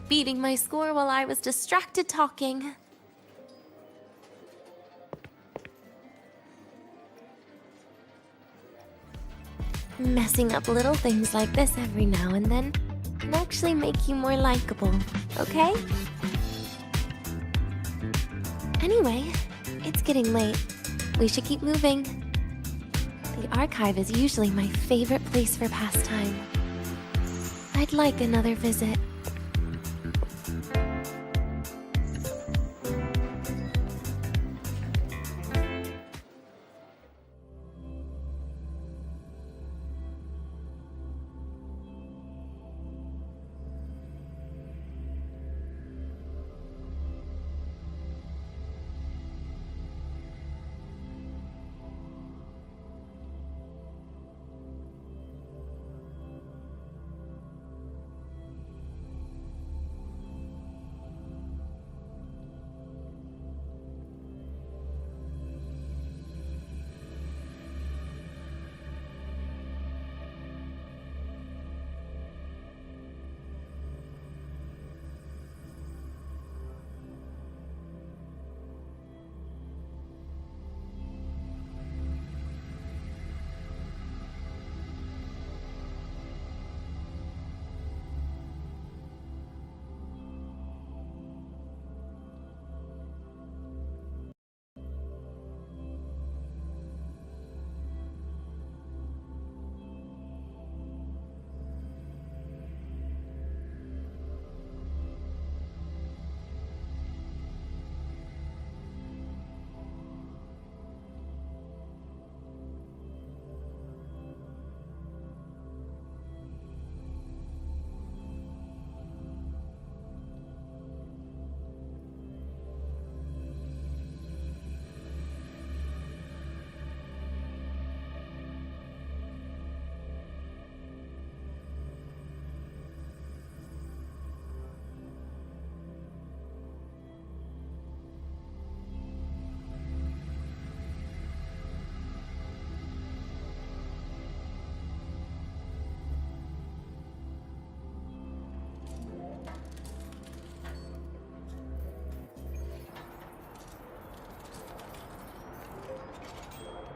Beating my score while I was distracted talking. Messing up little things like this every now and then can actually make you more likable, okay? Anyway, it's getting late. We should keep moving. The archive is usually my favorite place for pastime. I'd like another visit.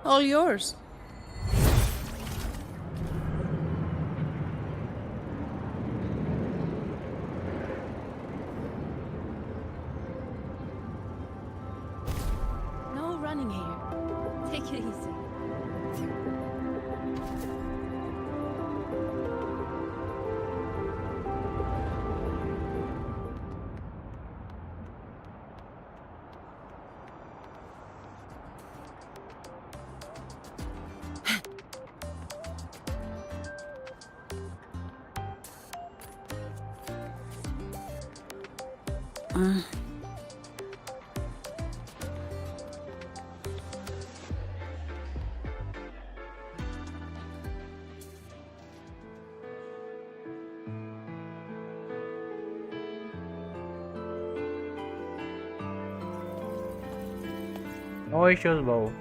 All yours. No running here. Take it easy. No issues, bro.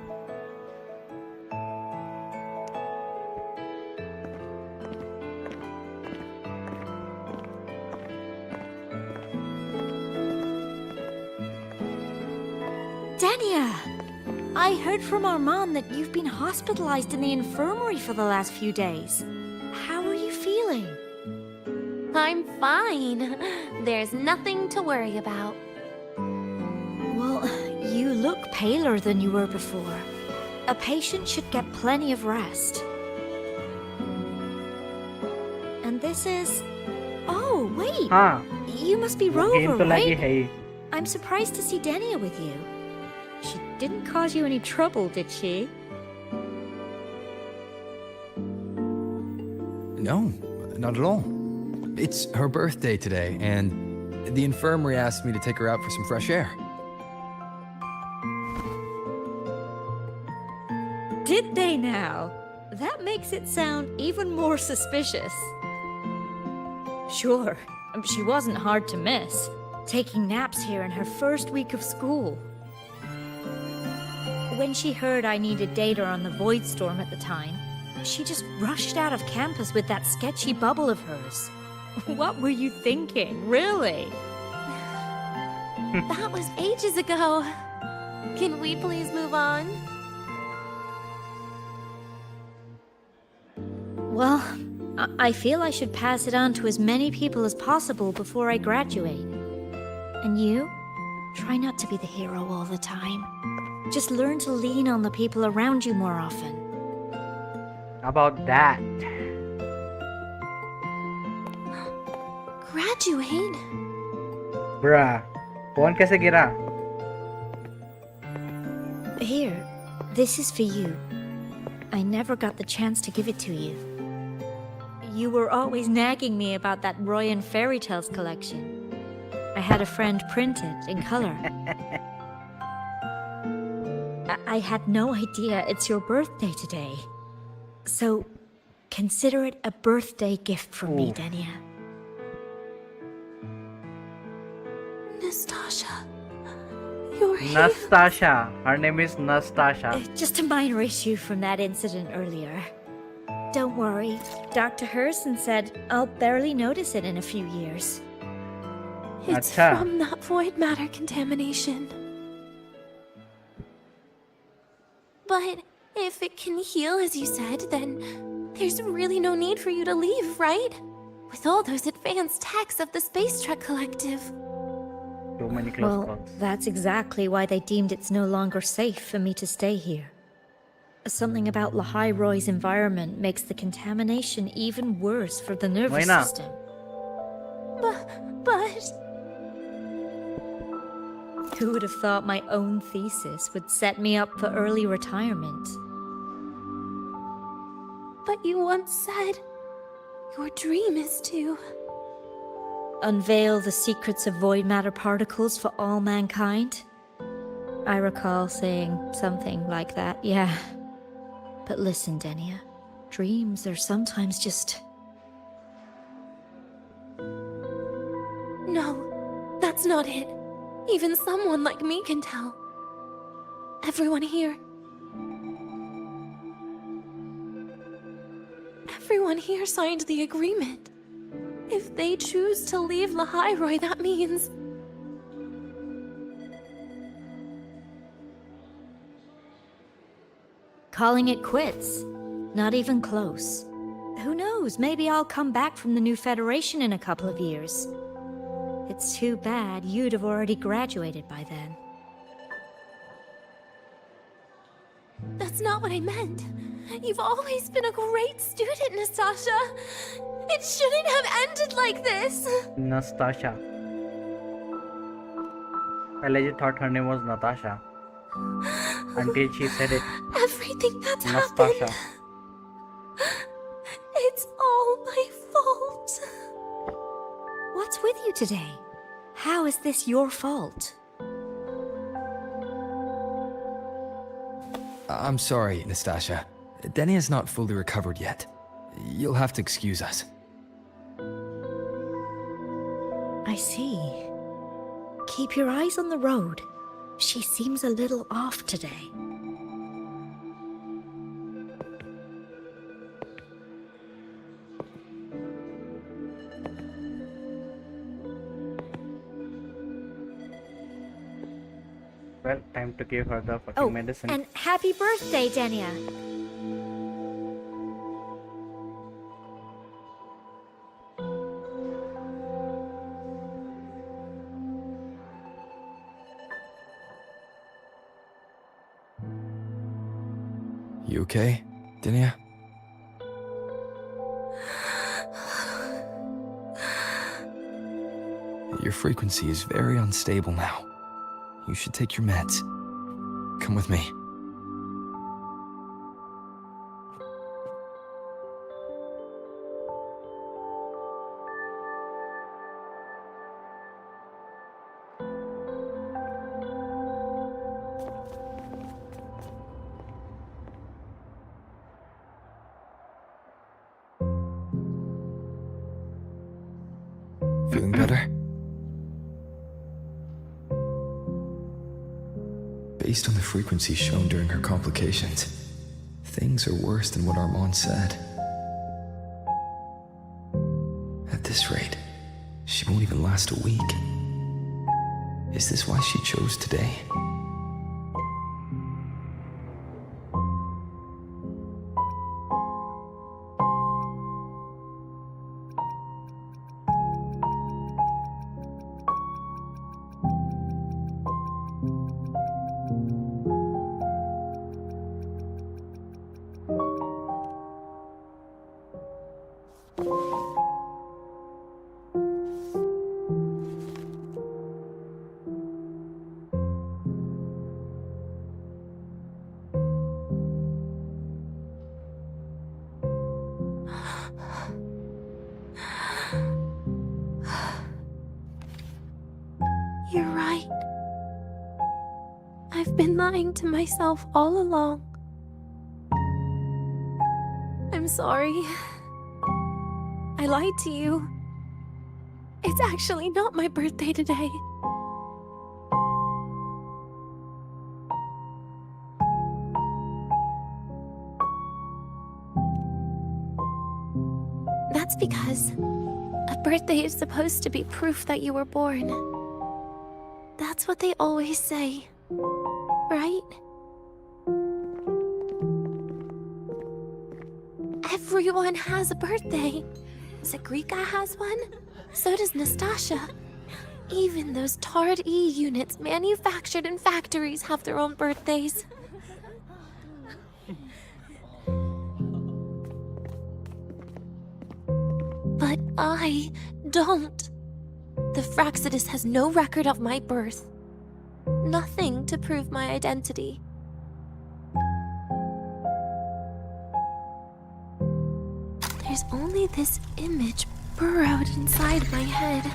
Dania! I heard from Armand that you've been hospitalized in the infirmary for the last few days. How are you feeling? I'm fine. There's nothing to worry about. Well, you look paler than you were before. A patient should get plenty of rest. And this is... Oh, wait! हाँ, You must be game Rover, तो लगी right? है ही. I'm surprised to see Dania with you. She didn't cause you any trouble, did she? No, not at all. It's her birthday today, and the infirmary asked me to take her out for some fresh air. Did they now? That makes it sound even more suspicious. Sure, she wasn't hard to miss, taking naps here in her first week of school. When she heard I needed data on the Void Storm at the time, she just rushed out of campus with that sketchy bubble of hers. What were you thinking, really? That was ages ago. Can we please move on? Well, I feel I should pass it on to as many people as possible before I graduate. And you? Try not to be the hero all the time. Just learn to lean on the people around you more often. About that. Graduate? Bruh. Phone कैसे गिरा? Here, this is for you. I never got the chance to give it to you. You were always nagging me about that Roy and Fairy Tales collection. I had a friend print it in color. I had no idea it's your birthday today. So, consider it a birthday gift from me, Dania. Nastasha, you're here. Nastasha. Her name is Nastasha. Just a minor issue from that incident earlier. Don't worry, Dr. Herson said I'll barely notice it in a few years. It's Acha. from that void matter contamination. But if it can heal, as you said, then there's really no need for you to leave, right? With all those advanced techs of the Space Trek Collective. Too many close Well, calls. that's exactly why they deemed it's no longer safe for me to stay here. Something about Lahai Roi's environment makes the contamination even worse for the nervous Why not? system. But... Who would have thought my own thesis would set me up for early retirement? But you once said your dream is to... Unveil the secrets of void matter particles for all mankind? I recall saying something like that, yeah. But listen, Denia, dreams are sometimes just... No, that's not it. Even someone like me can tell. Everyone here... Everyone here signed the agreement. If they choose to leave Lahai Roi, that means... calling it quits. Not even close. Who knows, maybe I'll come back from the new Federation in a couple of years. It's too bad you'd have already graduated by then. That's not what I meant. You've always been a great student, Nastasha. It shouldn't have ended like this. Nastasha. I legit thought her name was Natasha until she said it. Everything that's Nastasha. happened. It's all my fault. What's with you today? How is this your fault? I'm sorry, Nastasha. Denia's not fully recovered yet. You'll have to excuse us. I see. Keep your eyes on the road. She seems a little off today. Well, time to give her the fucking medicine. And happy birthday, Denia. You okay, Denia? Your frequency is very unstable now. You should take your meds. Come with me. Feeling better? Based on the frequency shown during her complications, things are worse than what Armand said. At this rate, she won't even last a week. Is this why she chose today? You're right. I've been lying to myself all along. I'm sorry. I lied to you. It's actually not my birthday today. That's because a birthday is supposed to be proof that you were born. That's what they always say, right? Everyone has a birthday. Zagrika has one, so does Nastasha. Even those tarred E units manufactured in factories have their own birthdays. But I don't. The Fraxidus has no record of my birth. Nothing to prove my identity. There's only this image burrowed inside my head,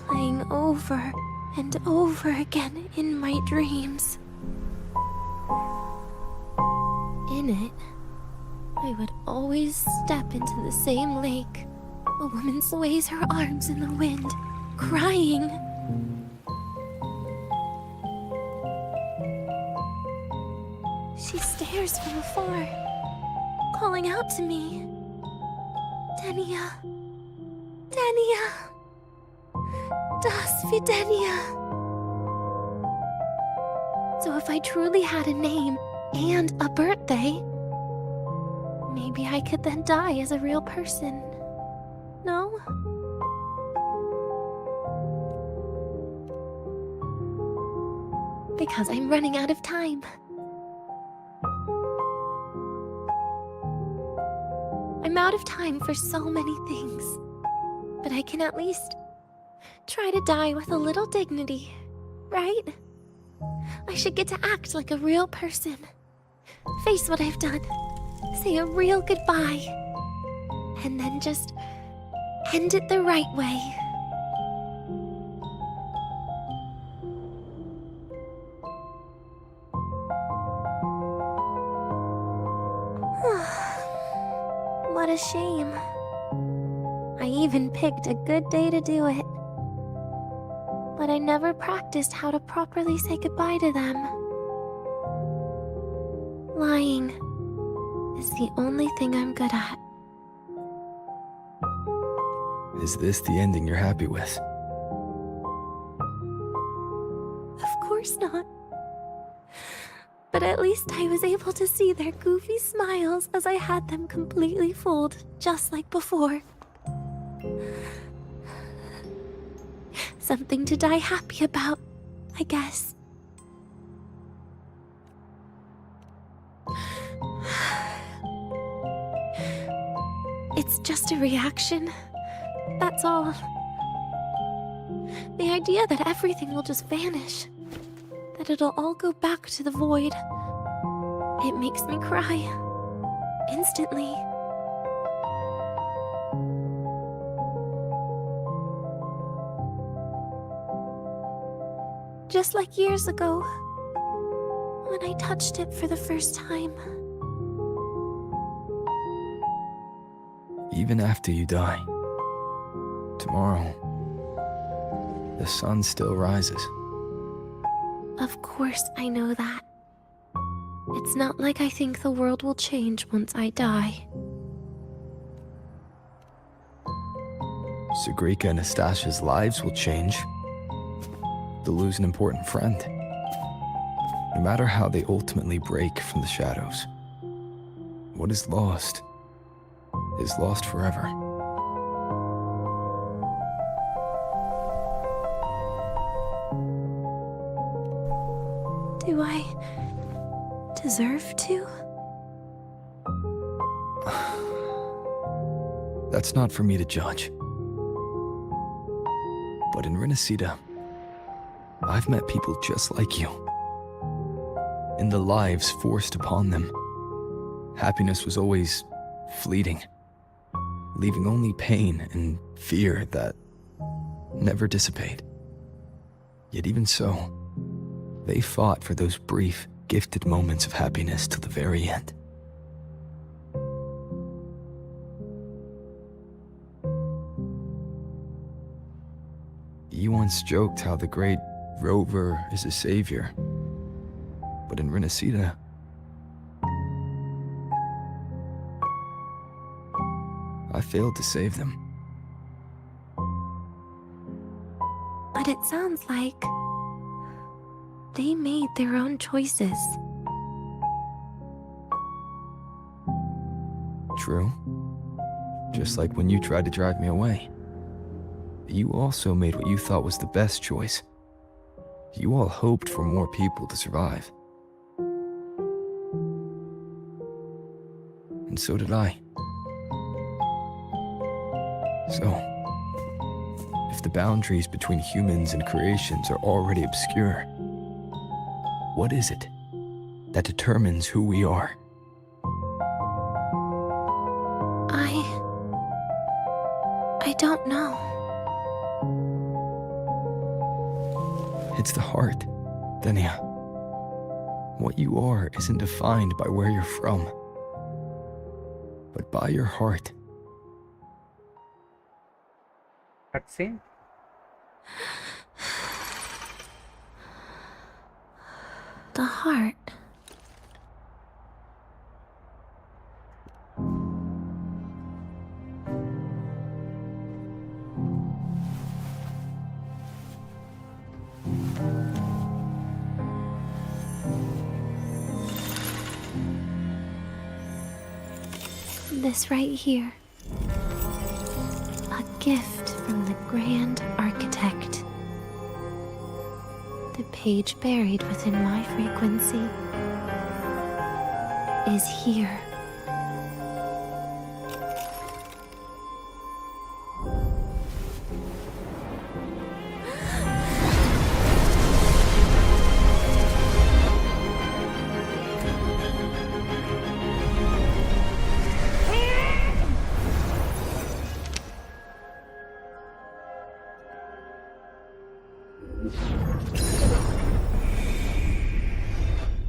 playing over and over again in my dreams. In it, I would always step into the same lake. A woman sways her arms in the wind, crying. She stares from afar, calling out to me. Denia. Denia. Das Videnia. So if I truly had a name, and a birthday. Maybe I could then die as a real person. No? Because I'm running out of time. I'm out of time for so many things. But I can at least try to die with a little dignity, right? I should get to act like a real person. Face what I've done. Say a real goodbye. And then just end it the right way. What a shame. I even picked a good day to do it. But I never practiced how to properly say goodbye to them. Lying is the only thing I'm good at. Is this the ending you're happy with? Of course not. But at least I was able to see their goofy smiles as I had them completely fooled, just like before. Something to die happy about, I guess. It's just a reaction. That's all. The idea that everything will just vanish, that it'll all go back to the void, it makes me cry. Instantly. Just like years ago, when I touched it for the first time. Even after you die, tomorrow, the sun still rises. Of course I know that. It's not like I think the world will change once I die. Sigrika and Nastasha's lives will change. They'll lose an important friend. No matter how they ultimately break from the shadows, what is lost forever. Do I deserve to? That's not for me to judge. But in Renacida, I've met people just like you. In the lives forced upon them, happiness was always fleeting, leaving only pain and fear that never dissipate. Yet even so, they fought for those brief, gifted moments of happiness till the very end. You once joked how the great Rover is a savior, but in Renacida, I failed to save them. But it sounds like they made their own choices. True. Just like when you tried to drive me away. You also made what you thought was the best choice. You all hoped for more people to survive. And so did I. So, if the boundaries between humans and creations are already obscure, what is it that determines who we are? I don't know. It's the heart, Denia. What you are isn't defined by where you're from, but by your heart. Cutscene? The heart. This right here. A gift from the Grand Architect. The page buried within my frequency is here.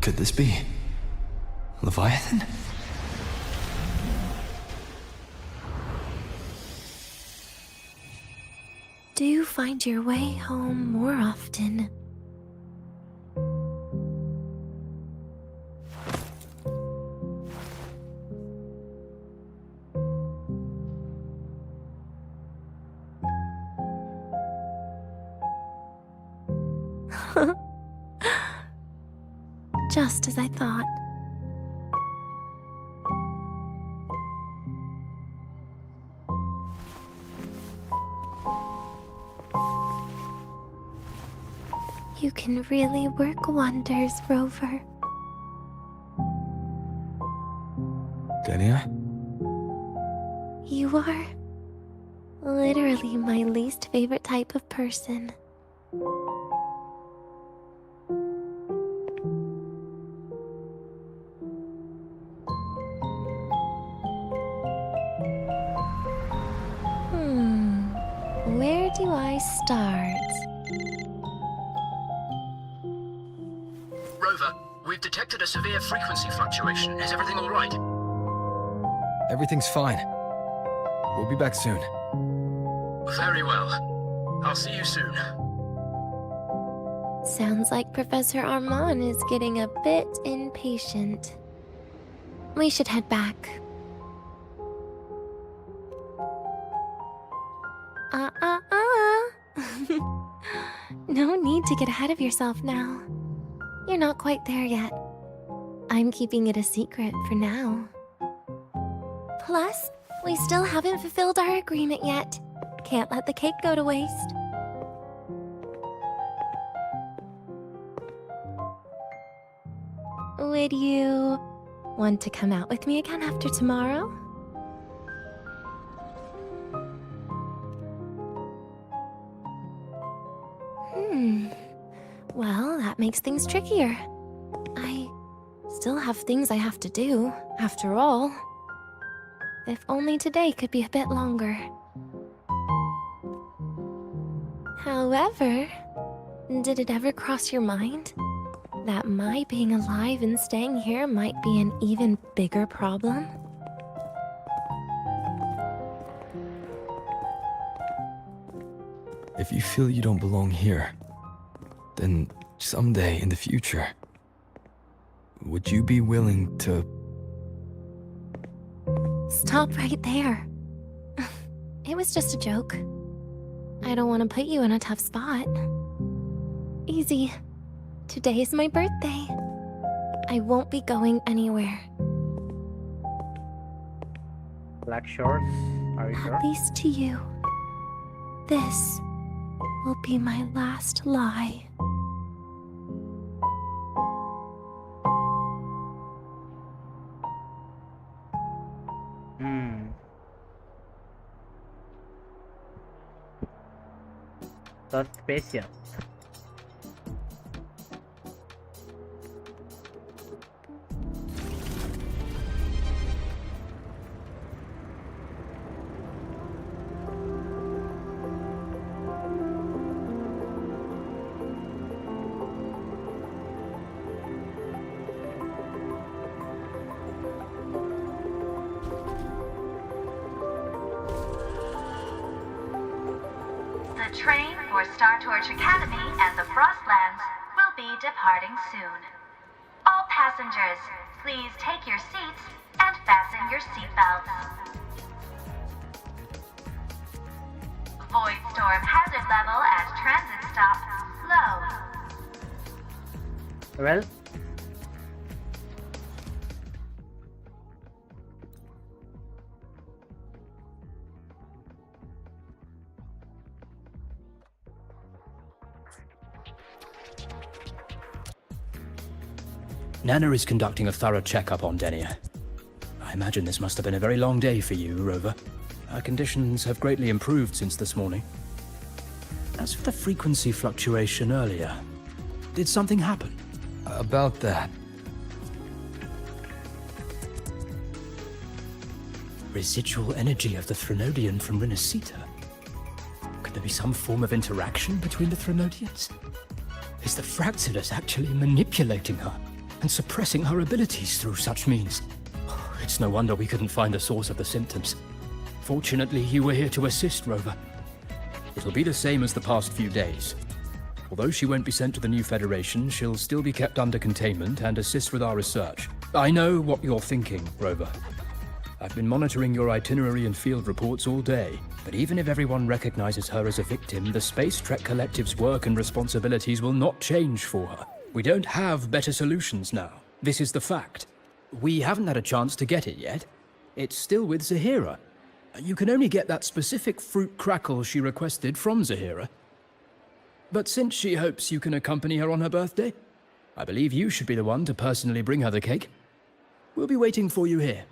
Could this be Leviathan? Do you find your way home more often? Just as I thought. You can really work wonders, Rover. Denia? You are literally my least favorite type of person. Where do I start? Rover, we've detected a severe frequency fluctuation. Is everything all right? Everything's fine. We'll be back soon. Very well. I'll see you soon. Sounds like Professor Armand is getting a bit impatient. We should head back. No need to get ahead of yourself now. You're not quite there yet. I'm keeping it a secret for now. Plus, we still haven't fulfilled our agreement yet. Can't let the cake go to waste. Would you want to come out with me again after tomorrow? Well, that makes things trickier. I still have things I have to do, after all. If only today could be a bit longer. However, did it ever cross your mind that my being alive and staying here might be an even bigger problem? If you feel you don't belong here, then someday in the future, would you be willing to... Stop right there. It was just a joke. I don't want to put you in a tough spot. Easy. Today is my birthday. I won't be going anywhere. Black shorts, are you sure? At least to you. This will be my last lie. Suspicious. The train for Star Torch Academy and the Frostlands will be departing soon. All passengers, please take your seats and fasten your seatbelts. Void storm hazard level at transit stop low. Well, Nana is conducting a thorough checkup on Denia. I imagine this must have been a very long day for you, Rover. Her conditions have greatly improved since this morning. As for the frequency fluctuation earlier, did something happen? About that. Residual energy of the Threnodian from Renacita. Could there be some form of interaction between the Threnodians? Is the Fractidus actually manipulating her and suppressing her abilities through such means? It's no wonder we couldn't find the source of the symptoms. Fortunately, you were here to assist, Rover. It'll be the same as the past few days. Although she won't be sent to the new Federation, she'll still be kept under containment and assist with our research. I know what you're thinking, Rover. I've been monitoring your itinerary and field reports all day, but even if everyone recognizes her as a victim, the Space Trek Collective's work and responsibilities will not change for her. We don't have better solutions now. This is the fact. We haven't had a chance to get it yet. It's still with Zahira. You can only get that specific fruit crackle she requested from Zahira. But since she hopes you can accompany her on her birthday, I believe you should be the one to personally bring her the cake. We'll be waiting for you here.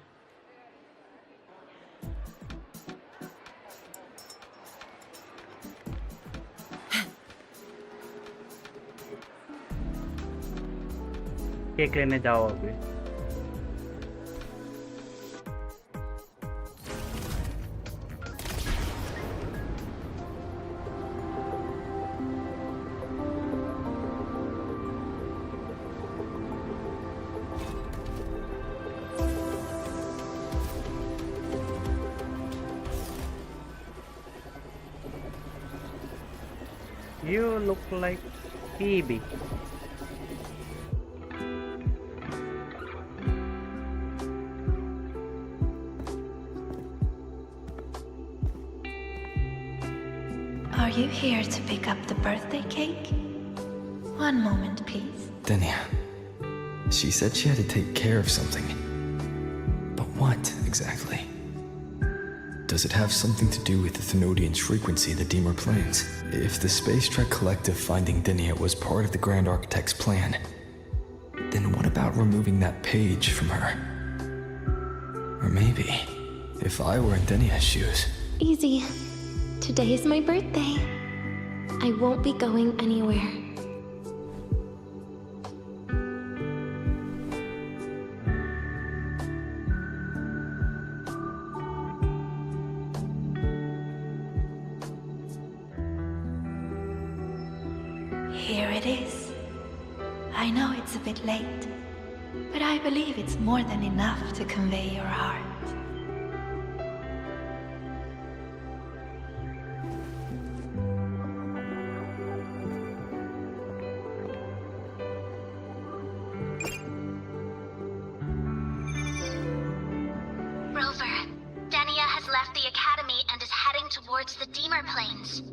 Cake लेने जाओ अभी You look like Phoebe. Are you here to pick up the birthday cake? One moment, please. Denia. She said she had to take care of something. But what, exactly? Does it have something to do with the Thenodian's frequency in the Deemer Plains? If the Space Trek Collective finding Denia was part of the Grand Architect's plan, then what about removing that page from her? Or maybe, if I were in Denia's shoes... Easy. Today is my birthday. I won't be going anywhere. Here it is. I know it's a bit late, but I believe it's more than enough to convey your heart. Rover, Denia has left the Academy and is heading towards the Deemer Plains.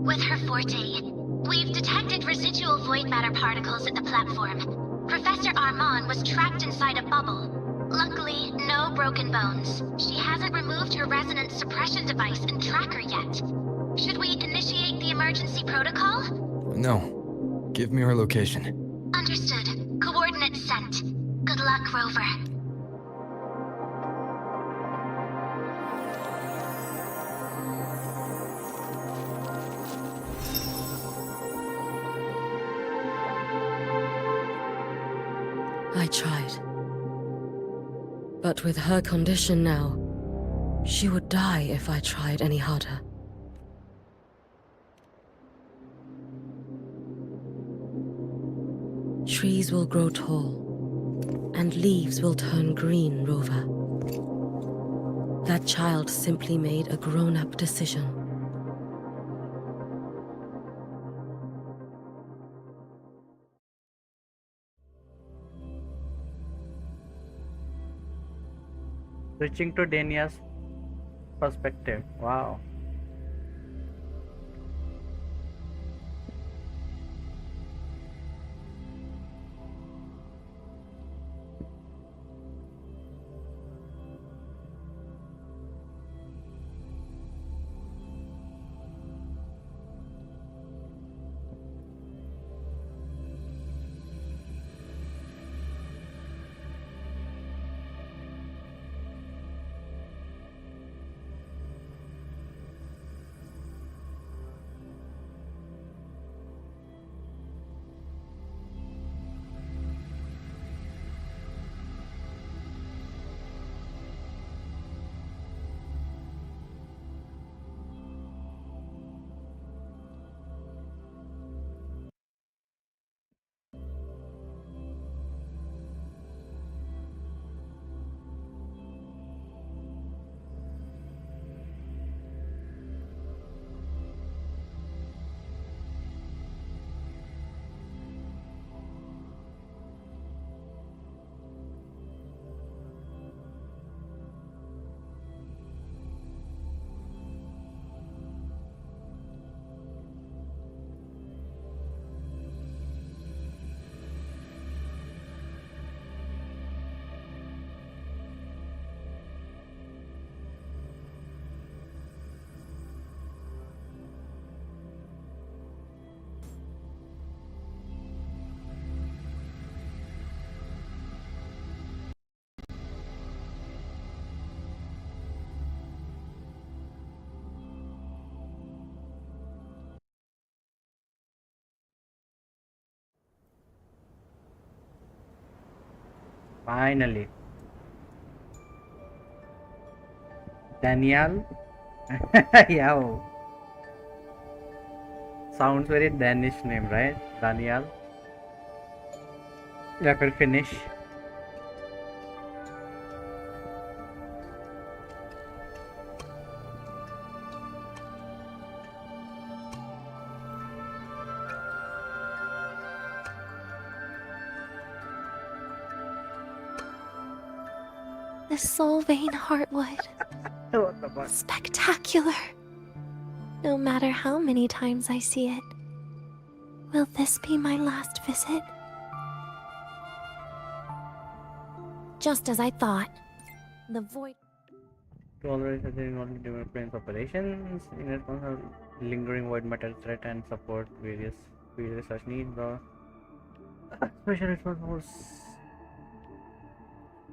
With her forte, we've detected residual void matter particles at the platform. Professor Armand was trapped inside a bubble. Luckily, no broken bones. She hasn't removed her resonance suppression device and tracker yet. Should we initiate the emergency protocol? No. Give me her location. Understood. Coordinates sent. Good luck, Rover. I tried. But with her condition now, she would die if I tried any harder. Trees will grow tall, and leaves will turn green, Rover. That child simply made a grown-up decision. Switching to Denia's perspective. Wow. Finally. Daniel? Yeah. Sounds very Danish name, right? Daniel? Yeah, फिर finish. The Solvane Heartwood. What the fuck? Spectacular. No matter how many times I see it, will this be my last visit? Just as I thought. The void. To already suggesting only different planes operations in response to lingering void matter threat and support various field research needs. The special response force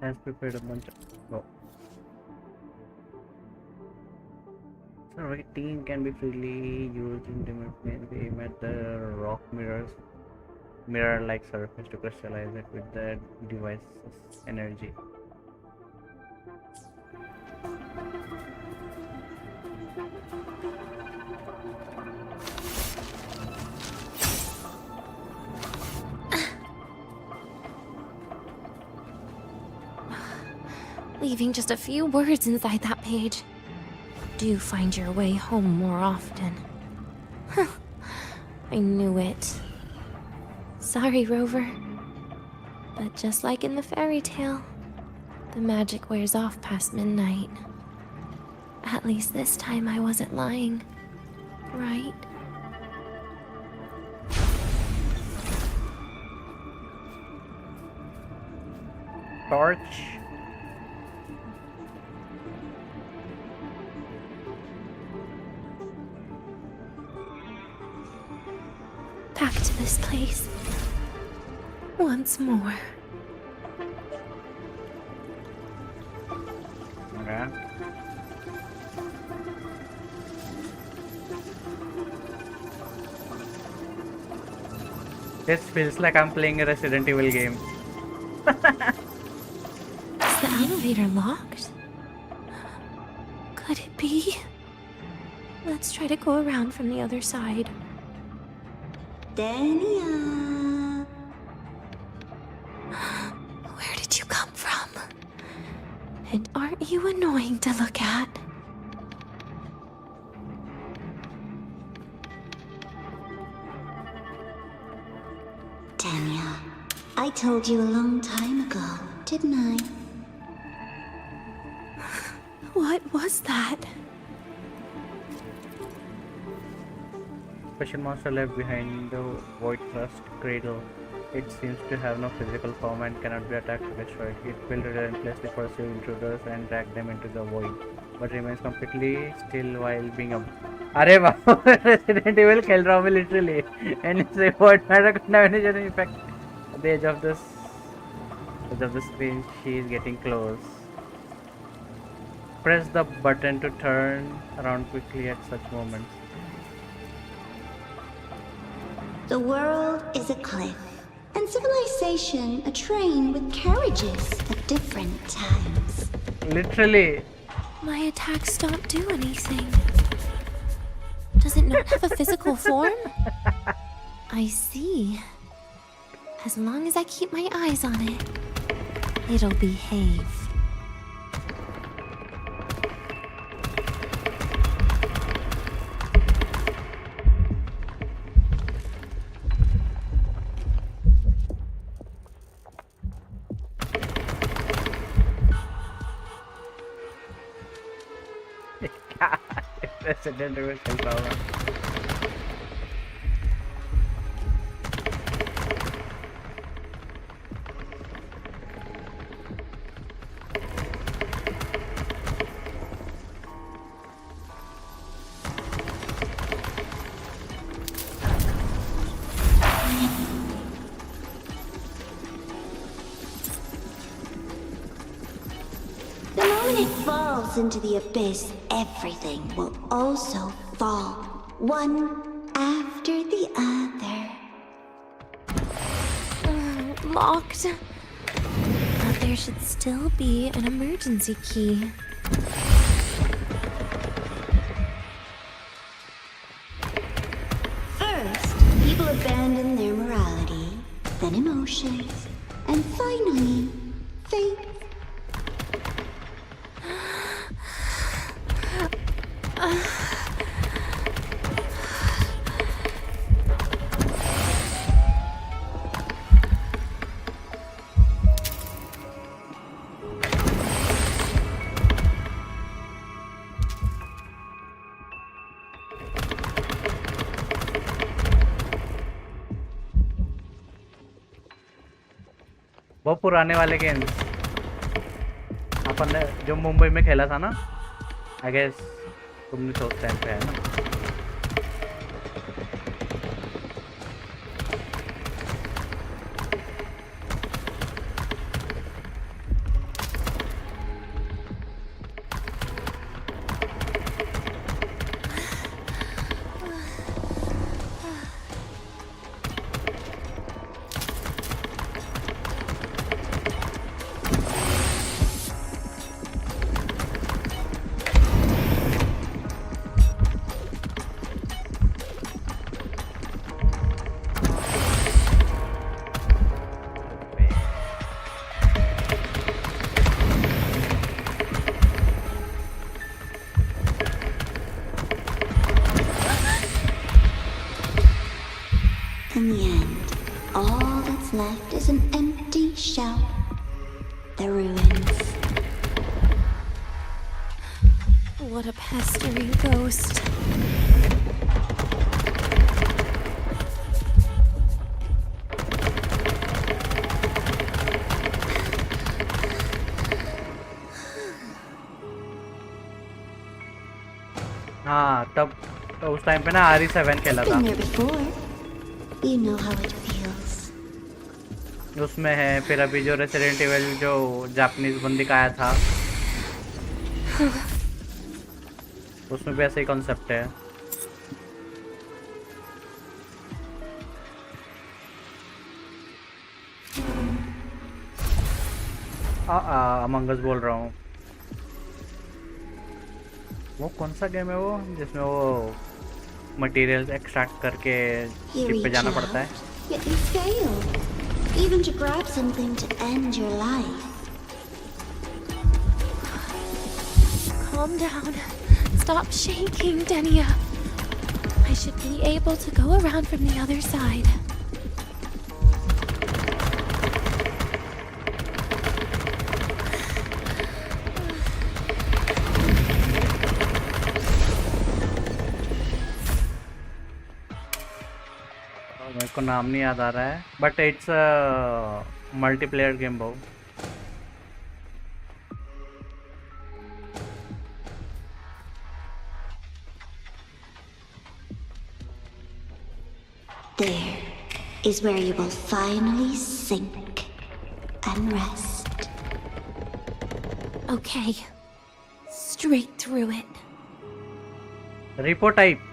has prepared a bunch of. Oh. So, right, team can be freely used in different planes. We aim at the rock mirror-like surface to crystallize it with the device's energy. Leaving just a few words inside that page. Do find your way home more often. I knew it. Sorry, Rover. But just like in the fairy tale, the magic wears off past midnight. At least this time I wasn't lying. Right? Torch. Back to this place. Once more. Okay. This feels like I'm playing a Resident Evil game. Is the elevator locked? Could it be? Let's try to go around from the other side. Dania. Where did you come from? And aren't you annoying to look at? Dania, I told you a long time ago, didn't I? What was that? Special monster left behind the Void Thrust Cradle. It seems to have no physical form and cannot be attacked or destroyed. It will relentlessly pursue intruders and drag them into the void, but remains completely still while being up. अरे बाबा Resident Evil खेल रहा हूँ मैं literally and it's a void matter contamination effect. At the edge of the screen, she is getting close. Press the button to turn around quickly at such moments. The world is a cliff, and civilization a train with carriages at different times. Literally. My attacks don't do anything. Does it not have a physical form? I see. As long as I keep my eyes on it, it'll behave. Resident Evil खेल रहा हूँ The moment it falls into the abyss, everything will also fall, one after the other. Locked. But There should still be an emergency key. First, people abandon their morality, then emotions, and finally, faith. वो पुराने वाले games अपन ने जो मुंबई में खेला था ना, I guess तुमने तो उस टाइम पे है ना। In the end, all that's left is an empty shell. The ruins. What a pestering ghost. हाँ तब तो उस टाइम पे ना RE7 खेला था। Been there before. You know how it feels. उसमें है फिर अभी जो रेसिडेंट इविल जो जापानीज बंदी का आया था उसमें भी ऐसा ही कॉन्सेप्ट है। अमंग अस बोल रहा हूँ। वो कौन सा गेम है वो जिसमें वो मटेरियल्स एक्सट्रैक्ट करके शिप पे जाना पड़ता है? Yet you failed, even to grab something to end your life. Calm down. Stop shaking, Denia. I should be able to go around from the other side. मेरे को नाम नहीं याद आ रहा है बट इट्स मल्टीप्लेयर गेम बहु। There is where you will finally sink and rest. Okay. Straight through it. Repo type.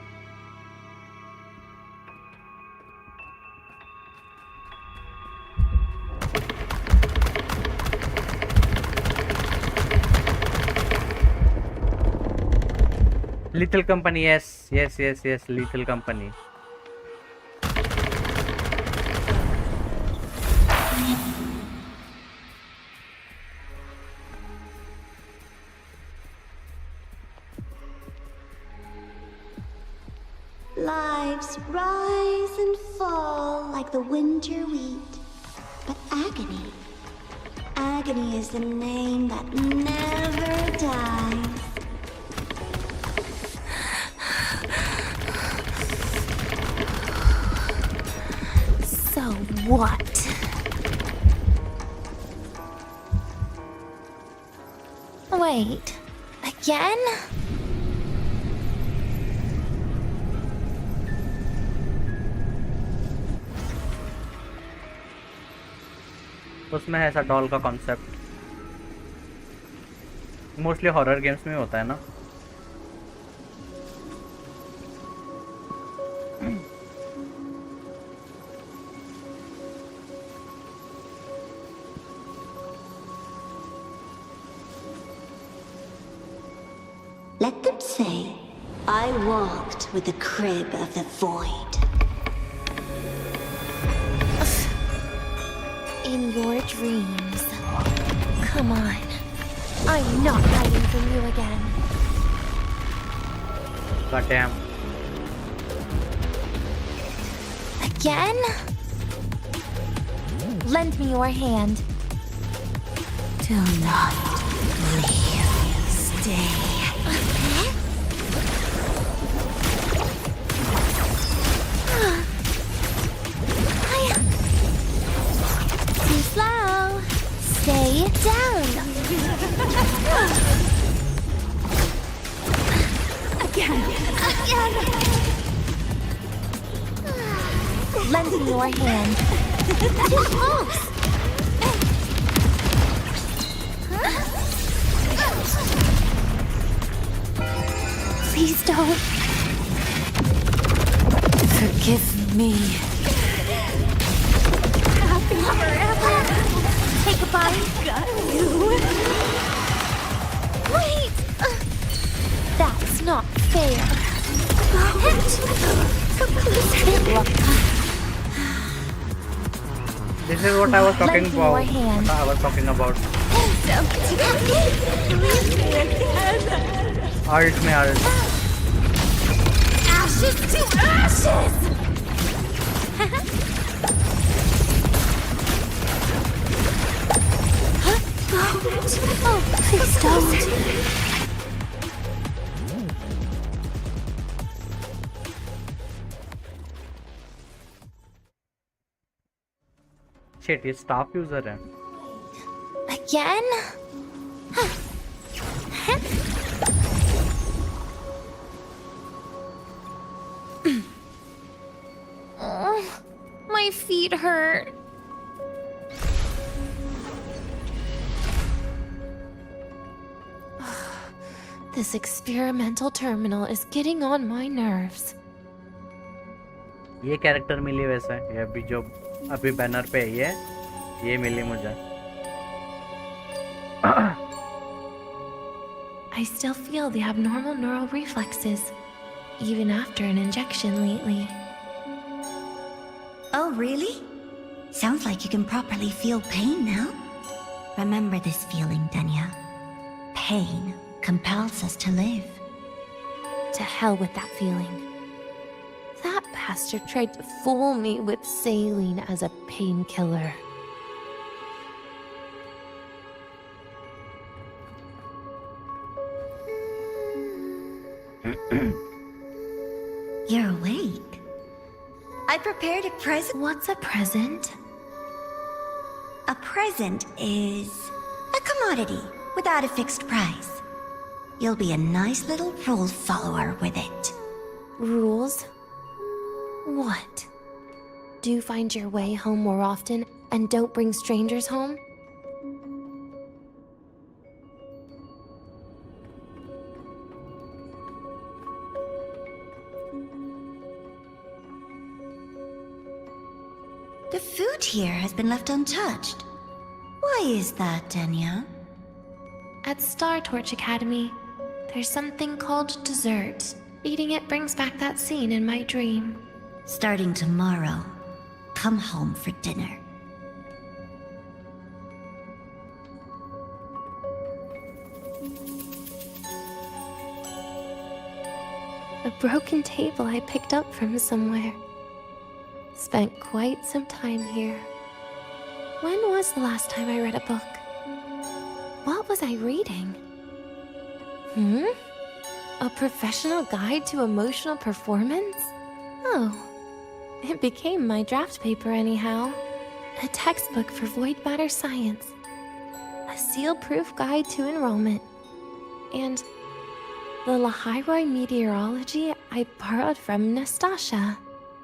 Little company, yes, little company. Lives rise and fall like the winter wheat. But agony, agony is the name that never dies. So what? Wait, again? उसमें है ऐसा doll का concept. Mostly horror games में होता है ना। say, I walked with the crib of the void. In your dreams. Come on. I'm not hiding from you again. Goddamn. Again? Lend me your hand. Do not leave. Stay. Too slow. Stay down. Again. Lend me your hand. Too close. Please don't. Forgive me. Happy forever. Take a bite. Got you. Wait. That's not fair. This is what I was talking Lend me your about. hand. What I was talking about. Alt me alt. Ashes to ashes. Oh, please don't. Shit, ये staff user है. Again? Oh, my feet hurt. This experimental terminal is getting on my nerves. ये character मिली वैसे, ये अभी जो अभी banner पे है ये मिली मुझे. I still feel the abnormal neural reflexes, even after an injection lately. Oh, really? Sounds like you can properly feel pain now. Remember this feeling, Danya. Pain compels us to live. To hell with that feeling. That bastard tried to fool me with saline as a painkiller. You're awake. I prepared a present. What's a present? A present is a commodity without a fixed price. You'll be a nice little rule follower with it. Rules? What? Do find your way home more often and don't bring strangers home? The food here has been left untouched. Why is that, Danya? At Star Torch Academy, there's something called dessert. Eating it brings back that scene in my dream. Starting tomorrow, come home for dinner. A broken table I picked up from somewhere. Spent quite some time here. When was the last time I read a book? What was I reading? A professional guide to emotional performance? Oh, it became my draft paper anyhow. A textbook for void matter science. A seal-proof guide to enrollment. And the Lahai Roi meteorology I borrowed from Nastasha.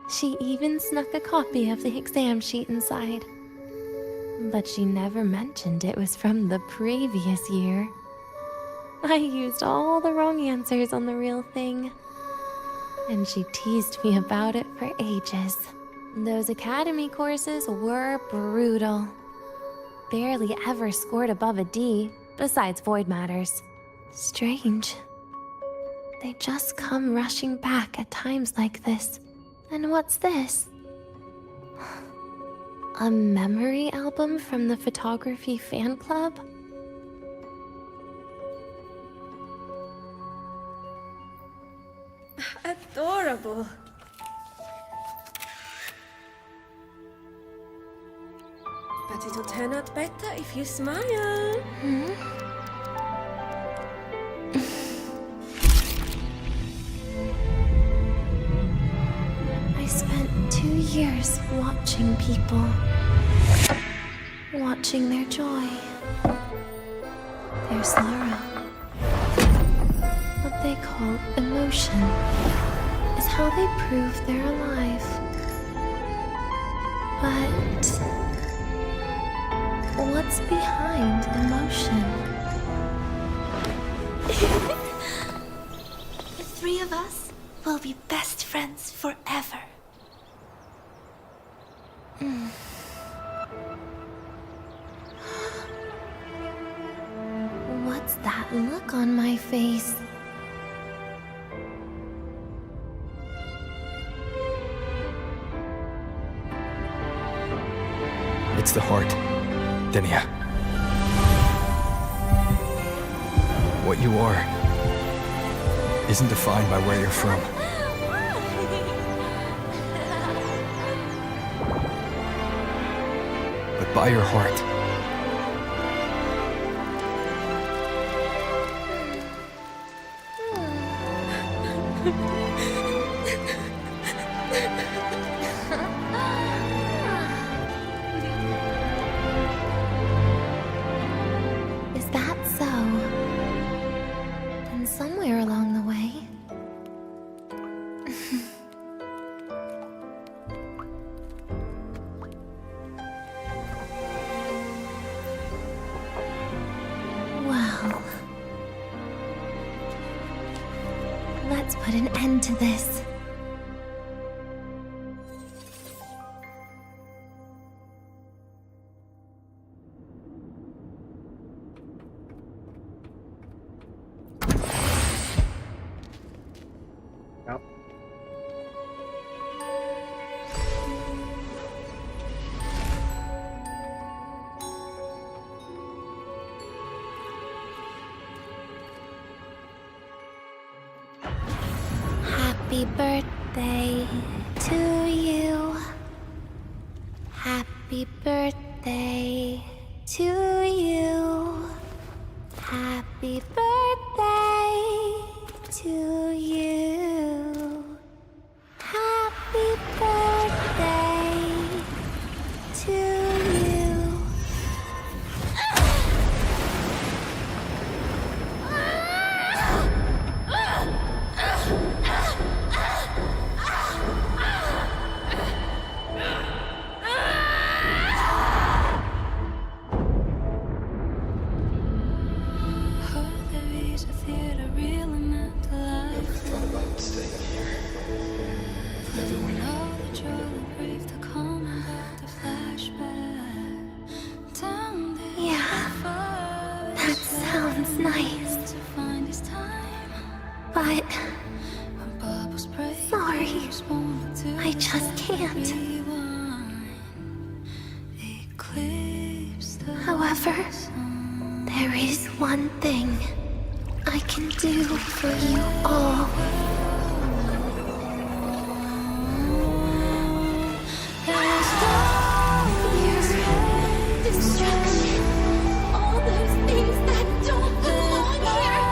She even snuck a copy of the exam sheet inside. But she never mentioned it was from the previous year. I used all the wrong answers on the real thing. And she teased me about it for ages. Those academy courses were brutal. Barely ever scored above a D, besides void matters. Strange. They just come rushing back at times like this. And what's this? A memory album from the photography fan club? Adorable. But it'll turn out better if you smile. I spent 2 years watching people. Watching their joy. Their sorrow. What they call emotion is how they prove they're alive. But what's behind emotion? The three of us will be best friends forever. What's that look on my face? It's the heart, Denia. What you are isn't defined by where you're from. But by your heart. Is that so? Then somewhere along the way... Well... Let's put an end to this. Yep. Happy birthday to you. Happy birthday to you. Happy birthday to you. Happy birthday to you. Yeah, that sounds nice. But sorry, I just can't. However, there is one thing I can do for you all. Destruction, all those things that don't belong here.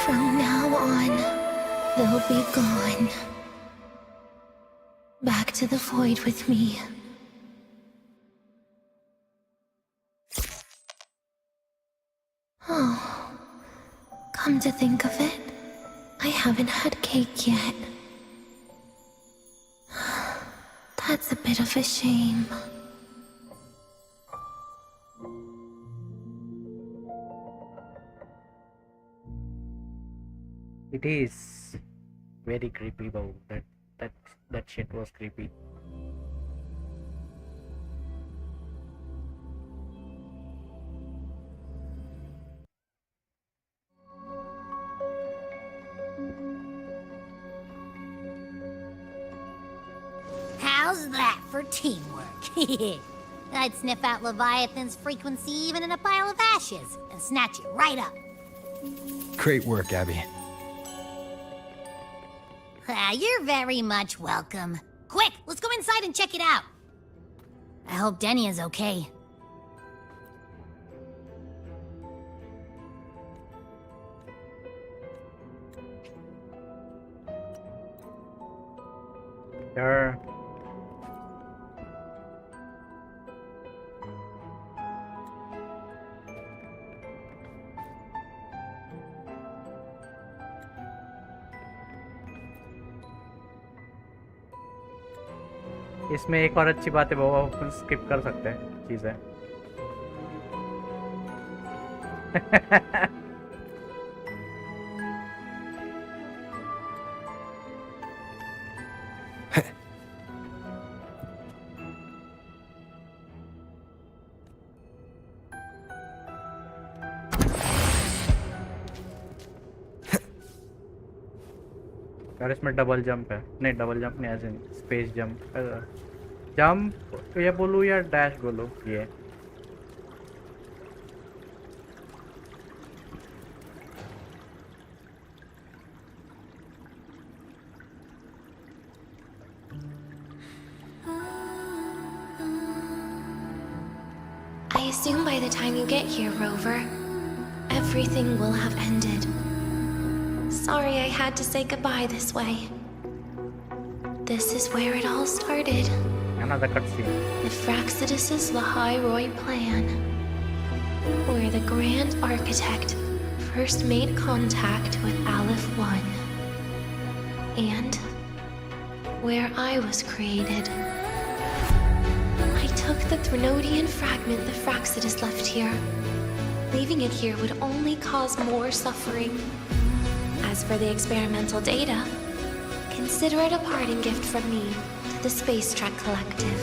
From now on, they'll be gone. Back to the void with me. Oh, come to think of it, I haven't had cake yet. That's a bit of a shame. It is very creepy, bro. That shit was creepy. How's that for teamwork? I'd sniff out Leviathan's frequency even in a pile of ashes and snatch it right up. Great work, Abby. You're very much welcome. Quick, let's go inside and check it out. I hope Denny is okay. Sure. इसमें एक और अच्छी बात है वो अपन skip कर सकते हैं चीजें यार इसमें डबल जंप है नहीं डबल जंप नहीं ऐसे स्पेस जंप जंप ये बोलूँ या डैश बोलूँ ये I assume by the time you get here, Rover, everything will have ended. Sorry I had to say goodbye this way. This is where it all started. Another cutscene. The Fraxidus' Lahai Roi plan. Where the Grand Architect first made contact with Aleph 1. And where I was created. I took the Threnodian fragment the Fraxidus left here. Leaving it here would only cause more suffering. As for the experimental data, consider it a parting gift from me to the Space Trek Collective.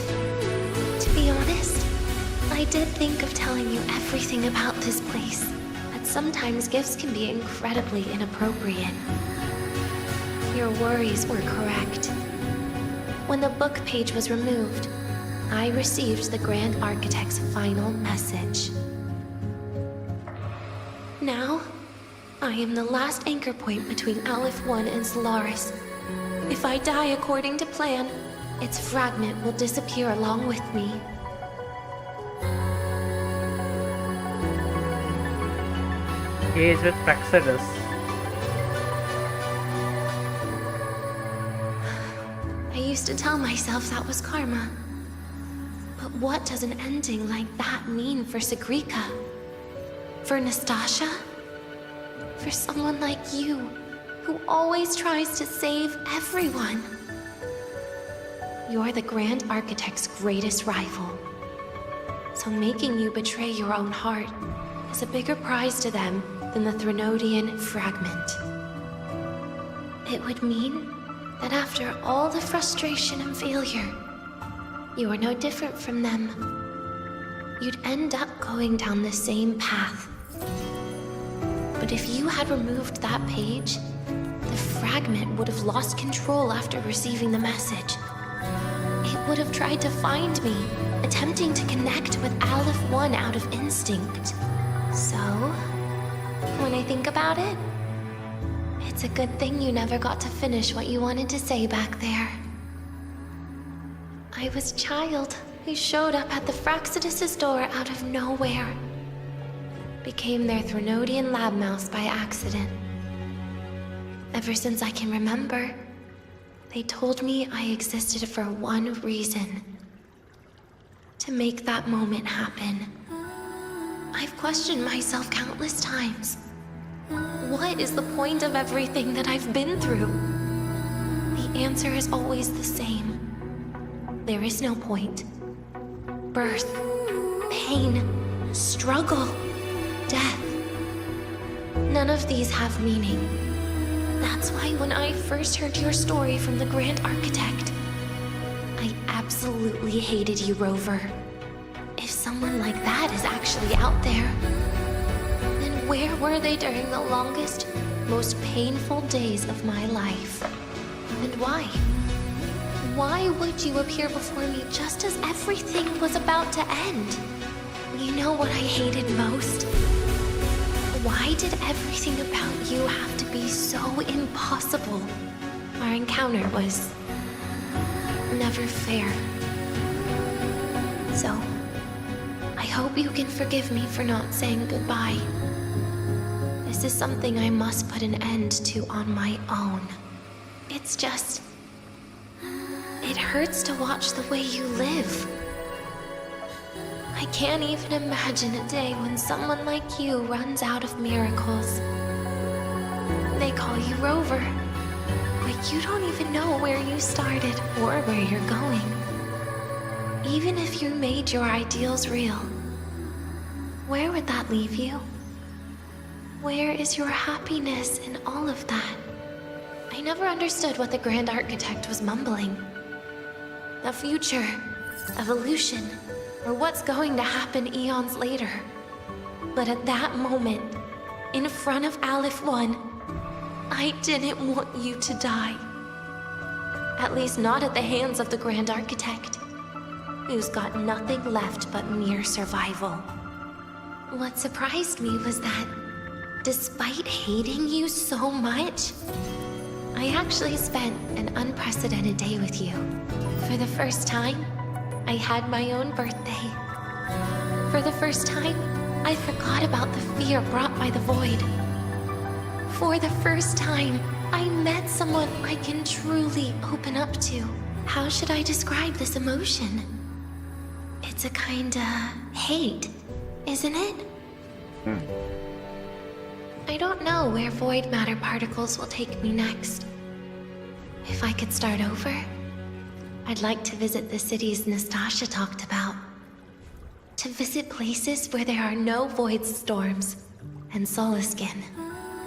To be honest, I did think of telling you everything about this place, but sometimes gifts can be incredibly inappropriate. Your worries were correct. When the book page was removed, I received the Grand Architect's final message. Now, I am the last anchor point between Aleph 1 and Solaris. If I die according to plan, its fragment will disappear along with me. He is with Fraxidus. I used to tell myself that was karma. But what does an ending like that mean for Sigrika? For Nastasha? For someone like you, who always tries to save everyone. You're the Grand Architect's greatest rival. So making you betray your own heart is a bigger prize to them than the Threnodian fragment. It would mean that after all the frustration and failure, you are no different from them. You'd end up going down the same path. But if you had removed that page, the fragment would have lost control after receiving the message. It would have tried to find me, attempting to connect with Aleph 1 out of instinct. So, when I think about it, it's a good thing you never got to finish what you wanted to say back there. I was a child who showed up at the Fraxidus' door out of nowhere. Became their Threnodian lab mouse by accident. Ever since I can remember, they told me I existed for one reason. To make that moment happen. I've questioned myself countless times. What is the point of everything that I've been through? The answer is always the same. There is no point. Birth, pain, struggle, death. None of these have meaning. That's why when I first heard your story from the Grand Architect, I absolutely hated you, Rover. If someone like that is actually out there, then where were they during the longest, most painful days of my life? And why? Why would you appear before me just as everything was about to end? You know what I hated most? Why did everything about you have to be so impossible? Our encounter was never fair. So, I hope you can forgive me for not saying goodbye. This is something I must put an end to on my own. It's just... it hurts to watch the way you live. I can't even imagine a day when someone like you runs out of miracles. They call you Rover, but you don't even know where you started or where you're going. Even if you made your ideals real, where would that leave you? Where is your happiness in all of that? I never understood what the Grand Architect was mumbling. The future, evolution, or what's going to happen eons later. But at that moment, in front of Aleph 1, I didn't want you to die. At least not at the hands of the Grand Architect, who's got nothing left but mere survival. What surprised me was that, despite hating you so much, I actually spent an unprecedented day with you. For the first time, I had my own birthday. For the first time, I forgot about the fear brought by the void. For the first time, I met someone I can truly open up to. How should I describe this emotion? It's a kinda hate, isn't it? I don't know where void matter particles will take me next. If I could start over, I'd like to visit the cities Nastasha talked about. To visit places where there are no void storms and Solaskin.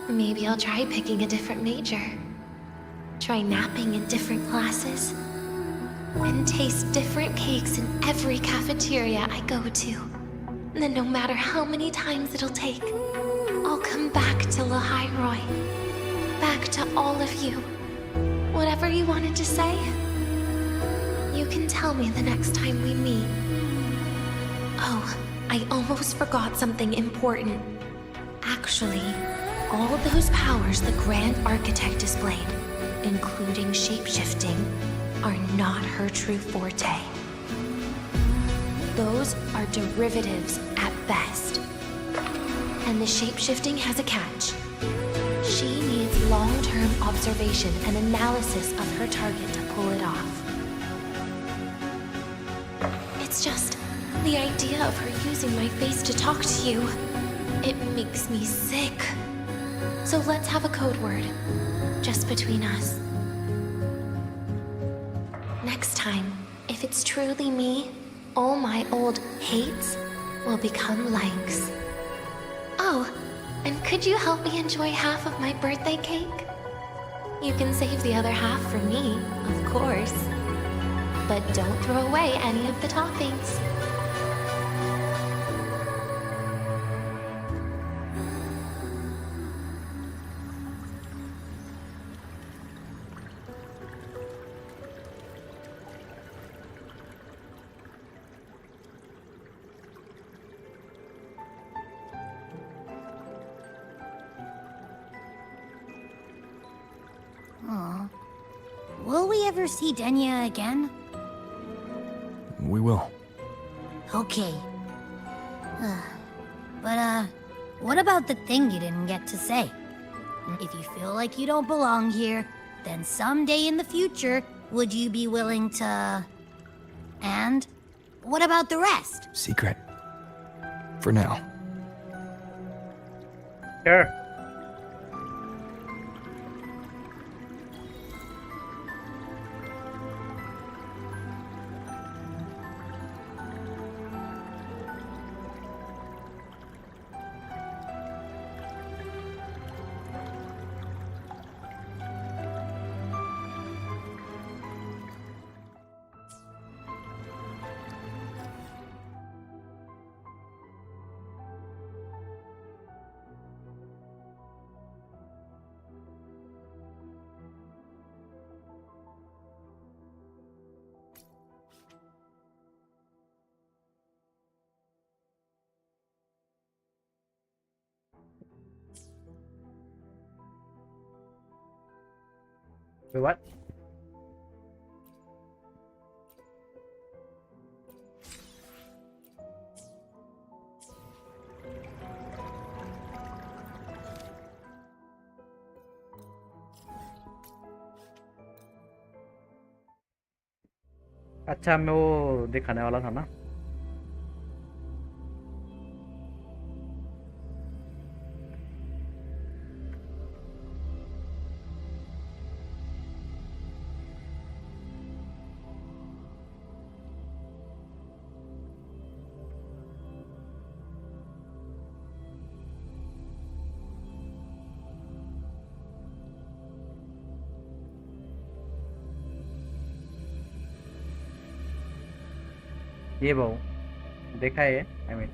Maybe I'll try picking a different major. Try napping in different classes. And taste different cakes in every cafeteria I go to. Then no matter how many times it'll take, I'll come back to Lahai Roi. Back to all of you. Whatever you wanted to say, you can tell me the next time we meet. Oh, I almost forgot something important. Actually, all those powers the Grand Architect displayed, including shapeshifting, are not her true forte. Those are derivatives at best. And the shapeshifting has a catch. She needs long-term observation and analysis of her target to pull it off. It's just the idea of her using my face to talk to you. It makes me sick. So let's have a code word, just between us. Next time, if it's truly me, all my old hates will become likes. Oh, and could you help me enjoy half of my birthday cake? You can save the other half for me, of course. But don't throw away any of the toppings. Aw. Will we ever see Denya again? We will. Okay. But, what about the thing you didn't get to say? If you feel like you don't belong here, then someday in the future, would you be willing to... And what about the rest? Secret. For now. Sure. Wait, what? अच्छा मैं वो दिखाने वाला था ना. ये बहु देखा है आई मीन.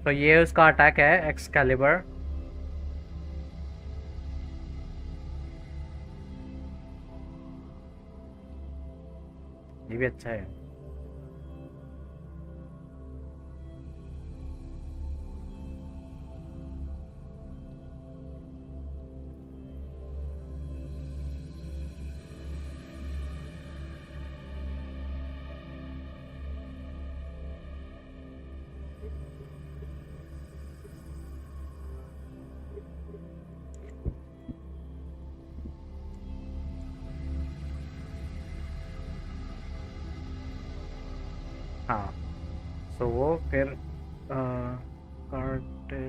तो ये उसका अटैक है एक्सकैलिबर. ये भी अच्छा है. हाँ सो वो फिर काटे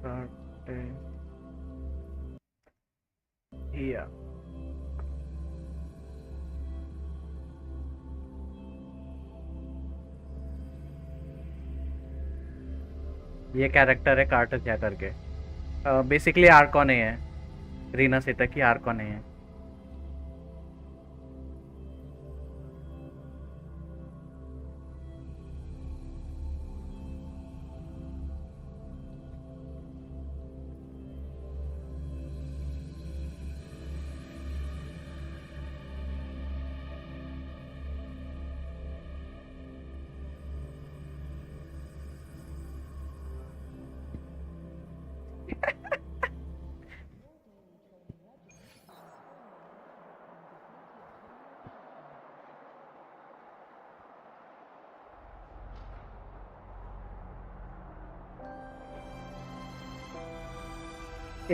काटे या ये कैरेक्टर है कार्टजिया करके. बेसिकली आर्कॉन है. रीना सेटा की आर्कॉन है.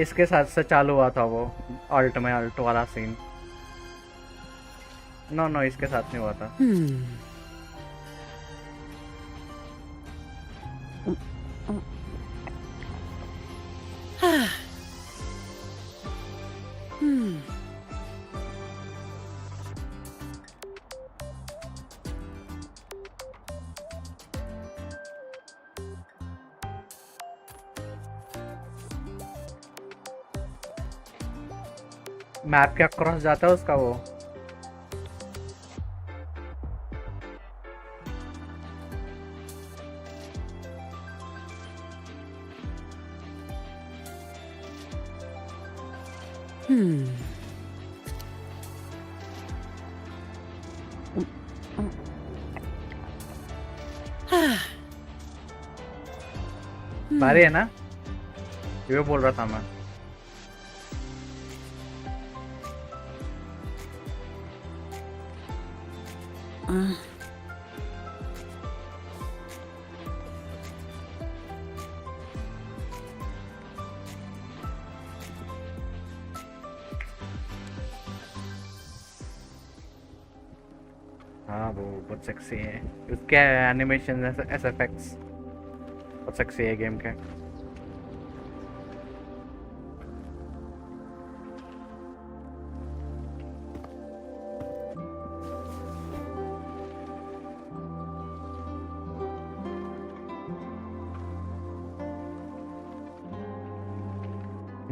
इसके साथ से चालू हुआ था वो अल्ट में अल्ट वाला सीन. नो नो इसके साथ नहीं हुआ था. मैप के अक्रॉस जाता है उसका वो. भारी है ना. ये बोल रहा था मैं. हाँ वो बहुत सेक्सी है. उसके एनिमेशन एफेक्ट्स बहुत सेक्सी है गेम के.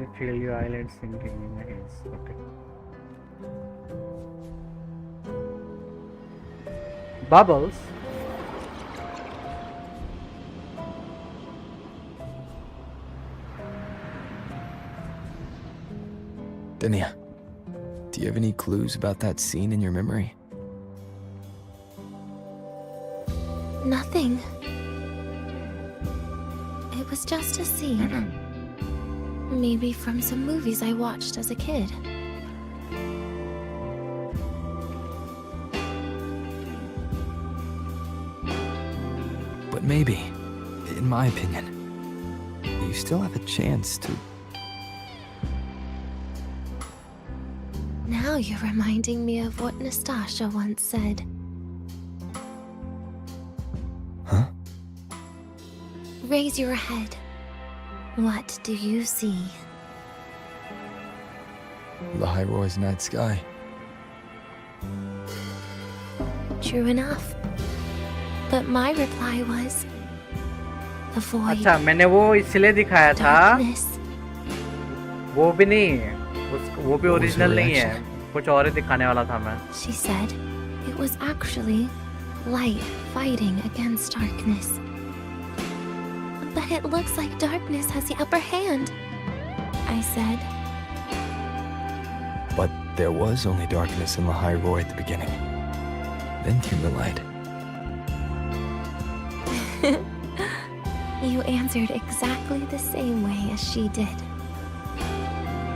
You feel your eyelids sinking in your hands. Okay. Bubbles. Dania, do you have any clues about that scene in your memory? Nothing. It was just a scene. Maybe from some movies I watched as a kid. But maybe, in my opinion, you still have a chance to... Now you're reminding me of what Nastasha once said. Huh? Raise your head. What do you see? Lahai Roi's night sky. True enough. But my reply was... The void. अच्छा, मैंने वो इसलिए दिखाया था. Darkness. वो भी नहीं. वो भी What was her ओरिजिनल नहीं है. reaction? कुछ और ही दिखाने वाला था मैं. She said it was actually light fighting against darkness. But it looks like darkness has the upper hand, I said. But there was only darkness in Lahai Roi at the beginning. Then came the light. You answered exactly the same way as she did.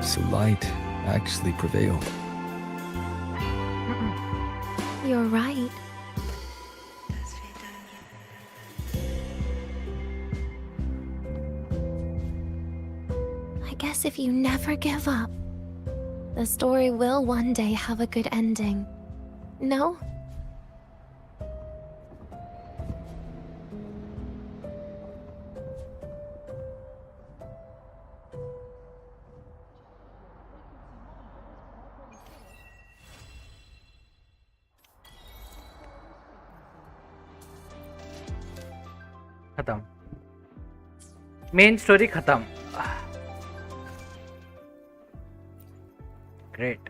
So light actually prevailed. You're right. I guess if you never give up, the story will one day have a good ending. No? खत्म. Main story खत्म. Great.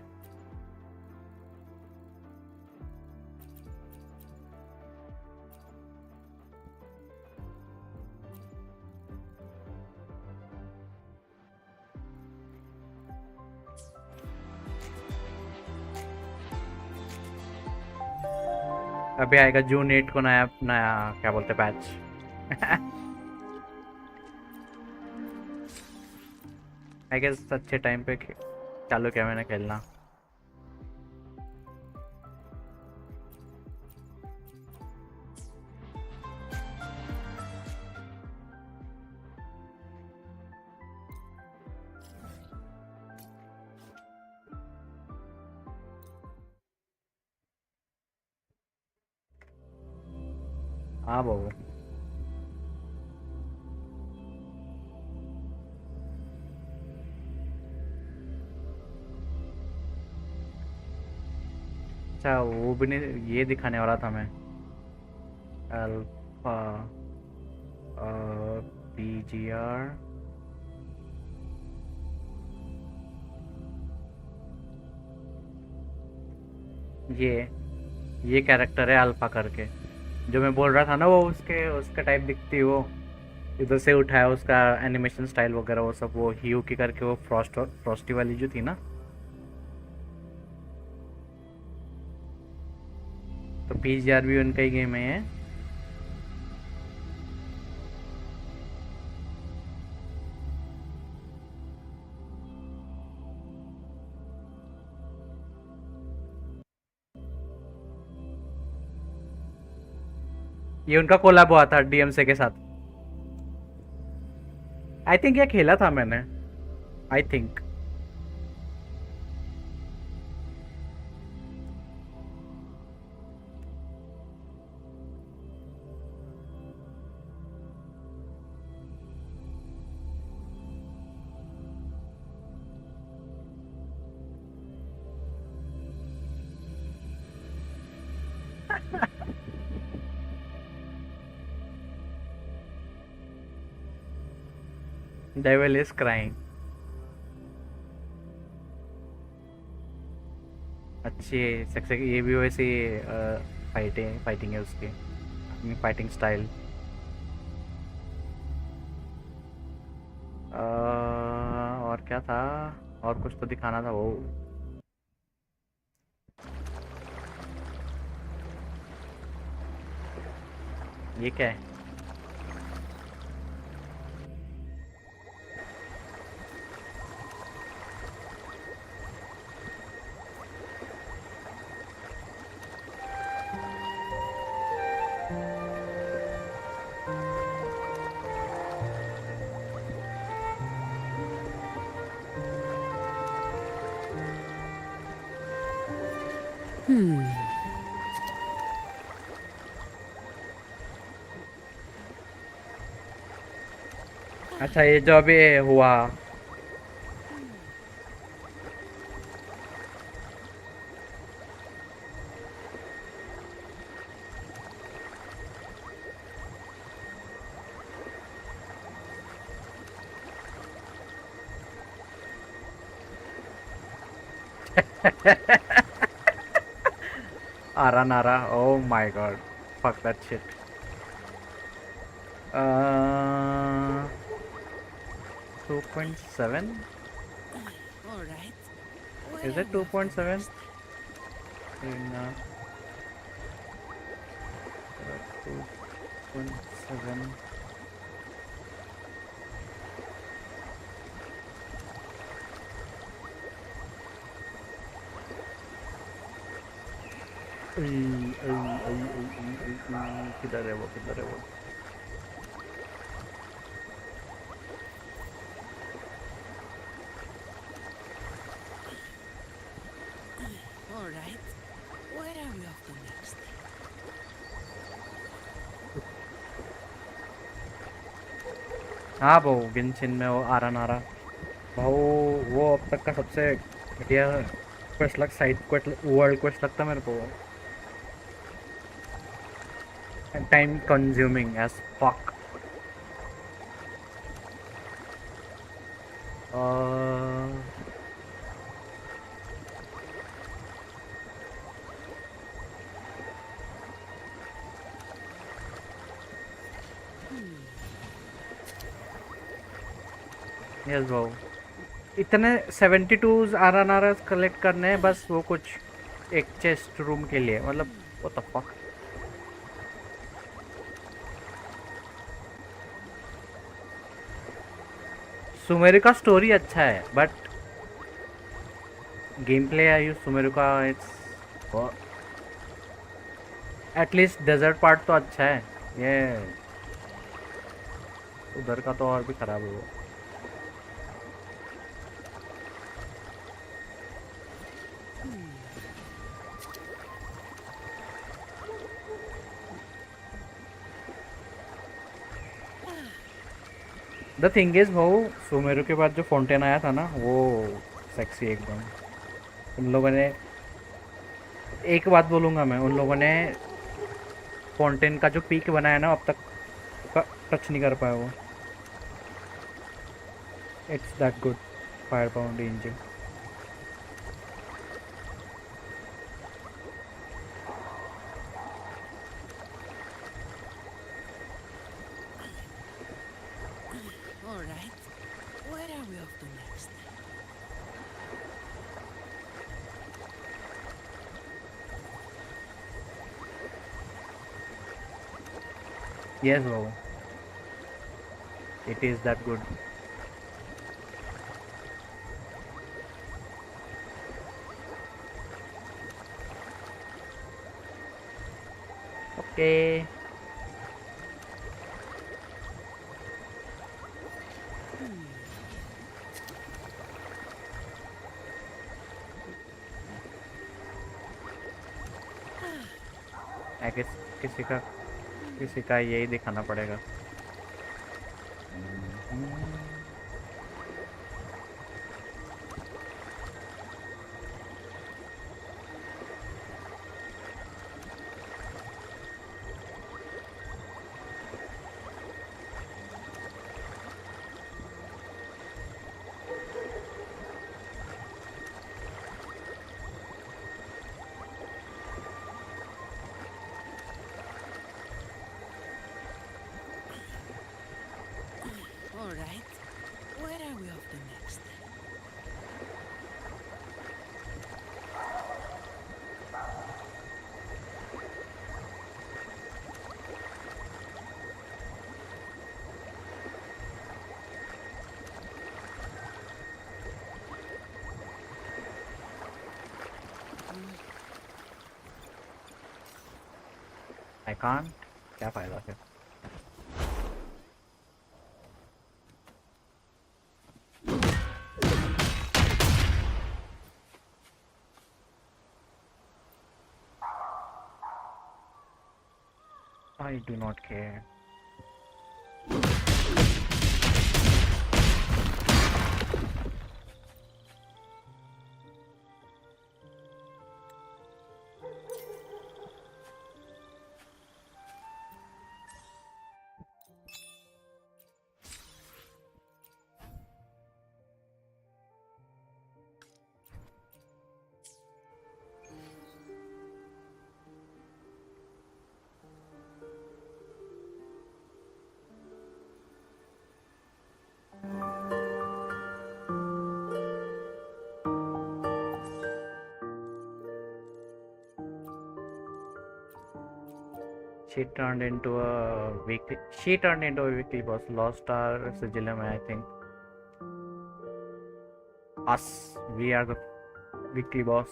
अभी आएगा जून 8 को नया नया क्या बोलते patch. I guess अच्छे टाइम पे चालू किया मैंने खेलना. हाँ बाबू. अच्छा वो भी नहीं ये दिखाने वाला था मैं. अल्फा PGR ये कैरेक्टर है अल्फा करके जो मैं बोल रहा था ना. वो उसका टाइप दिखती है. वो इधर से उठाया उसका एनिमेशन स्टाइल वगैरह वो सब. वो ह्यू की करके वो फ्रॉस्टी वाली जो थी ना. तो PGR भी उनका ही गेम है. ये उनका कोलैब हुआ था DMC के साथ. आई थिंक ये खेला था मैंने. I think Devil is crying. अच्छी है सेक्सी, ये भी वैसे फाइटिंग है उसकी, अपनी फाइटिंग स्टाइल। और क्या था, और कुछ तो दिखाना था वो। ये क्या है? अच्छा, ये जो अभी हुआ। Ara Nara, oh my god, fuck that shit. 2.7? Alright. Is it 2.7? In 2.7. किधर है वो, किधर है वो? Alright. Where are we off to next? हाँ भाऊ, गिनचिन में वो आरा नारा भाऊ, वो अब तक का सबसे घटिया क्वेस्ट लग, साइड क्वेस्ट, वर्ल्ड क्वेस्ट लगता मेरे को। Time consuming as fuck. Yes भाऊ, इतने 72 आर एन आर कलेक्ट करने हैं बस, वो कुछ एक चेस्ट रूम के लिए, मतलब व्हाट द फक। सुमेरु का स्टोरी अच्छा है but game play I Sumeru का, इट्स एटलीस्ट डेजर्ट पार्ट तो अच्छा है, ये उधर का तो और भी खराब है वो। द थिंग इज भाऊ, सुमेरु के बाद जो फाउंटेन आया था ना, वो सेक्सी एकदम। उन लोगों ने, एक बात बोलूँगा मैं, उन लोगों ने फाउंटेन का जो पीक बनाया ना, अब तक टच नहीं कर पाया वो। It's that good fire pound engine. Alright. Where are we off to next? Yes, bro. It is that good. Okay. I guess किसी का यही दिखाना पड़ेगा। the next thing. I can't. क्या फायदा फिर? I do not care. She turned into a weekly. She turned into a weekly boss. Lost our sigillum, I think. Us. We are the weekly boss.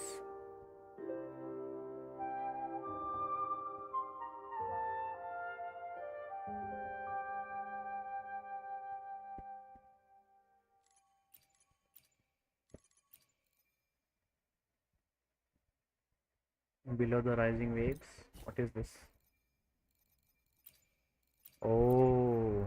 Below the rising waves. What is this? Oh.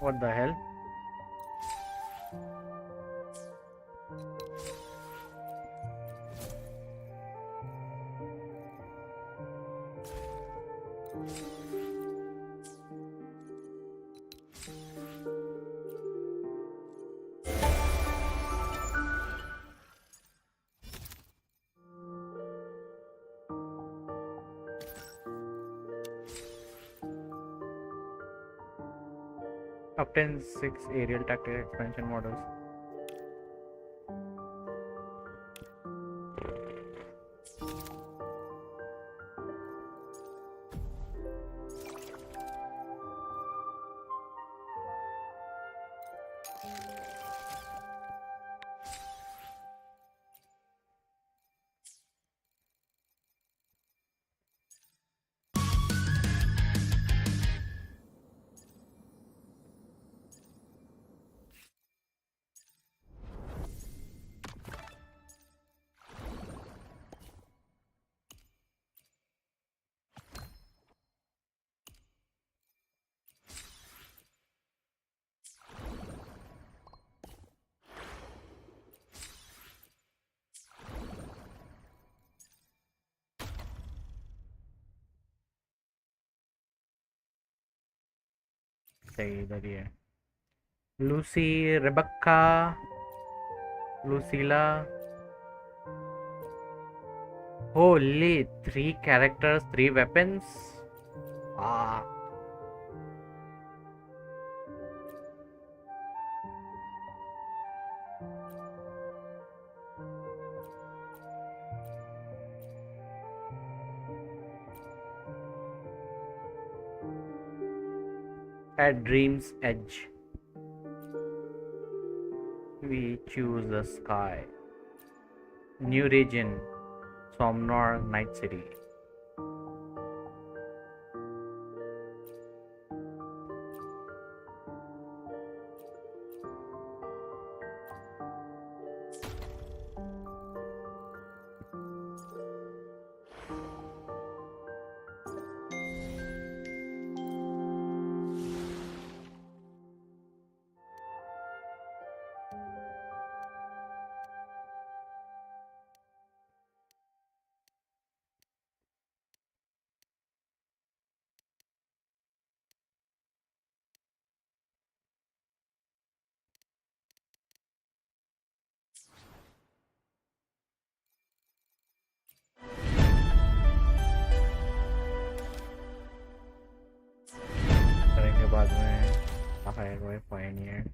What the hell? Obtain 6 aerial tactical expansion models. सही इधर ही है. Lucy, Rebecca, Lucilla. Holy, 3 characters, 3 weapons. Ah. At Dream's Edge, we choose the sky. New region, Somnor, Night City. Roi Pioneer.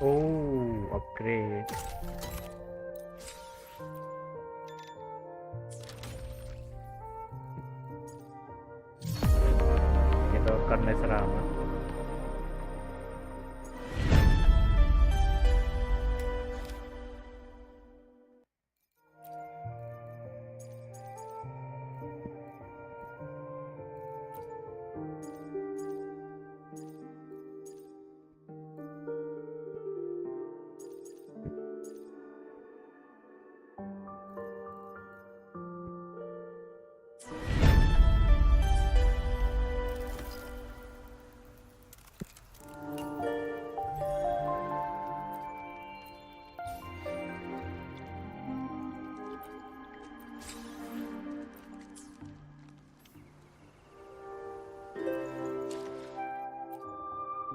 Oh, upgrade. ये तो करने से रहा मैं.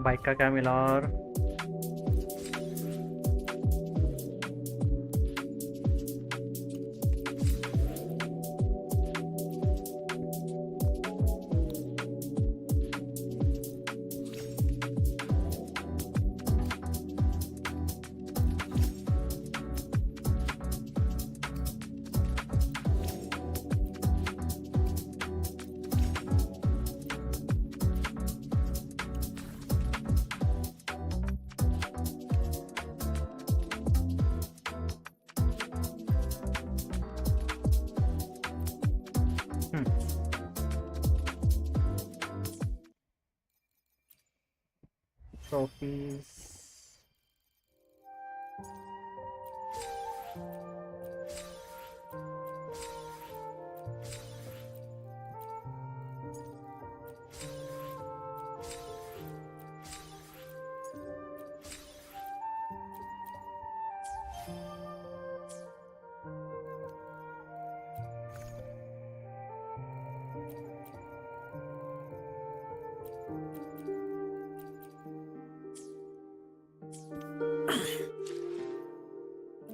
Bike का क्या मिला और trophies.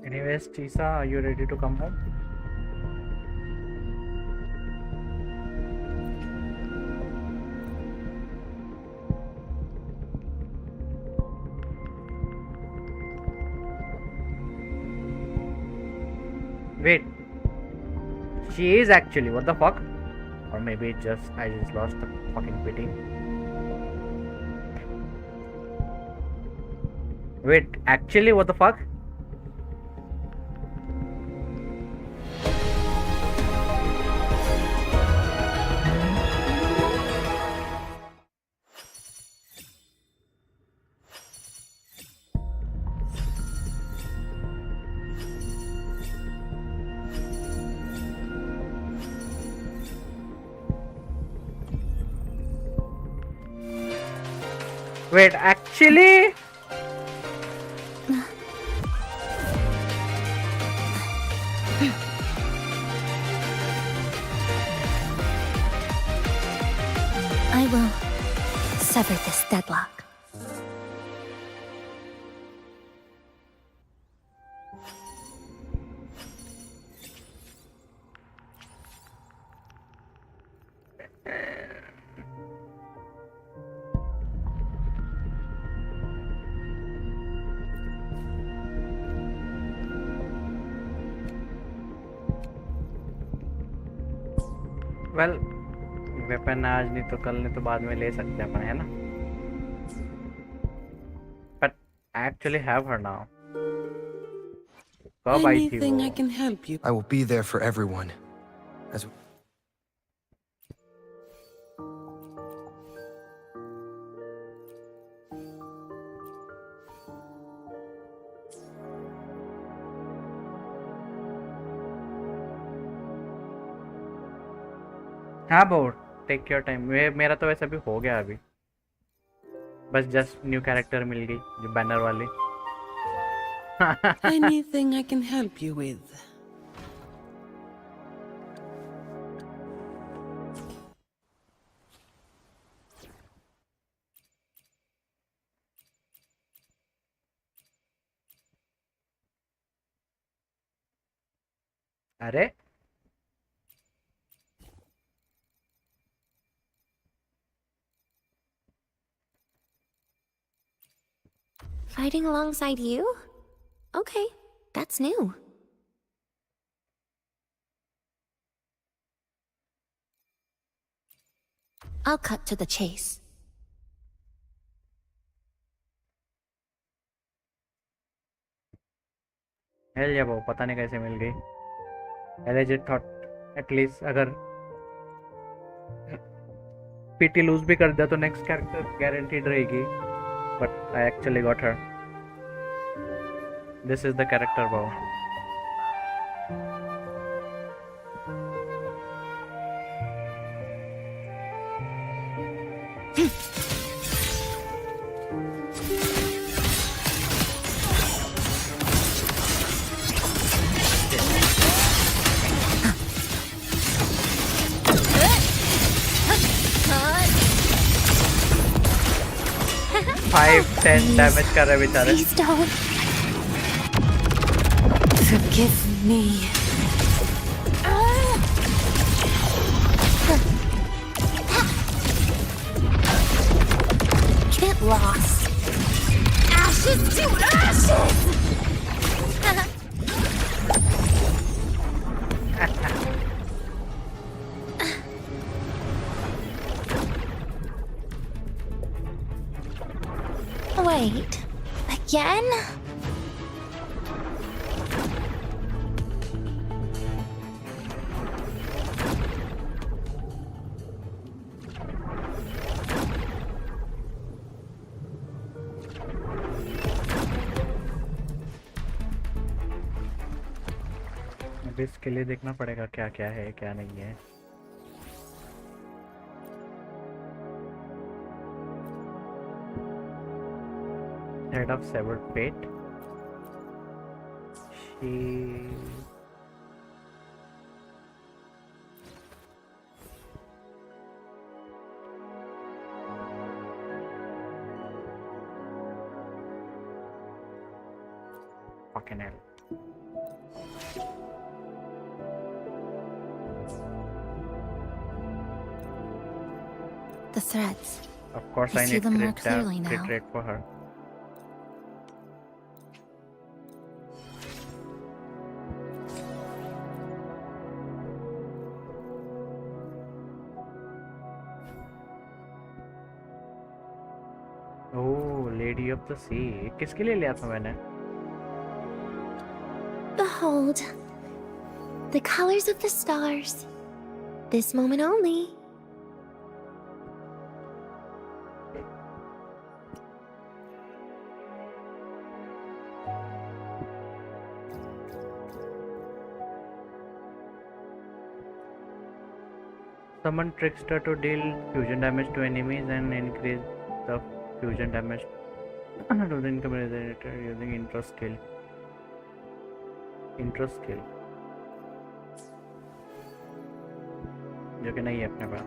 Anyways, Tisa, are you ready to come home? Wait, she is actually, what the fuck? Or maybe it just, I just lost the fucking pity. Wait, actually, what the fuck? Wait, actually? I will sever this deadlock. Well, weapon आज नहीं तो कल नहीं तो बाद में ले सकते हैं अपन, है ना? But I actually have her now. कब आई थी Anything वो? I can help you? I will be there for everyone. As हाँ बोट, टेक योर टाइम. मेरा तो वैसे भी हो गया अभी. बस जस्ट न्यू कैरेक्टर मिल गई जो बैनर वाली. Anything I can help you with? अरे Fighting alongside you? Okay, that's new. I'll cut to the chase. Hello या वो पता नहीं कैसे मिल गई। एलिजिट थॉट एटलीस्ट अगर पीटी लूज भी कर दिया तो नेक्स्ट कैरेक्टर गारंटीड रहेगी, but I actually got her. This is the character बाउ। 5-10 डैमेज कर रहे बेचारे। Please don't. Forgive me. Get lost. Ashes to ashes! Wait, again? अब इसके लिए देखना पड़ेगा क्या क्या है क्या नहीं है। Head of severed fate. She fucking hell. The threads. Of course, I see need them more crit clearly now. rate for her. Oh, Lady of the Sea. किसके लिए लिया था मैंने? Behold, the colors of the stars. This moment only. Summon Trickster to deal fusion damage to enemies and increase the fusion damage to the income regenerator using intro skill. Intro skill जो कि नहीं है अपने पास।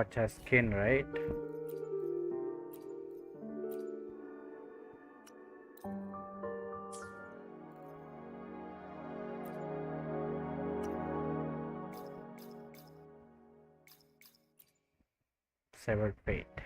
अच्छा skin right. Severed fate.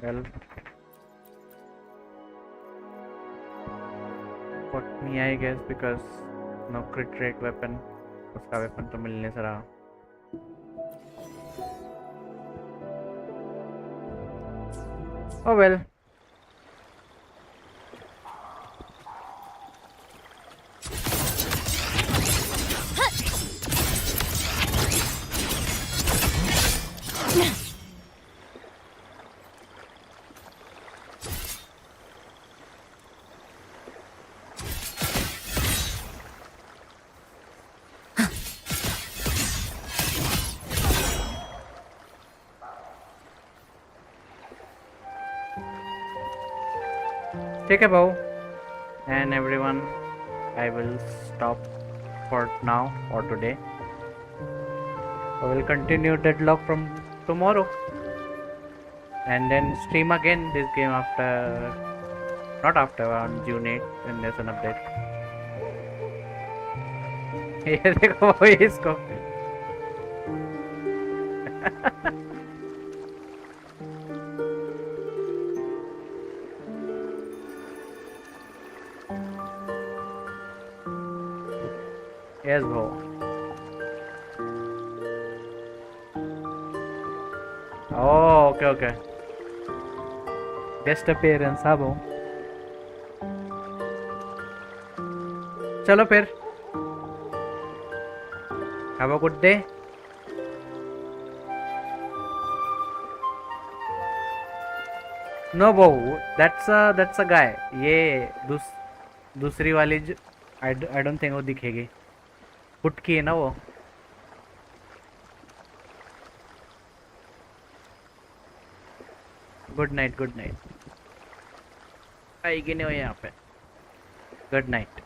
Well, fuck me I guess because no crit rate weapon, उसका weapon तो मिलने से रहा। Oh well. ठीक है भाऊ, and everyone, I will stop for now or today. I will continue Deadlock from tomorrow and then stream again this game after, not after, on June 8 when there's an update. ये देखो भाई इसको yes bro. Oh okay okay, guest appearance हाँ bro. चलो फिर, have a good day. No bro, that's a guy. ये दूसरी वाली I don't think वो दिखेगी, पुटकी है ना वो. गुड नाइट गुड नाइट, आएगी नहीं हो यहाँ पे. Good night.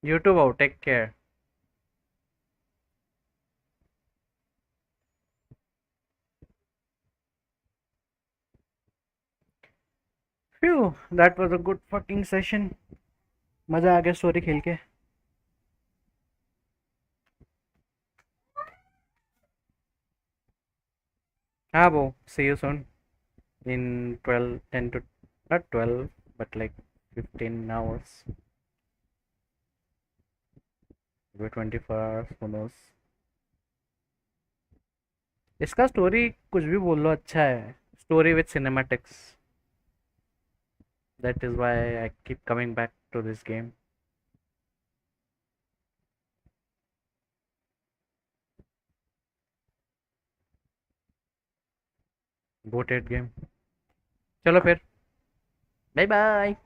You too, bro. Take care. Phew, that was a good fucking session. मजा आ गया स्टोरी खेल के. हाँ bro, see you soon in 12, 10 to, not 12, but like 15 hours. Maybe 24 hours, who knows. इसका स्टोरी कुछ भी बोल लो अच्छा है. Story with cinematics. That is why I keep coming back to this game. Goated game. चलो फिर, बाय बाय.